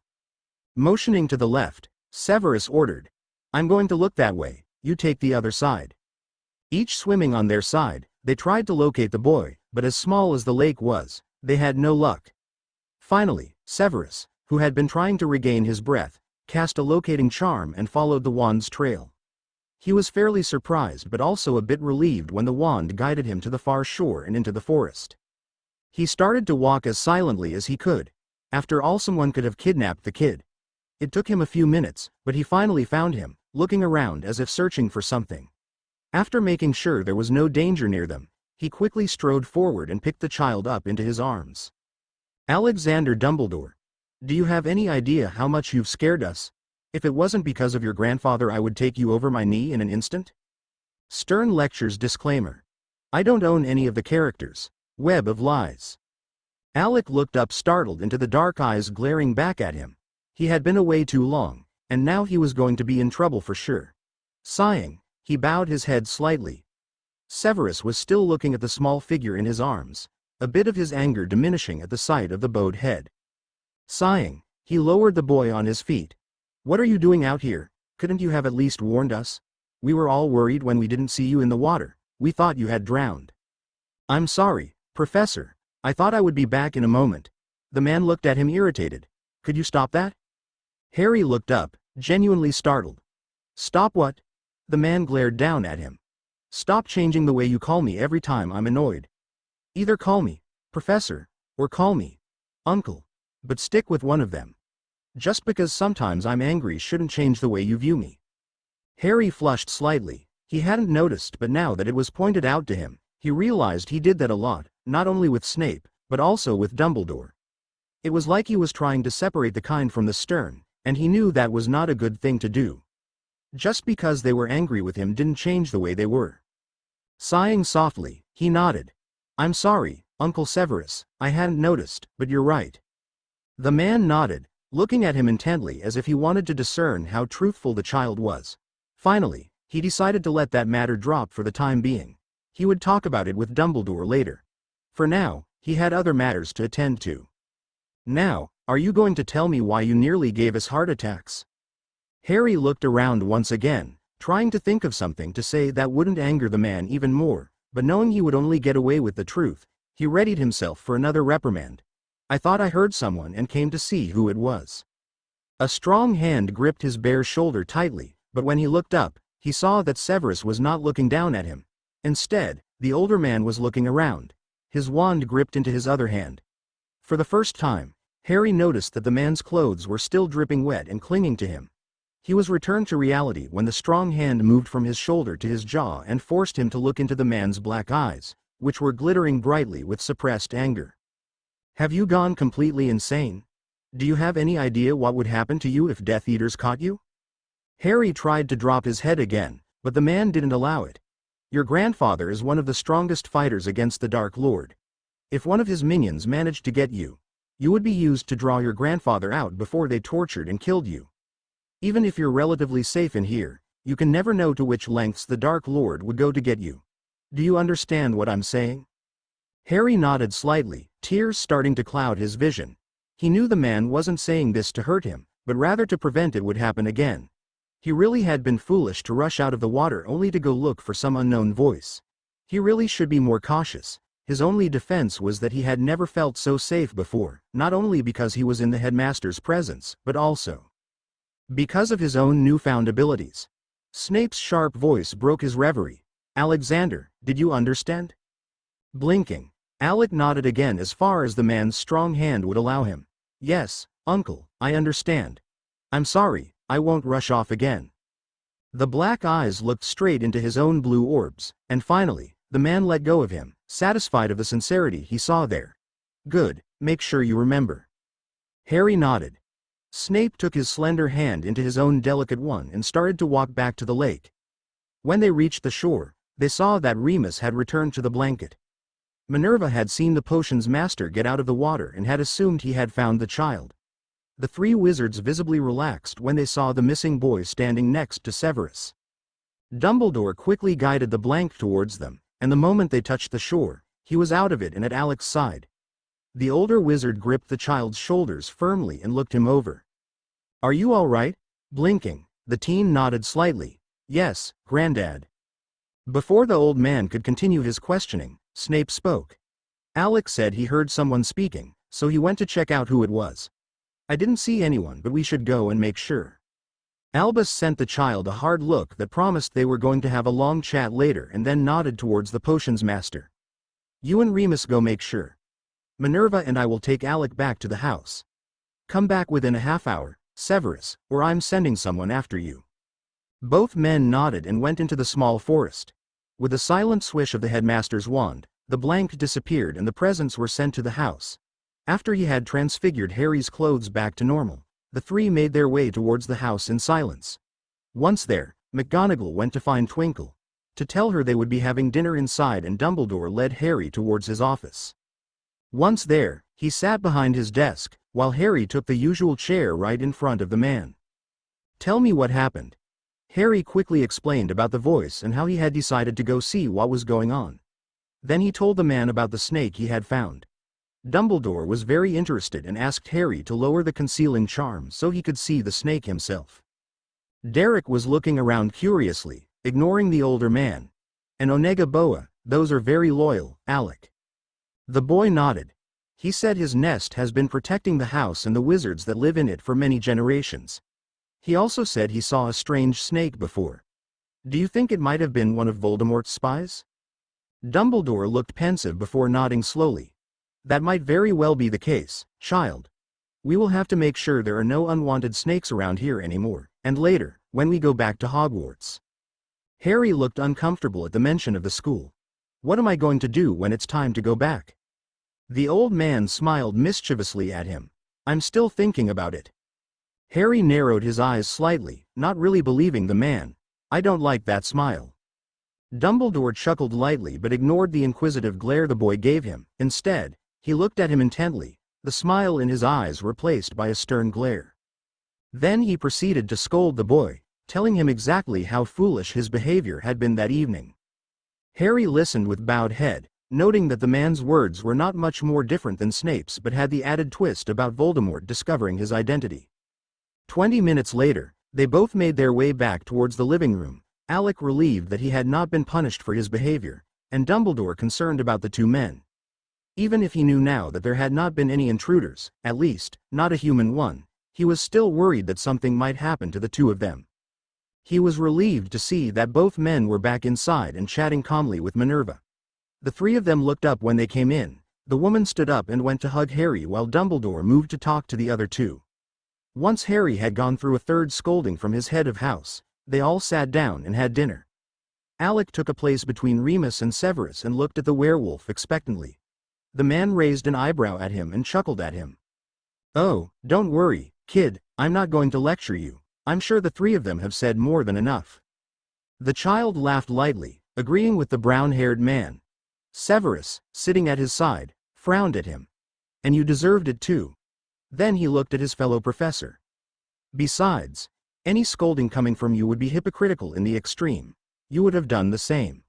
Motioning to the left, Severus ordered, I'm going to look that way, you take the other side. Each swimming on their side, they tried to locate the boy, but as small as the lake was, they had no luck. Finally, Severus, who had been trying to regain his breath, cast a locating charm and followed the wand's trail. He was fairly surprised but also a bit relieved when the wand guided him to the far shore and into the forest. He started to walk as silently as he could. After all, someone could have kidnapped the kid. It took him a few minutes, but he finally found him, looking around as if searching for something. After making sure there was no danger near them, he quickly strode forward and picked the child up into his arms. Alexander Dumbledore, do you have any idea how much you've scared us? If it wasn't because of your grandfather, I would take you over my knee in an instant. Stern Lectures Disclaimer. I don't own any of the characters. Web of Lies. Alec looked up startled into the dark eyes glaring back at him. He had been away too long, and now he was going to be in trouble for sure. Sighing, he bowed his head slightly. Severus was still looking at the small figure in his arms, a bit of his anger diminishing at the sight of the bowed head. Sighing, he lowered the boy on his feet. What are you doing out here? Couldn't you have at least warned us? We were all worried when we didn't see you in the water. We thought you had drowned. I'm sorry, Professor. I thought I would be back in a moment. The man looked at him irritated. Could you stop that? Harry looked up, genuinely startled. Stop what? The man glared down at him. Stop changing the way you call me every time I'm annoyed. Either call me Professor, or call me Uncle, but stick with one of them. Just because sometimes I'm angry shouldn't change the way you view me. Harry flushed slightly. He hadn't noticed, but now that it was pointed out to him, he realized he did that a lot, not only with Snape, but also with Dumbledore. It was like he was trying to separate the kind from the stern, and he knew that was not a good thing to do. Just because they were angry with him didn't change the way they were. Sighing softly, he nodded. I'm sorry, Uncle Severus, I hadn't noticed, but you're right. The man nodded, looking at him intently as if he wanted to discern how truthful the child was. Finally, he decided to let that matter drop for the time being. He would talk about it with Dumbledore later. For now, he had other matters to attend to. Now, are you going to tell me why you nearly gave us heart attacks? Harry looked around once again, trying to think of something to say that wouldn't anger the man even more, but knowing he would only get away with the truth, he readied himself for another reprimand. I thought I heard someone and came to see who it was. A strong hand gripped his bare shoulder tightly, but when he looked up, he saw that Severus was not looking down at him. Instead, the older man was looking around, his wand gripped into his other hand. For the first time, Harry noticed that the man's clothes were still dripping wet and clinging to him. He was returned to reality when the strong hand moved from his shoulder to his jaw and forced him to look into the man's black eyes, which were glittering brightly with suppressed anger. Have you gone completely insane? Do you have any idea what would happen to you if Death Eaters caught you? Harry tried to drop his head again, but the man didn't allow it. Your grandfather is one of the strongest fighters against the Dark Lord. If one of his minions managed to get you, you would be used to draw your grandfather out before they tortured and killed you. Even if you're relatively safe in here, you can never know to which lengths the Dark Lord would go to get you. Do you understand what I'm saying? Harry nodded slightly, tears starting to cloud his vision. He knew the man wasn't saying this to hurt him, but rather to prevent it would happen again. He really had been foolish to rush out of the water only to go look for some unknown voice. He really should be more cautious. His only defense was that he had never felt so safe before, not only because he was in the headmaster's presence, but also because of his own newfound abilities. Snape's sharp voice broke his reverie. Alexander, did you understand? Blinking, Alec nodded again as far as the man's strong hand would allow him. Yes, uncle, I understand. I'm sorry, I won't rush off again. The black eyes looked straight into his own blue orbs, and finally, the man let go of him, satisfied of the sincerity he saw there. Good, make sure you remember. Harry nodded. Snape took his slender hand into his own delicate one and started to walk back to the lake. When they reached the shore, they saw that Remus had returned to the blanket. Minerva had seen the potion's master get out of the water and had assumed he had found the child. The three wizards visibly relaxed when they saw the missing boy standing next to Severus. Dumbledore quickly guided the blank towards them, and the moment they touched the shore, he was out of it and at Alec's side. The older wizard gripped the child's shoulders firmly and looked him over. Are you all right? Blinking, the teen nodded slightly. Yes, Granddad. Before the old man could continue his questioning, Snape spoke. Alec said he heard someone speaking, so he went to check out who it was. I didn't see anyone, but we should go and make sure. Albus sent the child a hard look that promised they were going to have a long chat later and then nodded towards the potion's master. You and Remus go make sure. Minerva and I will take Alec back to the house. Come back within a half hour, Severus, or I'm sending someone after you. Both men nodded and went into the small forest. With a silent swish of the headmaster's wand, the blank disappeared and the presents were sent to the house. After he had transfigured Harry's clothes back to normal, the three made their way towards the house in silence. Once there, McGonagall went to find Twinkle, to tell her they would be having dinner inside, and Dumbledore led Harry towards his office. Once there, he sat behind his desk, while Harry took the usual chair right in front of the man. Tell me what happened. Harry quickly explained about the voice and how he had decided to go see what was going on. Then he told the man about the snake he had found. Dumbledore was very interested and asked Harry to lower the concealing charm so he could see the snake himself. Derek was looking around curiously, ignoring the older man. And Onega Boa, those are very loyal, Alec. The boy nodded. He said his nest has been protecting the house and the wizards that live in it for many generations. He also said he saw a strange snake before. Do you think it might have been one of Voldemort's spies? Dumbledore looked pensive before nodding slowly. That might very well be the case, child. We will have to make sure there are no unwanted snakes around here anymore, and later, when we go back to Hogwarts. Harry looked uncomfortable at the mention of the school. What am I going to do when it's time to go back? The old man smiled mischievously at him. I'm still thinking about it. Harry narrowed his eyes slightly, not really believing the man. I don't like that smile. Dumbledore chuckled lightly but ignored the inquisitive glare the boy gave him. Instead, he looked at him intently, the smile in his eyes replaced by a stern glare. Then he proceeded to scold the boy, telling him exactly how foolish his behavior had been that evening. Harry listened with bowed head, noting that the man's words were not much more different than Snape's but had the added twist about Voldemort discovering his identity. 20 minutes later, they both made their way back towards the living room, Alec relieved that he had not been punished for his behavior, and Dumbledore concerned about the two men. Even if he knew now that there had not been any intruders, at least, not a human one, he was still worried that something might happen to the two of them. He was relieved to see that both men were back inside and chatting calmly with Minerva. The three of them looked up when they came in. The woman stood up and went to hug Harry while Dumbledore moved to talk to the other two. Once Harry had gone through a third scolding from his head of house, they all sat down and had dinner. Alec took a place between Remus and Severus and looked at the werewolf expectantly. The man raised an eyebrow at him and chuckled at him. "Oh, don't worry, kid, I'm not going to lecture you. I'm sure the three of them have said more than enough." The child laughed lightly, agreeing with the brown-haired man. Severus, sitting at his side, frowned at him. "And you deserved it too." Then he looked at his fellow professor. "Besides, any scolding coming from you would be hypocritical in the extreme. You would have done the same."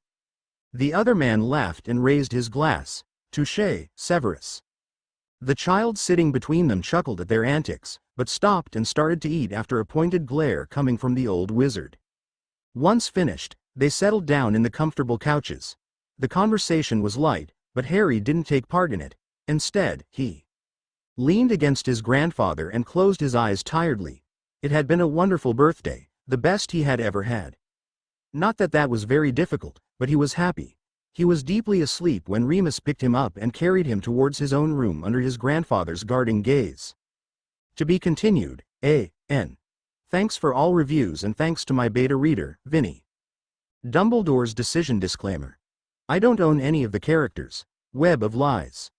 The other man laughed and raised his glass. "Touché, Severus." The child sitting between them chuckled at their antics, but stopped and started to eat after a pointed glare coming from the old wizard. Once finished, they settled down in the comfortable couches. The conversation was light, but Harry didn't take part in it. Instead, he leaned against his grandfather and closed his eyes tiredly. It had been a wonderful birthday, the best he had ever had. Not that that was very difficult, but he was happy. He was deeply asleep when Remus picked him up and carried him towards his own room under his grandfather's guarding gaze. To be continued, A.N. Thanks for all reviews and thanks to my beta reader, Vinny. Dumbledore's decision disclaimer. I don't own any of the characters. Web of Lies.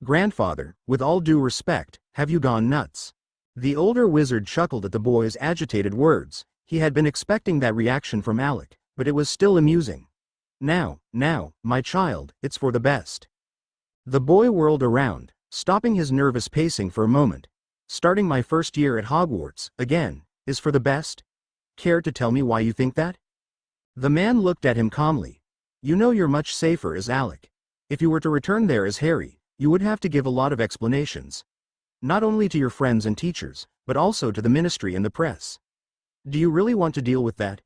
Grandfather, with all due respect, have you gone nuts? The older wizard chuckled at the boy's agitated words. He had been expecting that reaction from Alec, but it was still amusing. Now, my child, it's for the best." The boy whirled around, stopping his nervous pacing for a moment. "Starting my first year at Hogwarts, again, is for the best? Care to tell me why you think that?" The man looked at him calmly. "You know you're much safer as Alec. If you were to return there as Harry, you would have to give a lot of explanations. Not only to your friends and teachers, but also to the ministry and the press. Do you really want to deal with that?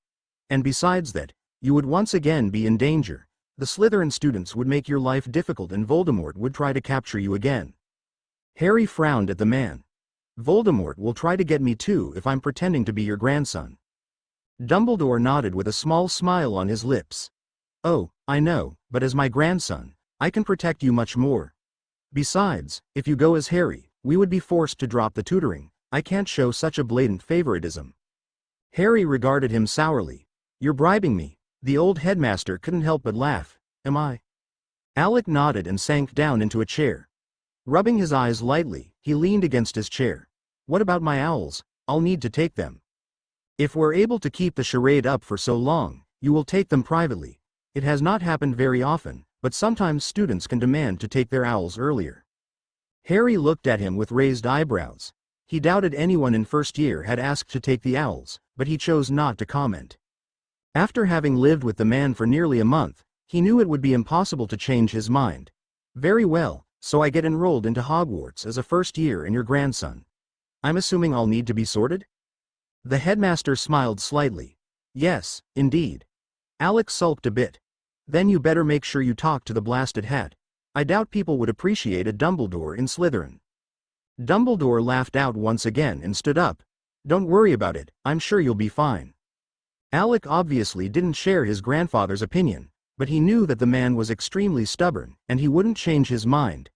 And besides that, you would once again be in danger. The Slytherin students would make your life difficult and Voldemort would try to capture you again." Harry frowned at the man. "Voldemort will try to get me too if I'm pretending to be your grandson." Dumbledore nodded with a small smile on his lips. "Oh, I know, but as my grandson, I can protect you much more. Besides, if you go as Harry, we would be forced to drop the tutoring. I can't show such a blatant favoritism." Harry regarded him sourly. "You're bribing me." The old headmaster couldn't help but laugh. "Am I?" Alec nodded and sank down into a chair. Rubbing his eyes lightly, he leaned against his chair. "What about my owls? I'll need to take them. If we're able to keep the charade up for so long, you will take them privately. It has not happened very often, but sometimes students can demand to take their owls earlier." Harry looked at him with raised eyebrows. He doubted anyone in first year had asked to take the owls, but he chose not to comment. After having lived with the man for nearly a month, he knew it would be impossible to change his mind. "Very well, so I get enrolled into Hogwarts as a first year and your grandson. I'm assuming I'll need to be sorted?" The headmaster smiled slightly. "Yes, indeed." Alec sulked a bit. "Then you better make sure you talk to the blasted hat. I doubt people would appreciate a Dumbledore in Slytherin." Dumbledore laughed out once again and stood up. "Don't worry about it, I'm sure you'll be fine." Alec obviously didn't share his grandfather's opinion, but he knew that the man was extremely stubborn, and he wouldn't change his mind.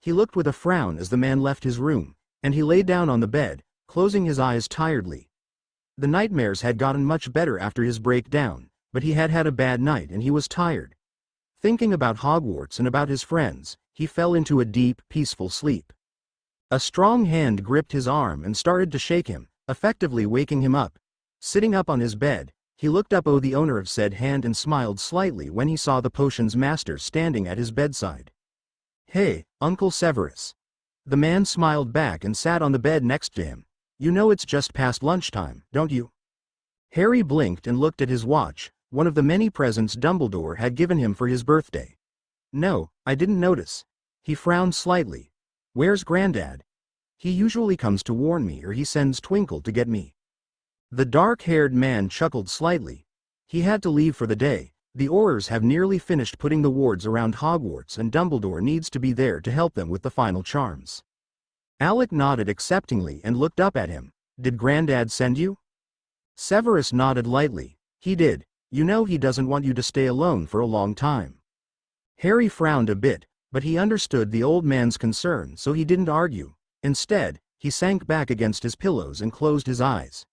He looked with a frown as the man left his room, and he lay down on the bed, closing his eyes tiredly. The nightmares had gotten much better after his breakdown, but he had had a bad night and he was tired. Thinking about Hogwarts and about his friends, he fell into a deep, peaceful sleep. A strong hand gripped his arm and started to shake him, effectively waking him up. Sitting up on his bed, he looked up at the owner of said hand and smiled slightly when he saw the potion's master standing at his bedside. "Hey, Uncle Severus." The man smiled back and sat on the bed next to him. "You know it's just past lunchtime, don't you?" Harry blinked and looked at his watch, one of the many presents Dumbledore had given him for his birthday. "No, I didn't notice." He frowned slightly. "Where's Grandad? He usually comes to warn me or he sends Twinkle to get me." The dark-haired man chuckled slightly. "He had to leave for the day. The Aurors have nearly finished putting the wards around Hogwarts and Dumbledore needs to be there to help them with the final charms." Alec nodded acceptingly and looked up at him. "Did Grandad send you?" Severus nodded lightly. "He did. You know he doesn't want you to stay alone for a long time." Harry frowned a bit, but he understood the old man's concern so he didn't argue. Instead, he sank back against his pillows and closed his eyes.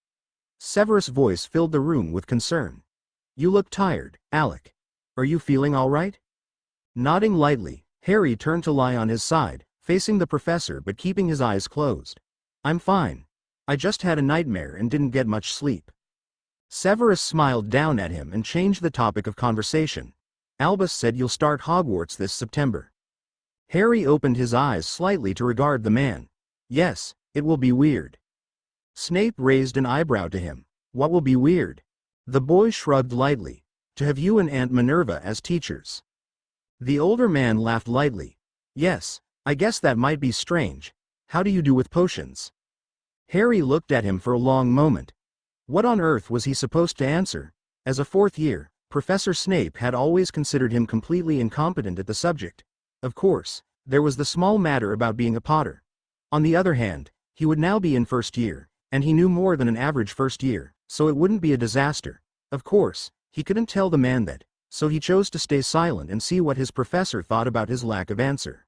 Severus' voice filled the room with concern. "You look tired, Alec. Are you feeling all right?" Nodding lightly, Harry turned to lie on his side, facing the professor but keeping his eyes closed. I'm fine. I just had a nightmare and didn't get much sleep. Severus smiled down at him and changed the topic of conversation. Albus said you'll start Hogwarts this September. Harry opened his eyes slightly to regard the man. Yes, it will be weird. Snape raised an eyebrow to him. What will be weird? The boy shrugged lightly. To have you and Aunt Minerva as teachers. The older man laughed lightly. Yes, I guess that might be strange. How do you do with potions? Harry looked at him for a long moment. What on earth was he supposed to answer? As a fourth year, Professor Snape had always considered him completely incompetent at the subject. Of course, there was the small matter about being a Potter. On the other hand, he would now be in first year, and he knew more than an average first year, so it wouldn't be a disaster. Of course, he couldn't tell the man that, so he chose to stay silent and see what his professor thought about his lack of answer.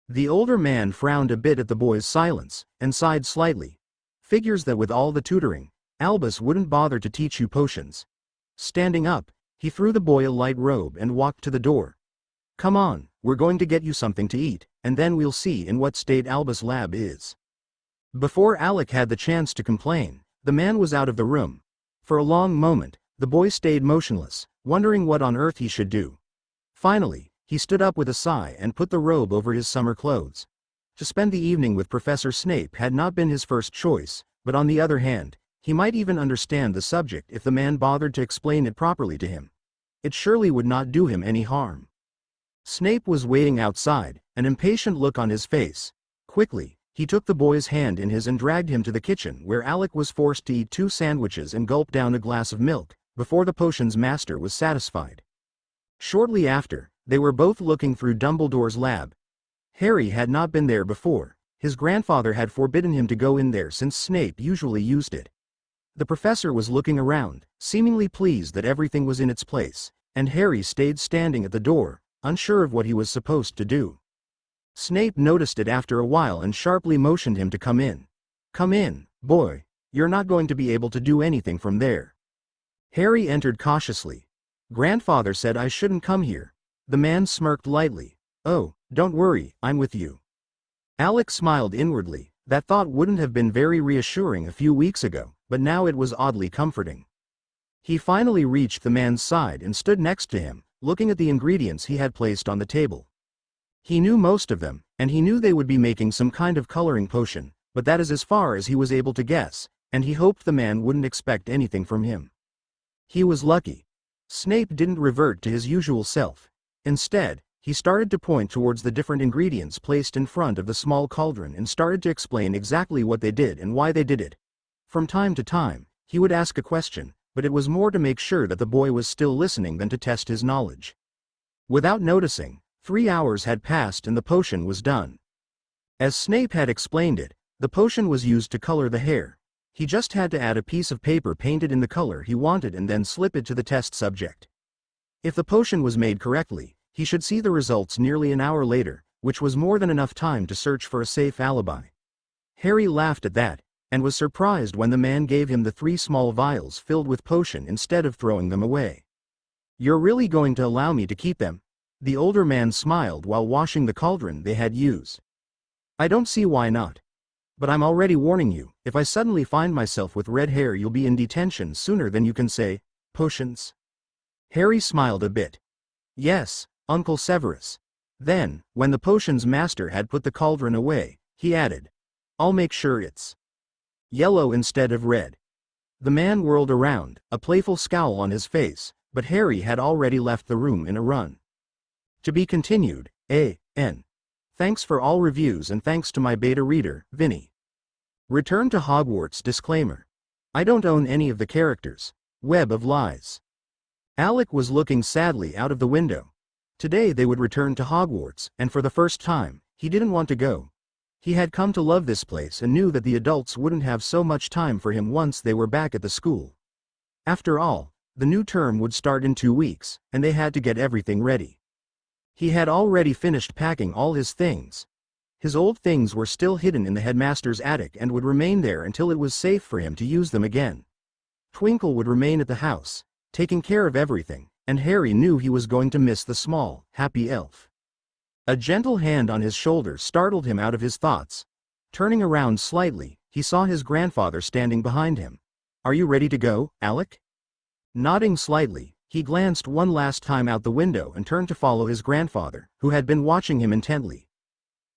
The older man frowned a bit at the boy's silence, and sighed slightly. Figures that with all the tutoring, Albus wouldn't bother to teach you potions. Standing up, he threw the boy a light robe and walked to the door. Come on, we're going to get you something to eat, and then we'll see in what state Albus' lab is. Before Alec had the chance to complain, the man was out of the room. For a long moment, the boy stayed motionless, wondering what on earth he should do. Finally, he stood up with a sigh and put the robe over his summer clothes. To spend the evening with Professor Snape had not been his first choice, but on the other hand, he might even understand the subject if the man bothered to explain it properly to him. It surely would not do him any harm. Snape was waiting outside, an impatient look on his face. Quickly, he took the boy's hand in his and dragged him to the kitchen where Alec was forced to eat 2 sandwiches and gulp down a glass of milk, before the potion's master was satisfied. Shortly after, they were both looking through Dumbledore's lab. Harry had not been there before. His grandfather had forbidden him to go in there since Snape usually used it. The professor was looking around, seemingly pleased that everything was in its place, and Harry stayed standing at the door, unsure of what he was supposed to do. Snape noticed it after a while and sharply motioned him to come in. Come in, boy. You're not going to be able to do anything from there. Harry entered cautiously. Grandfather said I shouldn't come here. The man smirked lightly. Oh, don't worry, I'm with you. Alec smiled inwardly. That thought wouldn't have been very reassuring a few weeks ago, but now it was oddly comforting. He finally reached the man's side and stood next to him, looking at the ingredients he had placed on the table. He knew most of them, and he knew they would be making some kind of coloring potion, but that is as far as he was able to guess, and he hoped the man wouldn't expect anything from him. He was lucky. Snape didn't revert to his usual self. Instead, he started to point towards the different ingredients placed in front of the small cauldron and started to explain exactly what they did and why they did it. From time to time, he would ask a question, but it was more to make sure that the boy was still listening than to test his knowledge. Without noticing, 3 hours had passed and the potion was done. As Snape had explained it, the potion was used to color the hair. He just had to add a piece of paper painted in the color he wanted and then slip it to the test subject. If the potion was made correctly, he should see the results nearly an hour later, which was more than enough time to search for a safe alibi. Harry laughed at that, and was surprised when the man gave him the 3 small vials filled with potion instead of throwing them away. You're really going to allow me to keep them? The older man smiled while washing the cauldron they had used. I don't see why not. But I'm already warning you, if I suddenly find myself with red hair you'll be in detention sooner than you can say, potions. Harry smiled a bit. Yes, Uncle Severus. Then, when the potion's master had put the cauldron away, he added, I'll make sure it's yellow instead of red. The man whirled around, a playful scowl on his face, but Harry had already left the room in a run. To be continued, A.N. Thanks for all reviews and thanks to my beta reader, Vinny. Return to Hogwarts disclaimer. I don't own any of the characters. Web of Lies. Alec was looking sadly out of the window. Today they would return to Hogwarts, and for the first time, he didn't want to go. He had come to love this place and knew that the adults wouldn't have so much time for him once they were back at the school. After all, the new term would start in 2 weeks, and they had to get everything ready. He had already finished packing all his things. His old things were still hidden in the headmaster's attic and would remain there until it was safe for him to use them again. Twinkle would remain at the house, taking care of everything, and Harry knew he was going to miss the small, happy elf. A gentle hand on his shoulder startled him out of his thoughts. Turning around slightly, he saw his grandfather standing behind him. "Are you ready to go, Alec?" Nodding slightly, he glanced one last time out the window and turned to follow his grandfather, who had been watching him intently.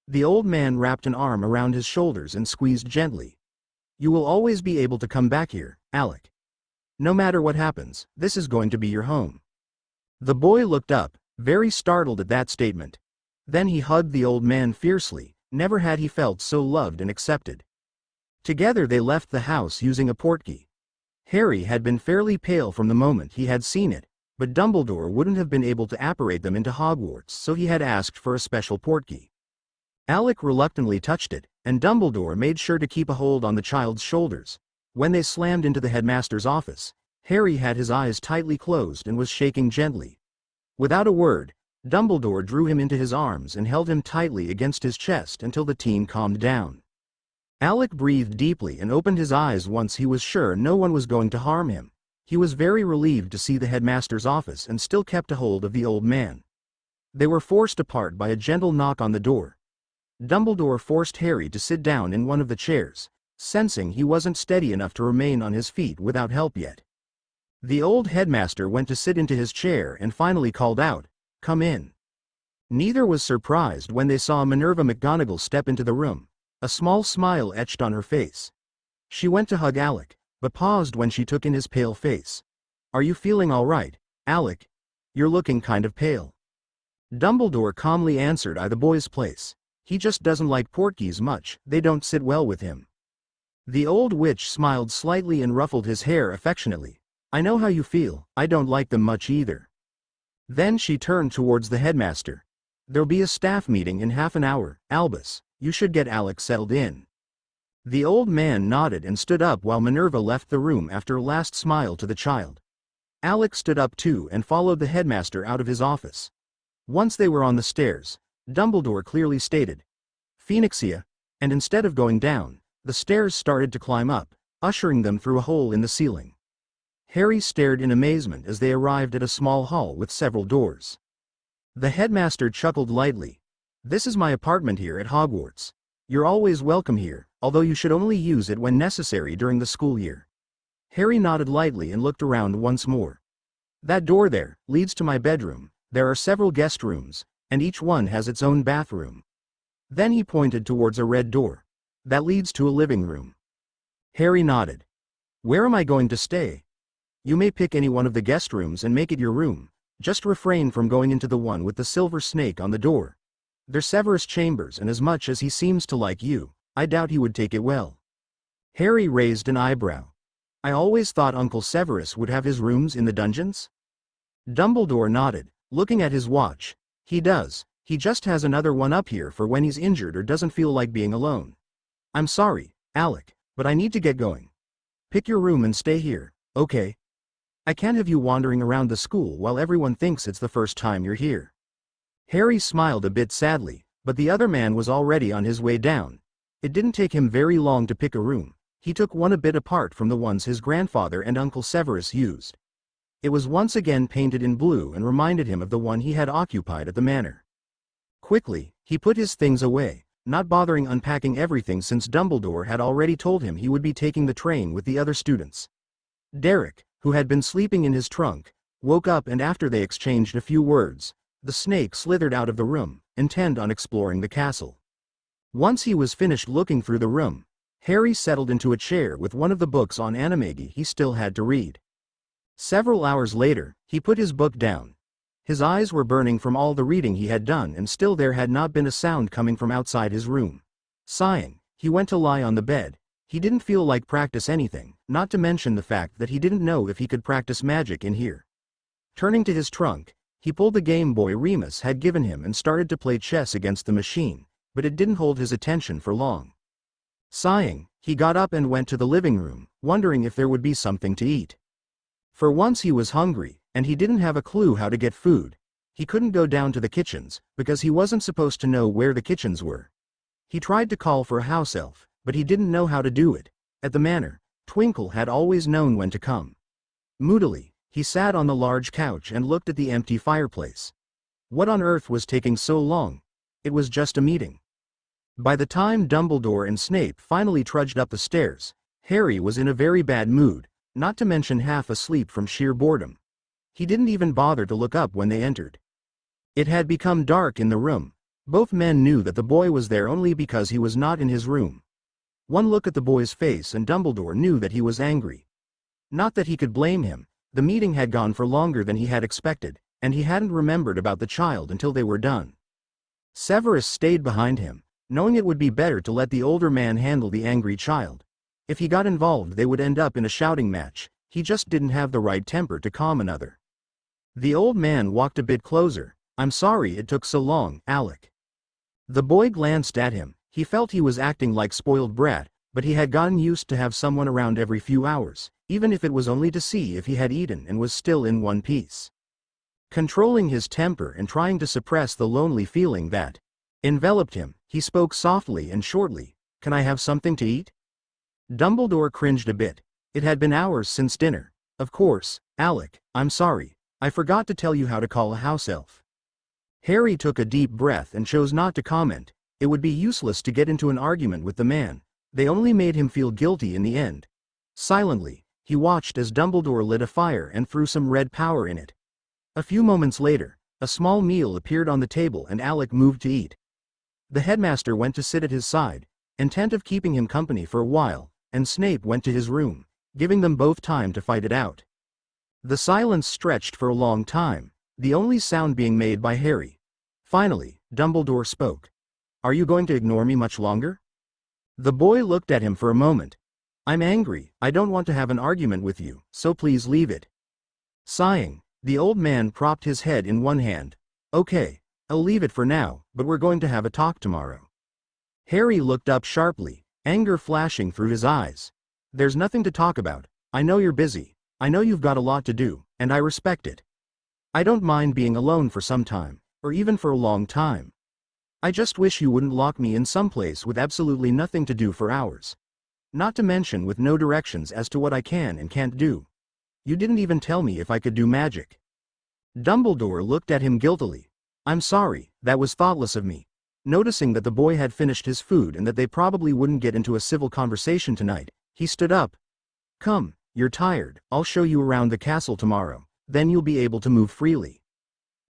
The old man wrapped an arm around his shoulders and squeezed gently. "You will always be able to come back here, Alec. No matter what happens, this is going to be your home." The boy looked up, very startled at that statement. Then he hugged the old man fiercely. Never had he felt so loved and accepted. Together they left the house using a portkey. Harry had been fairly pale from the moment he had seen it, but Dumbledore wouldn't have been able to apparate them into Hogwarts, so he had asked for a special portkey. Alec reluctantly touched it, and Dumbledore made sure to keep a hold on the child's shoulders. When they slammed into the headmaster's office, Harry had his eyes tightly closed and was shaking gently. Without a word, Dumbledore drew him into his arms and held him tightly against his chest until the teen calmed down. Alec breathed deeply and opened his eyes once he was sure no one was going to harm him. He was very relieved to see the headmaster's office and still kept a hold of the old man. They were forced apart by a gentle knock on the door. Dumbledore forced Harry to sit down in one of the chairs, sensing he wasn't steady enough to remain on his feet without help yet. The old headmaster went to sit into his chair and finally called out, "Come in." Neither was surprised when they saw Minerva McGonagall step into the room. A small smile etched on her face. She went to hug Alec, but paused when she took in his pale face. "Are you feeling all right, Alec? You're looking kind of pale." Dumbledore calmly answered, "I the boy's place. He just doesn't like portkeys much, they don't sit well with him." The old witch smiled slightly and ruffled his hair affectionately. "I know how you feel, I don't like them much either." Then she turned towards the headmaster. "There'll be a staff meeting in half an hour, Albus. You should get Alec settled in." The old man nodded and stood up while Minerva left the room after a last smile to the child. Alec stood up too and followed the headmaster out of his office. Once they were on the stairs, Dumbledore clearly stated, "Phoenixia," and instead of going down, the stairs started to climb up, ushering them through a hole in the ceiling. Harry stared in amazement as they arrived at a small hall with several doors. The headmaster chuckled lightly. "This is my apartment here at Hogwarts. You're always welcome here, although you should only use it when necessary during the school year." Harry nodded lightly and looked around once more. "That door there leads to my bedroom. There are several guest rooms, and each one has its own bathroom." Then he pointed towards a red door. "That leads to a living room." Harry nodded. "Where am I going to stay?" "You may pick any one of the guest rooms and make it your room. Just refrain from going into the one with the silver snake on the door. They're Severus Chambers, and as much as he seems to like you, I doubt he would take it well." Harry raised an eyebrow. "I always thought Uncle Severus would have his rooms in the dungeons?" Dumbledore nodded, looking at his watch. "He does. He just has another one up here for when he's injured or doesn't feel like being alone. I'm sorry, Alec, but I need to get going. Pick your room and stay here, okay? I can't have you wandering around the school while everyone thinks it's the first time you're here." Harry smiled a bit sadly, but the other man was already on his way down. It didn't take him very long to pick a room. He took one a bit apart from the ones his grandfather and Uncle Severus used. It was once again painted in blue and reminded him of the one he had occupied at the manor. Quickly, he put his things away, not bothering unpacking everything since Dumbledore had already told him he would be taking the train with the other students. Derek, who had been sleeping in his trunk, woke up, and after they exchanged a few words, the snake slithered out of the room, intent on exploring the castle. Once he was finished looking through the room, Harry settled into a chair with one of the books on animagie he still had to read. Several hours later, he put his book down. His eyes were burning from all the reading he had done, and still there had not been a sound coming from outside his room. Sighing, he went to lie on the bed. He didn't feel like practice anything, not to mention the fact that he didn't know if he could practice magic in here. Turning to his trunk, he pulled the Game Boy Remus had given him and started to play chess against the machine, but it didn't hold his attention for long. Sighing, he got up and went to the living room, wondering if there would be something to eat. For once he was hungry, and he didn't have a clue how to get food. He couldn't go down to the kitchens, because he wasn't supposed to know where the kitchens were. He tried to call for a house elf, but he didn't know how to do it. At the manor, Twinkle had always known when to come. Moodily, he sat on the large couch and looked at the empty fireplace. What on earth was taking so long? it was just a meeting. By the time Dumbledore and Snape finally trudged up the stairs, Harry was in a very bad mood, not to mention half asleep from sheer boredom. He didn't even bother to look up when they entered. It had become dark in the room. Both men knew that the boy was there only because he was not in his room. One look at the boy's face and Dumbledore knew that he was angry. Not that he could blame him, the meeting had gone for longer than he had expected, and he hadn't remembered about the child until they were done. Severus stayed behind him, knowing it would be better to let the older man handle the angry child. If he got involved they would end up in a shouting match, he just didn't have the right temper to calm another. The old man walked a bit closer. "I'm sorry it took so long, Alec." The boy glanced at him. He felt he was acting like spoiled brat, but he had gotten used to have someone around every few hours, even if it was only to see if he had eaten and was still in one piece. Controlling his temper and trying to suppress the lonely feeling that enveloped him, he spoke softly and shortly, "Can I have something to eat?" Dumbledore cringed a bit. It had been hours since dinner. "Of course, Alec, I'm sorry. I forgot to tell you how to call a house elf." Harry took a deep breath and chose not to comment. It would be useless to get into an argument with the man. They only made him feel guilty in the end. Silently, he watched as Dumbledore lit a fire and threw some red powder in it. A few moments later, a small meal appeared on the table and Alec moved to eat. The headmaster went to sit at his side, intent of keeping him company for a while, and Snape went to his room, giving them both time to fight it out. The silence stretched for a long time, the only sound being made by Harry. Finally, Dumbledore spoke. "Are you going to ignore me much longer?" The boy looked at him for a moment. "I'm angry, I don't want to have an argument with you, so please leave it." Sighing, the old man propped his head in one hand. "Okay, I'll leave it for now, but we're going to have a talk tomorrow." Harry looked up sharply, anger flashing through his eyes. "There's nothing to talk about. I know you're busy. I know you've got a lot to do, and I respect it. I don't mind being alone for some time, or even for a long time. I just wish you wouldn't lock me in some place with absolutely nothing to do for hours. Not to mention with no directions as to what I can and can't do. You didn't even tell me if I could do magic." Dumbledore looked at him guiltily. "I'm sorry, that was thoughtless of me." Noticing that the boy had finished his food and that they probably wouldn't get into a civil conversation tonight, he stood up. "Come, you're tired, I'll show you around the castle tomorrow, then you'll be able to move freely."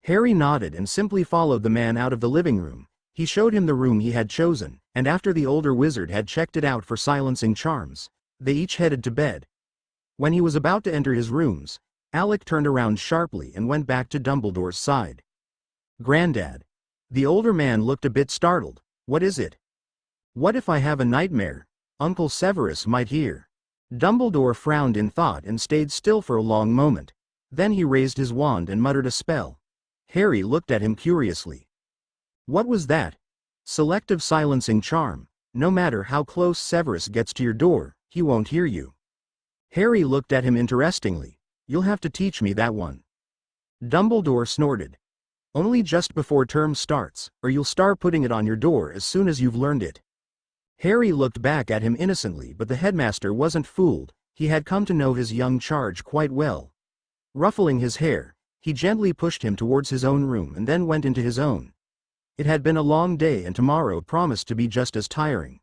Harry nodded and simply followed the man out of the living room. He showed him the room he had chosen, and after the older wizard had checked it out for silencing charms, they each headed to bed. When he was about to enter his rooms, Alec turned around sharply and went back to Dumbledore's side. "Granddad." The older man looked a bit startled. "What is it?" "What if I have a nightmare? Uncle Severus might hear." Dumbledore frowned in thought and stayed still for a long moment. Then he raised his wand and muttered a spell. Harry looked at him curiously. "What was that?" "Selective silencing charm. No matter how close Severus gets to your door, he won't hear you." Harry looked at him interestingly. "You'll have to teach me that one." Dumbledore snorted. "Only just before term starts, or you'll start putting it on your door as soon as you've learned it." Harry looked back at him innocently, but the headmaster wasn't fooled. He had come to know his young charge quite well. Ruffling his hair, he gently pushed him towards his own room and then went into his own. It had been a long day and tomorrow promised to be just as tiring.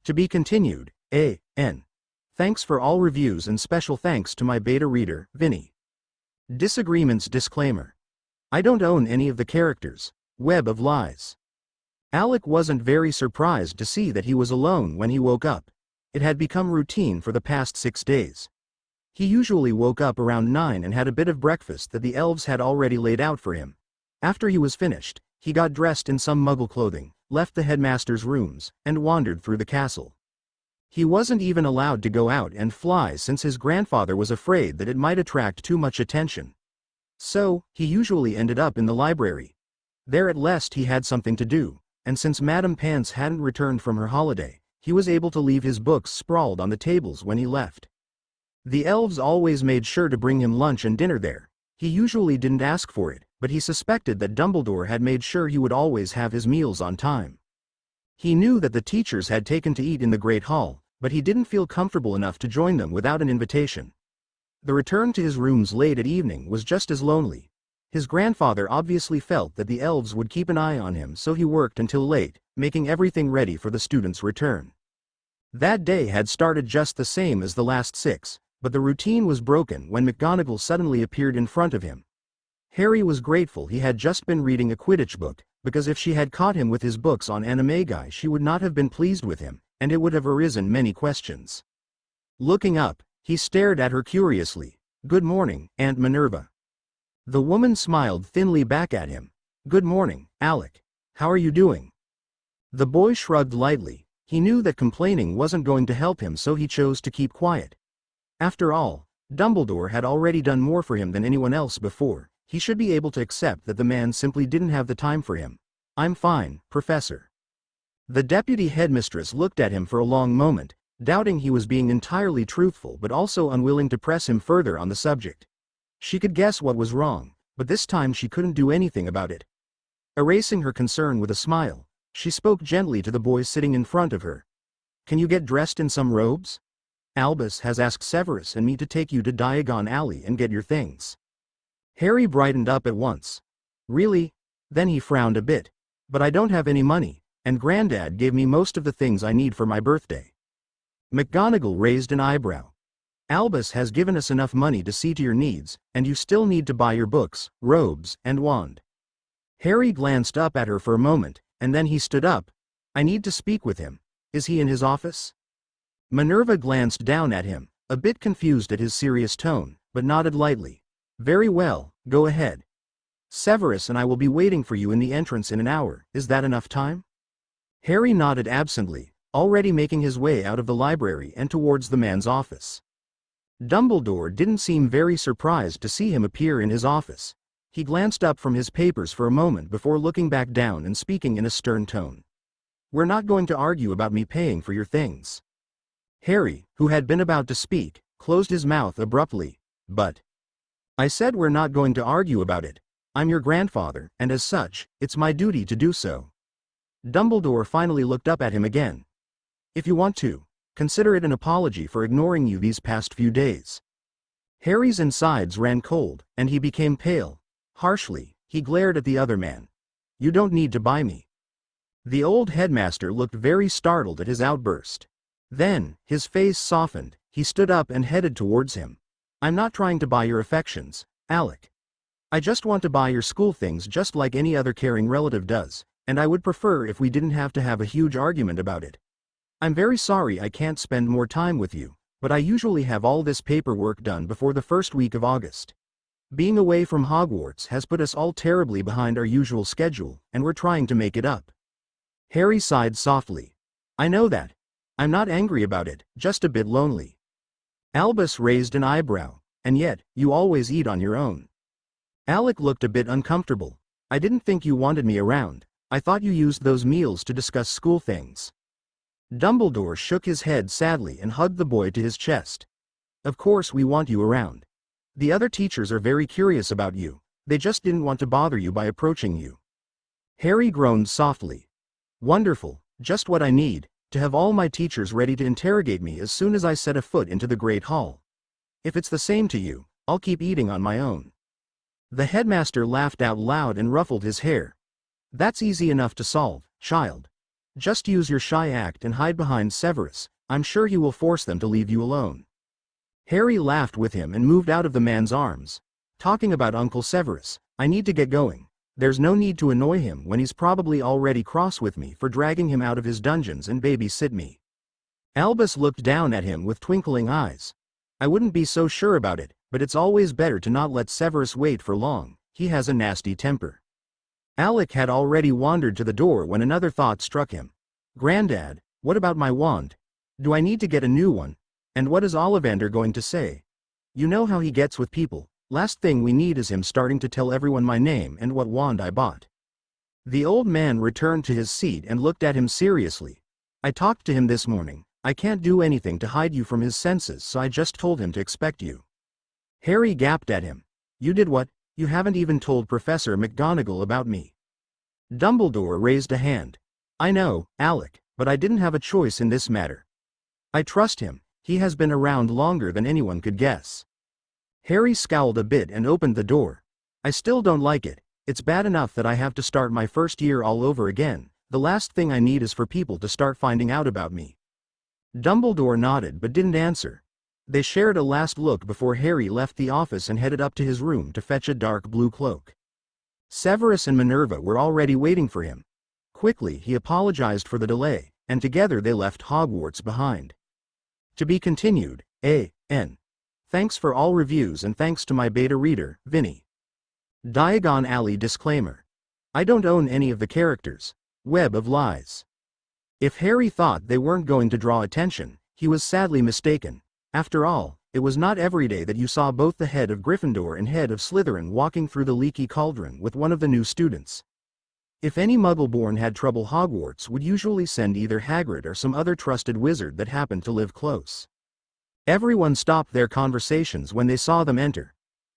To be continued, A.N. Thanks for all reviews and special thanks to my beta reader, Vinny. Disagreements disclaimer. I don't own any of the characters. Web of Lies. Alec wasn't very surprised to see that he was alone when he woke up. It had become routine for the past 6 days. He usually woke up around 9 and had a bit of breakfast that the elves had already laid out for him. After he was finished, he got dressed in some muggle clothing, left the headmaster's rooms, and wandered through the castle. He wasn't even allowed to go out and fly since his grandfather was afraid that it might attract too much attention. So, he usually ended up in the library. There at least he had something to do, and since Madame Pants hadn't returned from her holiday, he was able to leave his books sprawled on the tables when he left. The elves always made sure to bring him lunch and dinner there. He usually didn't ask for it, but he suspected that Dumbledore had made sure he would always have his meals on time. He knew that the teachers had taken to eat in the Great Hall, but he didn't feel comfortable enough to join them without an invitation. The return to his rooms late at evening was just as lonely. His grandfather obviously felt that the elves would keep an eye on him, so he worked until late, making everything ready for the students' return. That day had started just the same as the last 6, but the routine was broken when McGonagall suddenly appeared in front of him. Harry was grateful he had just been reading a Quidditch book, because if she had caught him with his books on animagi she would not have been pleased with him, and it would have arisen many questions. Looking up, he stared at her curiously. "Good morning, Aunt Minerva." The woman smiled thinly back at him. "Good morning, Alec. How are you doing?" The boy shrugged lightly. He knew that complaining wasn't going to help him, so he chose to keep quiet. After all, Dumbledore had already done more for him than anyone else before. He should be able to accept that the man simply didn't have the time for him. "I'm fine, Professor." The deputy headmistress looked at him for a long moment, doubting he was being entirely truthful but also unwilling to press him further on the subject. She could guess what was wrong, but this time she couldn't do anything about it. Erasing her concern with a smile, she spoke gently to the boy sitting in front of her. "Can you get dressed in some robes? Albus has asked Severus and me to take you to Diagon Alley and get your things." Harry brightened up at once. "Really?" Then he frowned a bit. "But I don't have any money, and Granddad gave me most of the things I need for my birthday." McGonagall raised an eyebrow. "Albus has given us enough money to see to your needs, and you still need to buy your books, robes, and wand." Harry glanced up at her for a moment, and then he stood up. "I need to speak with him. Is he in his office?" Minerva glanced down at him, a bit confused at his serious tone, but nodded lightly. "Very well, go ahead. Severus and I will be waiting for you in the entrance in an hour. Is that enough time?" Harry nodded absently, already making his way out of the library and towards the man's office. Dumbledore didn't seem very surprised to see him appear in his office. He glanced up from his papers for a moment before looking back down and speaking in a stern tone. "We're not going to argue about me paying for your things." Harry, who had been about to speak, closed his mouth abruptly. "But I said we're not going to argue about it. I'm your grandfather, and as such, it's my duty to do so." Dumbledore finally looked up at him again. "If you want to, consider it an apology for ignoring you these past few days." Harry's insides ran cold, and he became pale. Harshly, he glared at the other man. "You don't need to buy me." The old headmaster looked very startled at his outburst. Then, his face softened, he stood up and headed towards him. "I'm not trying to buy your affections, Alec. I just want to buy your school things just like any other caring relative does, and I would prefer if we didn't have to have a huge argument about it. I'm very sorry I can't spend more time with you, but I usually have all this paperwork done before the first week of August. Being away from Hogwarts has put us all terribly behind our usual schedule, and we're trying to make it up." Harry sighed softly. "I know that. I'm not angry about it, just a bit lonely." Albus raised an eyebrow. "And yet, you always eat on your own." Alec looked a bit uncomfortable. "I didn't think you wanted me around. I thought you used those meals to discuss school things." Dumbledore shook his head sadly and hugged the boy to his chest. "Of course we want you around. The other teachers are very curious about you. They just didn't want to bother you by approaching you." Harry groaned softly. "Wonderful, just what I need, to have all my teachers ready to interrogate me as soon as I set a foot into the Great Hall. If it's the same to you, I'll keep eating on my own." The headmaster laughed out loud and ruffled his hair. "That's easy enough to solve, child. Just use your shy act and hide behind Severus. I'm sure he will force them to leave you alone." Harry laughed with him and moved out of the man's arms. "Talking about Uncle Severus, I need to get going. There's no need to annoy him when he's probably already cross with me for dragging him out of his dungeons and babysit me." Albus looked down at him with twinkling eyes. "I wouldn't be so sure about it, but it's always better to not let Severus wait for long. He has a nasty temper." Alec had already wandered to the door when another thought struck him. "Granddad, what about my wand? Do I need to get a new one? And what is Ollivander going to say? You know how he gets with people. Last thing we need is him starting to tell everyone my name and what wand I bought." The old man returned to his seat and looked at him seriously. "I talked to him this morning. I can't do anything to hide you from his senses, so I just told him to expect you." Harry gaped at him. "You did what? You haven't even told Professor McGonagall about me." Dumbledore raised a hand. "I know, Alec, but I didn't have a choice in this matter. I trust him. He has been around longer than anyone could guess." Harry scowled a bit and opened the door. I still don't like it. It's bad enough that I have to start my first year all over again. The last thing I need is for people to start finding out about me." Dumbledore nodded but didn't answer. They shared a last look before Harry left the office and headed up to his room to fetch a dark blue cloak. Severus and Minerva were already waiting for him. Quickly, he apologized for the delay, and together they left Hogwarts behind. To be continued, A.N. Thanks for all reviews and thanks to my beta reader, Vinny. Diagon Alley disclaimer. I don't own any of the characters. Web of Lies. If Harry thought they weren't going to draw attention, he was sadly mistaken. After all, it was not every day that you saw both the head of Gryffindor and head of Slytherin walking through the leaky cauldron with one of the new students. If any Muggle-born had trouble, Hogwarts would usually send either Hagrid or some other trusted wizard that happened to live close. Everyone stopped their conversations when they saw them enter.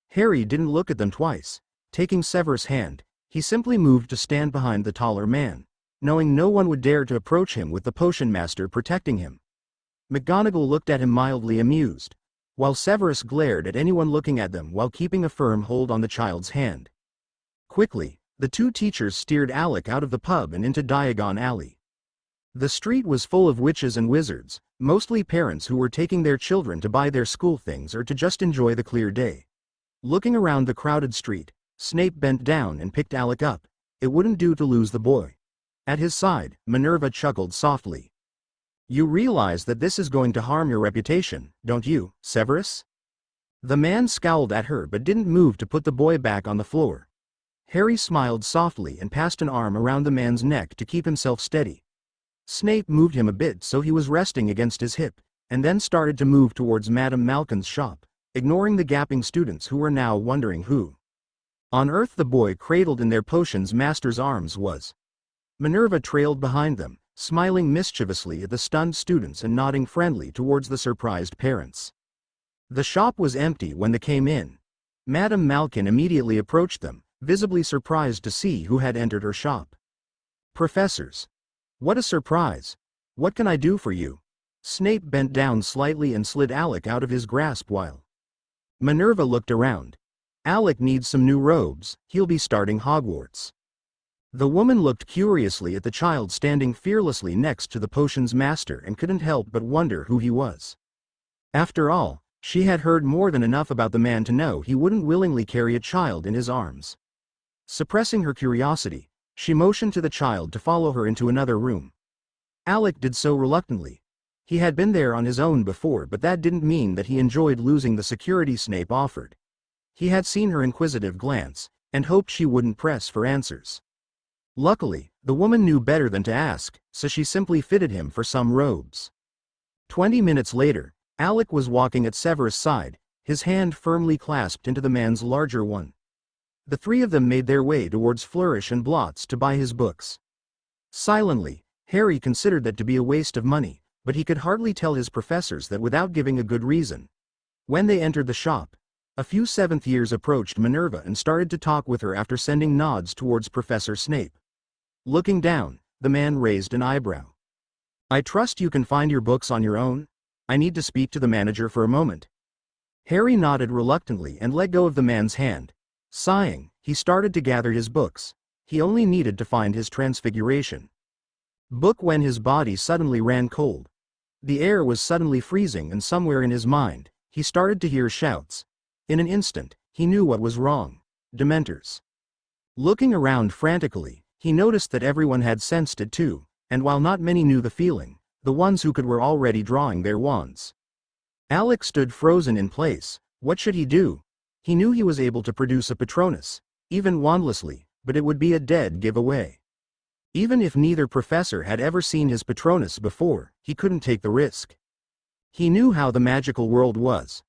Harry didn't look at them twice. Taking Severus' hand, he simply moved to stand behind the taller man, knowing no one would dare to approach him with the potion master protecting him. McGonagall looked at him mildly amused, while Severus glared at anyone looking at them while keeping a firm hold on the child's hand. Quickly, the two teachers steered Alec out of the pub and into Diagon Alley. The street was full of witches and wizards, mostly parents who were taking their children to buy their school things or to just enjoy the clear day. Looking around the crowded street, Snape bent down and picked Alec up. It wouldn't do to lose the boy. At his side, Minerva chuckled softly. You realize that this is going to harm your reputation, don't you, Severus? The man scowled at her but didn't move to put the boy back on the floor. Harry smiled softly and passed an arm around the man's neck to keep himself steady. Snape moved him a bit so he was resting against his hip, and then started to move towards Madame Malkin's shop, ignoring the gaping students who were now wondering who on earth the boy cradled in their potions master's arms was. Minerva trailed behind them, smiling mischievously at the stunned students and nodding friendly towards the surprised parents. The shop was empty when they came in. Madame Malkin immediately approached them, visibly surprised to see who had entered her shop. Professors. What a surprise. What can I do for you? Snape bent down slightly and slid Alec out of his grasp while Minerva looked around. Alec needs some new robes, he'll be starting Hogwarts. The woman looked curiously at the child standing fearlessly next to the potions master and couldn't help but wonder who he was. After all, she had heard more than enough about the man to know he wouldn't willingly carry a child in his arms. Suppressing her curiosity, she motioned to the child to follow her into another room. Alec did so reluctantly. He had been there on his own before, but that didn't mean that he enjoyed losing the security Snape offered. He had seen her inquisitive glance, and hoped she wouldn't press for answers. Luckily, the woman knew better than to ask, so she simply fitted him for some robes. 20 minutes later, Alec was walking at Severus' side, his hand firmly clasped into the man's larger one. The three of them made their way towards Flourish and Blots to buy his books. Silently, Harry considered that to be a waste of money, but he could hardly tell his professors that without giving a good reason. When they entered the shop, a few seventh years approached Minerva and started to talk with her after sending nods towards Professor Snape. Looking down, the man raised an eyebrow. I trust you can find your books on your own? I need to speak to the manager for a moment. Harry nodded reluctantly and let go of the man's hand. Sighing, he started to gather his books. He only needed to find his Transfiguration book when his body suddenly ran cold. The air was suddenly freezing, and somewhere in his mind, he started to hear shouts. In an instant, he knew what was wrong. Dementors. Looking around frantically, he noticed that everyone had sensed it too, and while not many knew the feeling, the ones who could were already drawing their wands. Alec stood frozen in place. What should he do? He knew he was able to produce a Patronus, even wandlessly, but it would be a dead giveaway. Even if neither professor had ever seen his Patronus before, he couldn't take the risk. He knew how the magical world was.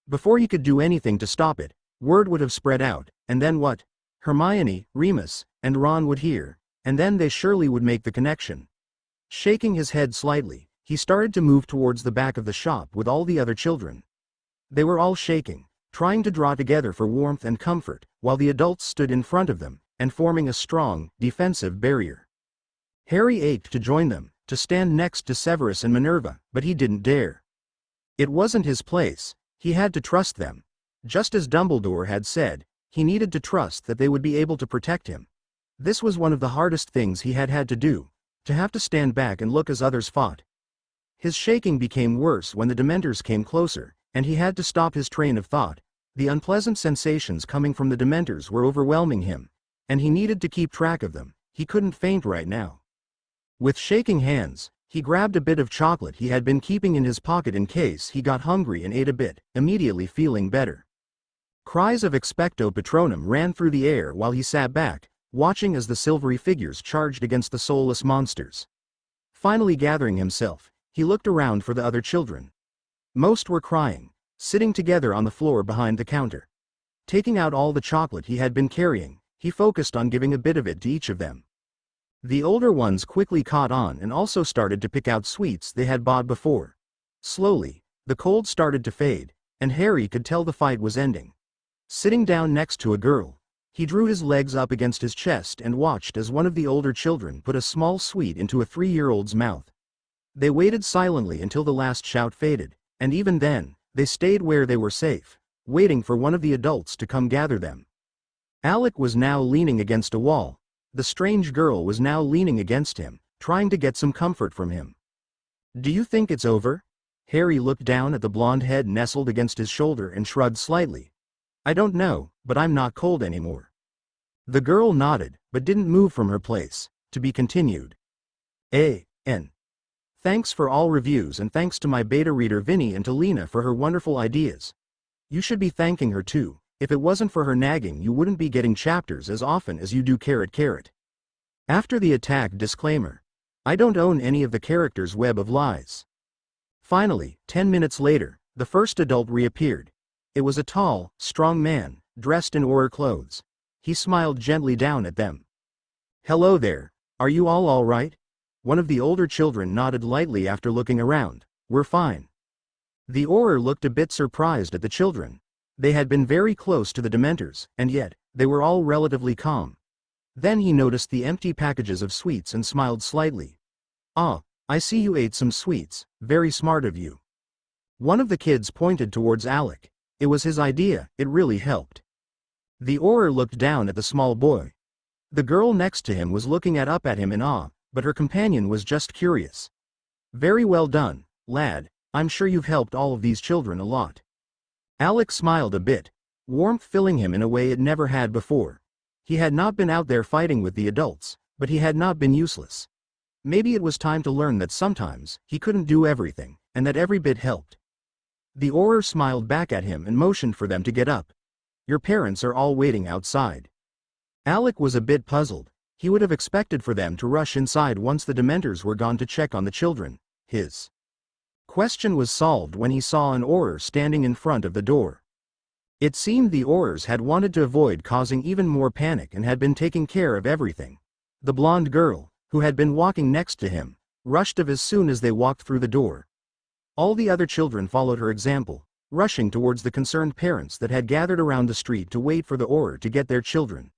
Before he could do anything to stop it, word would have spread out, and then what? Hermione, Remus, and Ron would hear, and then they surely would make the connection. Shaking his head slightly, he started to move towards the back of the shop with all the other children. They were all shaking, trying to draw together for warmth and comfort, while the adults stood in front of them, and forming a strong, defensive barrier. Harry ached to join them, to stand next to Severus and Minerva, but he didn't dare. It wasn't his place. He had to trust them. Just as Dumbledore had said, He needed to trust that they would be able to protect him. This was one of the hardest things he had had to do, to have to stand back and look as others fought. His shaking became worse when the Dementors came closer, and he had to stop his train of thought. The unpleasant sensations coming from the Dementors were overwhelming him, and he needed to keep track of them. He couldn't faint right now. With shaking hands, he grabbed a bit of chocolate he had been keeping in his pocket in case he got hungry and ate a bit, immediately feeling better. Cries of Expecto Patronum ran through the air while he sat back, watching as the silvery figures charged against the soulless monsters. Finally gathering himself, he looked around for the other children. Most were crying, sitting together on the floor behind the counter. Taking out all the chocolate he had been carrying, he focused on giving a bit of it to each of them. The older ones quickly caught on and also started to pick out sweets they had bought before. Slowly, the cold started to fade, and Harry could tell the fight was ending. Sitting down next to a girl, he drew his legs up against his chest and watched as one of the older children put a small sweet into a 3-year-old's mouth. They waited silently until the last shout faded, and even then, they stayed where they were safe, waiting for one of the adults to come gather them. Alec was now leaning against a wall. The strange girl was now leaning against him, trying to get some comfort from him. "Do you think it's over?" Harry looked down at the blonde head nestled against his shoulder and shrugged slightly. "I don't know, but I'm not cold anymore." The girl nodded, but didn't move from her place. To be continued. A.N. Thanks for all reviews and thanks to my beta reader Vinny and to Lena for her wonderful ideas. You should be thanking her too. If it wasn't for her nagging you wouldn't be getting chapters as often as you do. After the attack disclaimer. I don't own any of the characters' web of lies. Finally, 10 minutes later, the first adult reappeared. It was a tall, strong man, dressed in Auror clothes. He smiled gently down at them. "Hello there, are you all right?" One of the older children nodded lightly after looking around. "We're fine." The Auror looked a bit surprised at the children. They had been very close to the Dementors, and yet, they were all relatively calm. Then he noticed the empty packages of sweets and smiled slightly. "Ah, I see you ate some sweets, very smart of you." One of the kids pointed towards Alec. It was his idea, it really helped. The Auror looked down at the small boy. The girl next to him was looking up at him in awe, but her companion was just curious. "Very well done, lad, I'm sure you've helped all of these children a lot." Alec smiled a bit, warmth filling him in a way it never had before. He had not been out there fighting with the adults, but he had not been useless. Maybe it was time to learn that sometimes, he couldn't do everything, and that every bit helped. The Auror smiled back at him and motioned for them to get up. "Your parents are all waiting outside." Alec was a bit puzzled. He would have expected for them to rush inside once the Dementors were gone to check on the children. His question was solved when he saw an Auror standing in front of the door. It seemed the Aurors had wanted to avoid causing even more panic and had been taking care of everything. The blonde girl, who had been walking next to him, rushed up as soon as they walked through the door. All the other children followed her example, rushing towards the concerned parents that had gathered around the street to wait for the Auror to get their children.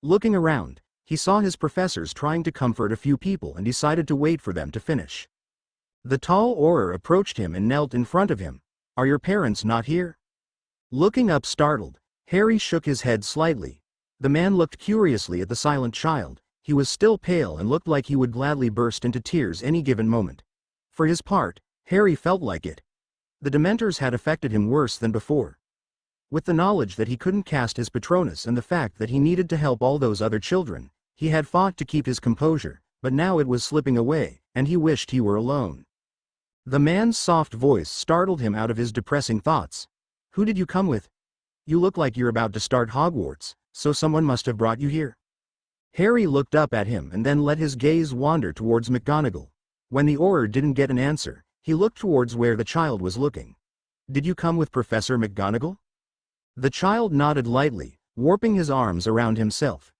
Looking around, he saw his professors trying to comfort a few people and decided to wait for them to finish. The tall Auror approached him and knelt in front of him. "Are your parents not here?" Looking up startled, Harry shook his head slightly. The man looked curiously at the silent child. He was still pale and looked like he would gladly burst into tears any given moment. For his part, Harry felt like it. The Dementors had affected him worse than before. With the knowledge that he couldn't cast his Patronus and the fact that he needed to help all those other children, he had fought to keep his composure, but now it was slipping away, and he wished he were alone. The man's soft voice startled him out of his depressing thoughts. "Who did you come with? You look like you're about to start Hogwarts, so someone must have brought you here." Harry looked up at him and then let his gaze wander towards McGonagall. When the Auror didn't get an answer, he looked towards where the child was looking. "Did you come with Professor McGonagall?" The child nodded lightly, warping his arms around himself.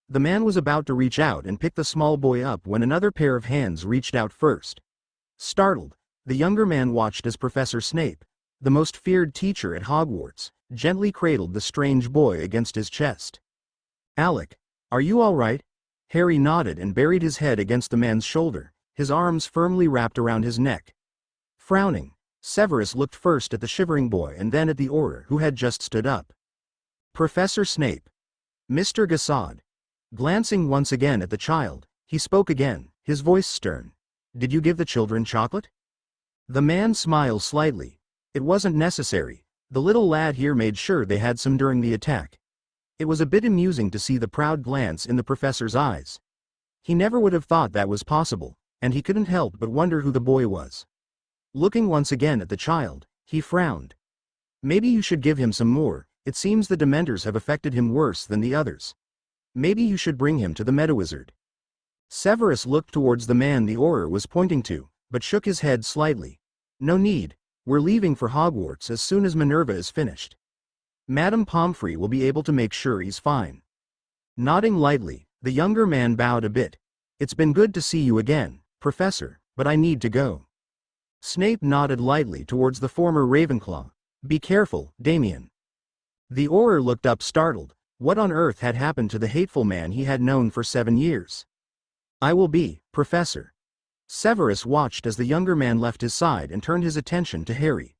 The man was about to reach out and pick the small boy up when another pair of hands reached out first. Startled, the younger man watched as Professor Snape, the most feared teacher at Hogwarts, gently cradled the strange boy against his chest. "Alec, are you all right?" Harry nodded and buried his head against the man's shoulder, his arms firmly wrapped around his neck. Frowning, Severus looked first at the shivering boy and then at the Auror who had just stood up. Professor Snape. Mr. Gassad. Glancing once again at the child, he spoke again, his voice stern. Did you give the children chocolate? The man smiled slightly. It wasn't necessary. The little lad here made sure they had some during the attack. It was a bit amusing to see the proud glance in the professor's eyes. He never would have thought that was possible, and he couldn't help but wonder who the boy was. Looking once again at the child, he frowned. Maybe you should give him some more. It seems the dementors have affected him worse than the others. Maybe you should bring him to the Medawizard. Severus looked towards the man the Auror was pointing to, but shook his head slightly. No need. We're leaving for Hogwarts as soon as Minerva is finished. Madame Pomfrey will be able to make sure he's fine. Nodding lightly, the younger man bowed a bit. It's been good to see you again, Professor, but I need to go. Snape nodded lightly towards the former Ravenclaw. Be careful, Damien. The Auror looked up startled. What on earth had happened to the hateful man he had known for 7 years? I will be, Professor. Severus watched as the younger man left his side and turned his attention to Harry.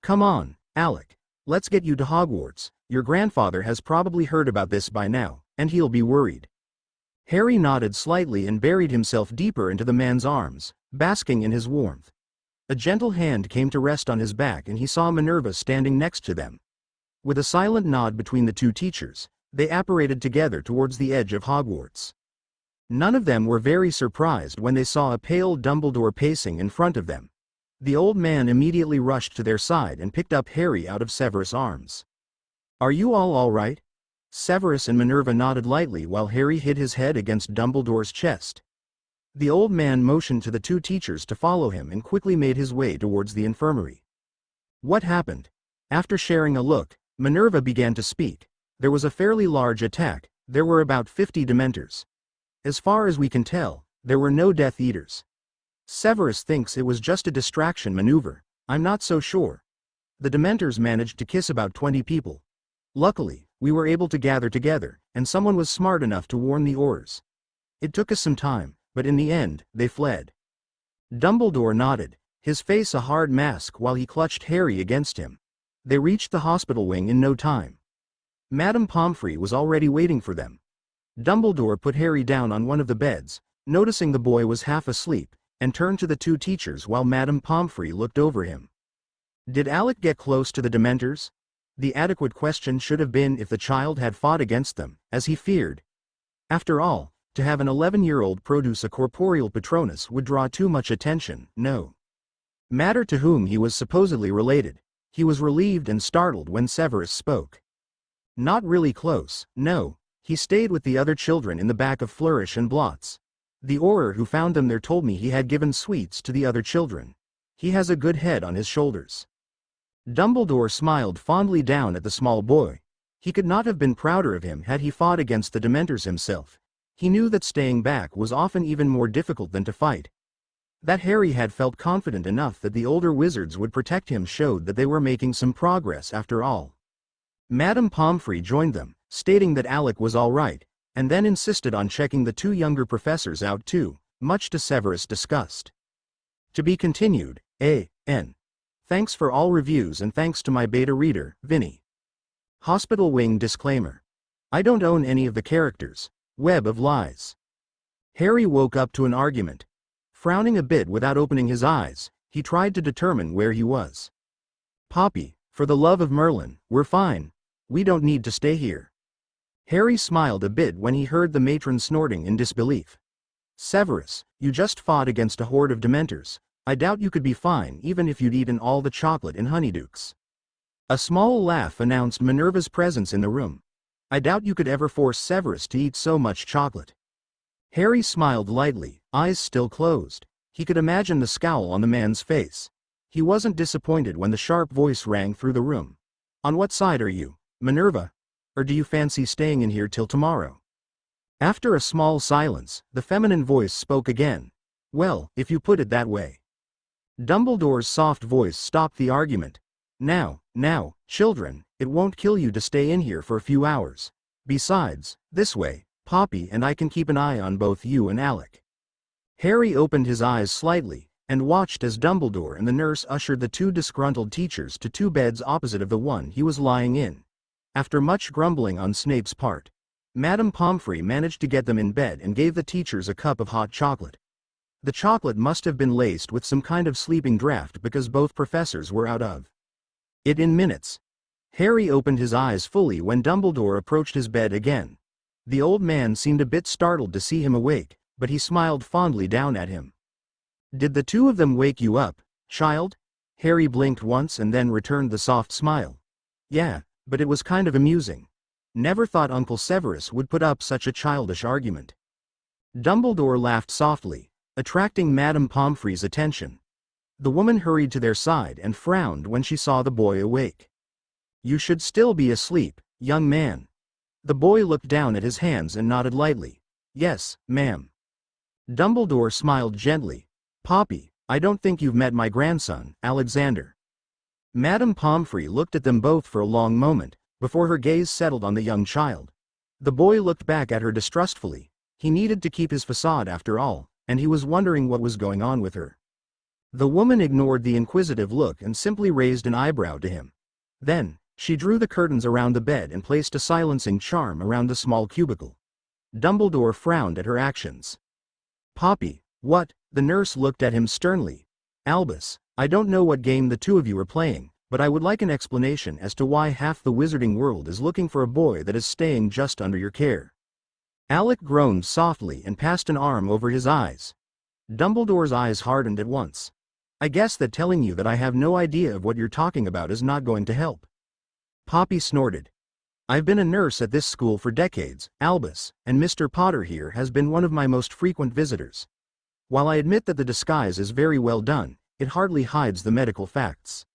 Come on, Alec. Let's get you to Hogwarts. Your grandfather has probably heard about this by now, and he'll be worried. Harry nodded slightly and buried himself deeper into the man's arms, basking in his warmth. A gentle hand came to rest on his back and he saw Minerva standing next to them. With a silent nod between the two teachers, they apparated together towards the edge of Hogwarts. None of them were very surprised when they saw a pale Dumbledore pacing in front of them. The old man immediately rushed to their side and picked up Harry out of Severus' arms. Are you all right? Severus and Minerva nodded lightly while Harry hid his head against Dumbledore's chest. The old man motioned to the two teachers to follow him and quickly made his way towards the infirmary. What happened? After sharing a look, Minerva began to speak. There was a fairly large attack. There were about 50 dementors. As far as we can tell, there were no Death Eaters. Severus thinks it was just a distraction maneuver. I'm not so sure. The dementors managed to kiss about 20 people. Luckily, we were able to gather together, and someone was smart enough to warn the Aurors. It took us some time, but in the end, they fled. Dumbledore nodded, his face a hard mask while he clutched Harry against him. They reached the hospital wing in no time. Madame Pomfrey was already waiting for them. Dumbledore put Harry down on one of the beds, noticing the boy was half asleep, and turned to the two teachers while Madame Pomfrey looked over him. Did Alec get close to the dementors? The adequate question should have been if the child had fought against them, as he feared. After all, to have an 11-year-old produce a corporeal Patronus would draw too much attention, no matter to whom he was supposedly related. He was relieved and startled when Severus spoke. Not really close, no. He stayed with the other children in the back of Flourish and Blots. The Auror who found them there told me he had given sweets to the other children. He has a good head on his shoulders. Dumbledore smiled fondly down at the small boy. He could not have been prouder of him had he fought against the Dementors himself. He knew that staying back was often even more difficult than to fight. That Harry had felt confident enough that the older wizards would protect him showed that they were making some progress after all. Madame Pomfrey joined them, stating that Alec was all right, and then insisted on checking the two younger professors out too, much to Severus' disgust. To be continued, A.N. Thanks for all reviews and thanks to my beta reader, Vinny. Hospital Wing Disclaimer. I don't own any of the characters. Web of Lies. Harry woke up to an argument. Frowning a bit without opening his eyes, he tried to determine where he was. Poppy, for the love of Merlin, we're fine. We don't need to stay here. Harry smiled a bit when he heard the matron snorting in disbelief. Severus, you just fought against a horde of dementors. I doubt you could be fine even if you'd eaten all the chocolate in Honeydukes. A small laugh announced Minerva's presence in the room. I doubt you could ever force Severus to eat so much chocolate. Harry smiled lightly, eyes still closed. He could imagine the scowl on the man's face. He wasn't disappointed when the sharp voice rang through the room. On what side are you, Minerva? Or do you fancy staying in here till tomorrow? After a small silence, the feminine voice spoke again. Well, if you put it that way. Dumbledore's soft voice stopped the argument. Now, children, it won't kill you to stay in here for a few hours. Besides, this way, Poppy and I can keep an eye on both you and Alec. Harry opened his eyes slightly, and watched as Dumbledore and the nurse ushered the two disgruntled teachers to two beds opposite of the one he was lying in. After much grumbling on Snape's part, Madame Pomfrey managed to get them in bed and gave the teachers a cup of hot chocolate. The chocolate must have been laced with some kind of sleeping draught because both professors were out of it in minutes. Harry opened his eyes fully when Dumbledore approached his bed again. The old man seemed a bit startled to see him awake, but he smiled fondly down at him. "Did the two of them wake you up, child?" Harry blinked once and then returned the soft smile. "Yeah, but it was kind of amusing. Never thought Uncle Severus would put up such a childish argument." Dumbledore laughed softly, attracting Madame Pomfrey's attention. The woman hurried to their side and frowned when she saw the boy awake. "You should still be asleep, young man." The boy looked down at his hands and nodded lightly. "Yes, ma'am." Dumbledore smiled gently. "Poppy, I don't think you've met my grandson, Alexander." Madame Pomfrey looked at them both for a long moment, before her gaze settled on the young child. The boy looked back at her distrustfully. He needed to keep his facade after all, and he was wondering what was going on with her. The woman ignored the inquisitive look and simply raised an eyebrow to him. Then, she drew the curtains around the bed and placed a silencing charm around the small cubicle. Dumbledore frowned at her actions. "Poppy, what?" The nurse looked at him sternly. "Albus, I don't know what game the two of you are playing, but I would like an explanation as to why half the wizarding world is looking for a boy that is staying just under your care." Alec groaned softly and passed an arm over his eyes. Dumbledore's eyes hardened at once. "I guess that telling you that I have no idea of what you're talking about is not going to help." Poppy snorted. "I've been a nurse at this school for decades, Albus, and Mr. Potter here has been one of my most frequent visitors. While I admit that the disguise is very well done, it hardly hides the medical facts."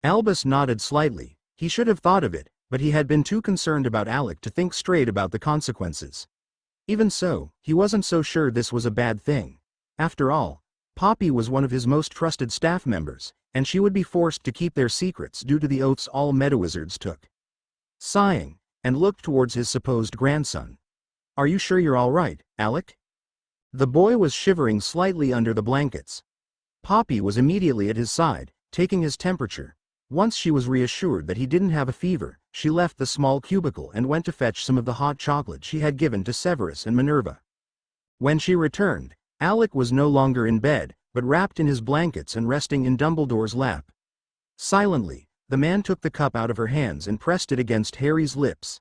Albus nodded slightly. He should have thought of it, but he had been too concerned about Alec to think straight about the consequences. Even so, he wasn't so sure this was a bad thing. After all, Poppy was one of his most trusted staff members, and she would be forced to keep their secrets due to the oaths all Medawizards took. Sighing, and looked towards his supposed grandson. "Are you sure you're all right, Alec?" The boy was shivering slightly under the blankets. Poppy was immediately at his side, taking his temperature. Once she was reassured that he didn't have a fever, she left the small cubicle and went to fetch some of the hot chocolate she had given to Severus and Minerva. When she returned, Alec was no longer in bed, but wrapped in his blankets and resting in Dumbledore's lap. Silently, the man took the cup out of her hands and pressed it against Harry's lips.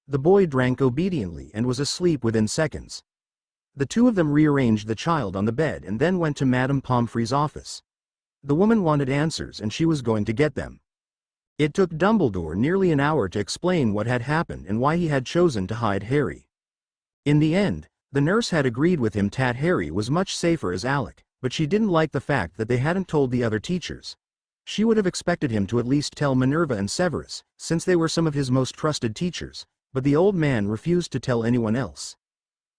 The boy drank obediently and was asleep within seconds. The two of them rearranged the child on the bed and then went to Madame Pomfrey's office. The woman wanted answers and she was going to get them. It took Dumbledore nearly an hour to explain what had happened and why he had chosen to hide Harry. In the end, the nurse had agreed with him that Harry was much safer as Alec, but she didn't like the fact that they hadn't told the other teachers. She would have expected him to at least tell Minerva and Severus, since they were some of his most trusted teachers, but the old man refused to tell anyone else.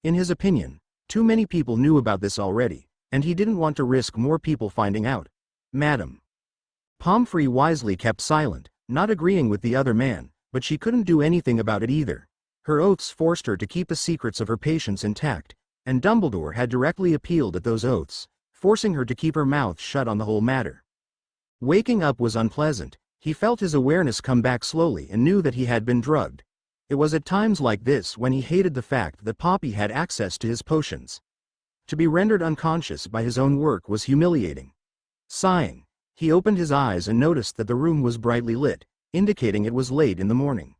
In his opinion, too many people knew about this already, and he didn't want to risk more people finding out. Madame Pomfrey wisely kept silent, not agreeing with the other man, but she couldn't do anything about it either. Her oaths forced her to keep the secrets of her patients intact, and Dumbledore had directly appealed at those oaths, forcing her to keep her mouth shut on the whole matter. Waking up was unpleasant. He felt his awareness come back slowly and knew that he had been drugged. It was at times like this when he hated the fact that Poppy had access to his potions. To be rendered unconscious by his own work was humiliating. Sighing, he opened his eyes and noticed that the room was brightly lit, indicating it was late in the morning.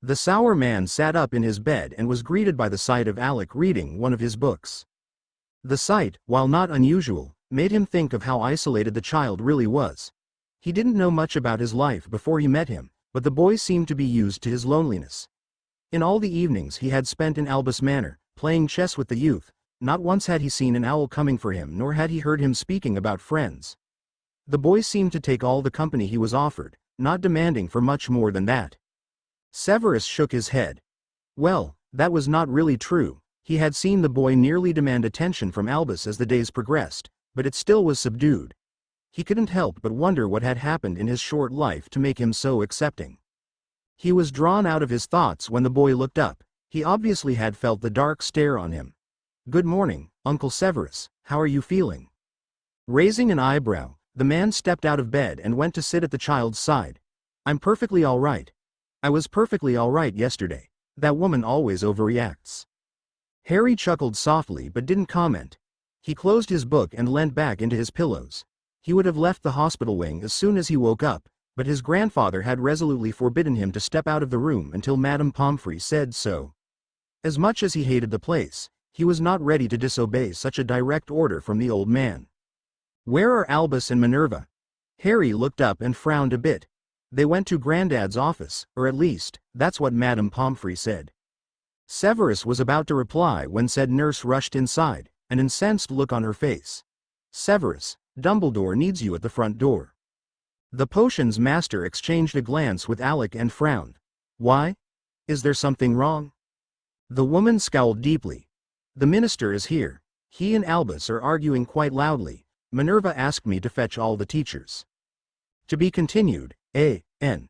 The sour man sat up in his bed and was greeted by the sight of Alec reading one of his books. The sight, while not unusual, made him think of how isolated the child really was. He didn't know much about his life before he met him, but the boy seemed to be used to his loneliness. In all the evenings he had spent in Albus Manor, playing chess with the youth, not once had he seen an owl coming for him nor had he heard him speaking about friends. The boy seemed to take all the company he was offered, not demanding for much more than that. Severus shook his head. Well, that was not really true. He had seen the boy nearly demand attention from Albus as the days progressed, but it still was subdued. He couldn't help but wonder what had happened in his short life to make him so accepting. He was drawn out of his thoughts when the boy looked up. He obviously had felt the dark stare on him. "Good morning, Uncle Severus, how are you feeling?" Raising an eyebrow, the man stepped out of bed and went to sit at the child's side. "I'm perfectly all right. I was perfectly alright yesterday. That woman always overreacts. Harry chuckled softly but didn't comment. He closed his book and leant back into his pillows. He would have left the hospital wing as soon as he woke up, but his grandfather had resolutely forbidden him to step out of the room until Madame Pomfrey said so. As much as he hated the place, he was not ready to disobey such a direct order from the old man. Where are Albus and Minerva? Harry looked up and frowned a bit. They went to Grandad's office, or at least, that's what Madame Pomfrey said. Severus was about to reply when said nurse rushed inside, an incensed look on her face. Severus, Dumbledore needs you at the front door. The potions master exchanged a glance with Alec and frowned. Why? Is there something wrong? The woman scowled deeply. The minister is here. He and Albus are arguing quite loudly. Minerva asked me to fetch all the teachers. To be continued, A.N.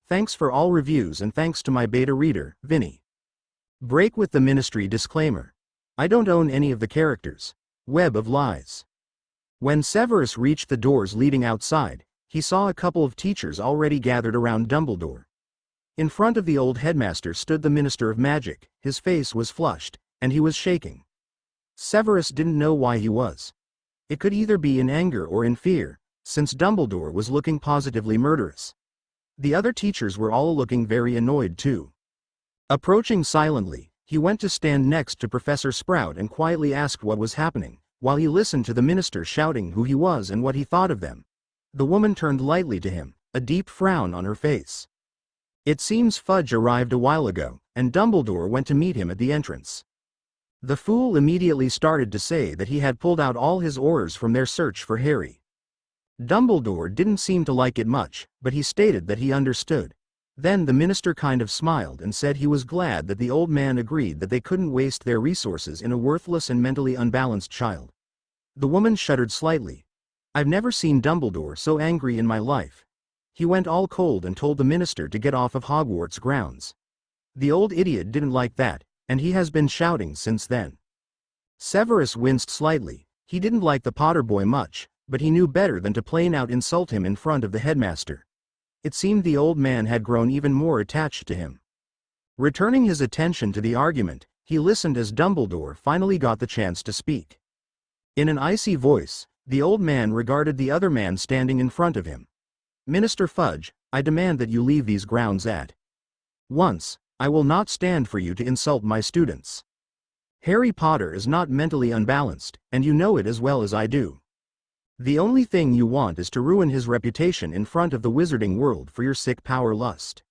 Thanks for all reviews and thanks to my beta reader, Vinny. Break with the ministry disclaimer. I don't own any of the characters. Web of lies. When Severus reached the doors leading outside, he saw a couple of teachers already gathered around Dumbledore. In front of the old headmaster stood the Minister of Magic. His face was flushed, and he was shaking. Severus didn't know why he was. It could either be in anger or in fear, since Dumbledore was looking positively murderous. The other teachers were all looking very annoyed too. Approaching silently, he went to stand next to Professor Sprout and quietly asked what was happening, while he listened to the minister shouting who he was and what he thought of them. The woman turned lightly to him, a deep frown on her face. It seems Fudge arrived a while ago, and Dumbledore went to meet him at the entrance. The fool immediately started to say that he had pulled out all his Aurors from their search for Harry. Dumbledore didn't seem to like it much, but he stated that he understood. Then the minister kind of smiled and said he was glad that the old man agreed that they couldn't waste their resources in a worthless and mentally unbalanced child. The woman shuddered slightly. I've never seen Dumbledore so angry in my life. He went all cold and told the minister to get off of Hogwarts grounds. The old idiot didn't like that, and he has been shouting since then. Severus winced slightly. He didn't like the Potter boy much, but he knew better than to plain out insult him in front of the headmaster. It seemed the old man had grown even more attached to him. Returning his attention to the argument, he listened as Dumbledore finally got the chance to speak. In an icy voice, the old man regarded the other man standing in front of him. Minister Fudge, I demand that you leave these grounds at once. I will not stand for you to insult my students. Harry Potter is not mentally unbalanced, and you know it as well as I do. The only thing you want is to ruin his reputation in front of the wizarding world for your sick power lust.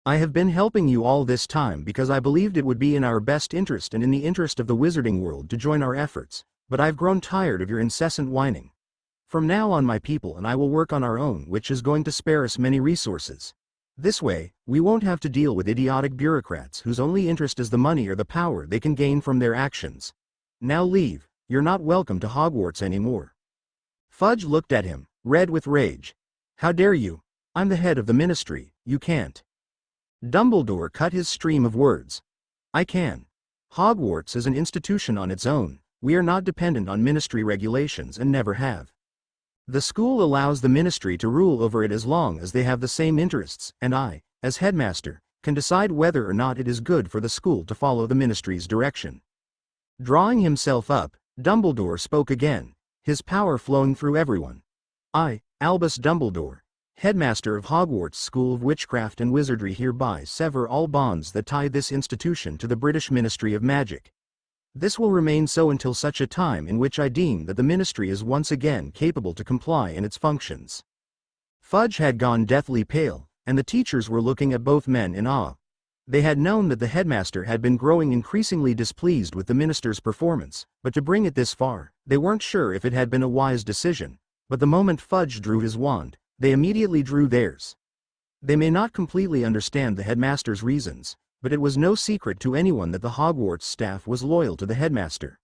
I have been helping you all this time because I believed it would be in our best interest and in the interest of the wizarding world to join our efforts, but I've grown tired of your incessant whining. From now on my people and I will work on our own, which is going to spare us many resources. This way, we won't have to deal with idiotic bureaucrats whose only interest is the money or the power they can gain from their actions. Now leave, you're not welcome to Hogwarts anymore. Fudge looked at him, red with rage. How dare you? I'm the head of the ministry, you can't. Dumbledore cut his stream of words. I can. Hogwarts is an institution on its own. We are not dependent on ministry regulations and never have. The school allows the ministry to rule over it as long as they have the same interests, and I, as headmaster, can decide whether or not it is good for the school to follow the ministry's direction. Drawing himself up, Dumbledore spoke again, his power flowing through everyone. I, Albus Dumbledore, headmaster of Hogwarts School of Witchcraft and Wizardry, hereby sever all bonds that tie this institution to the British Ministry of Magic. This will remain so until such a time in which I deem that the ministry is once again capable to comply in its functions. Fudge had gone deathly pale, and the teachers were looking at both men in awe. They had known that the headmaster had been growing increasingly displeased with the minister's performance, but to bring it this far, they weren't sure if it had been a wise decision. But the moment Fudge drew his wand, they immediately drew theirs. They may not completely understand the headmaster's reasons, but it was no secret to anyone that the Hogwarts staff was loyal to the headmaster.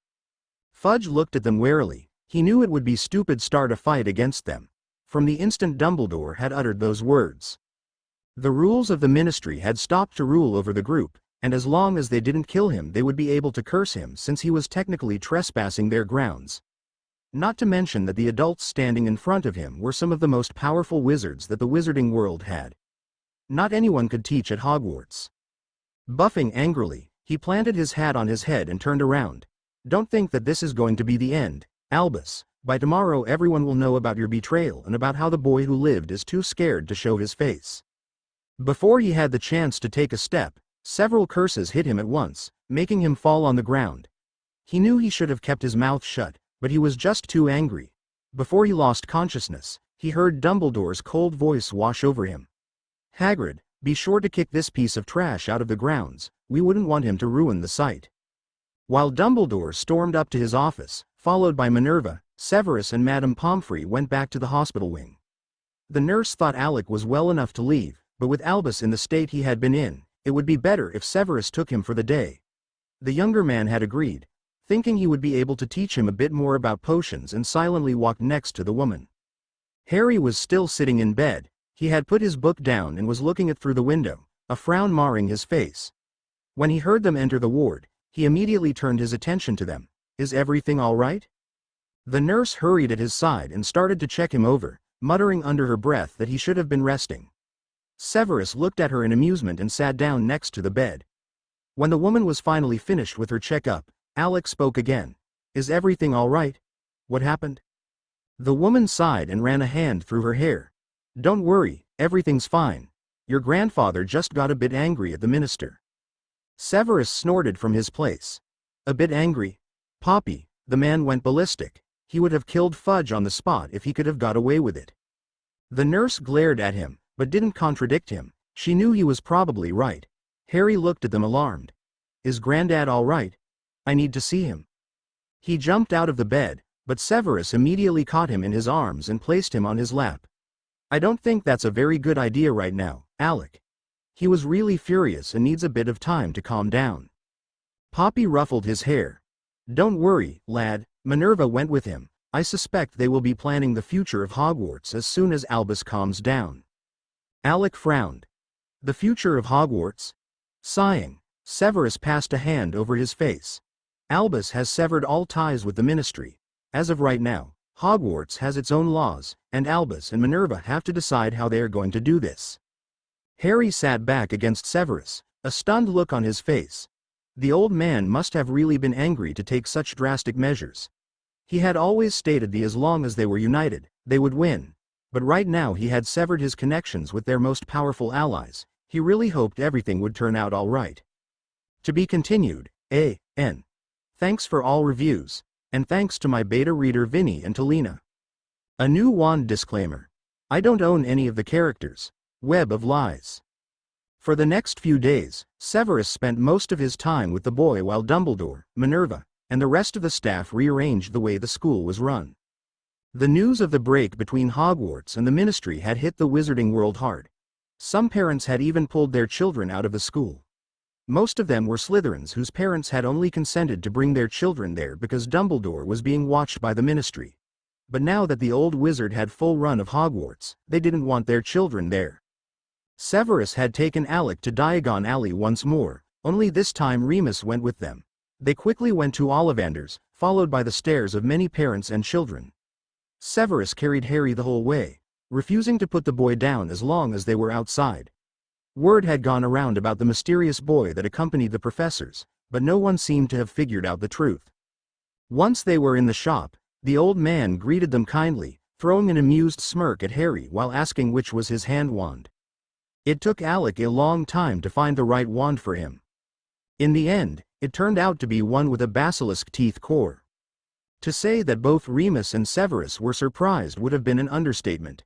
Fudge looked at them warily. He knew it would be stupid start a fight against them. From the instant Dumbledore had uttered those words. The rules of the ministry had stopped to rule over the group, and as long as they didn't kill him they would be able to curse him since he was technically trespassing their grounds. Not to mention that the adults standing in front of him were some of the most powerful wizards that the wizarding world had. Not anyone could teach at Hogwarts. Buffing angrily, he planted his hat on his head and turned around. Don't think that this is going to be the end, Albus. By tomorrow everyone will know about your betrayal and about how the boy who lived is too scared to show his face. Before he had the chance to take a step, several curses hit him at once, making him fall on the ground. He knew he should have kept his mouth shut, but he was just too angry. Before he lost consciousness, he heard Dumbledore's cold voice wash over him. Hagrid, be sure to kick this piece of trash out of the grounds, we wouldn't want him to ruin the site. While Dumbledore stormed up to his office, followed by Minerva, Severus and Madame Pomfrey went back to the hospital wing. The nurse thought Alec was well enough to leave, but with Albus in the state he had been in, it would be better if Severus took him for the day. The younger man had agreed, thinking he would be able to teach him a bit more about potions, and silently walked next to the woman. Harry was still sitting in bed. He had put his book down and was looking through the window, a frown marring his face. When he heard them enter the ward, he immediately turned his attention to them. Is everything all right? The nurse hurried at his side and started to check him over, muttering under her breath that he should have been resting. Severus looked at her in amusement and sat down next to the bed. When the woman was finally finished with her checkup, Alec spoke again. Is everything all right? What happened? The woman sighed and ran a hand through her hair. Don't worry, everything's fine. Your grandfather just got a bit angry at the minister. Severus snorted from his place. A bit angry? Poppy, the man went ballistic. He would have killed Fudge on the spot if he could have got away with it. The nurse glared at him, but didn't contradict him. She knew he was probably right. Harry looked at them alarmed. Is Granddad all right? I need to see him. He jumped out of the bed, but Severus immediately caught him in his arms and placed him on his lap. I don't think that's a very good idea right now, Alec. He was really furious and needs a bit of time to calm down. Poppy ruffled his hair. Don't worry, lad, Minerva went with him. I suspect they will be planning the future of Hogwarts as soon as Albus calms down. Alec frowned. The future of Hogwarts? Sighing, Severus passed a hand over his face. Albus has severed all ties with the ministry. As of right now, Hogwarts has its own laws, and Albus and Minerva have to decide how they are going to do this. Harry sat back against Severus, a stunned look on his face. The old man must have really been angry to take such drastic measures. He had always stated that as long as they were united, they would win. But right now he had severed his connections with their most powerful allies. He really hoped everything would turn out all right. To be continued, A.N. Thanks for all reviews. And thanks to my beta reader Vinny and Talina. A new wand disclaimer. I don't own any of the characters. Web of Lies. For the next few days, Severus spent most of his time with the boy while Dumbledore, Minerva, and the rest of the staff rearranged the way the school was run. The news of the break between Hogwarts and the Ministry had hit the wizarding world hard. Some parents had even pulled their children out of the school. Most of them were Slytherins whose parents had only consented to bring their children there because Dumbledore was being watched by the Ministry. But now that the old wizard had full run of Hogwarts, they didn't want their children there. Severus had taken Alec to Diagon Alley once more, only this time Remus went with them. They quickly went to Ollivander's, followed by the stares of many parents and children. Severus carried Harry the whole way, refusing to put the boy down as long as they were outside. Word had gone around about the mysterious boy that accompanied the professors, but no one seemed to have figured out the truth. Once they were in the shop, the old man greeted them kindly, throwing an amused smirk at Harry while asking which was his hand wand. It took Alec a long time to find the right wand for him. In the end, it turned out to be one with a basilisk teeth core. To say that both Remus and Severus were surprised would have been an understatement.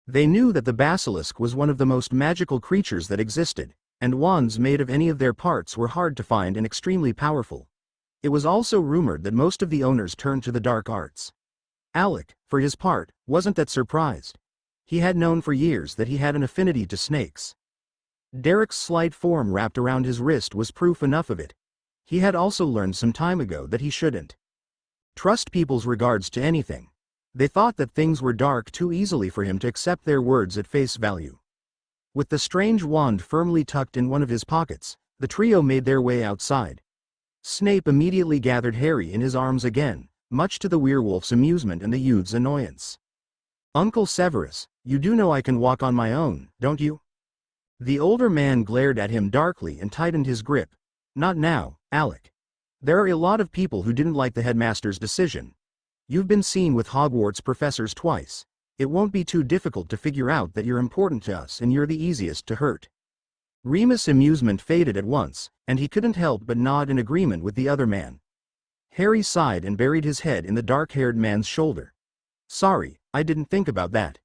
They knew that the basilisk was one of the most magical creatures that existed, and wands made of any of their parts were hard to find and extremely powerful. It was also rumored that most of the owners turned to the dark arts. Alec, for his part, wasn't that surprised. He had known for years that he had an affinity to snakes. Derek's slight form wrapped around his wrist was proof enough of it. He had also learned some time ago that he shouldn't trust people's regards to anything. They thought that things were dark too easily for him to accept their words at face value. With the strange wand firmly tucked in one of his pockets, the trio made their way outside. Snape immediately gathered Harry in his arms again, much to the werewolf's amusement and the youth's annoyance. Uncle Severus, you do know I can walk on my own, don't you? The older man glared at him darkly and tightened his grip. Not now, Alec. There are a lot of people who didn't like the headmaster's decision. You've been seen with Hogwarts professors twice. It won't be too difficult to figure out that you're important to us and you're the easiest to hurt. Remus' amusement faded at once, and he couldn't help but nod in agreement with the other man. Harry sighed and buried his head in the dark-haired man's shoulder. Sorry, I didn't think about that.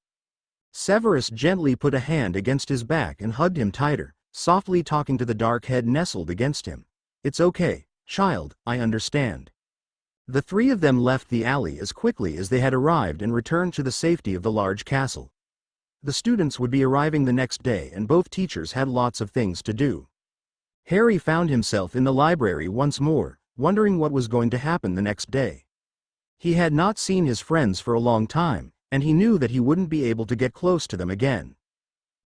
Severus gently put a hand against his back and hugged him tighter, softly talking to the dark head nestled against him. It's okay, child, I understand. The three of them left the alley as quickly as they had arrived and returned to the safety of the large castle. The students would be arriving the next day and both teachers had lots of things to do. Harry found himself in the library once more, wondering what was going to happen the next day. He had not seen his friends for a long time, and he knew that he wouldn't be able to get close to them again.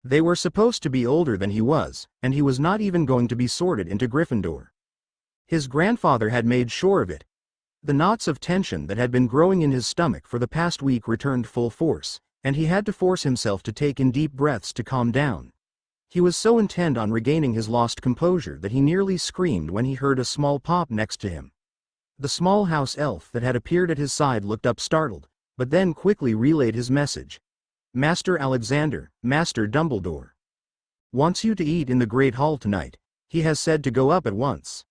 They were supposed to be older than he was, and he was not even going to be sorted into Gryffindor. His grandfather had made sure of it. The knots of tension that had been growing in his stomach for the past week returned full force, and he had to force himself to take in deep breaths to calm down. He was so intent on regaining his lost composure that he nearly screamed when he heard a small pop next to him. The small house elf that had appeared at his side looked up startled, but then quickly relayed his message. Master Alexander, Master Dumbledore wants you to eat in the Great Hall tonight. He has said to go up at once.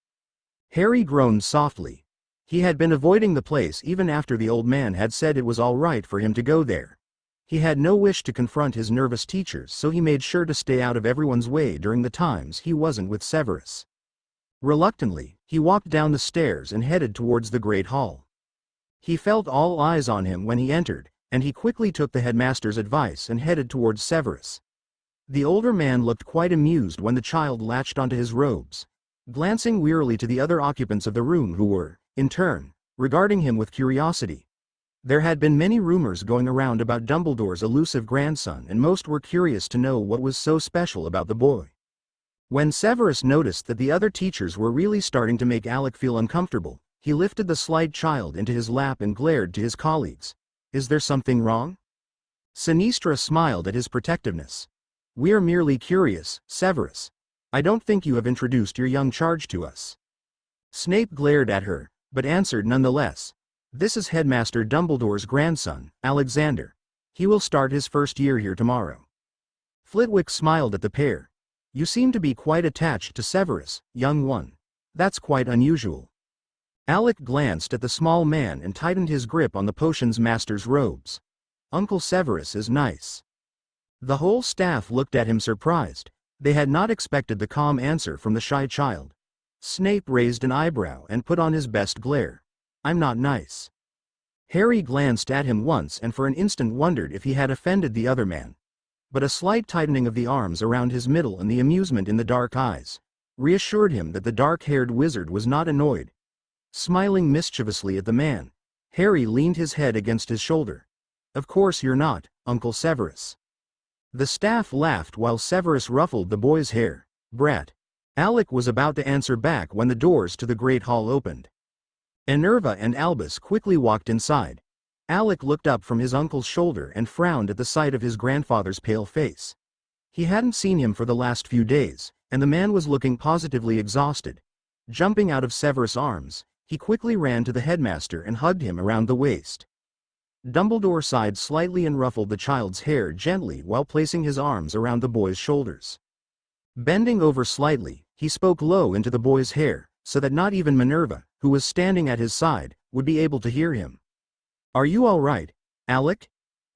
Harry groaned softly. He had been avoiding the place even after the old man had said it was all right for him to go there. He had no wish to confront his nervous teachers, so he made sure to stay out of everyone's way during the times he wasn't with Severus. Reluctantly, he walked down the stairs and headed towards the Great Hall. He felt all eyes on him when he entered, and he quickly took the headmaster's advice and headed towards Severus. The older man looked quite amused when the child latched onto his robes, glancing wearily to the other occupants of the room who were, in turn, regarding him with curiosity. There had been many rumors going around about Dumbledore's elusive grandson, and most were curious to know what was so special about the boy. When Severus noticed that the other teachers were really starting to make Alec feel uncomfortable, he lifted the slight child into his lap and glared to his colleagues. Is there something wrong? Sinistra smiled at his protectiveness. We are merely curious, Severus. I don't think you have introduced your young charge to us. Snape glared at her, but answered nonetheless. This is Headmaster Dumbledore's grandson, Alexander. He will start his first year here tomorrow. Flitwick smiled at the pair. You seem to be quite attached to Severus, young one. That's quite unusual. Alec glanced at the small man and tightened his grip on the potions master's robes. Uncle Severus is nice. The whole staff looked at him surprised. They had not expected the calm answer from the shy child. Snape raised an eyebrow and put on his best glare. I'm not nice. Harry glanced at him once and for an instant wondered if he had offended the other man. But a slight tightening of the arms around his middle and the amusement in the dark eyes reassured him that the dark-haired wizard was not annoyed. Smiling mischievously at the man, Harry leaned his head against his shoulder. Of course you're not, Uncle Severus. The staff laughed while Severus ruffled the boy's hair. Brat. Alec was about to answer back when the doors to the Great Hall opened. Enerva and Albus quickly walked inside. Alec looked up from his uncle's shoulder and frowned at the sight of his grandfather's pale face. He hadn't seen him for the last few days, and the man was looking positively exhausted. Jumping out of Severus' arms, he quickly ran to the headmaster and hugged him around the waist. Dumbledore sighed slightly and ruffled the child's hair gently while placing his arms around the boy's shoulders. Bending over slightly, he spoke low into the boy's hair, so that not even Minerva, who was standing at his side, would be able to hear him. Are you all right, Alec?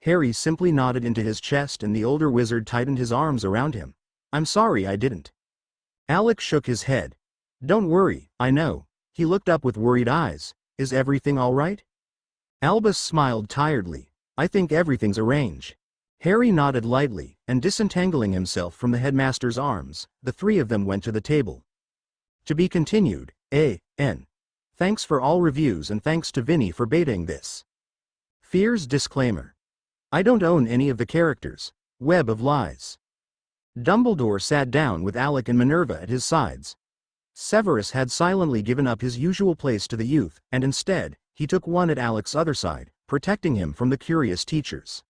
Harry simply nodded into his chest and the older wizard tightened his arms around him. I'm sorry I didn't. Alec shook his head. Don't worry, I know. He looked up with worried eyes. Is everything all right? Albus smiled tiredly. I think everything's arranged. Harry nodded lightly, and disentangling himself from the headmaster's arms, the three of them went to the table. To be continued, A.N. Thanks for all reviews and thanks to Vinny for baiting this. Fears disclaimer. I don't own any of the characters. Web of lies. Dumbledore sat down with Alec and Minerva at his sides. Severus had silently given up his usual place to the youth, and instead, he took one at Alec's other side, protecting him from the curious teachers.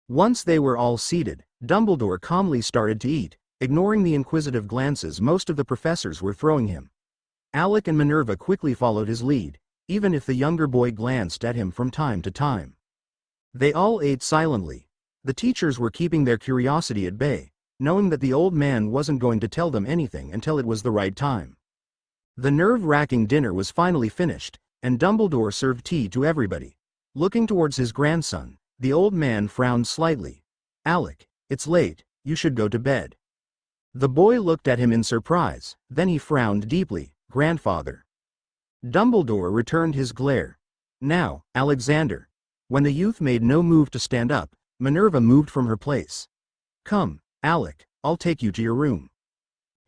Once they were all seated, Dumbledore calmly started to eat, ignoring the inquisitive glances most of the professors were throwing him. Alec and Minerva quickly followed his lead, even if the younger boy glanced at him from time to time. They all ate silently. The teachers were keeping their curiosity at bay, knowing that the old man wasn't going to tell them anything until it was the right time. The nerve-wracking dinner was finally finished, and Dumbledore served tea to everybody. Looking towards his grandson, the old man frowned slightly. "Alec, it's late, you should go to bed." The boy looked at him in surprise, then he frowned deeply. "Grandfather." Dumbledore returned his glare. "Now, Alexander." When the youth made no move to stand up, Minerva moved from her place. "Come, Alec, I'll take you to your room."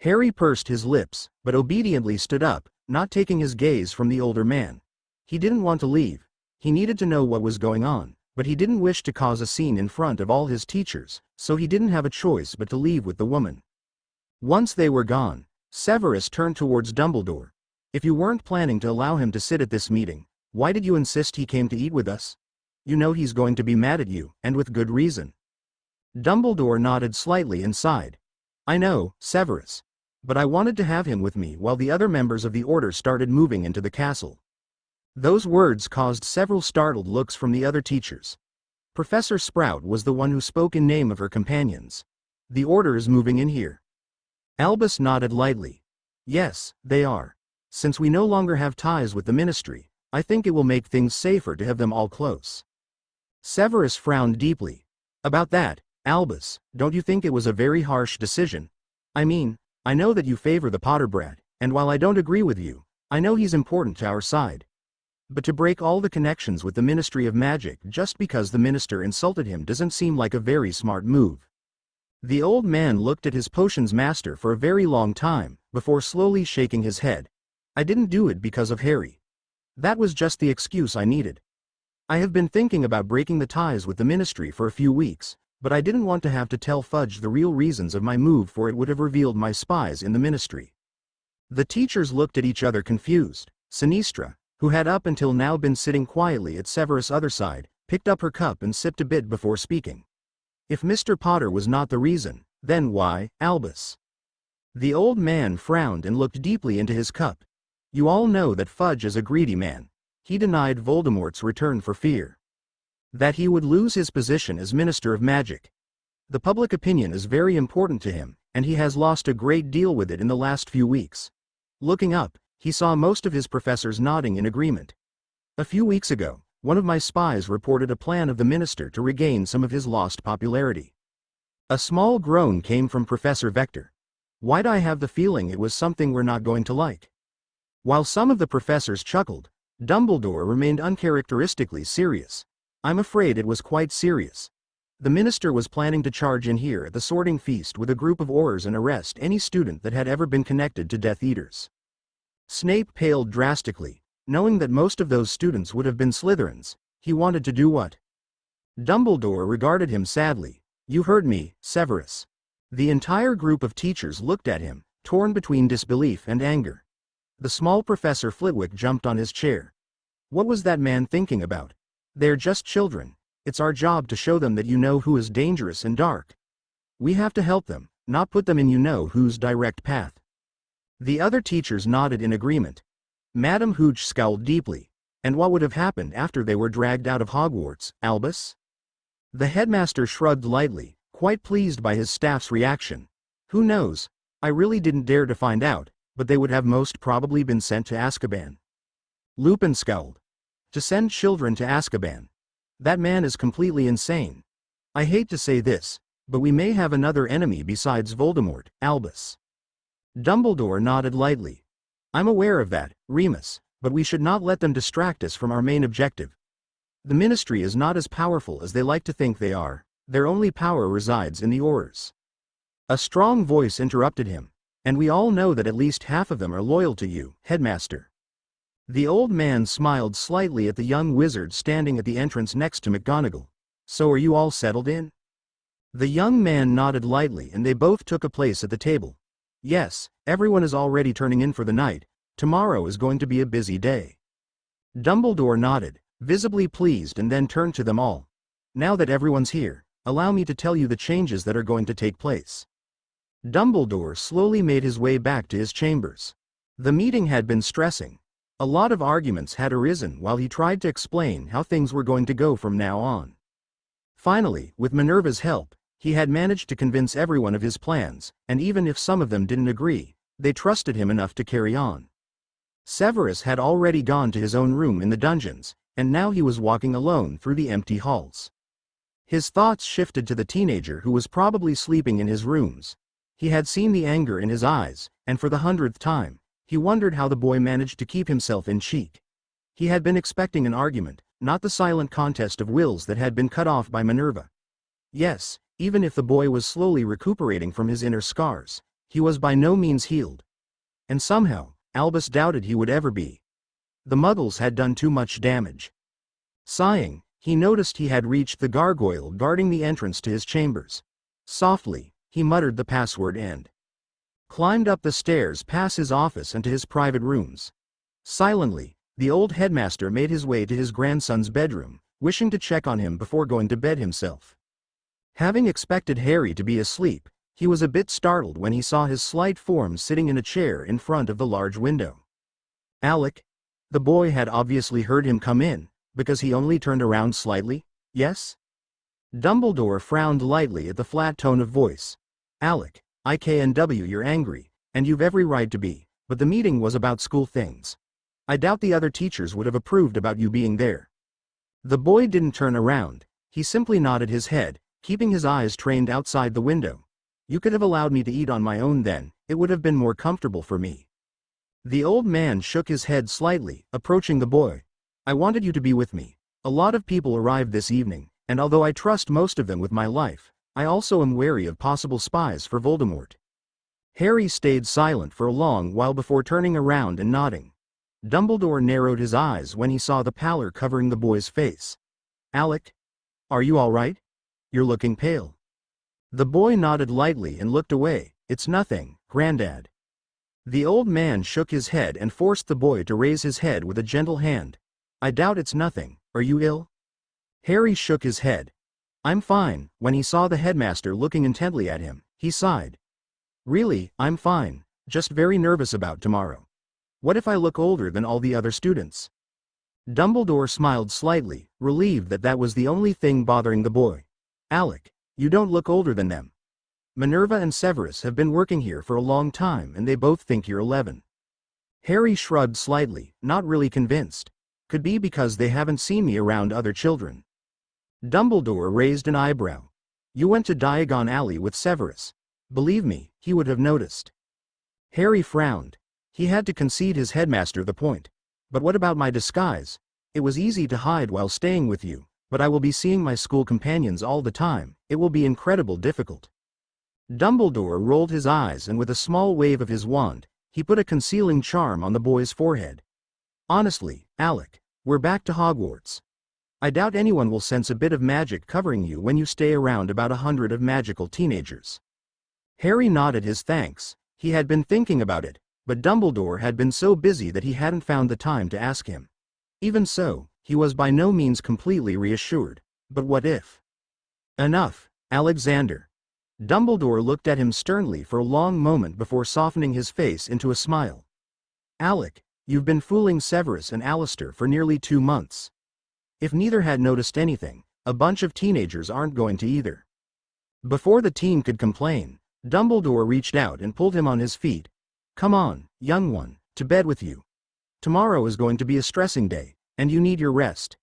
Harry pursed his lips, but obediently stood up, not taking his gaze from the older man. He didn't want to leave. He needed to know what was going on, but he didn't wish to cause a scene in front of all his teachers, so he didn't have a choice but to leave with the woman. Once they were gone, Severus turned towards Dumbledore. "If you weren't planning to allow him to sit at this meeting, why did you insist he came to eat with us? You know he's going to be mad at you, and with good reason." Dumbledore nodded slightly and sighed. "I know, Severus. But I wanted to have him with me while the other members of the Order started moving into the castle." Those words caused several startled looks from the other teachers. Professor Sprout was the one who spoke in name of her companions. "The Order is moving in here." Albus nodded lightly. "Yes, they are. Since we no longer have ties with the Ministry, I think it will make things safer to have them all close." Severus frowned deeply. "About that, Albus, don't you think it was a very harsh decision? I mean, I know that you favor the Potter brat, and while I don't agree with you, I know he's important to our side. But to break all the connections with the Ministry of Magic just because the minister insulted him doesn't seem like a very smart move." The old man looked at his potions master for a very long time, before slowly shaking his head. "I didn't do it because of Harry. That was just the excuse I needed. I have been thinking about breaking the ties with the Ministry for a few weeks, but I didn't want to have to tell Fudge the real reasons of my move, for it would have revealed my spies in the Ministry." The teachers looked at each other confused. Sinistra, who had up until now been sitting quietly at Severus' other side, picked up her cup and sipped a bit before speaking. "If Mr. Potter was not the reason, then why, Albus?" The old man frowned and looked deeply into his cup. "You all know that Fudge is a greedy man. He denied Voldemort's return for fear that he would lose his position as Minister of Magic. The public opinion is very important to him, and he has lost a great deal with it in the last few weeks." Looking up, he saw most of his professors nodding in agreement. "A few weeks ago, one of my spies reported a plan of the minister to regain some of his lost popularity." A small groan came from Professor Vector. "Why'd I have the feeling it was something we're not going to like?" While some of the professors chuckled, Dumbledore remained uncharacteristically serious. "I'm afraid it was quite serious. The minister was planning to charge in here at the sorting feast with a group of Aurors and arrest any student that had ever been connected to Death Eaters." Snape paled drastically. Knowing that most of those students would have been Slytherins, he wanted to do what? Dumbledore regarded him sadly. "You heard me, Severus." The entire group of teachers looked at him, torn between disbelief and anger. The small Professor Flitwick jumped on his chair. What was that man thinking about? They're just children. It's our job to show them that you know who is dangerous and dark. We have to help them, not put them in you know who's direct path. The other teachers nodded in agreement. Madame Hooch scowled deeply. "And what would have happened after they were dragged out of Hogwarts, Albus?" The headmaster shrugged lightly, quite pleased by his staff's reaction. "Who knows? I really didn't dare to find out, but they would have most probably been sent to Azkaban." Lupin scowled. "To send children to Azkaban? That man is completely insane. I hate to say this, but we may have another enemy besides Voldemort, Albus." Dumbledore nodded lightly. "I'm aware of that, Remus, but we should not let them distract us from our main objective. The Ministry is not as powerful as they like to think they are. Their only power resides in the Aurors." A strong voice interrupted him. "And we all know that at least half of them are loyal to you, Headmaster." The old man smiled slightly at the young wizard standing at the entrance next to McGonagall. "So are you all settled in?" The young man nodded lightly and they both took a place at the table. "Yes, everyone is already turning in for the night. Tomorrow is going to be a busy day." Dumbledore nodded, visibly pleased, and then turned to them all. "Now that everyone's here, allow me to tell you the changes that are going to take place." Dumbledore slowly made his way back to his chambers. The meeting had been stressing. A lot of arguments had arisen while he tried to explain how things were going to go from now on. Finally, with Minerva's help, he had managed to convince everyone of his plans, and even if some of them didn't agree, they trusted him enough to carry on. Severus had already gone to his own room in the dungeons, and now he was walking alone through the empty halls. His thoughts shifted to the teenager who was probably sleeping in his rooms. He had seen the anger in his eyes, and for the 100th time, he wondered how the boy managed to keep himself in cheek. He had been expecting an argument, not the silent contest of wills that had been cut off by Minerva. Yes, even if the boy was slowly recuperating from his inner scars, he was by no means healed. And somehow, Albus doubted he would ever be. The Muggles had done too much damage. Sighing, he noticed he had reached the gargoyle guarding the entrance to his chambers. Softly, he muttered the password and climbed up the stairs past his office and to his private rooms. Silently, the old headmaster made his way to his grandson's bedroom, wishing to check on him before going to bed himself. Having expected Harry to be asleep, he was a bit startled when he saw his slight form sitting in a chair in front of the large window. "Alec?" The boy had obviously heard him come in, because he only turned around slightly. "Yes?" Dumbledore frowned lightly at the flat tone of voice. "Alec, IKNW, you're angry, and you've every right to be, but the meeting was about school things. I doubt the other teachers would have approved about you being there." The boy didn't turn around, he simply nodded his head, keeping his eyes trained outside the window. "You could have allowed me to eat on my own then, it would have been more comfortable for me." The old man shook his head slightly, approaching the boy. "I wanted you to be with me. A lot of people arrived this evening, and although I trust most of them with my life, I also am wary of possible spies for Voldemort." Harry stayed silent for a long while before turning around and nodding. Dumbledore narrowed his eyes when he saw the pallor covering the boy's face. "Alec? Are you all right? You're looking pale." The boy nodded lightly and looked away. "It's nothing, Grandad." The old man shook his head and forced the boy to raise his head with a gentle hand. "I doubt it's nothing. Are you ill?" Harry shook his head. "I'm fine." When he saw the headmaster looking intently at him, he sighed. "Really, I'm fine, just very nervous about tomorrow. What if I look older than all the other students?" Dumbledore smiled slightly, relieved that that was the only thing bothering the boy. "Alec, you don't look older than them. Minerva and Severus have been working here for a long time and they both think you're 11. Harry shrugged slightly, not really convinced. "Could be because they haven't seen me around other children." Dumbledore raised an eyebrow. "You went to Diagon Alley with Severus. Believe me, he would have noticed." Harry frowned. He had to concede his headmaster the point. "But what about my disguise? It was easy to hide while staying with you, but I will be seeing my school companions all the time. It will be incredibly difficult." Dumbledore rolled his eyes and with a small wave of his wand, he put a concealing charm on the boy's forehead. "Honestly, Alec, we're back to Hogwarts. I doubt anyone will sense a bit of magic covering you when you stay around about 100 of magical teenagers." Harry nodded his thanks. He had been thinking about it, but Dumbledore had been so busy that he hadn't found the time to ask him. Even so, he was by no means completely reassured. But what if? "Enough, Alexander." Dumbledore looked at him sternly for a long moment before softening his face into a smile. "Alec, you've been fooling Severus and Alistair for nearly 2 months. If neither had noticed anything, a bunch of teenagers aren't going to either." Before the team could complain, Dumbledore reached out and pulled him on his feet. "Come on, young one, to bed with you. Tomorrow is going to be a stressing day, and you need your rest."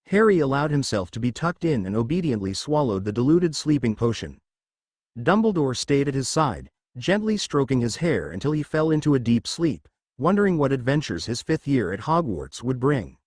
Harry allowed himself to be tucked in and obediently swallowed the diluted sleeping potion. Dumbledore stayed at his side, gently stroking his hair until he fell into a deep sleep, wondering what adventures his 5th year at Hogwarts would bring.